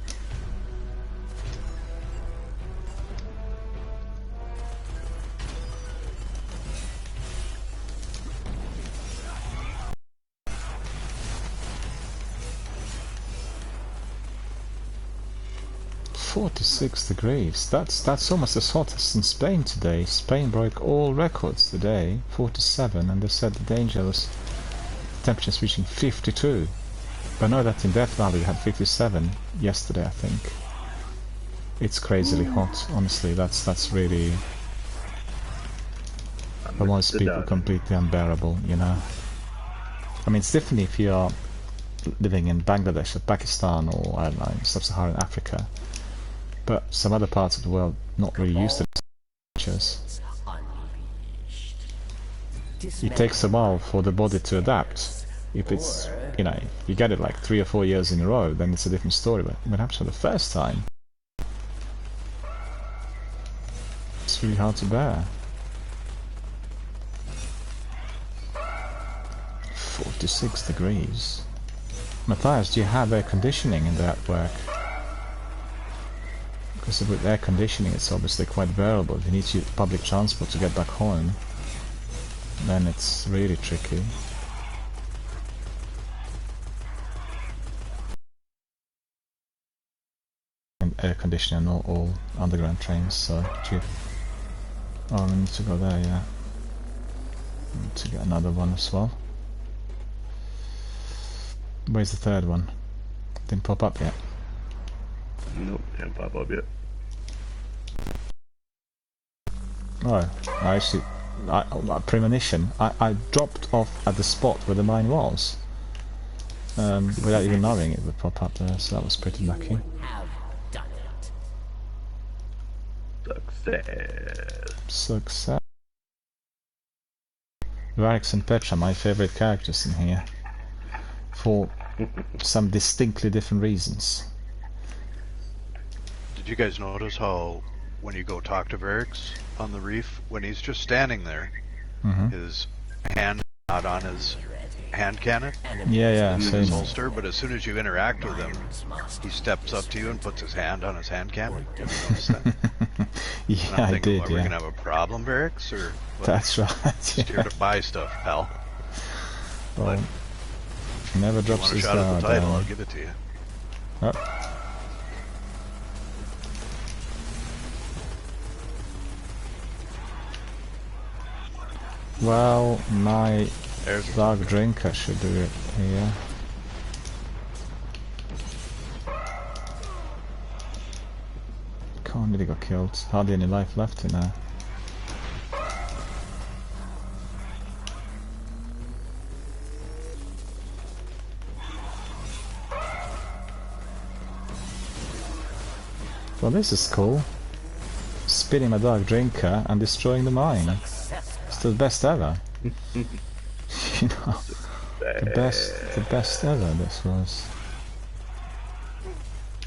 $46. That's almost as hot as in Spain today. Spain broke all records today. 47, and they said the danger was temperatures reaching 52. But I know that in Death Valley you had 57 yesterday, I think. It's crazily hot, honestly. That's really, for most people, completely unbearable, you know. I mean, it's different if you are living in Bangladesh or Pakistan or, I don't know, Sub-Saharan Africa. But some other parts of the world not really used to temperatures. It takes a while for the body to adapt. If it's, you know, if you get it like 3 or 4 years in a row, then it's a different story. But when it happens for the first time, it's really hard to bear. 46 degrees. Matthias, do you have air conditioning in that work? Because with air conditioning it's obviously quite bearable. If you need to use public transport to get back home, then it's really tricky. And air conditioning on all underground trains, so cheap. Oh, we need to go there, yeah. Need to get another one as well. Where's the third one? Didn't pop up yet. Nope, didn't pop up yet. Oh, I actually... premonition. I dropped off at the spot where the mine was. Without even knowing it would pop up there, so that was pretty lucky. Success. Success. Varix and Petra, my favorite characters in here. For some distinctly different reasons. Did you guys notice how when you go talk to Varix on the reef, when he's just standing there, his hand not on his hand cannon? Yeah, in same. his holster, but as soon as you interact with him, he steps up to you and puts his hand on his hand cannon. Did you notice that? Yeah, and I'm I thinking, did, are we gonna have a problem, Varix, or what? That's right. Just here to buy stuff, pal. Well, never drops his guard. At the title, down. I'll give it to you. Oh. Well, my dark drinker should do it here. Can't really got killed. Hardly any life left in there. Well, this is cool. Spinning my dark drinker and destroying the mine. It's the best ever. You know, the best ever this was.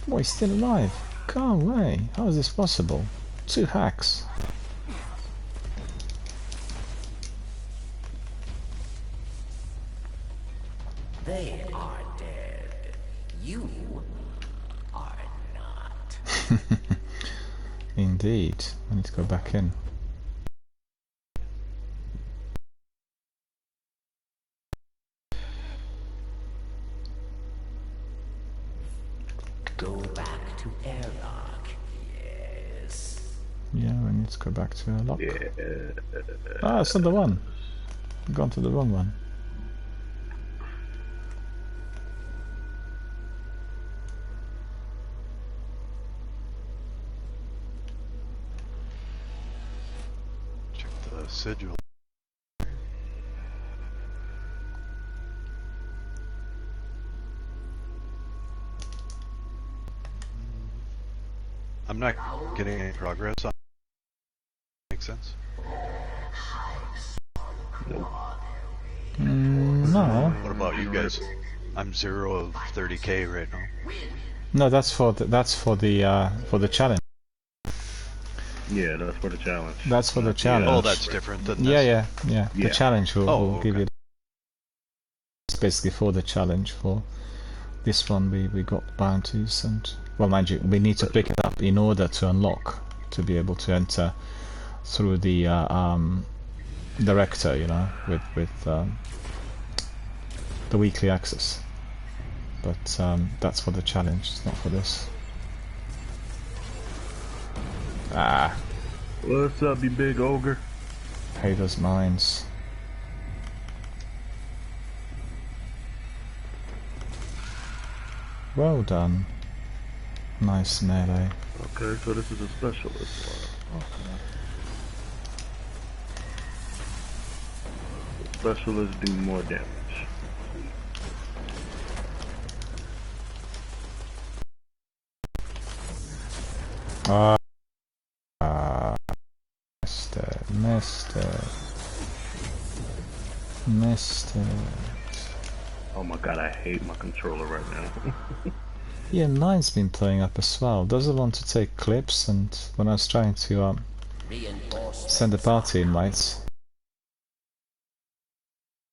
Boy, he's still alive. Go away. How is this possible? 2 hacks. They are dead. You are not. Indeed. I need to go back in. Go back to airlock. Yes. Yeah, I need to go back to a lock. Yeah. Ah, it's not the one. I've gone to the wrong one. Check the sigil. I'm not getting any progress on. Makes sense? No. What about you guys? I'm 0 of 30k right now. No, that's for the challenge. Yeah, that's for the challenge. That's for the challenge. Oh, that's different than this. Yeah. The challenge will give okay. you. It's basically for the challenge. For this one, we got bounties and. Well, mind you, we need to pick it up in order to unlock, to be able to enter through the director, you know, with the weekly access. But that's for the challenge, it's not for this. Ah. What's up, you big ogre? Pay those mines. Well done. Nice melee. Okay, so this is a specialist one. Specialists do more damage. Missed it. Oh my god, I hate my controller right now. Yeah, mine's been playing up as well. Does it want to take clips? And when I was trying to send the party invites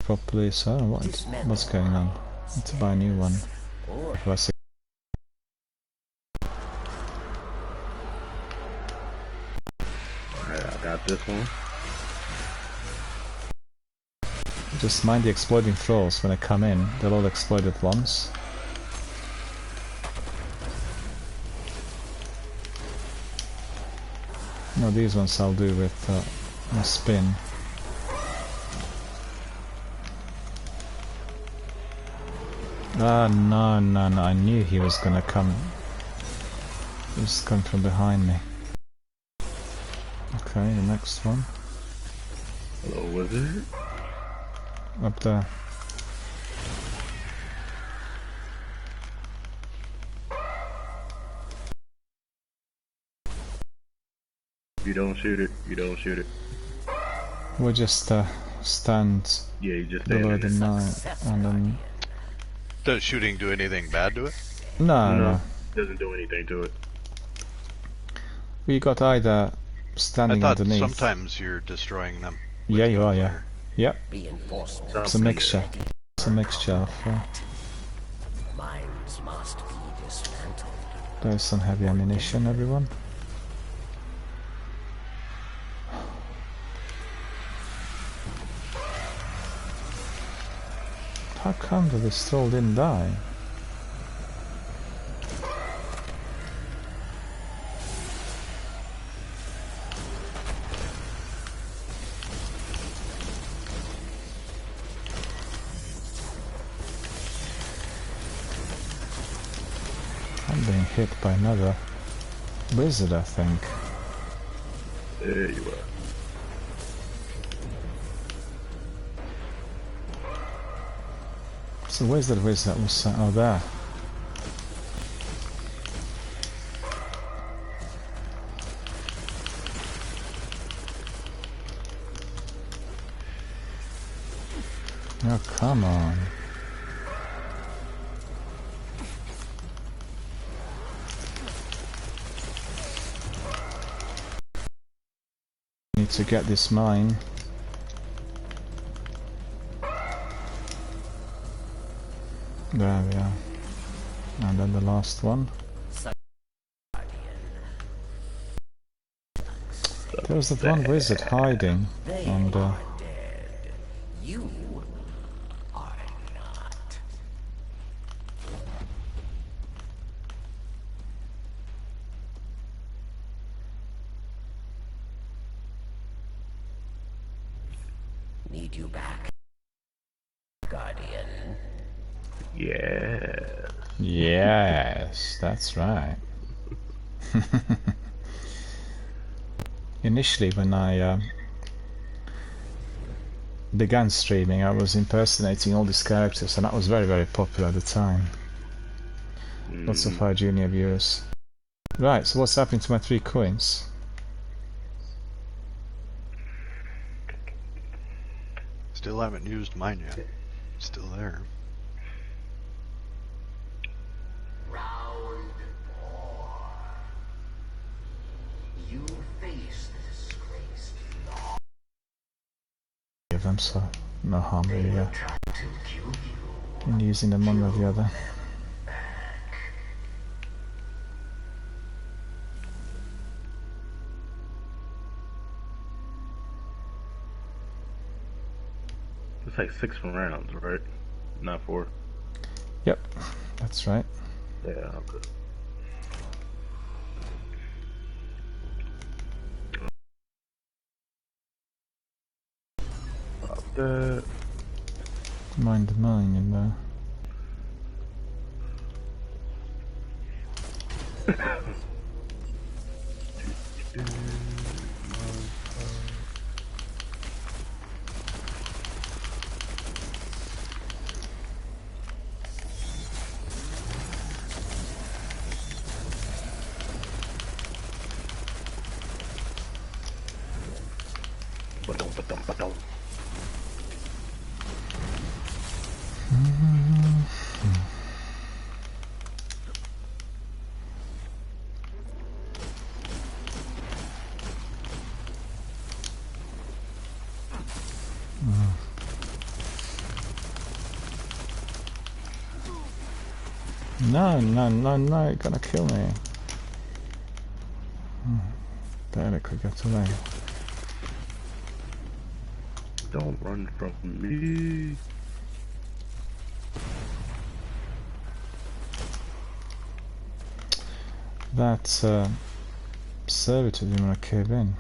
properly, so I don't know what's going on. I need to buy a new one. Alright, I got this one. Just mind the exploding thralls when they come in. They'll all explode at once. No, these ones I'll do with a spin. Ah, no, no, no, I knew he was gonna come. He was coming from behind me. Okay, the next one. Hello, wizard. Up there. You don't shoot it. You don't shoot it. We'll just stand you just below the knife and then... Does shooting do anything bad to it? No. Doesn't do anything to it. We got either standing I thought underneath. sometimes you're destroying them. Yeah, you are, yeah. Yep. Reinforcements. It's a mixture. It's a mixture of... Mines must be dismantled. There's some heavy ammunition, everyone. How come that this troll didn't die? I'm being hit by another wizard, I think. There you are. So where's that wizard that was... oh, there. Oh, come on. Need to get this mine. There we are. And then the last one. There was that one wizard hiding and You are not. Need you back, Guardian. Yeah. yes, that's right. Initially, when I began streaming, I was impersonating all these characters, and that was very, very popular at the time. Lots of our junior viewers. Right, so what's happening to my 3 coins? Still haven't used mine yet. Still there. Round 4. You face the disgraced law. Give them, so no harm really They will try to kill you. in using them one or the other. It's like 6 rounds, right? Not 4. Yep, that's right. Yeah, okay. Pop that. Mind the mine in there. No, no, no, no, you're gonna kill me. Barely could get away. Don't run from me. That servitor didn't want to cave in.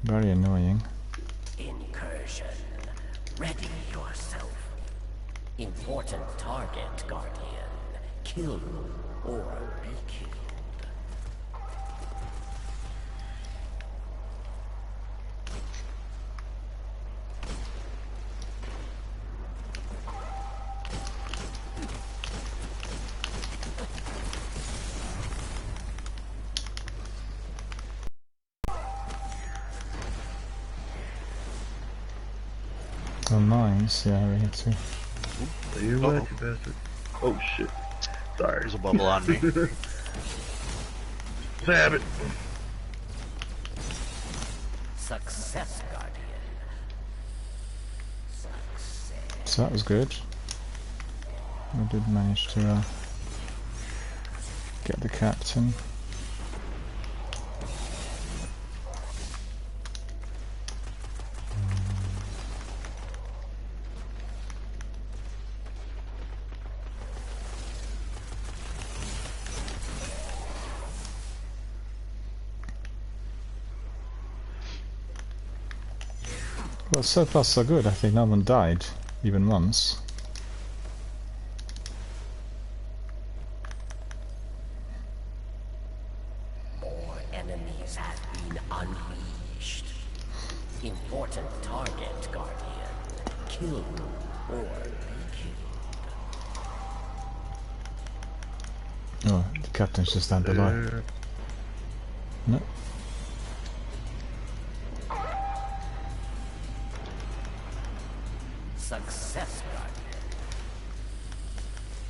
Very annoying. Incursion. Ready yourself. Important target, Guardian. Kill or be killed. Oh, mines, yeah, we hit too. There you went, you bastard. Oh shit. Sorry. There's a bubble on me. Stab it. Success, Guardian. Success. So that was good. We did manage to get the captain. Well, so far so good. I think no one died, even once. More enemies have been unleashed. Important target, Guardian. Kill or be killed. Oh, the captain's just down below. No. Success, Guardian.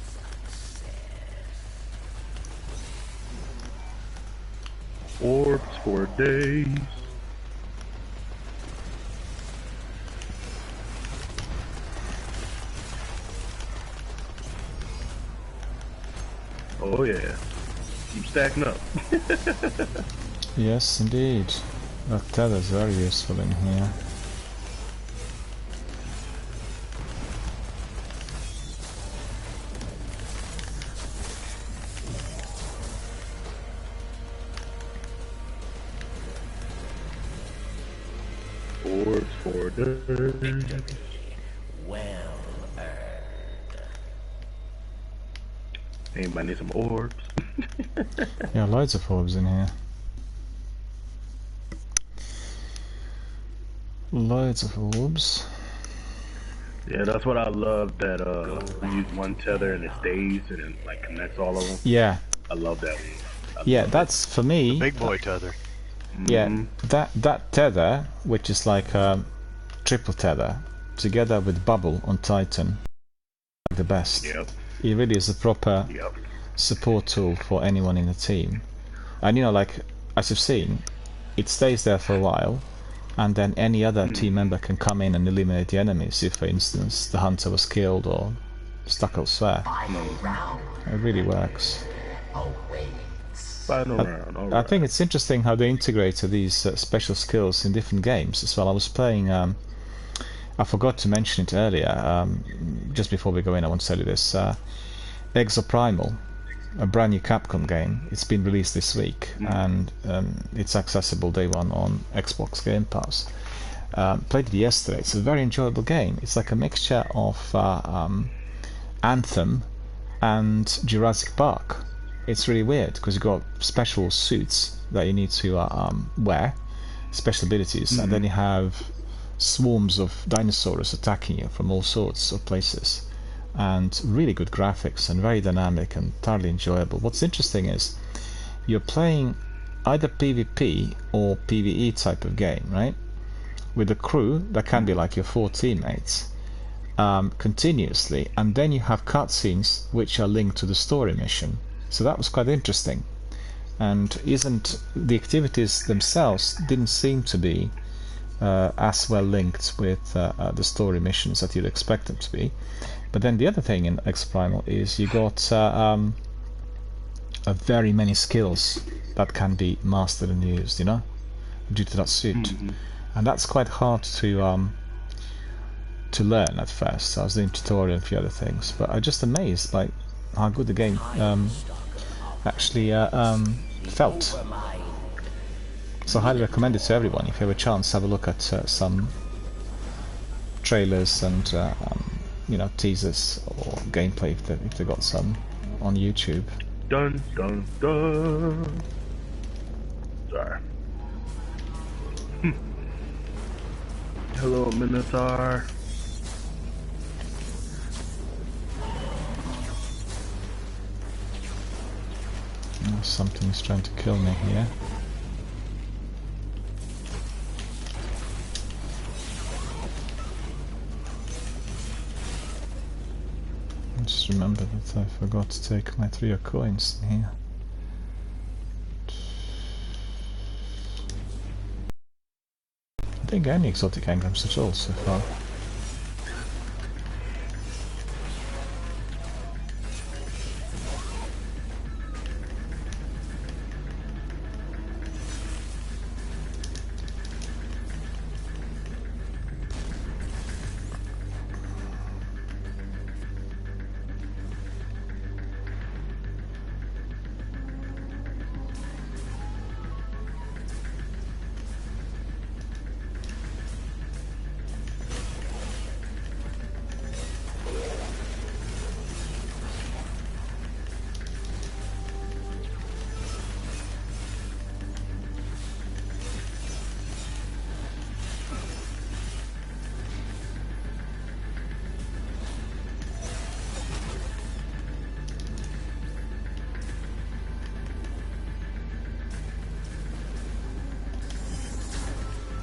Success. Orbs for days. Oh yeah. Keep stacking up. Yes, indeed. That tether's very useful in here. Orbs for days. Well earned. Anybody need some orbs? Yeah, loads of orbs in here. Loads of orbs. Yeah, that's what I love, that we use one tether and it stays and it like connects all of them. Yeah. I love that one. Yeah, that's for me. The big boy tether. Yeah, that tether, which is like a triple tether, together with Bubble on Titan, the best. Yep. It really is a proper support tool for anyone in the team. And you know, like as you've seen, it stays there for a while, and then any other team member can come in and eliminate the enemies if, for instance, the hunter was killed or stuck elsewhere. It really works. I think it's interesting how they integrated these special skills in different games as well. I was playing, I forgot to mention it earlier, just before we go in I want to tell you this, Exoprimal, a brand new Capcom game. It's been released this week and it's accessible day one on Xbox Game Pass. Played it yesterday. It's a very enjoyable game. It's like a mixture of Anthem and Jurassic Park. It's really weird because you've got special suits that you need to wear, special abilities, and then you have swarms of dinosaurs attacking you from all sorts of places, and really good graphics and very dynamic and thoroughly enjoyable. What's interesting is you're playing either PvP or PvE type of game, right? With a crew that can be like your 4 teammates continuously, and then you have cutscenes which are linked to the story mission. So that was quite interesting, and the activities themselves didn't seem to be as well linked with the story missions that you'd expect them to be. But then the other thing in X-Primal is you got very many skills that can be mastered and used, you know, due to that suit, and that's quite hard to learn at first. I was doing tutorial and a few other things, but I'm just amazed by how good the game actually felt. So I highly recommend it to everyone. If you have a chance, have a look at some trailers and you know, teasers or gameplay if they got some on YouTube. Dun dun dun. Sorry. Hello, Minotaur. Something's trying to kill me here. Just remember that I forgot to take my 3 coins in here. I think any exotic engrams at all so far.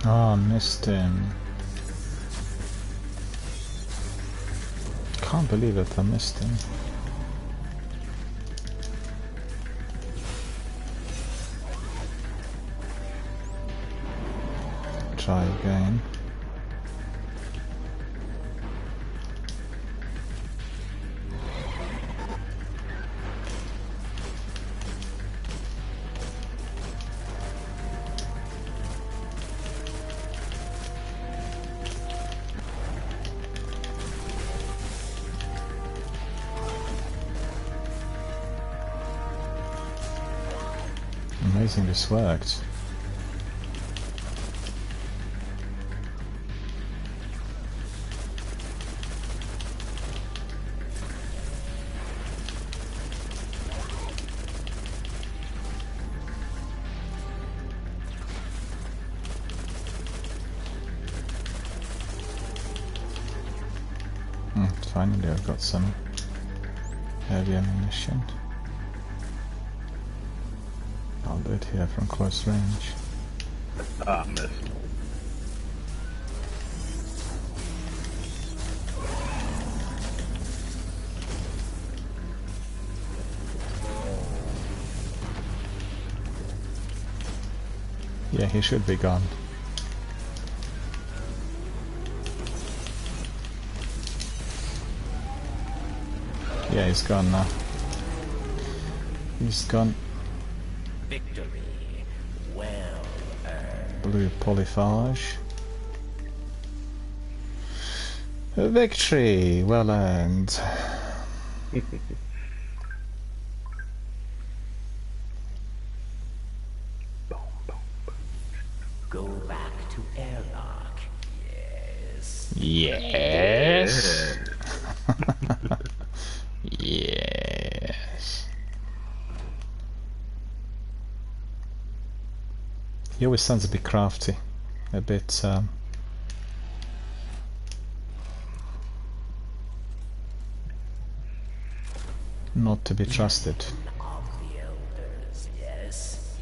Oh, I missed him. Can't believe it, I missed him. Try again. Amazing this worked. Finally I've got some heavy ammunition. I'll do it here from close range. Ah, missed. Yeah, he should be gone. Yeah, he's gone now. He's gone. Victory. Well earned. Blue polyphage. A victory! Well earned. Go back to airlock. Yes. Yes. Yeah. He always sounds a bit crafty, a bit not to be trusted. Of the elders, yes.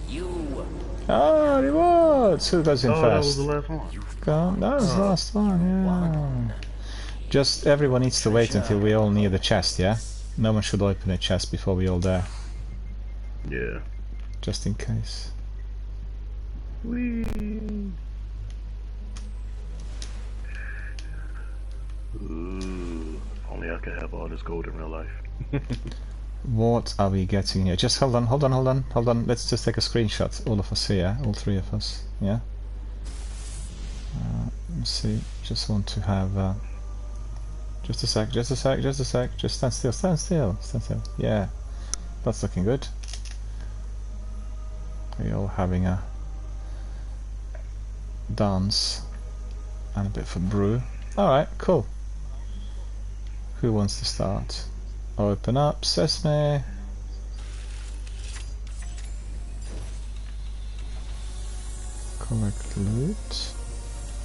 You. Oh, rewards! Who goes in Oh, first? that was the last one. That was the last one, yeah. Just everyone needs to wait until we all near the chest, yeah? No one should open a chest before we all there. Yeah. Just in case. Whee. Ooh, only I could have all this gold in real life. What are we getting here? Just hold on. Let's just take a screenshot. All of us here, all three of us, yeah? Let's see. Just want to have... just a sec. Just stand still. Yeah. That's looking good. We're all having a dance and a bit of a brew. Alright, cool. Who wants to start? Open up, Sesame. Collect loot.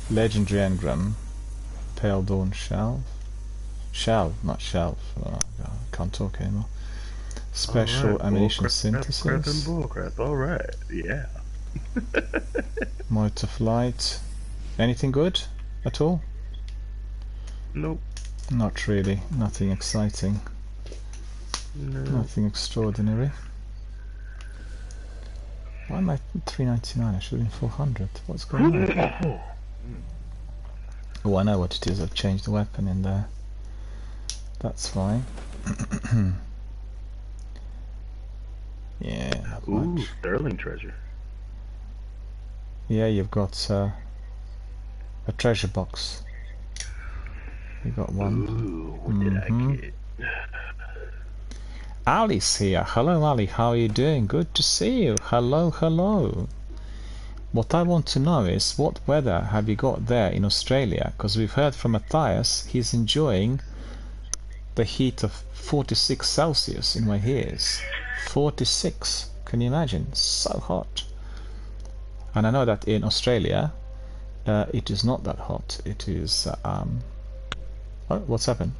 Legendary engram. Pale Dawn Shelf. Shell, not shelf. Oh, God, I can't talk anymore. Special ammunition synthesis. Crap and bullcrap. Alright, yeah. Motor flight. Anything good at all? Nope. Not really. Nothing exciting. No. Nothing extraordinary. Why am I 399? I should have been 400. What's going on? Oh, I know what it is. I've changed the weapon in there. That's fine. Yeah. Ooh, sterling treasure. Yeah, you've got a treasure box. You got one. Ooh, what did I get? Ali's here. Hello, Ali. How are you doing? Good to see you. Hello. What I want to know is what weather have you got there in Australia? Because we've heard from Matthias he's enjoying the heat of 46 Celsius in where he is. 46. Can you imagine? So hot. And I know that in Australia it is not that hot. It is oh, what's happened?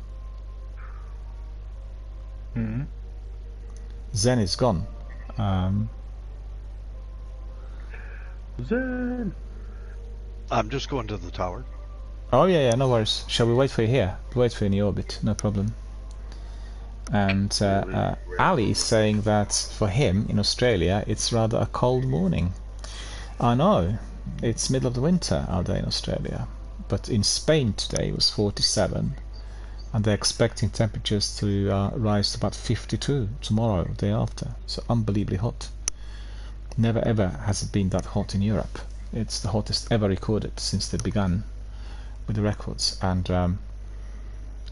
Zen is gone. Zen. I'm just going to the tower. Oh yeah, no worries. Shall we wait for you here? Wait for you in the orbit, no problem. And Ali is saying that for him in Australia it's rather a cold morning. I know, it's middle of the winter out there in Australia, but in Spain today it was 47, and they're expecting temperatures to rise to about 52 tomorrow, day after. So unbelievably hot. Never ever has it been that hot in Europe. It's the hottest ever recorded since they began with the records, and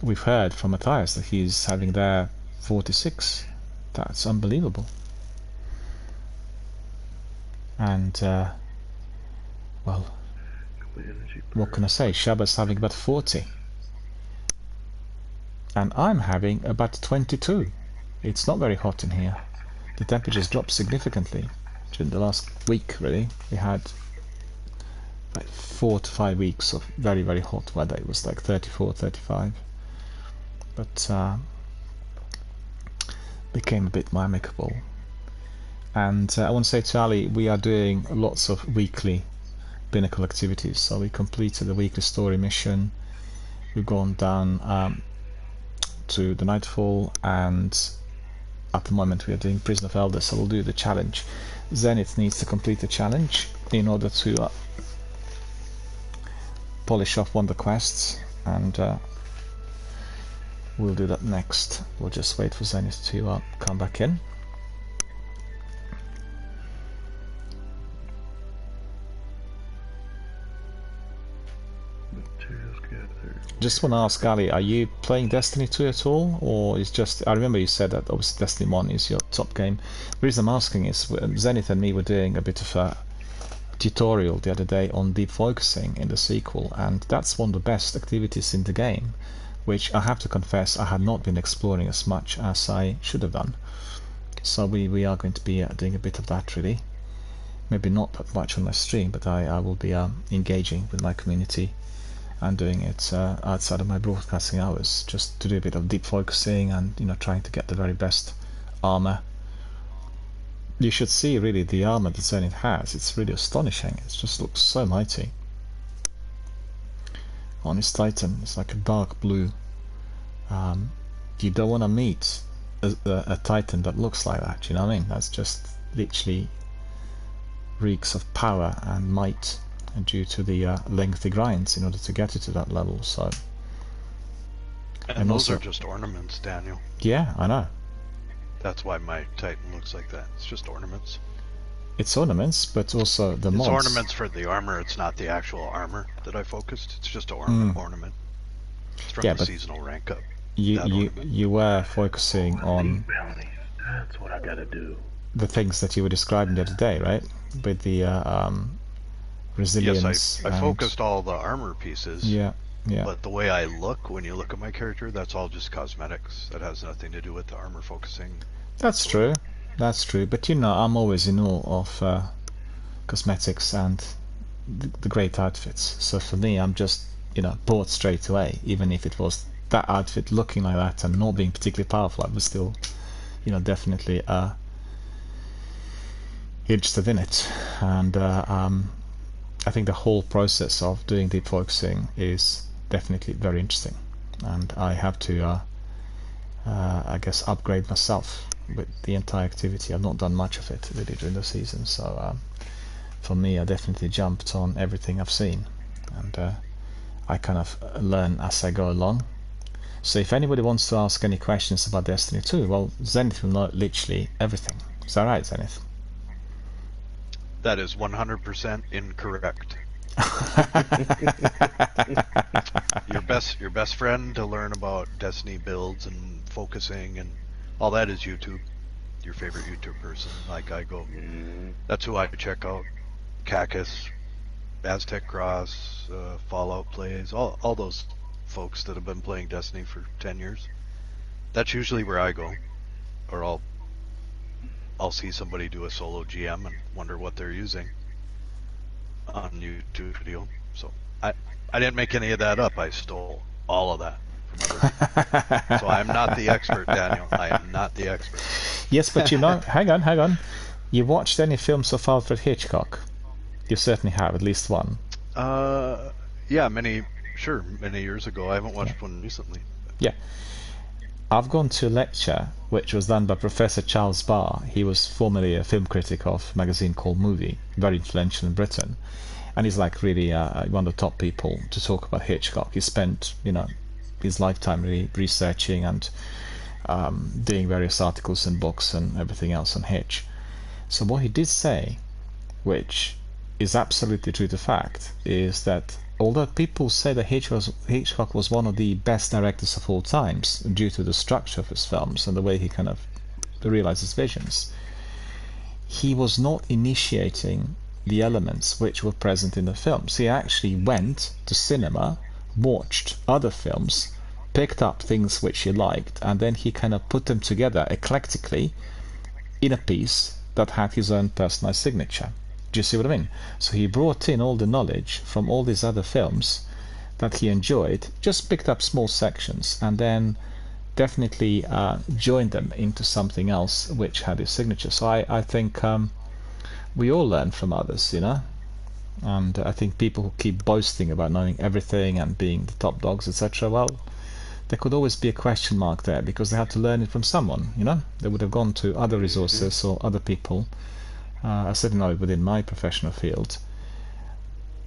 we've heard from Matthias that he's having there 46. That's unbelievable. And well, what can I say? Shabba's having about 40, and I'm having about 22. It's not very hot in here. The temperatures dropped significantly during the last week. Really, we had like 4 to 5 weeks of very, very hot weather. It was like 34, 35, but became a bit more amicable. And I want to say to Ali, we are doing lots of weekly Pinnacle activities. So we completed the weekly story mission, we've gone down to the Nightfall, and at the moment we are doing Prison of Elders, so we'll do the challenge. Zenith needs to complete the challenge in order to polish off one of the quests, and we'll do that next. We'll just wait for Zenith to come back in. Just want to ask Ali, are you playing Destiny 2 at all, or is just... I remember you said that obviously Destiny 1 is your top game. The reason I'm asking is Zenith and me were doing a bit of a tutorial the other day on deep focusing in the sequel, and that's one of the best activities in the game, which I have to confess I had not been exploring as much as I should have done. So we are going to be doing a bit of that really. maybe not that much on my stream, but I will be engaging with my community and doing it outside of my broadcasting hours, just to do a bit of deep focusing and, you know, trying to get the very best armor. You should see really the armor that Zenith has. It's really astonishing. It just looks so mighty. On his Titan, it's like a dark blue. You don't want to meet a Titan that looks like that, you know what I mean? That's just literally reeks of power and might, due to the lengthy grinds in order to get it to that level. So, and those also, are just ornaments, Daniel. Yeah, I know. That's why my Titan looks like that. It's just ornaments. It's ornaments, but also the mods. It's ornaments for the armor. It's not the actual armor that I focused. It's just an ornament. It's from the seasonal rank up. You were focusing on. That's what I gotta do. The things that you were describing the other day, right? With the resilience. Yes, I focused all the armor pieces. Yeah. But the way I look, when you look at my character, that's all just cosmetics. That has nothing to do with the armor focusing. That's true. That's true. But you know, I'm always in awe of cosmetics and the great outfits. So for me, I'm just, you know, bought straight away. Even if it was that outfit looking like that and not being particularly powerful, I was still, you know, definitely interested in it. And I think the whole process of doing deep focusing is definitely very interesting, and I have to I guess upgrade myself with the entire activity. I've not done much of it really during the season, so for me, I definitely jumped on everything I've seen, and I kind of learn as I go along. So if anybody wants to ask any questions about Destiny 2, well, Zenith will know literally everything. Is that right, Zenith? That is 100% incorrect. Your best friend to learn about Destiny builds and focusing and all that is YouTube. Your favorite YouTube person, like I go. That's who I check out. Cacus, Aztec Cross, Fallout Plays, all those folks that have been playing Destiny for 10 years. That's usually where I go, or I'll see somebody do a solo GM and wonder what they're using on YouTube video. So I didn't make any of that up. I stole all of that from others. So I'm not the expert, Daniel. I am not the expert. Yes, but you know, hang on. You watched any films of Alfred Hitchcock? You certainly have, at least one. Yeah, many years ago. I haven't watched one recently. Yeah. I've gone to a lecture which was done by Professor Charles Barr. He was formerly a film critic of a magazine called Movie, very influential in Britain, and he's like really one of the top people to talk about Hitchcock. He spent, you know, his lifetime really researching and doing various articles and books and everything else on Hitch. So what he did say, which is absolutely true to fact, is that although people say that Hitchcock was one of the best directors of all times due to the structure of his films and the way he kind of realized his visions, he was not initiating the elements which were present in the films. He actually went to cinema, watched other films, picked up things which he liked, and then he kind of put them together eclectically in a piece that had his own personalized signature. Do you see what I mean? So he brought in all the knowledge from all these other films that he enjoyed, just picked up small sections, and then definitely joined them into something else which had his signature. So I think we all learn from others, you know? And I think people who keep boasting about knowing everything and being the top dogs, etc., well, there could always be a question mark there, because they had to learn it from someone, you know? They would have gone to other resources or other people. I certainly know within my professional field,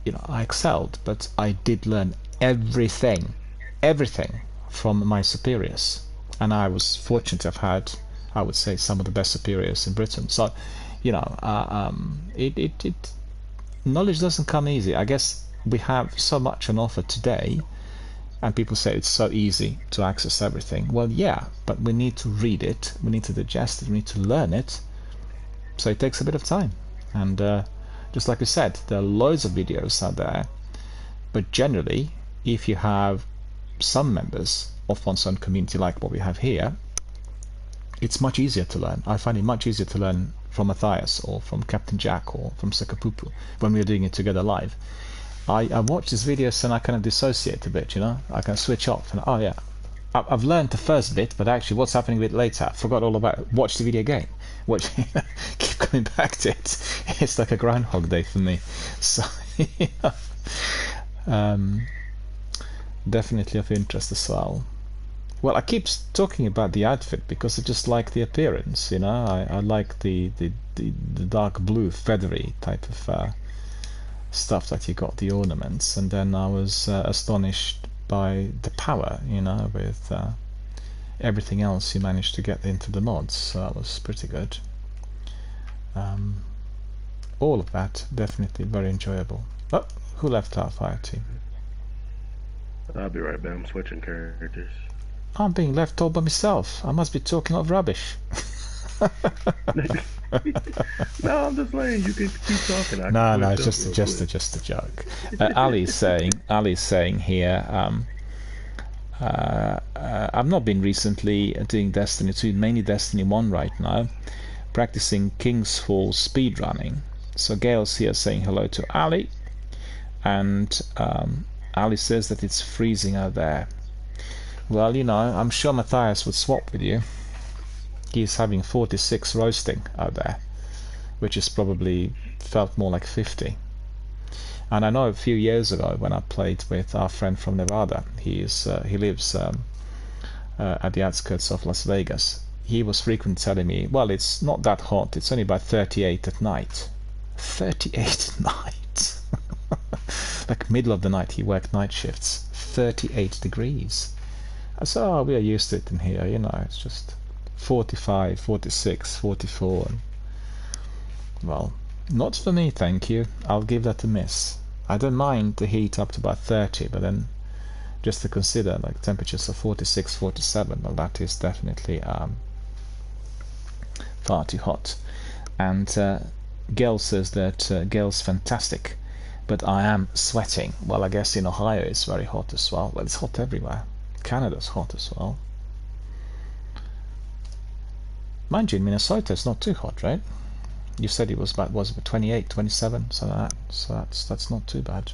you know, I excelled, but I did learn everything from my superiors, and I was fortunate to have had, I would say, some of the best superiors in Britain. So, you know, knowledge doesn't come easy. I guess we have so much on offer today, and people say it's so easy to access everything. Well, yeah, but we need to read it, we need to digest it, we need to learn it. So it takes a bit of time, and just like you said, there are loads of videos out there, but generally, if you have some members of one's own community like what we have here, it's much easier to learn. I find it much easier to learn from Matthias or from Captain Jack or from Sakapupu when we were doing it together live, I watch these videos and I kind of dissociate a bit, you know. I can switch off and, oh yeah, I've learned the first bit, but actually what's happening a bit later, I forgot all about it. Watch the video game. Watch, keep coming back to it. It's like a Groundhog Day for me. So, definitely of interest as well. Well, I keep talking about the outfit because I just like the appearance, you know. I like the dark blue feathery type of stuff that you got, the ornaments, and then I was astonished by the power, you know, with everything else you managed to get into the mods, so that was pretty good. All of that definitely very enjoyable. Oh, who left our fire team? I'll be right back. I'm switching characters. I'm being left all by myself. I must be talking of rubbish. No, I'm just saying you can keep talking. No, it's just a joke. Ali's saying here. I've not been recently doing Destiny 2, mainly Destiny 1 right now, practicing King's Fall speedrunning. So Gail's here saying hello to Ali, and Ali says that it's freezing out there. Well, you know, I'm sure Matthias would swap with you. He's having 46 roasting out there, which is probably felt more like 50. And I know a few years ago when I played with our friend from Nevada, he lives at the outskirts of Las Vegas. He was frequently telling me, well, it's not that hot, it's only about 38 at night. 38 at night? Like middle of the night, he worked night shifts. 38 degrees. I said, oh, we are used to it in here, you know, it's just 45, 46, 44. And, well, not for me, thank you. I'll give that a miss. I don't mind the heat up to about 30, but then just to consider like temperatures of 46, 47, well, that is definitely far too hot. And Gail says that Gail's fantastic, but I am sweating. Well, I guess in Ohio it's very hot as well. Well, it's hot everywhere. Canada's hot as well. Mind you, in Minnesota it's not too hot, right? You said it was about 28, 27, so that's not too bad.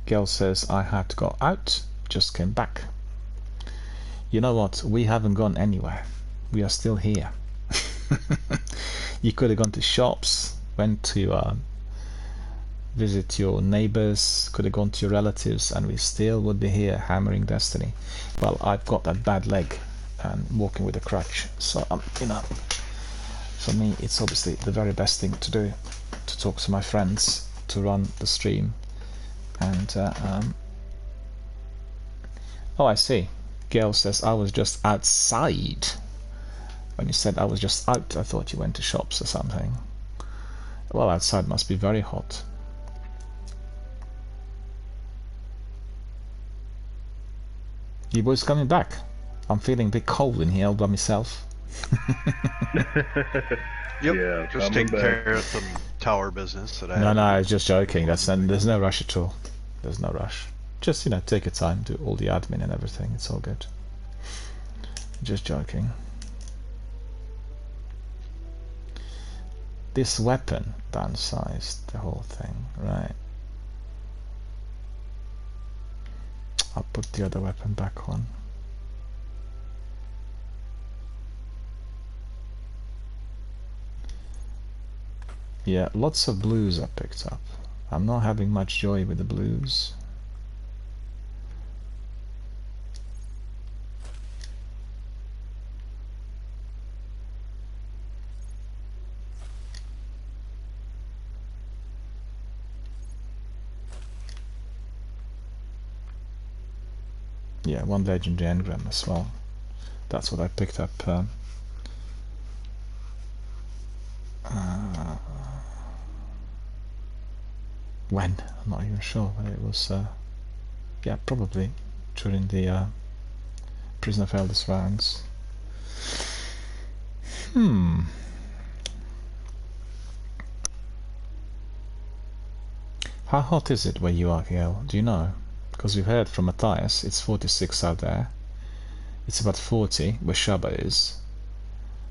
Gail says I had to go out, just came back. You know what? We haven't gone anywhere. We are still here. You could have gone to shops, went to visit your neighbors, could have gone to your relatives, and we still would be here hammering Destiny. Well, I've got that bad leg and walking with a crutch, so you know, for me it's obviously the very best thing to do, to talk to my friends, to run the stream. And oh, I see. Gail says I was just outside. When you said I was just out, I thought you went to shops or something. Well, outside must be very hot. You boys coming back? I'm feeling a bit cold in here all by myself. Yep, Yeah, just taking care of some tower business that I No, I was just joking. There's no rush at all. There's no rush. Just, you know, take your time, do all the admin and everything. It's all good. Just joking. This weapon downsized the whole thing, right? I'll put the other weapon back on. Yeah, lots of blues I picked up. I'm not having much joy with the blues. Yeah, one legendary engram as well. That's what I picked up. When? I'm not even sure, but it was, yeah, probably during the Prison of Eldest rounds. How hot is it where you are, Gail? Do you know? because we've heard from Matthias, it's 46 out there. It's about 40 where Shaba is.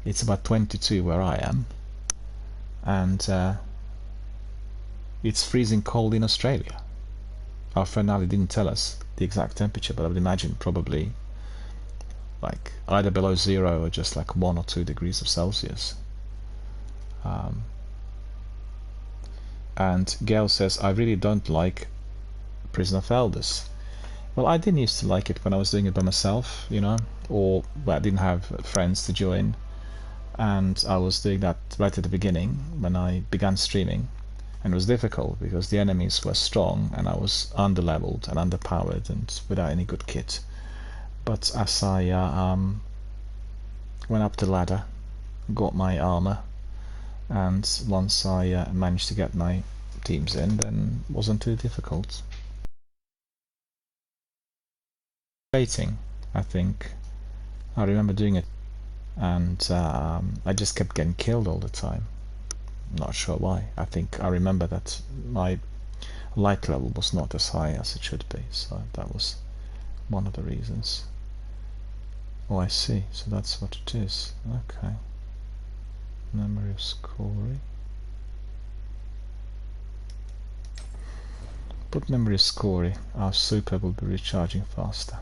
It's about 22 where I am. And it's freezing cold in Australia. Our friend Ali didn't tell us the exact temperature, but I would imagine probably like either below 0 or just like 1 or 2 degrees of Celsius. And Gail says, I really don't like Prison of Elders. Well, I didn't used to like it when I was doing it by myself, you know, or well, I didn't have friends to join, and I was doing that right at the beginning when I began streaming, and it was difficult because the enemies were strong and I was underleveled and underpowered and without any good kit. But as I went up the ladder, got my armor, and once I managed to get my teams in, then it wasn't too difficult. Waiting, I think. I remember doing it, and I just kept getting killed all the time. Not sure why. I think I remember that my light level was not as high as it should be, so that was one of the reasons. Oh, I see. So that's what it is. Okay. Memory of Scory. Put memory of Scory. Our super will be recharging faster.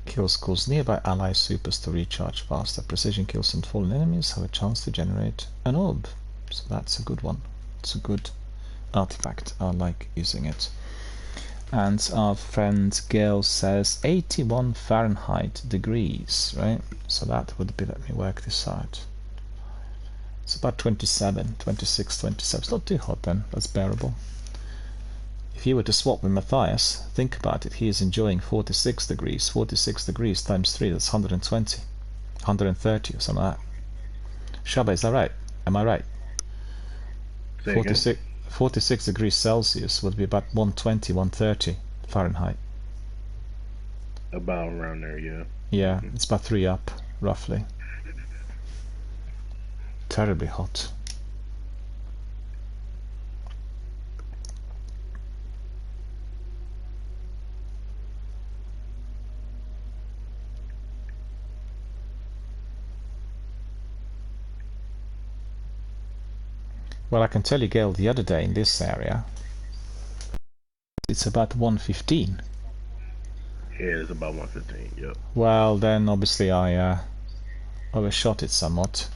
Kills cause nearby ally supers to recharge faster. Precision kills and fallen enemies have a chance to generate an orb. So that's a good one. It's a good artifact. I like using it. And our friend Gail says 81 Fahrenheit degrees, right? So that would be, let me work this out. It's about 27, 26, 27. It's not too hot then. That's bearable. If you were to swap with Matthias, think about it. He is enjoying 46 degrees. 46 degrees times 3, that's 120. 130 or something like that. Shaba, is that right? Am I right? 46 degrees Celsius would be about 120, 130 Fahrenheit. About around there, yeah. Yeah, it's about 3 up, roughly. Terribly hot. Well, I can tell you, Gail, the other day in this area, it's about 115. Yeah, it's about 115, yep. Well, then obviously I overshot it somewhat.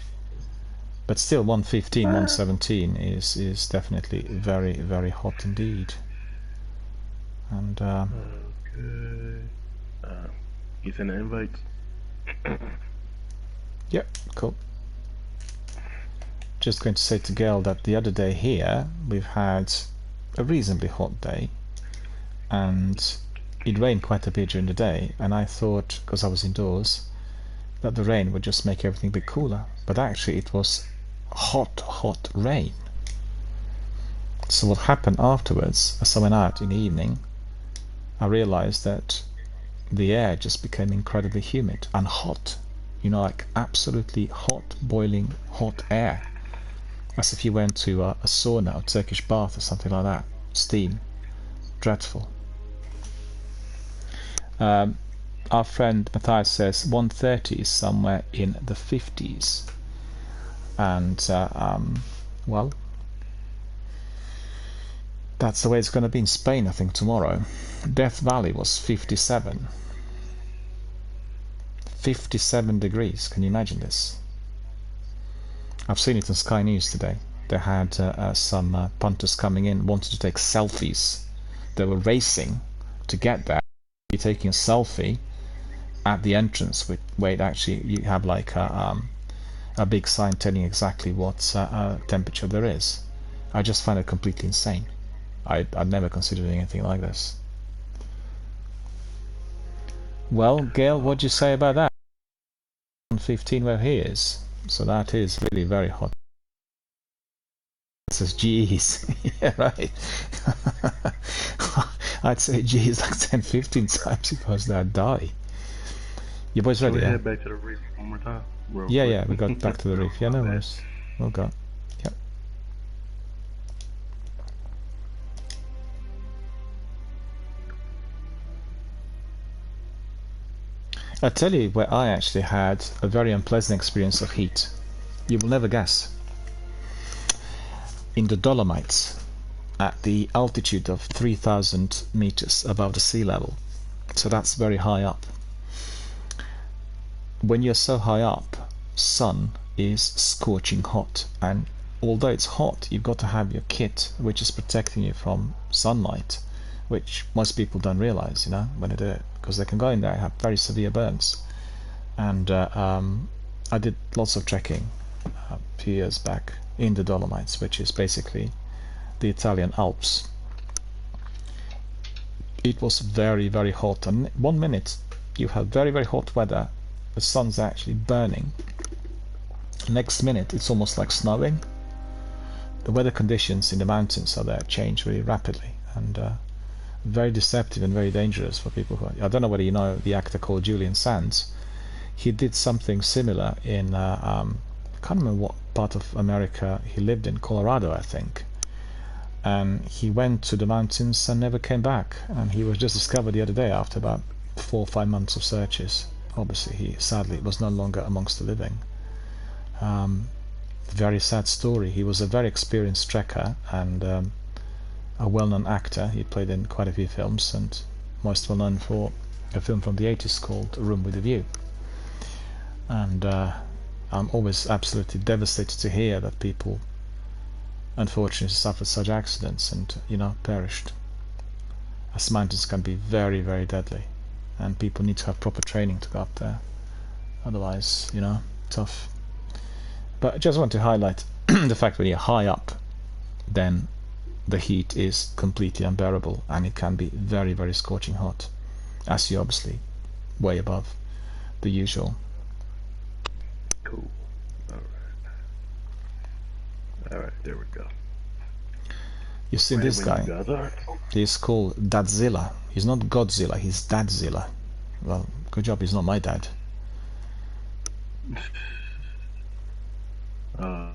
But still, 115, 117 is definitely very, very hot indeed. And okay. You send the invites? Yep, cool. Just going to say to Gail that the other day here we've had a reasonably hot day, and it rained quite a bit during the day, and I thought, because I was indoors, that the rain would just make everything a bit cooler, but actually it was hot rain. So what happened afterwards, as I went out in the evening, I realized that the air just became incredibly humid and hot, you know, like absolutely hot, boiling hot air, as if you went to a sauna or Turkish bath or something like that. Steam. Dreadful. Our friend Matthias says 130 is somewhere in the 50s, and well, that's the way it's going to be in Spain, I think, tomorrow. Death Valley was 57. 57 degrees. Can you imagine this? I've seen it on Sky News today. They had some punters coming in, wanted to take selfies. They were racing to get there. You're taking a selfie at the entrance, where it actually you have like a big sign telling exactly what temperature there is. I just find it completely insane. I'd never considered doing anything like this. Well, Gail, what do you say about that? 115 where he is. So that is really very hot. It says geez. Yeah, right. I'd say geez like 10-15 times if I was there, I'd die. Your boys ready? Can we Yeah? head back to the reef one more time? Yeah, we got back to the reef. Yeah, no worries. We'll go. Yep. I tell you where I actually had a very unpleasant experience of heat. You will never guess. In the Dolomites, at the altitude of 3,000 meters above the sea level. So that's very high up. When you're so high up, sun is scorching hot, and although it's hot, you've got to have your kit which is protecting you from sunlight, which most people don't realize, you know, when they do it, because they can go in there and have very severe burns. And I did lots of trekking a few years back in the Dolomites, which is basically the Italian Alps. It was very, very hot, and 1 minute you have very, very hot weather, the sun's actually burning. Next minute it's almost like snowing. The weather conditions in the mountains are there change really rapidly, and very deceptive and very dangerous for people who I don't know whether you know the actor called Julian Sands. He did something similar in I can't remember what part of America he lived in, Colorado I think, and he went to the mountains and never came back, and he was just discovered the other day after about 4 or 5 months of searches. Obviously he sadly was no longer amongst the living. Very sad story. He was a very experienced trekker and a well-known actor. He played in quite a few films, and most well known for a film from the 80s called A Room with a View. And I'm always absolutely devastated to hear that people unfortunately suffered such accidents and, you know, perished, as mountains can be very, very deadly, and people need to have proper training to go up there, otherwise, you know, tough. But I just want to highlight the fact when you're high up, then the heat is completely unbearable, and it can be very, very scorching hot, as you're obviously way above the usual. Cool. Alright, there we go. You see this guy? He's called Dadzilla. He's not Godzilla, he's Dadzilla. Well, good job he's not my dad. Yeah. Oh,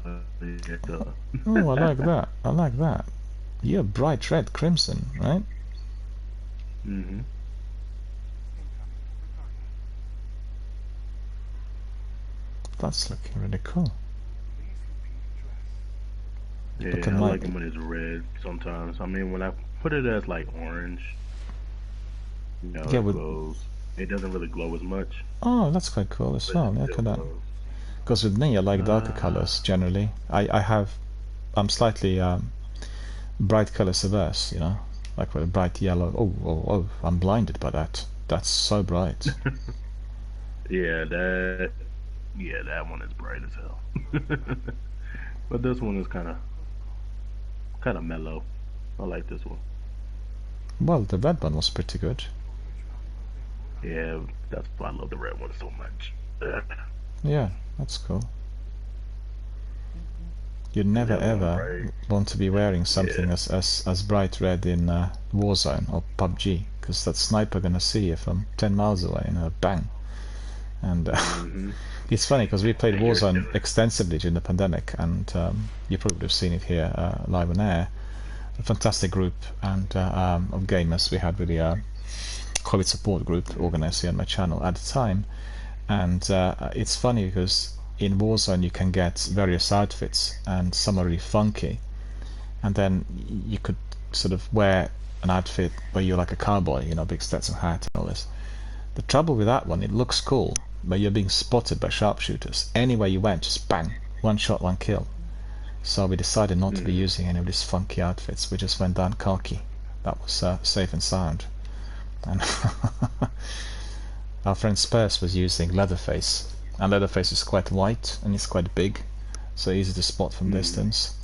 I like that. I like that. You're bright red crimson, right? Mm-hmm. That's looking really cool. Yeah, I like it when it's red sometimes. I mean, when I put it as like orange, you know, yeah, it glows. It doesn't really glow as much. Oh, that's quite cool as well. Look at that. Because with me, I like darker colors generally. I'm slightly bright colors averse, you know, like with a bright yellow. Oh, I'm blinded by that. That's so bright. that one is bright as hell. But this one is kind of mellow. I like this one. Well, the red one was pretty good. Yeah, that's why I love the red one so much. Yeah, that's cool. You'd never ever want to be wearing something as bright red in Warzone or PUBG, because that sniper gonna see you from 10 miles away, you know, bang. And it's funny because we played Warzone extensively during the pandemic, and you probably have seen it here live on air. A fantastic group and of gamers we had with the COVID support group organized here on my channel at the time. And it's funny because in Warzone you can get various outfits, and some are really funky, and then you could sort of wear an outfit where you're like a cowboy, you know, big Stetson hat and all this. The trouble with that one, it looks cool, but you're being spotted by sharpshooters. Anywhere you went, just bang, one shot, one kill. So we decided not to be using any of these funky outfits. We just went down khaki. That was safe and sound. And our friend Spurs was using Leatherface, and Leatherface is quite white and it's quite big, so easy to spot from distance.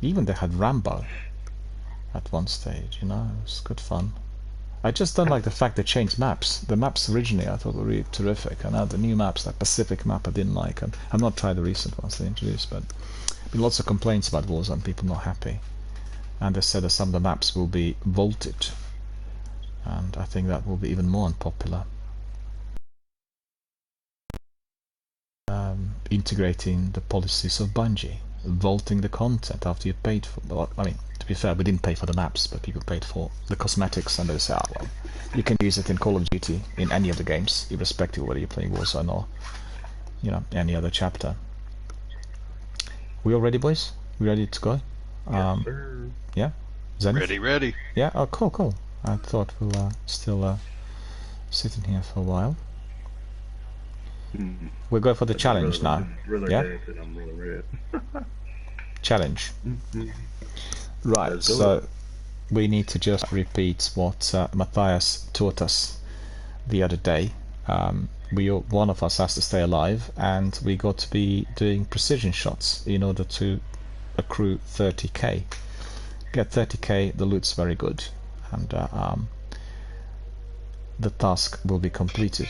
Even they had Rambo at one stage, you know, it was good fun. I just don't like the fact they changed maps. The maps originally I thought were really terrific, and now the new maps, that Pacific map, I didn't like. And I've not tried the recent ones they introduced, but been lots of complaints about Warzone, people not happy. And they said that some of the maps will be vaulted, and I think that will be even more unpopular. Integrating the policies of Bungie, vaulting the content after you paid for. Well, I mean, To be fair, we didn't pay for the maps, but people paid for the cosmetics, and they say, oh, well, you can use it in Call of Duty, in any of the games, irrespective of whether you're playing Warzone or, you know, any other chapter. We all ready, boys? We ready to go? Yes, sir. Yeah? Zenith? Ready. Yeah? Oh, cool. I thought we'll still sit in here for a while. We'll go for the challenge now. Yeah? I'm really red. Challenge. Right, so we need to just repeat what Matthias taught us the other day. One of us has to stay alive, and we got to be doing precision shots in order to accrue 30k. Get 30k, the loot's very good, and the task will be completed.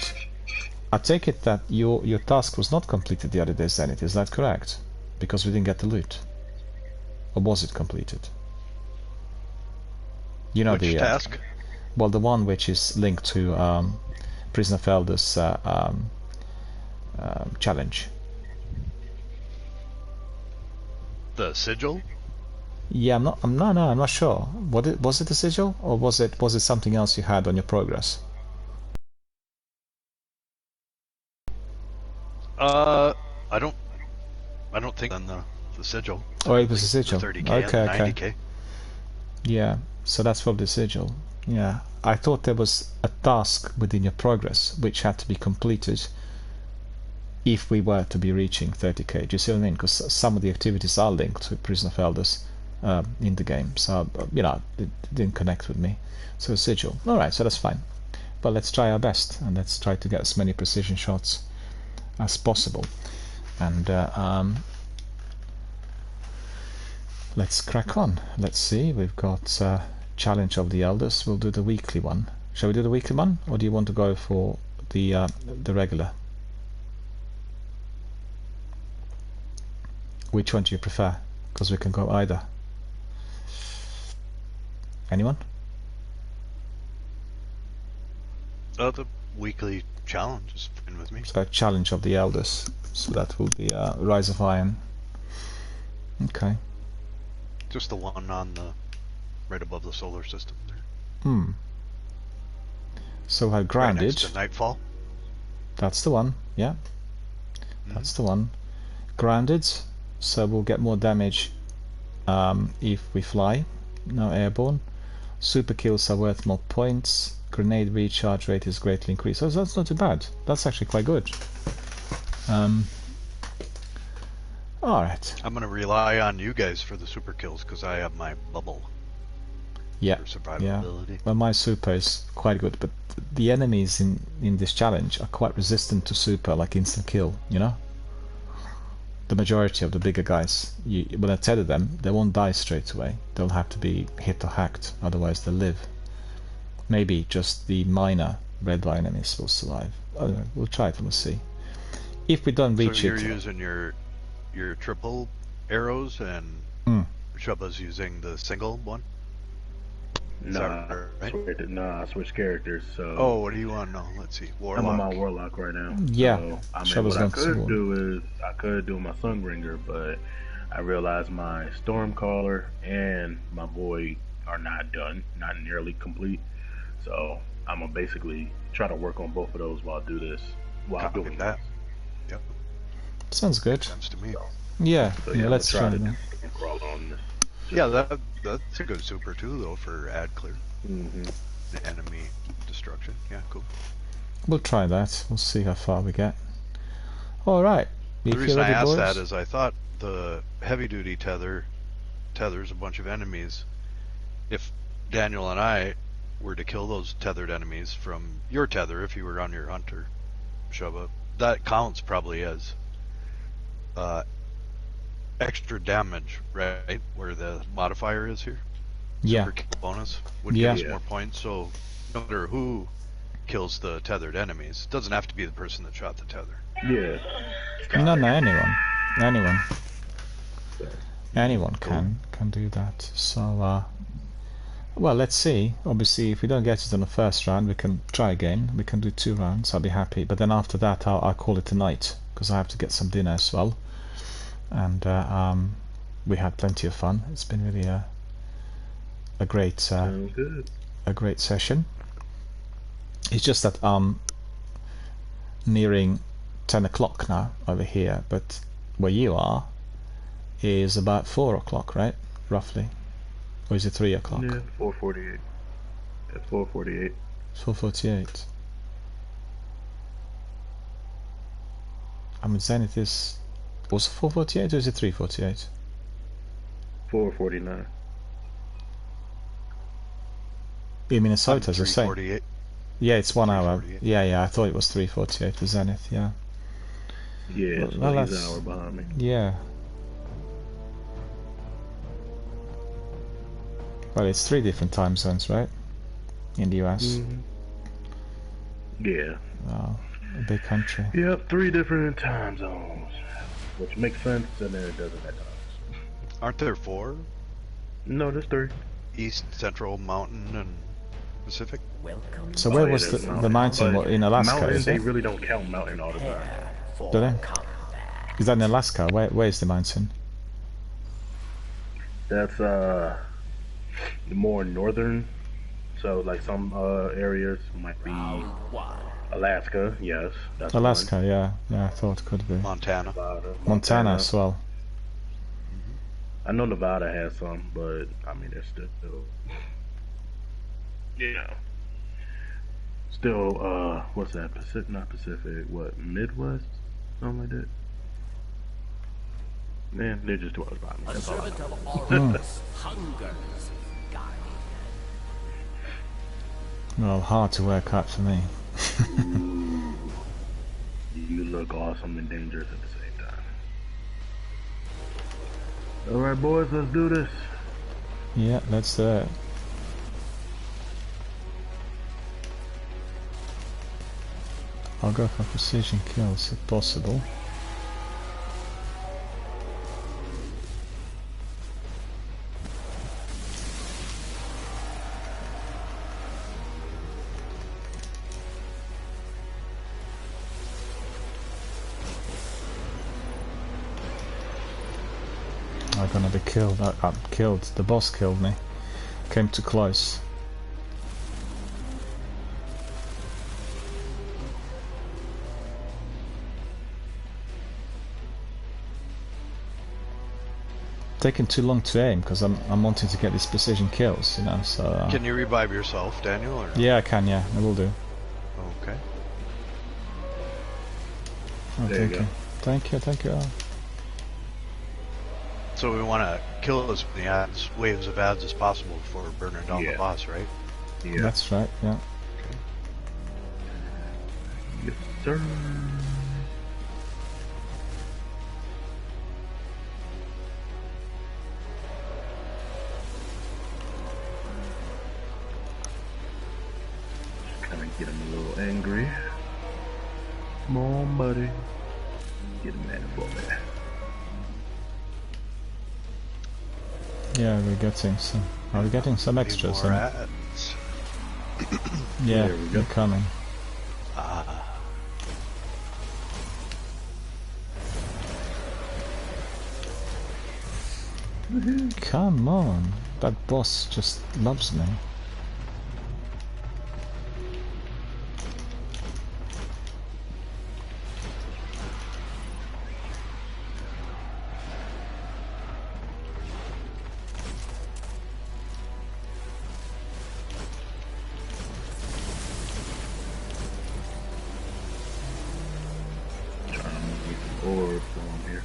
I take it that your task was not completed the other day, Zenith, is that correct? Because we didn't get the loot. Or was it completed? You know, which task? Well, the one which is linked to Prisoner Felder's challenge. The sigil? Yeah, I'm not sure. Was it a sigil, or was it something else you had on your progress? I don't think on the sigil. Oh, it was a sigil. 30k okay. 90k. Yeah, so that's probably the sigil. Yeah, I thought there was a task within your progress which had to be completed if we were to be reaching 30k. Do you see what I mean? Because some of the activities are linked to Prisoner Felder's in the game, so you know, it didn't connect with me. So a sigil. All right, so that's fine. But let's try our best, and let's try to get as many precision shots as possible. And let's crack on. Let's see. We've got Challenge of the Elders. We'll do the weekly one. Shall we do the weekly one, or do you want to go for the regular? Which one do you prefer? Because we can go either. Anyone? The weekly challenge is fine with me. So Challenge of the Elders. So that will be Rise of Iron. Okay. Just the one on the right above the solar system there. So we have Grounded. Right next to Nightfall. That's the one. Yeah. That's the one. Grounded. So we'll get more damage if we fly. No airborne. Super kills are worth more points. Grenade recharge rate is greatly increased. So that's not too bad. That's actually quite good. Alright. I'm going to rely on you guys for the super kills because I have my bubble. Yeah. For survivability. Yeah. Well, my super is quite good, but the enemies in this challenge are quite resistant to super, like instant kill, you know? The majority of the bigger guys, when I tether them, they won't die straight away. They'll have to be hit or hacked, otherwise they'll live. Maybe just the minor red eye enemies will survive. I don't know, we'll try it and we'll see. If we don't reach so you're it... using your triple arrows and Shubba's using the single one? Nah, right? I switched characters. So. Oh, what do you want? No, let's see. Warlock. I'm on my Warlock right now. Yeah. So, I mean, what I could do is I could do my Sunbringer, but I realized my Stormcaller and my Void are not done, not nearly complete. So I'm gonna basically try to work on both of those while I do this. While I'm doing that. Yep. Sounds good. Sounds to me. Yeah. So, yeah, let's try it. Crawl on this. Yeah, that's a good super too, though, for ad clear. The enemy destruction. Yeah, cool. We'll try that. We'll see how far we get. All right. The reason I asked that is I thought the heavy duty tethers a bunch of enemies. If Daniel and I were to kill those tethered enemies from your tether, if you were on your hunter, Shubba, that counts probably as extra damage, right? Where the modifier is here. Yeah. Super kill bonus would give us more points. So no matter who kills the tethered enemies, it doesn't have to be the person that shot the tether. Yeah. No, anyone can do that. So well, let's see. Obviously, if we don't get it on the first round, we can try again. We can do 2 rounds. I'll be happy. But then after that, I'll call it a night because I have to get some dinner as well. And we had plenty of fun. It's been really a great session. It's just that nearing 10 o'clock now over here, but where you are is about 4 o'clock, right? Roughly. Or is it 3 o'clock? Yeah, 4:48. At 4:48. 4:48. I mean, Zenith is also 4:48 or is it 3:48? 4:49. Minnesota is the same. 3:48. Yeah, it's 1 hour. Yeah, I thought it was 3:48 for Zenith, yeah. Yeah, it's Well, he's that's- an hour behind me. Yeah. Well, it's 3 different time zones, right? In the US. Yeah. Wow, a big country. Yep, 3 different time zones. Which makes sense, and then it doesn't at times. Aren't there 4? No, there's 3. East, Central, Mountain, and Pacific? Welcome. So where yeah, was there's the mountain? But In Alaska, mountain, is they it? really don't count mountain all the time. Do they? Is that in Alaska? Where is the mountain? That's the more northern. So like some areas might be Alaska. Yes, that's Alaska, yeah. Yeah, I thought it could be. Montana. Nevada, Montana as well. I know Nevada has some, but I mean it's still still what's that? Pacific? Not Pacific. What? Midwest? Something like that. Man, they're just 2 hours behind me. That's all I know. Well, hard to work out for me. You look awesome and dangerous at the same time. Alright boys, let's do this. Yeah, let's do it. I'll go for precision kills if possible. I'm gonna be killed. I'm killed. The boss killed me. Came too close. Taking too long to aim because I'm wanting to get these precision kills, you know. So. Can you revive yourself, Daniel? Or? Yeah, I can. Yeah, I will do. Okay. Oh, There thank you you. go. Thank you. Thank you. So we want to kill as many waves of ads as possible before burning down the boss, right? Yeah. That's right. Yeah. Yes, sir. Just kind of get him a little angry. Come on, buddy. Get him mad for me. Yeah, we're getting some. Are we getting some extras? More in? ads. Yeah, There we go. they're coming. Come on, that boss just loves me. Trying to make some orbs for him here.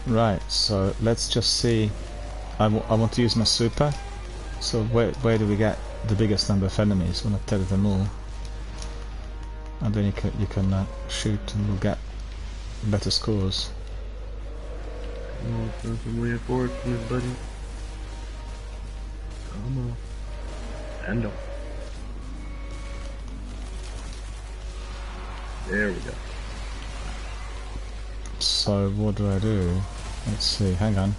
Right, so let's just see. I want to use my super. So where do we get the biggest number of enemies when I tether them all? And then you can shoot and we'll get better scores. Oh, send some reinforcements, buddy. Come on. And up. There we go. So what do I do? Let's see, hang on.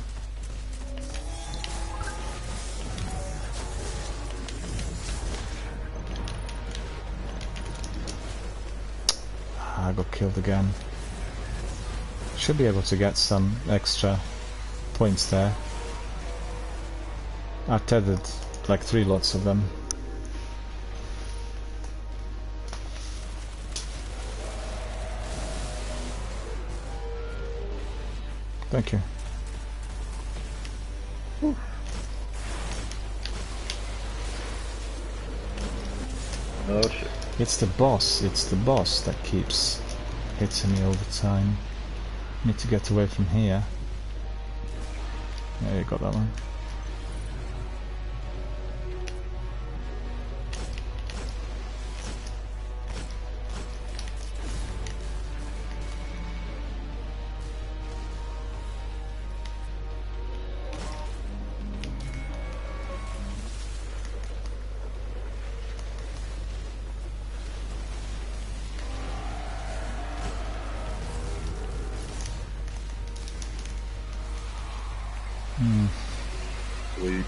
killed again. Should be able to get some extra points there. I tethered like 3 lots of them. Thank you. Whew. Oh shit. It's the boss that keeps hitting me all the time. Need to get away from here. There you got that one. Sweet.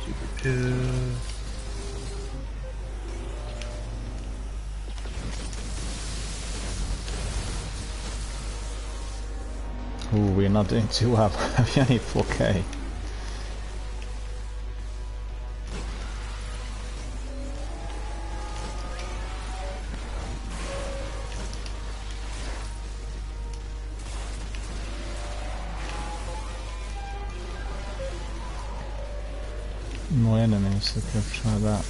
Super kill. Ooh, we're not doing too well. We only 4k. More enemies, okay, I'll try that.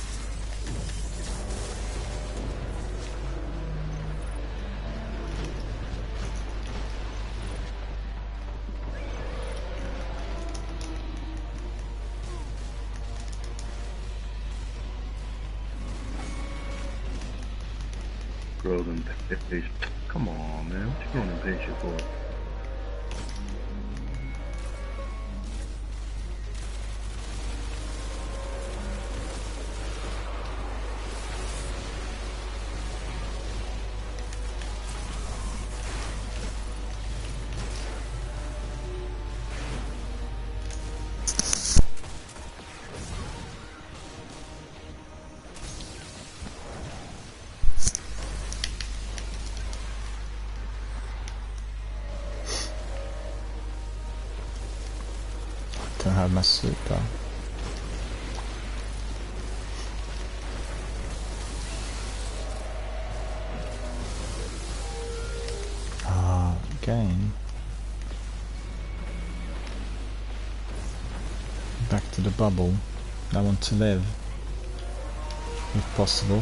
Grows impatient. Come on, man. What you growing impatient for? Don't have my super. Again. Back to the bubble. I want to live, if possible.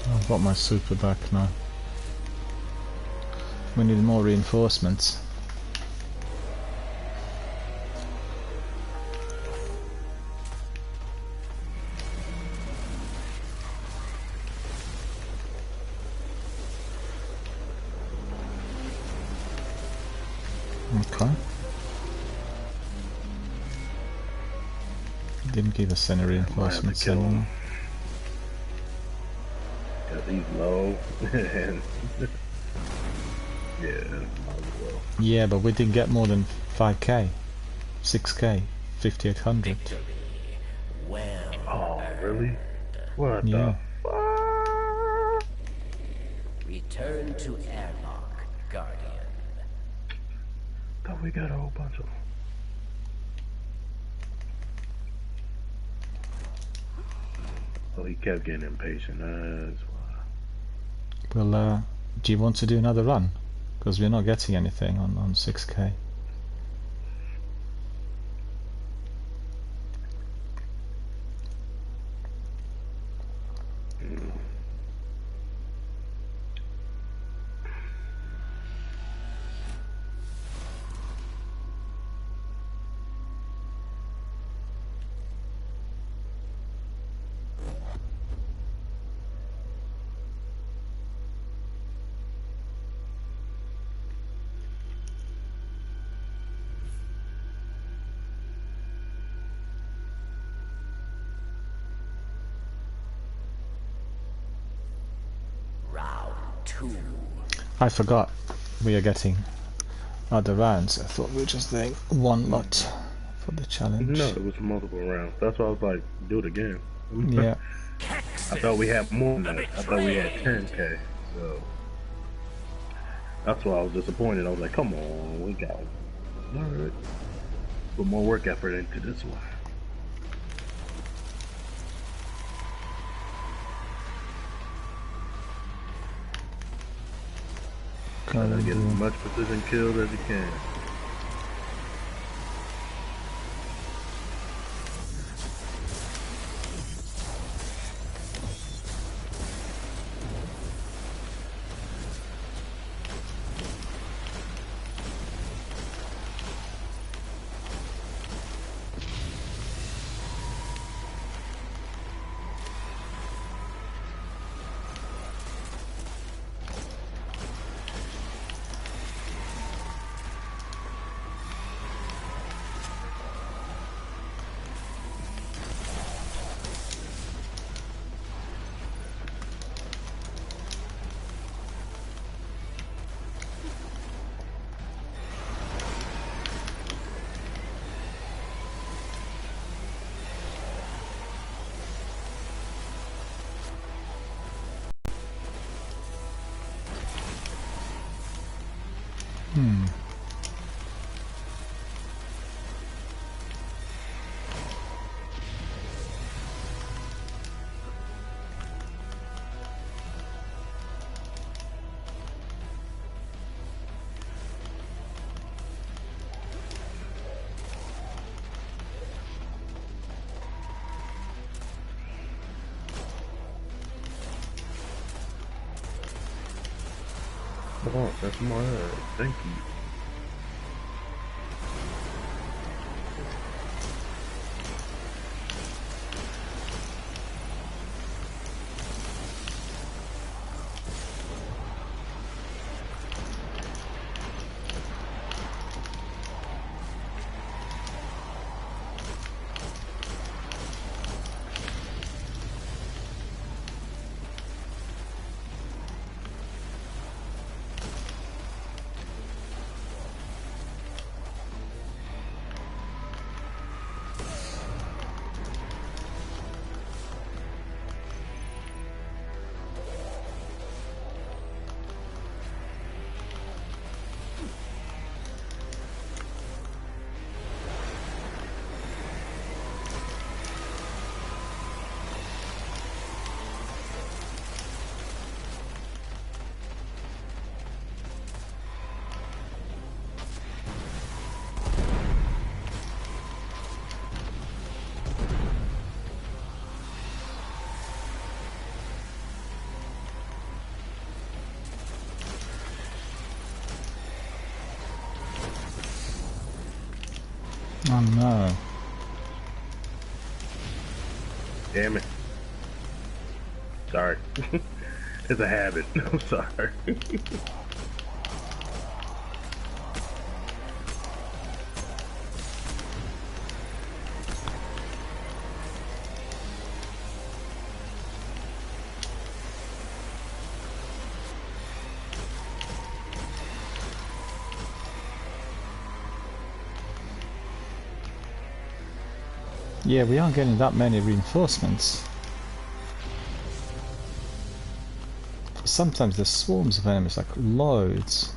I've got my super back now. We need more reinforcements. Okay. Didn't give us any reinforcements anymore. He's low. And yeah, might as well. Yeah, but we didn't get more than 5k, 6k, 5800. Oh, really? What Yeah. the fuck? Return to airlock, Guardian. Thought we got a whole bunch of them. Oh, he kept getting impatient. That's why. Well, do you want to do another run? Because we're not getting anything on 6k. I forgot we are getting other rounds. I thought we were just doing one lot for the challenge. No, it was multiple rounds. That's why I was like, do it again. Yeah. I thought we had more than that. I thought we had 10K. So that's why I was disappointed. I was like, come on, we got it. Alright. Put more work effort into this one. Try to get as much precision kills as you can. Oh, that's my head. Thank you. Oh no. Damn it. Sorry. It's a habit. I'm sorry. Yeah, we aren't getting that many reinforcements. Sometimes there's swarms of enemies, like loads.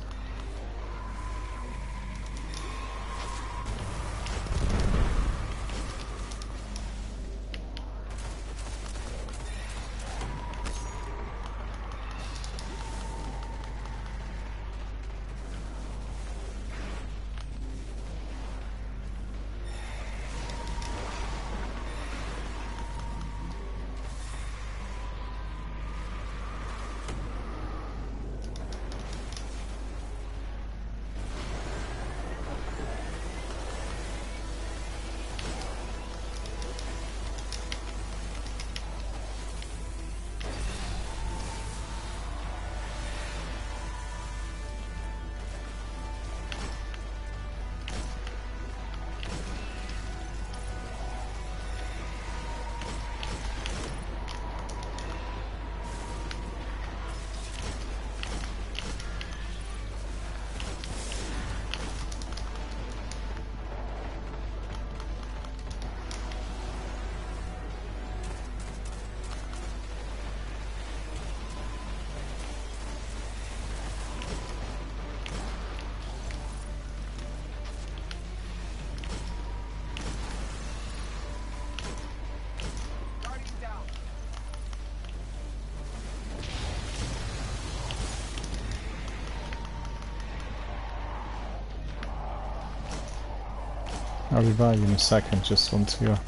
I'll revive you in a second, just want to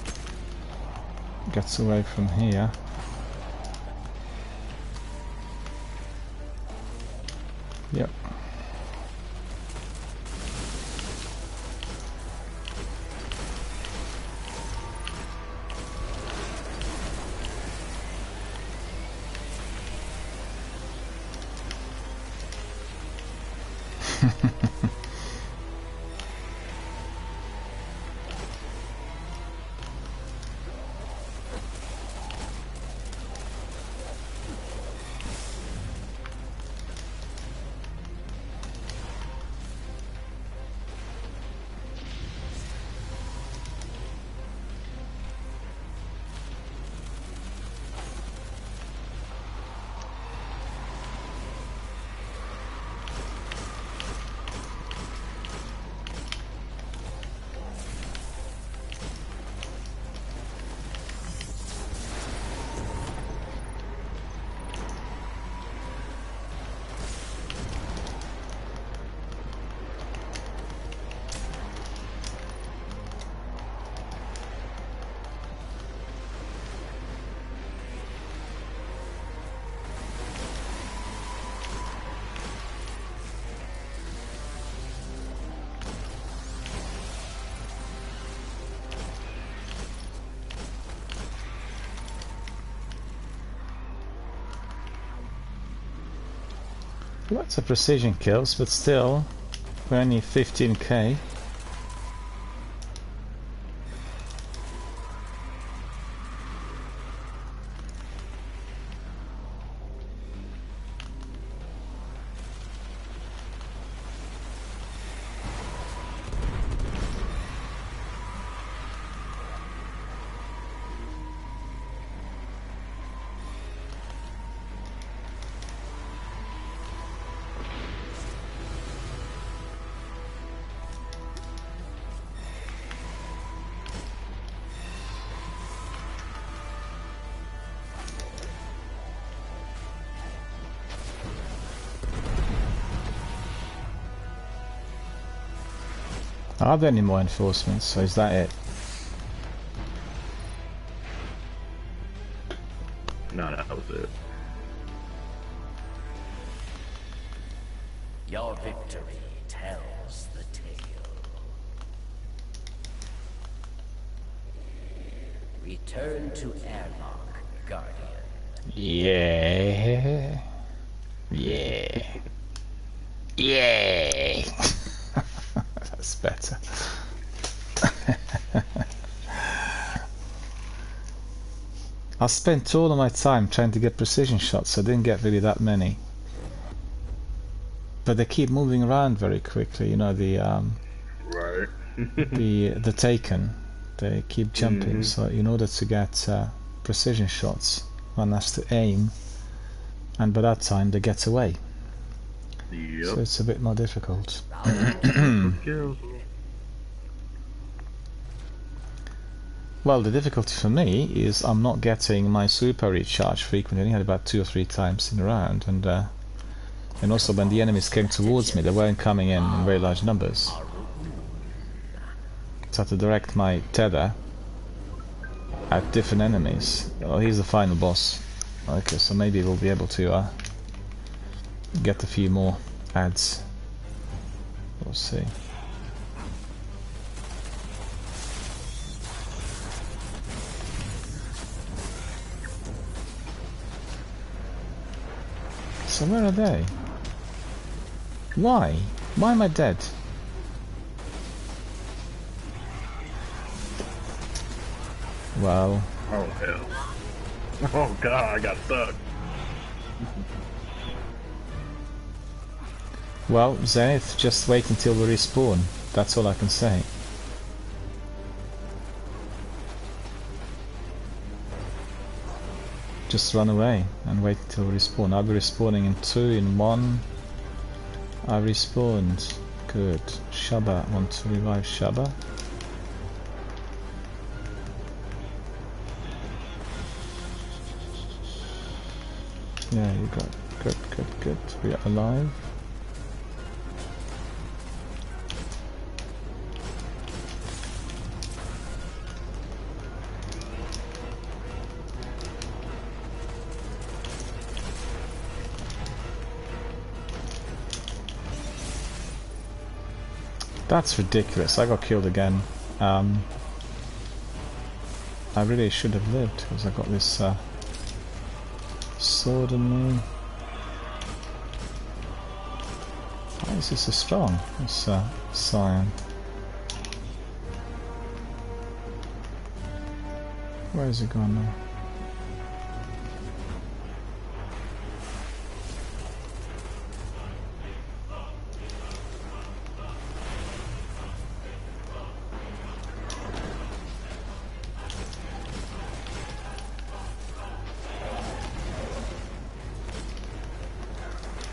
get away from here. Yep. Lots of precision kills, but still, we're only 15k. Are there any more enforcements, or is that it? No, that was it. Your victory tells the tale. Return to airlock, Guardian. Yeah. Yeah. Yeah. That's better. I spent all of my time trying to get precision shots. I didn't get really that many, but they keep moving around very quickly. You know, the right. the Taken, they keep jumping. So in order to get precision shots, one has to aim, and by that time they get away. Yep. So it's a bit more difficult. Well, the difficulty for me is I'm not getting my super recharge frequently. I only had about 2 or 3 times in a round, and also when the enemies came towards me, they weren't coming in very large numbers. So I had to direct my tether at different enemies. Oh, he's the final boss. Okay, so maybe we'll be able to get a few more ads. We'll see. So where are they? Why? Why am I dead? Well... Oh hell. Oh god, I got stuck. Well, Zenith, just wait until we respawn. That's all I can say. Just run away and wait until we respawn. I'll be respawning in 2, in 1. I respawned. Good. Shaba. Want to revive Shaba? Yeah, you got... Good, good, good. We are alive. That's ridiculous. I got killed again. I really should have lived because I got this sword in me. Why is this so strong? This Scion. Where is it gone now?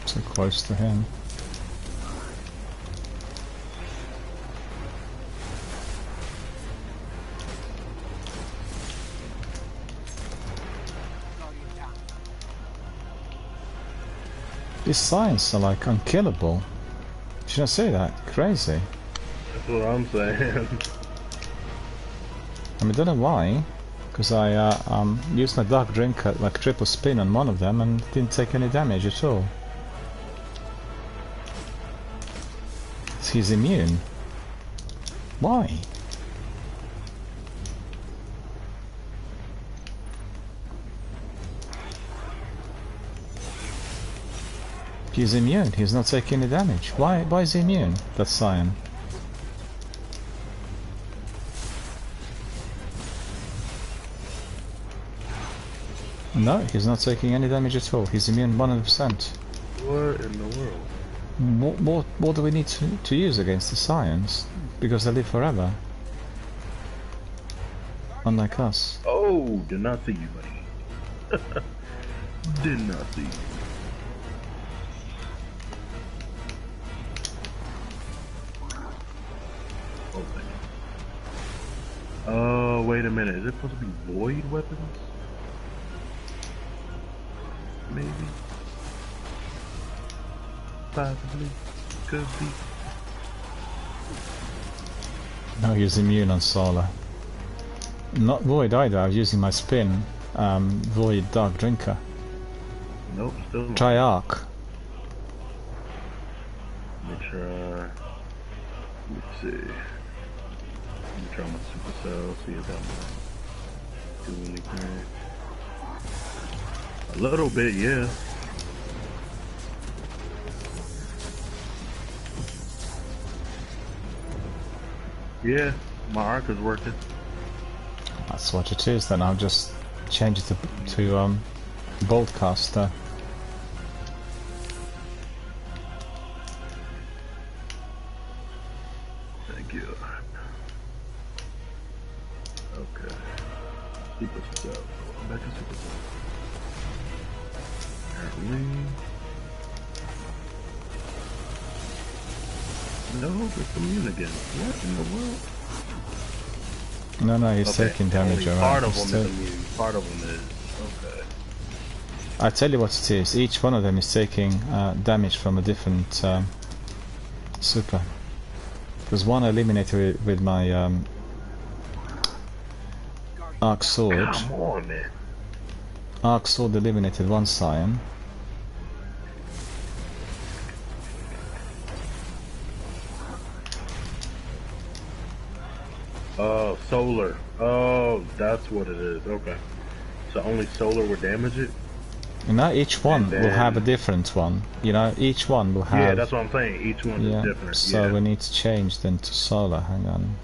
So close to him. These Scions are like unkillable. Should I say that? Crazy. That's what I'm saying. I mean, I don't know why, because I used my Dark Drink at like triple spin on one of them and didn't take any damage at all. He's immune. Why? He's immune. He's not taking any damage. Why is he immune? That's Scion. No, he's not taking any damage at all. He's immune 100%. What in the world? What do we need to use against the Scions? Because they live forever. Unlike us. Oh, did not see you, buddy. Did not see you. Oh, wait a minute. Is it supposed to be void weapons? Maybe. Possibly. Could be. No, he's immune on Solar. Not Void either. I was using my spin. Void Dark Drinker. Nope, still not. Try Arc. Let me try. Let's see. Let me try my Super Cell, see if that might do anything. A little bit, yeah. Yeah, my arc is working. That's what it is. Then I'll just change it to Boltcaster. Thank you. Okay. Super Cell. Back to Super Cell. Apparently. No, it's immune again. What in the world? No, he's taking damage. Only alright. part of them is immune. Part of them is. Okay. I tell you what it is. Each one of them is taking damage from a different super. There's one eliminated with my Arc Sword. Come on, man. Arc Sword eliminated one Scion. Oh, solar. Oh, that's what it is. Okay. So only solar will damage it? You know, each one then... will have a different one. You know, each one will have... Yeah, that's what I'm saying. Each one is different. So we need to change then to solar. Hang on.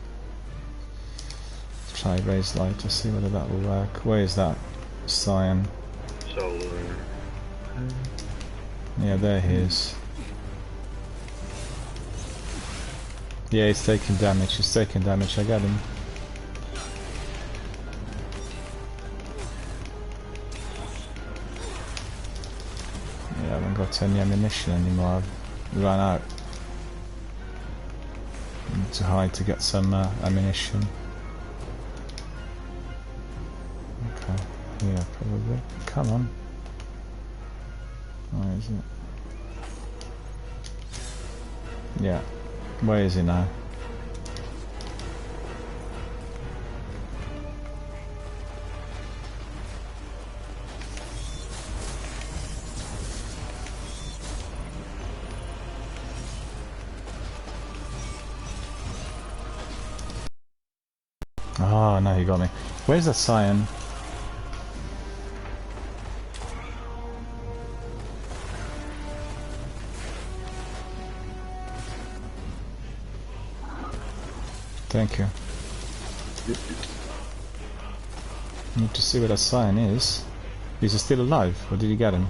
Let's try raise light to see whether that will work. Where is that Scion? Solar. Yeah, there he is. Yeah, he's taking damage. He's taking damage. I got him. Yeah, I haven't got any ammunition anymore. I've run out. I need to hide to get some ammunition. Okay, yeah, probably. Come on. Where is it? Yeah. Where is he now? Oh, no, you got me. Where's the cyan? Thank you. Need to see where the cyan is. Is he still alive, or did you get him?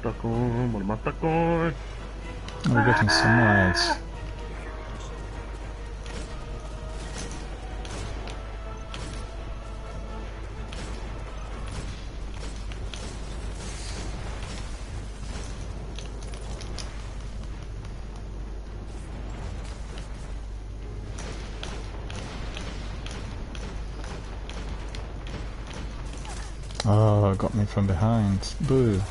Stuck on? What am I stuck on? Oh, we're getting some rides. Oh, got me from behind. Boo.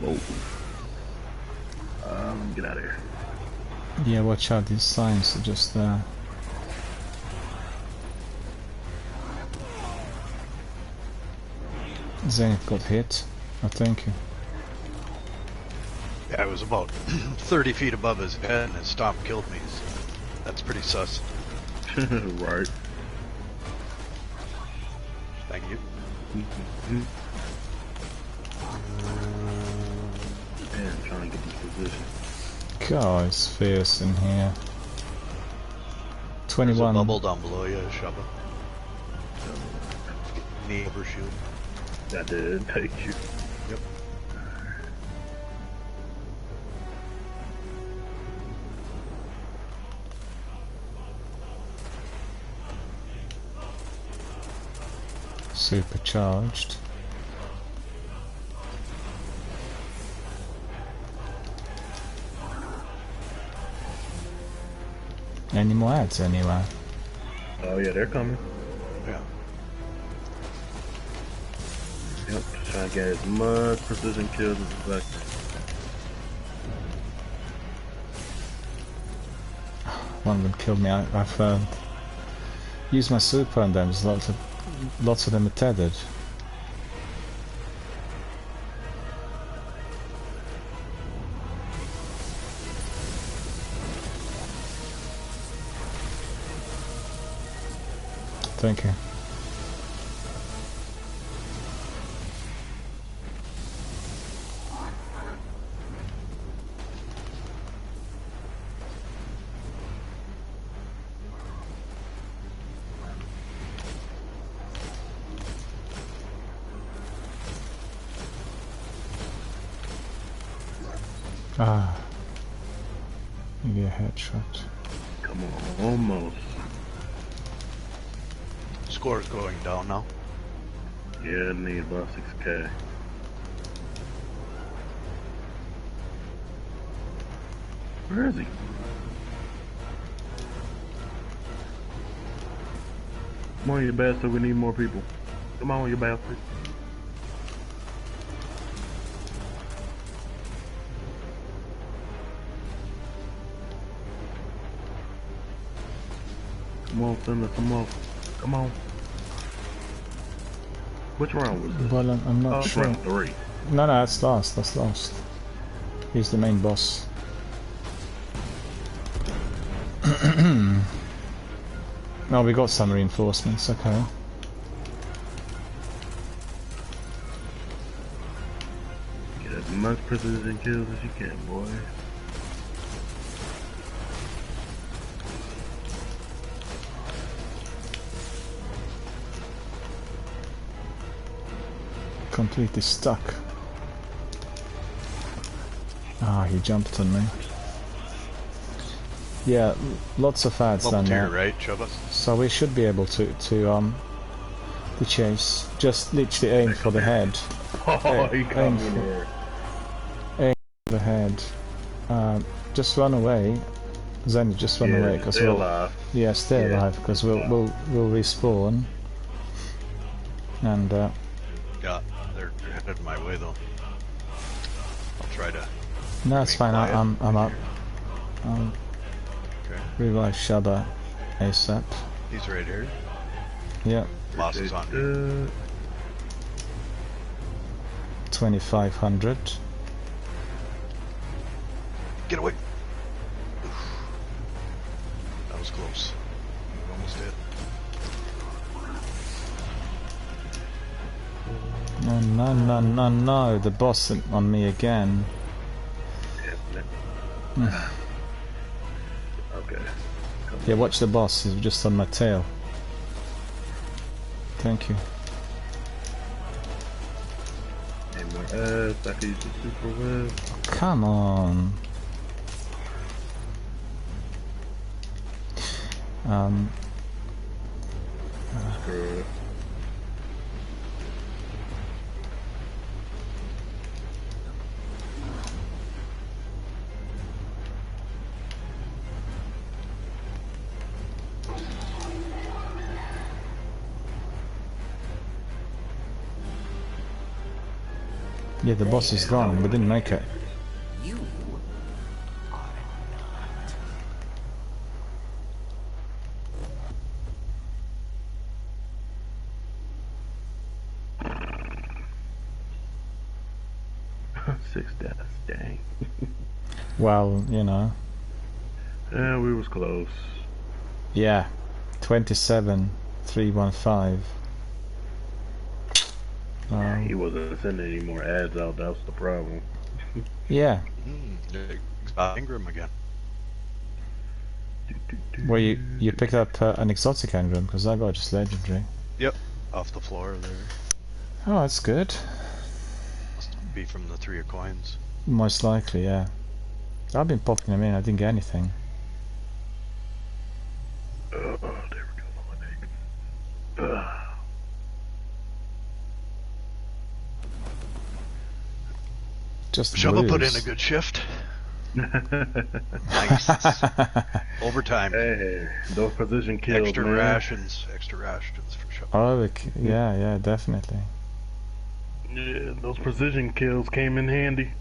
Whoa. Get out of here. Yeah, watch out, these signs are just there. Zenith got hit. Oh, thank you. Yeah, I was about 30 feet above his head and his stomp killed me. So that's pretty sus. Right. Thank you. Man, trying to get this position. God, it's fierce in here. There's 21. a bubble down below you, Shabba. Knee overshoot. I did, thank you. Yep. Supercharged. Any more ads anywhere? Oh yeah, they're coming. Yeah. Yep, just trying to get as much precision kills as I can. One of them killed me. I've used my super on them. There's lots of them are tethered. Thank you. Ah, maybe a headshot. Come on, almost. Score's going down now. Yeah, I need about 6K. Where is he? Come on, you bastard, we need more people. Come on, you bastard. Come on, Thunder, come on. Come on. Which round was this? Well, I'm not sure. Round 3. No, that's last. That's last. He's the main boss. No, we got some reinforcements. Okay. Get as much precision kills as you can, boy. Completely stuck. Ah, he jumped on me. Yeah, lots of ads Up down to there. your right, Chubba. So we should be able to chase. Just literally aim for the head. Oh, he caught me there. Aim for the head. Just run away Zen, just run away because stay we'll. alive. Yeah, stay alive because we'll respawn. And Yeah, they're headed my way though. I'll try to. no, it's fine. I'm up. Okay. Revive Shaba ASAP. He's right here. Yeah. Boss is on me. 2500. Get away. Oof. That was close. Almost did. No, no, no, no, no. The boss on me again. Okay. Yeah, watch the boss. He's just on my tail. Thank you. And my ass, I can use the super web. Come on. Screw it. Yeah, the boss is gone. We didn't make it. You are not. 6 deaths, dang. Well, you know. Yeah, we was close. Yeah. 27,315. He wasn't sending any more ads out, that was the problem. Yeah. Ingram again. Well, you picked up an exotic Engram because I got just legendary. Yep, off the floor there. Oh, that's good. Must be from the 3 of coins. Most likely, yeah. I've been popping them in. I didn't get anything. Oh, there we go. Just Shubba put in blues. a good shift. Nice. Overtime. Hey, those position kills, Extra man. rations for Shubba. Oh, okay. Yeah, definitely. Yeah, those precision kills came in handy.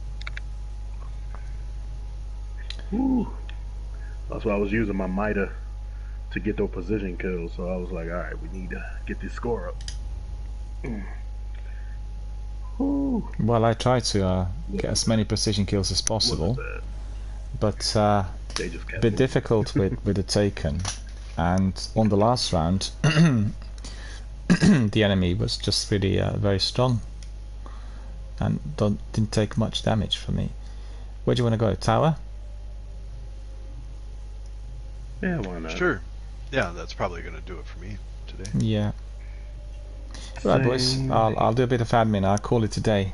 Woo. That's why I was using my Mida to get those precision kills. So I was like, all right, we need to get this score up. Woo. Well, I try to get as many precision kills as possible, but They just a kept bit me. difficult with the Taken. And on the last round, the enemy was just really very strong and didn't take much damage from me. Where do you want to go? Tower? Yeah, why not? Sure. Yeah, that's probably going to do it for me today. Yeah. Right, boys. I'll do a bit of admin. I'll call it a day.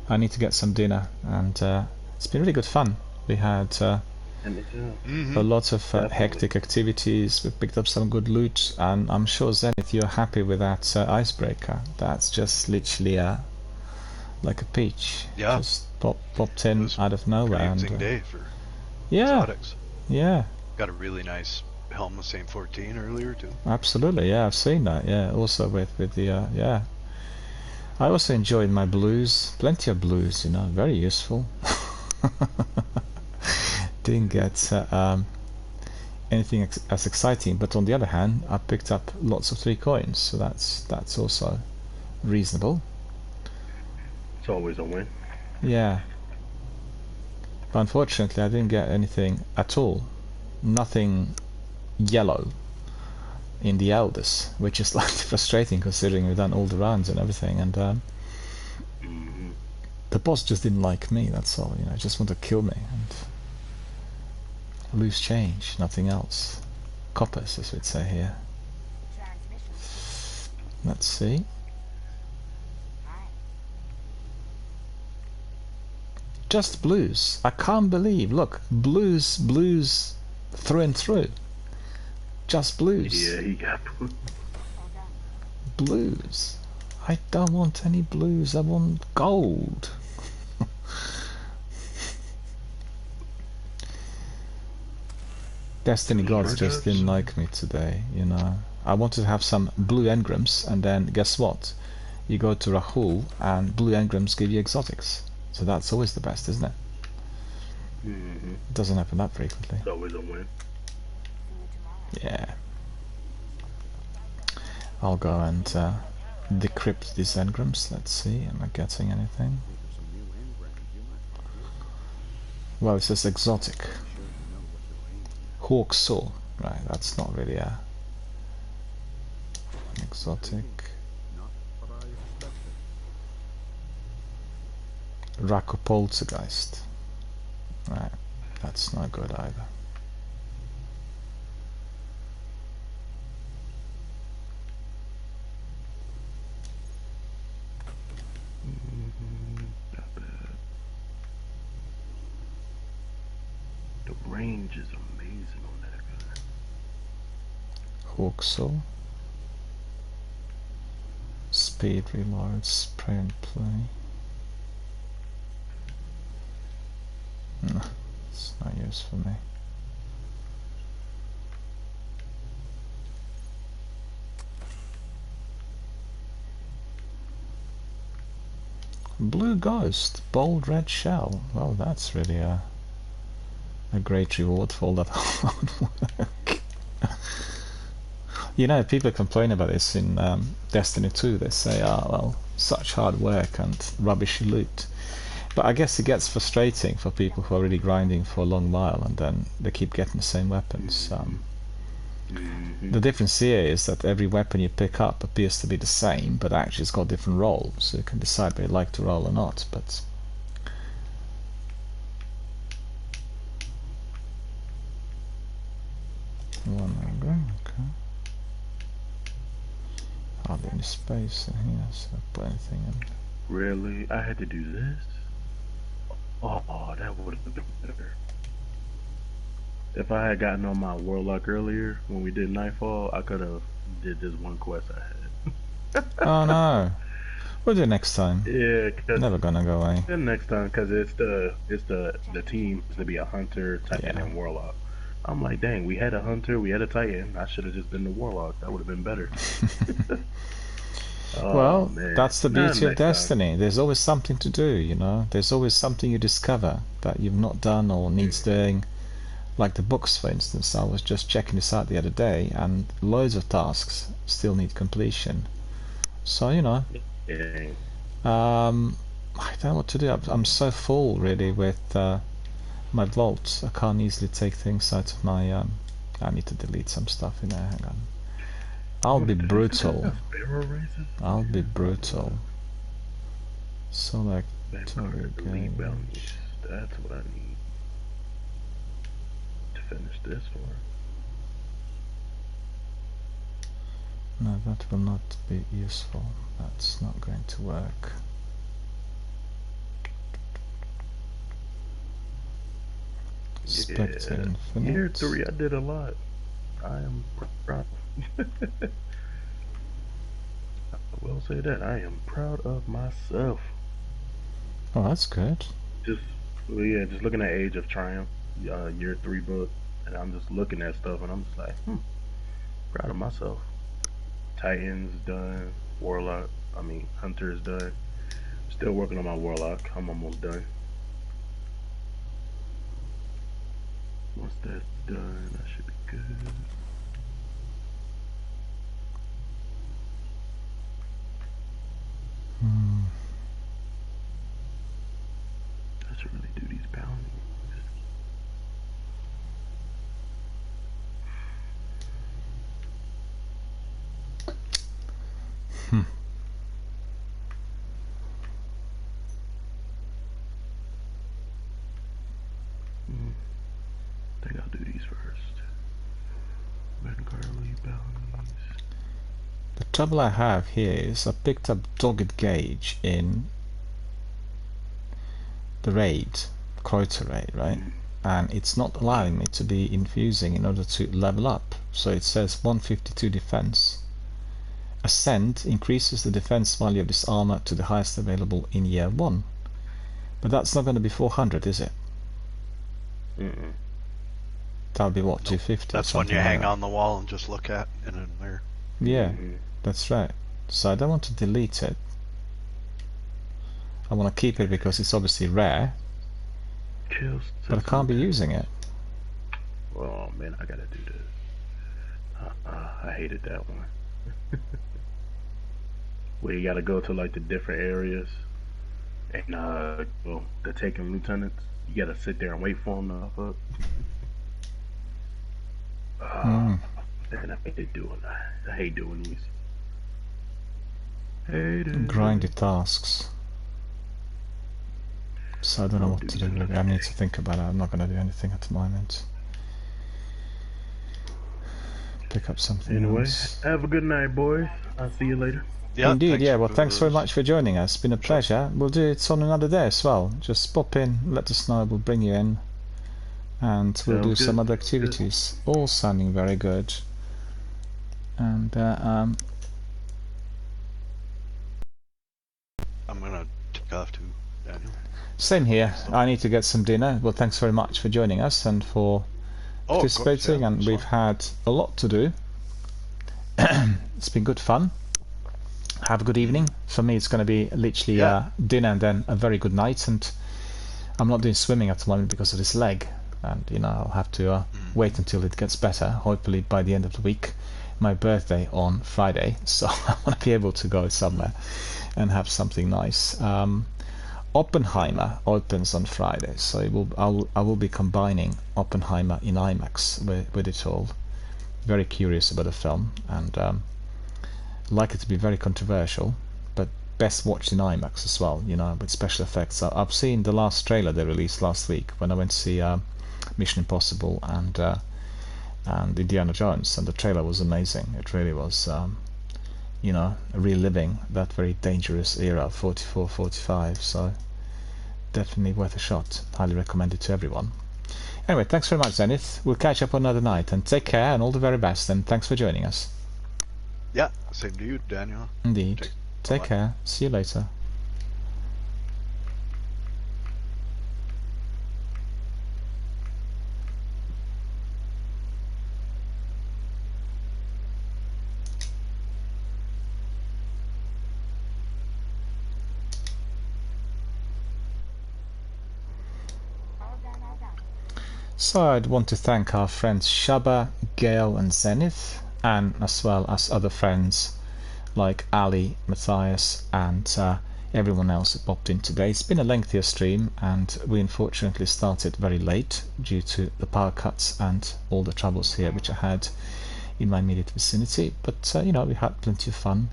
I need to get some dinner, and it's been really good fun. We had a lot of hectic activities. We picked up some good loot, and I'm sure Zenith, you're happy with that icebreaker. That's just literally like a peach. Yeah. Just popped in out of nowhere. Amazing And, day for yeah. exotics. Yeah. Got a really nice helm with Saint 14 earlier too. Absolutely, yeah, I've seen that. Yeah, also with the yeah. I also enjoyed my blues. Plenty of blues, you know, very useful. Didn't get anything as exciting, but on the other hand, I picked up lots of 3 coins, so that's also reasonable. It's always a win. Yeah. But unfortunately, I didn't get anything at all. Nothing yellow in the Elders, which is slightly frustrating considering we've done all the rounds and everything, and the boss just didn't like me, that's all, you know, just wanted to kill me, and loose change, nothing else. Coppers, as we'd say here. Let's see. Just blues. I can't believe, look, blues through and through. Just blues. Yeah, he got blues. I don't want any blues, I want gold. Destiny gods just didn't like me today, you know. I wanted to have some blue engrams, and then guess what? You go to Rahul, and blue engrams give you exotics. So that's always the best, isn't it? Mm-hmm. It doesn't happen that frequently. It's always a win. Yeah. I'll go and decrypt these engrams. Let's see, am I getting anything? Well, it says exotic. Hawk Saw. Right, that's not really an exotic. Rako Poltergeist. Right, that's not good either. Not bad. The range is amazing on that guy. Hawk Saw. Speed reload, spray and play. No, it's no use for me. Blue Ghost, bold red shell. Well, that's really a great reward for all that hard work. You know, people complain about this in Destiny 2. They say, oh, well, such hard work and rubbish loot. But I guess it gets frustrating for people who are really grinding for a long while and then they keep getting the same weapons. The difference here is that every weapon you pick up appears to be the same, but actually it's got different roles, so you can decide whether you like to roll or not. But one engram, okay. Hardly any space in here, so put anything in. Really? I had to do this? Oh, that would have been better. If I had gotten on my Warlock earlier when we did Nightfall, I could have did this one quest I had. Oh no! We'll do it next time. Yeah, never gonna go away. Next time, because it's the team is to be a hunter, Titan, and Warlock. I'm like, dang, we had a hunter, we had a Titan. I should have just been the Warlock. That would have been better. Oh, well, man. That's the beauty of Destiny. There's always something to do, you know. There's always something you discover that you've not done or needs doing. Like the books, for instance. I was just checking this out the other day, and loads of tasks still need completion. So, you know, I don't know what to do. I'm so full, really, with my vault. I can't easily take things out of my... I need to delete some stuff in there. Hang on. I'll be brutal. I'll be brutal. Select target game. That's what I need to finish this one. No, that will not be useful. That's not going to work. Spectre Infinite. Year 3, I did a lot. I am proud. I will say that I am proud of myself. Oh, that's good. Just looking at Age of Triumph, year 3 book, and I'm just looking at stuff, and I'm just like, proud of myself. Titan's done, Hunter is done. Still working on my Warlock. I'm almost done. Once that's done, that should be good. I should really do these bounties. I think I'll do these first. Vanguardly bounties. The trouble I have here is I picked up Dogged Gauge in the raid, Kreuter raid, right? And it's not allowing me to be infusing in order to level up. So it says 152 defense. Ascend increases the defense value of this armor to the highest available in year 1. But that's not going to be 400, is it? That'll be what, 250? That's one you hang on the wall and just look at in a mirror. Yeah, that's right. So I don't want to delete it. I want to keep it because it's obviously rare. But I can't be using it. Oh man, I gotta do this. I hated that one. Where you gotta go to like the different areas, and well, the taking lieutenants. You gotta sit there and wait for them to pop up. And I hate doing that. I hate doing these. Grindy tasks. So I don't know what to do really. I need to think about it. I'm not going to do anything at the moment. Pick up something else. Have a good night, boys. I'll see you later. Yeah, indeed, yeah. Well, thanks very much for joining us. It's been a pleasure. We'll do it on another day as well. Just pop in, let us know, we'll bring you in. And we'll do some other activities. All sounding very good. And, I'm gonna take off too, Daniel. Same here. I need to get some dinner. Well, thanks very much for joining us and for participating. Course, yeah, and we've had a lot to do. It's been good fun. Have a good evening. For me, it's going to be literally dinner and then a very good night. And I'm not doing swimming at the moment because of this leg. And, you know, I'll have to wait until it gets better. Hopefully by the end of the week. My birthday on Friday. So I want to be able to go somewhere and have something nice. Oppenheimer opens on Friday. So I will be combining Oppenheimer in IMAX with it all. Very curious about the film. And like it to be very controversial, but best watched in IMAX as well, you know, with special effects. I've seen the last trailer they released last week when I went to see Mission Impossible and Indiana Jones, and the trailer was amazing. It really was, you know, reliving that very dangerous era of 44, 45, so definitely worth a shot. Highly recommend it to everyone. Anyway, thanks very much, Zenith. We'll catch up another night, and take care and all the very best, and thanks for joining us. Yeah, same to you, Daniel. Indeed. Take care. See you later. So I'd want to thank our friends Shaba, Gale and Zenith, and as well as other friends like Ali, Matthias and everyone else who popped in today. It's been a lengthier stream and we unfortunately started very late due to the power cuts and all the troubles here which I had in my immediate vicinity, but you know, we had plenty of fun.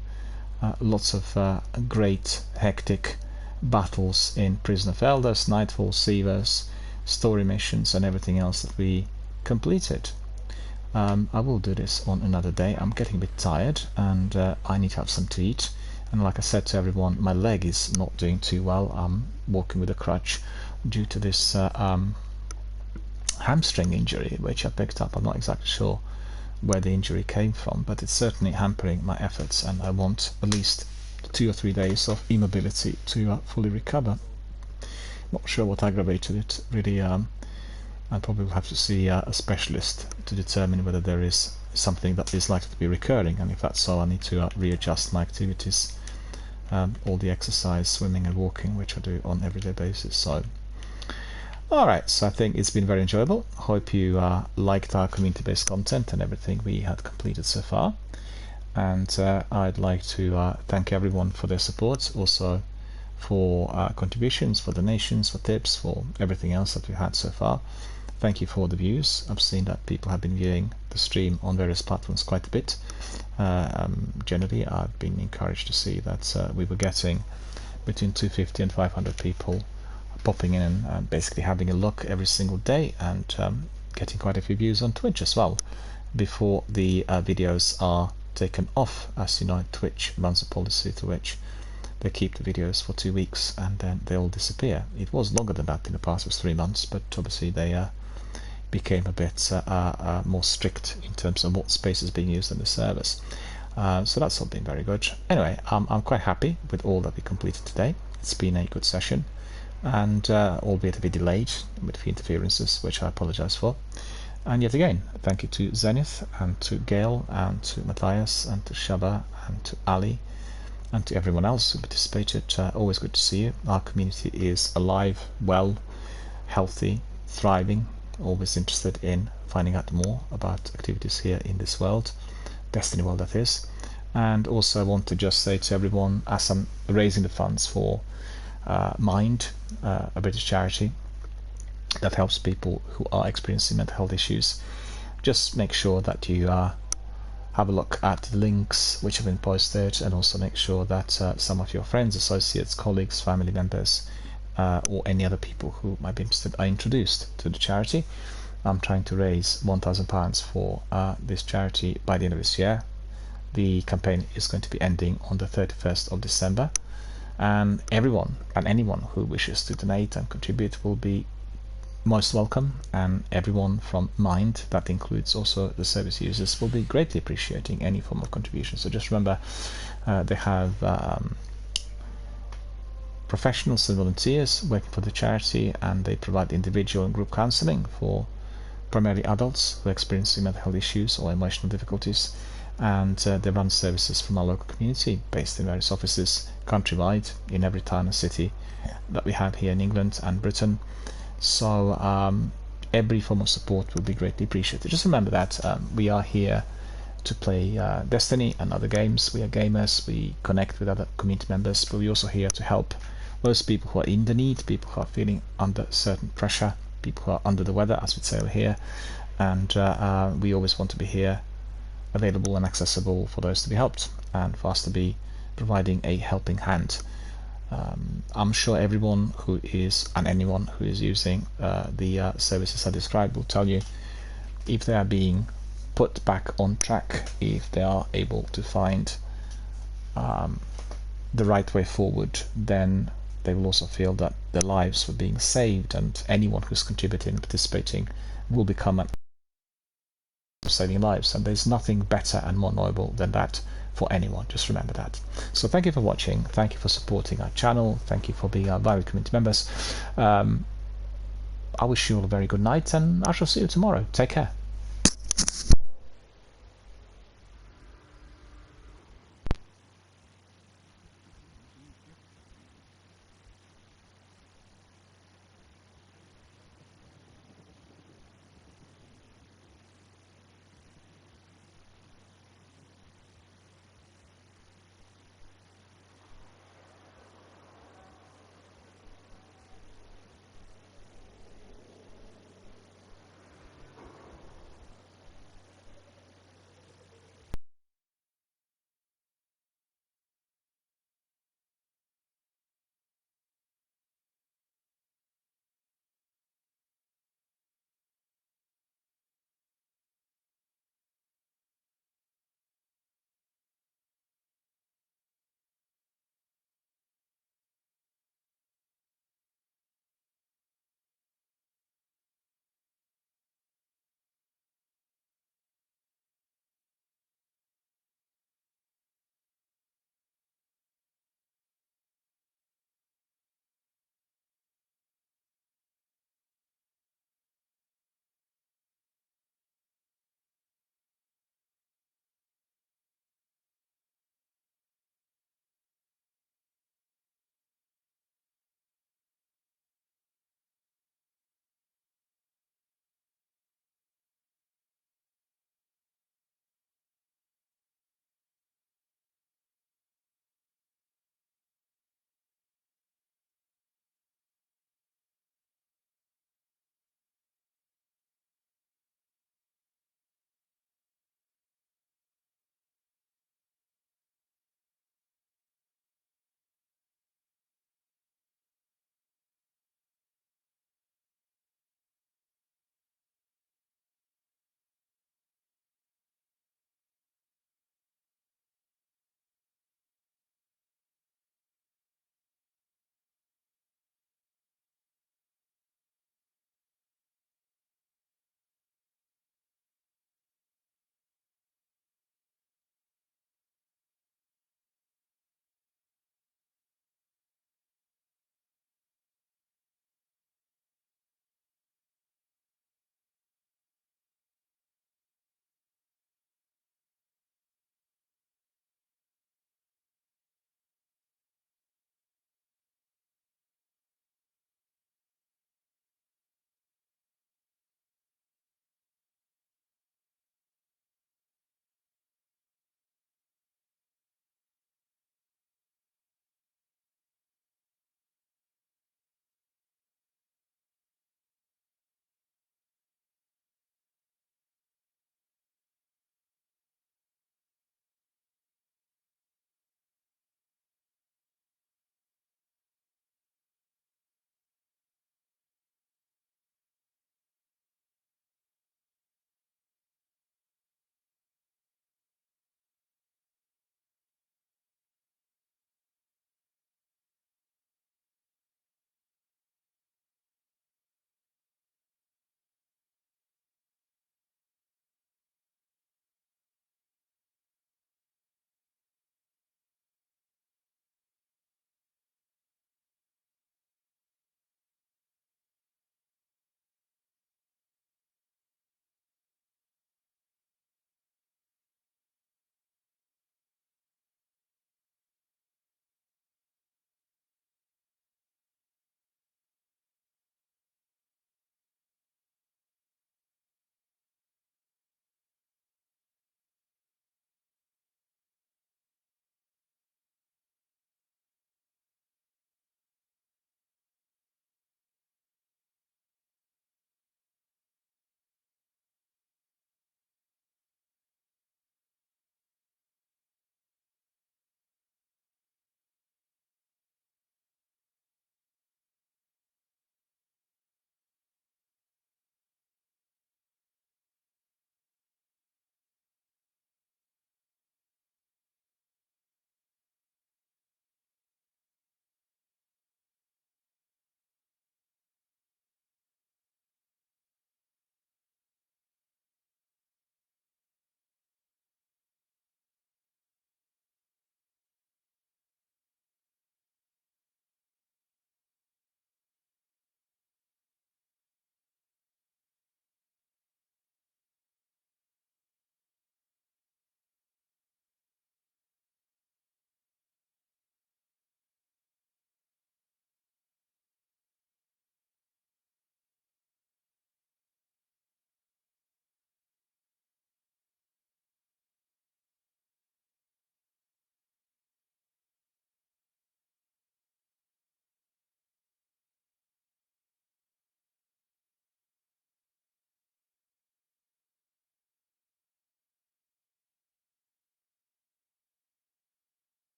Lots of great hectic battles in Prison of Elders, Nightfall, Seavers, story missions and everything else that we completed. I will do this on another day. I'm getting a bit tired and I need to have some to eat, and like I said to everyone, my leg is not doing too well. I'm walking with a crutch due to this hamstring injury which I picked up. I'm not exactly sure where the injury came from, but it's certainly hampering my efforts, and I want at least 2 or 3 days of immobility to fully recover. Not sure what aggravated it really. I probably will have to see a specialist to determine whether there is something that is likely to be recurring, and if that's so, I need to readjust my activities, all the exercise, swimming and walking, which I do on everyday basis. So alright, so I think it's been very enjoyable. Hope you liked our community-based content and everything we had completed so far, and I'd like to thank everyone for their support, also for contributions, for donations, for tips, for everything else that we've had so far. Thank you for the views. I've seen that people have been viewing the stream on various platforms quite a bit. Generally, I've been encouraged to see that we were getting between 250 and 500 people popping in and basically having a look every single day, and getting quite a few views on Twitch as well before the videos are taken off. As you know, Twitch runs a policy to which they keep the videos for 2 weeks and then they all disappear. It was longer than that in the past, it was 3 months, but obviously they became a bit more strict in terms of what space is being used in the servers. So that's something very good. Anyway, I'm quite happy with all that we completed today. It's been a good session, and albeit a bit delayed with a few interferences, which I apologize for. And yet again, thank you to Zenith and to Gail and to Matthias and to Shaba and to Ali and to everyone else who participated. Always good to see you. Our community is alive, well, healthy, thriving, always interested in finding out more about activities here in this world, Destiny world that is. And also I want to just say to everyone, as I'm raising the funds for Mind, a British charity that helps people who are experiencing mental health issues, just make sure that you have a look at the links which have been posted, and also make sure that some of your friends, associates, colleagues, family members, or any other people who might be interested are introduced to the charity. I'm trying to raise £1,000 for this charity by the end of this year. The campaign is going to be ending on the 31st of December, and everyone and anyone who wishes to donate and contribute will be most welcome, and everyone from Mind, that includes also the service users, will be greatly appreciating any form of contribution. So just remember, they have professionals and volunteers working for the charity, and they provide individual and group counseling for primarily adults who are experiencing mental health issues or emotional difficulties, and they run services from our local community based in various offices countrywide in every town and city that we have here in England and Britain. So every form of support will be greatly appreciated. Just remember that we are here to play Destiny and other games. We are gamers, we connect with other community members, but we're also here to help those people who are in the need, people who are feeling under certain pressure, people who are under the weather, as we'd say over here. And we always want to be here, available and accessible for those to be helped, and for us to be providing a helping hand. I'm sure everyone who is, and anyone who is using the services I described will tell you if they are being put back on track, if they are able to find the right way forward, then they will also feel that their lives were being saved, and anyone who's contributing and participating will become saving lives, and there's nothing better and more noble than that for anyone. Just remember that. So thank you for watching, thank you for supporting our channel, thank you for being our valued community members. I wish you all a very good night, and I shall see you tomorrow. Take care.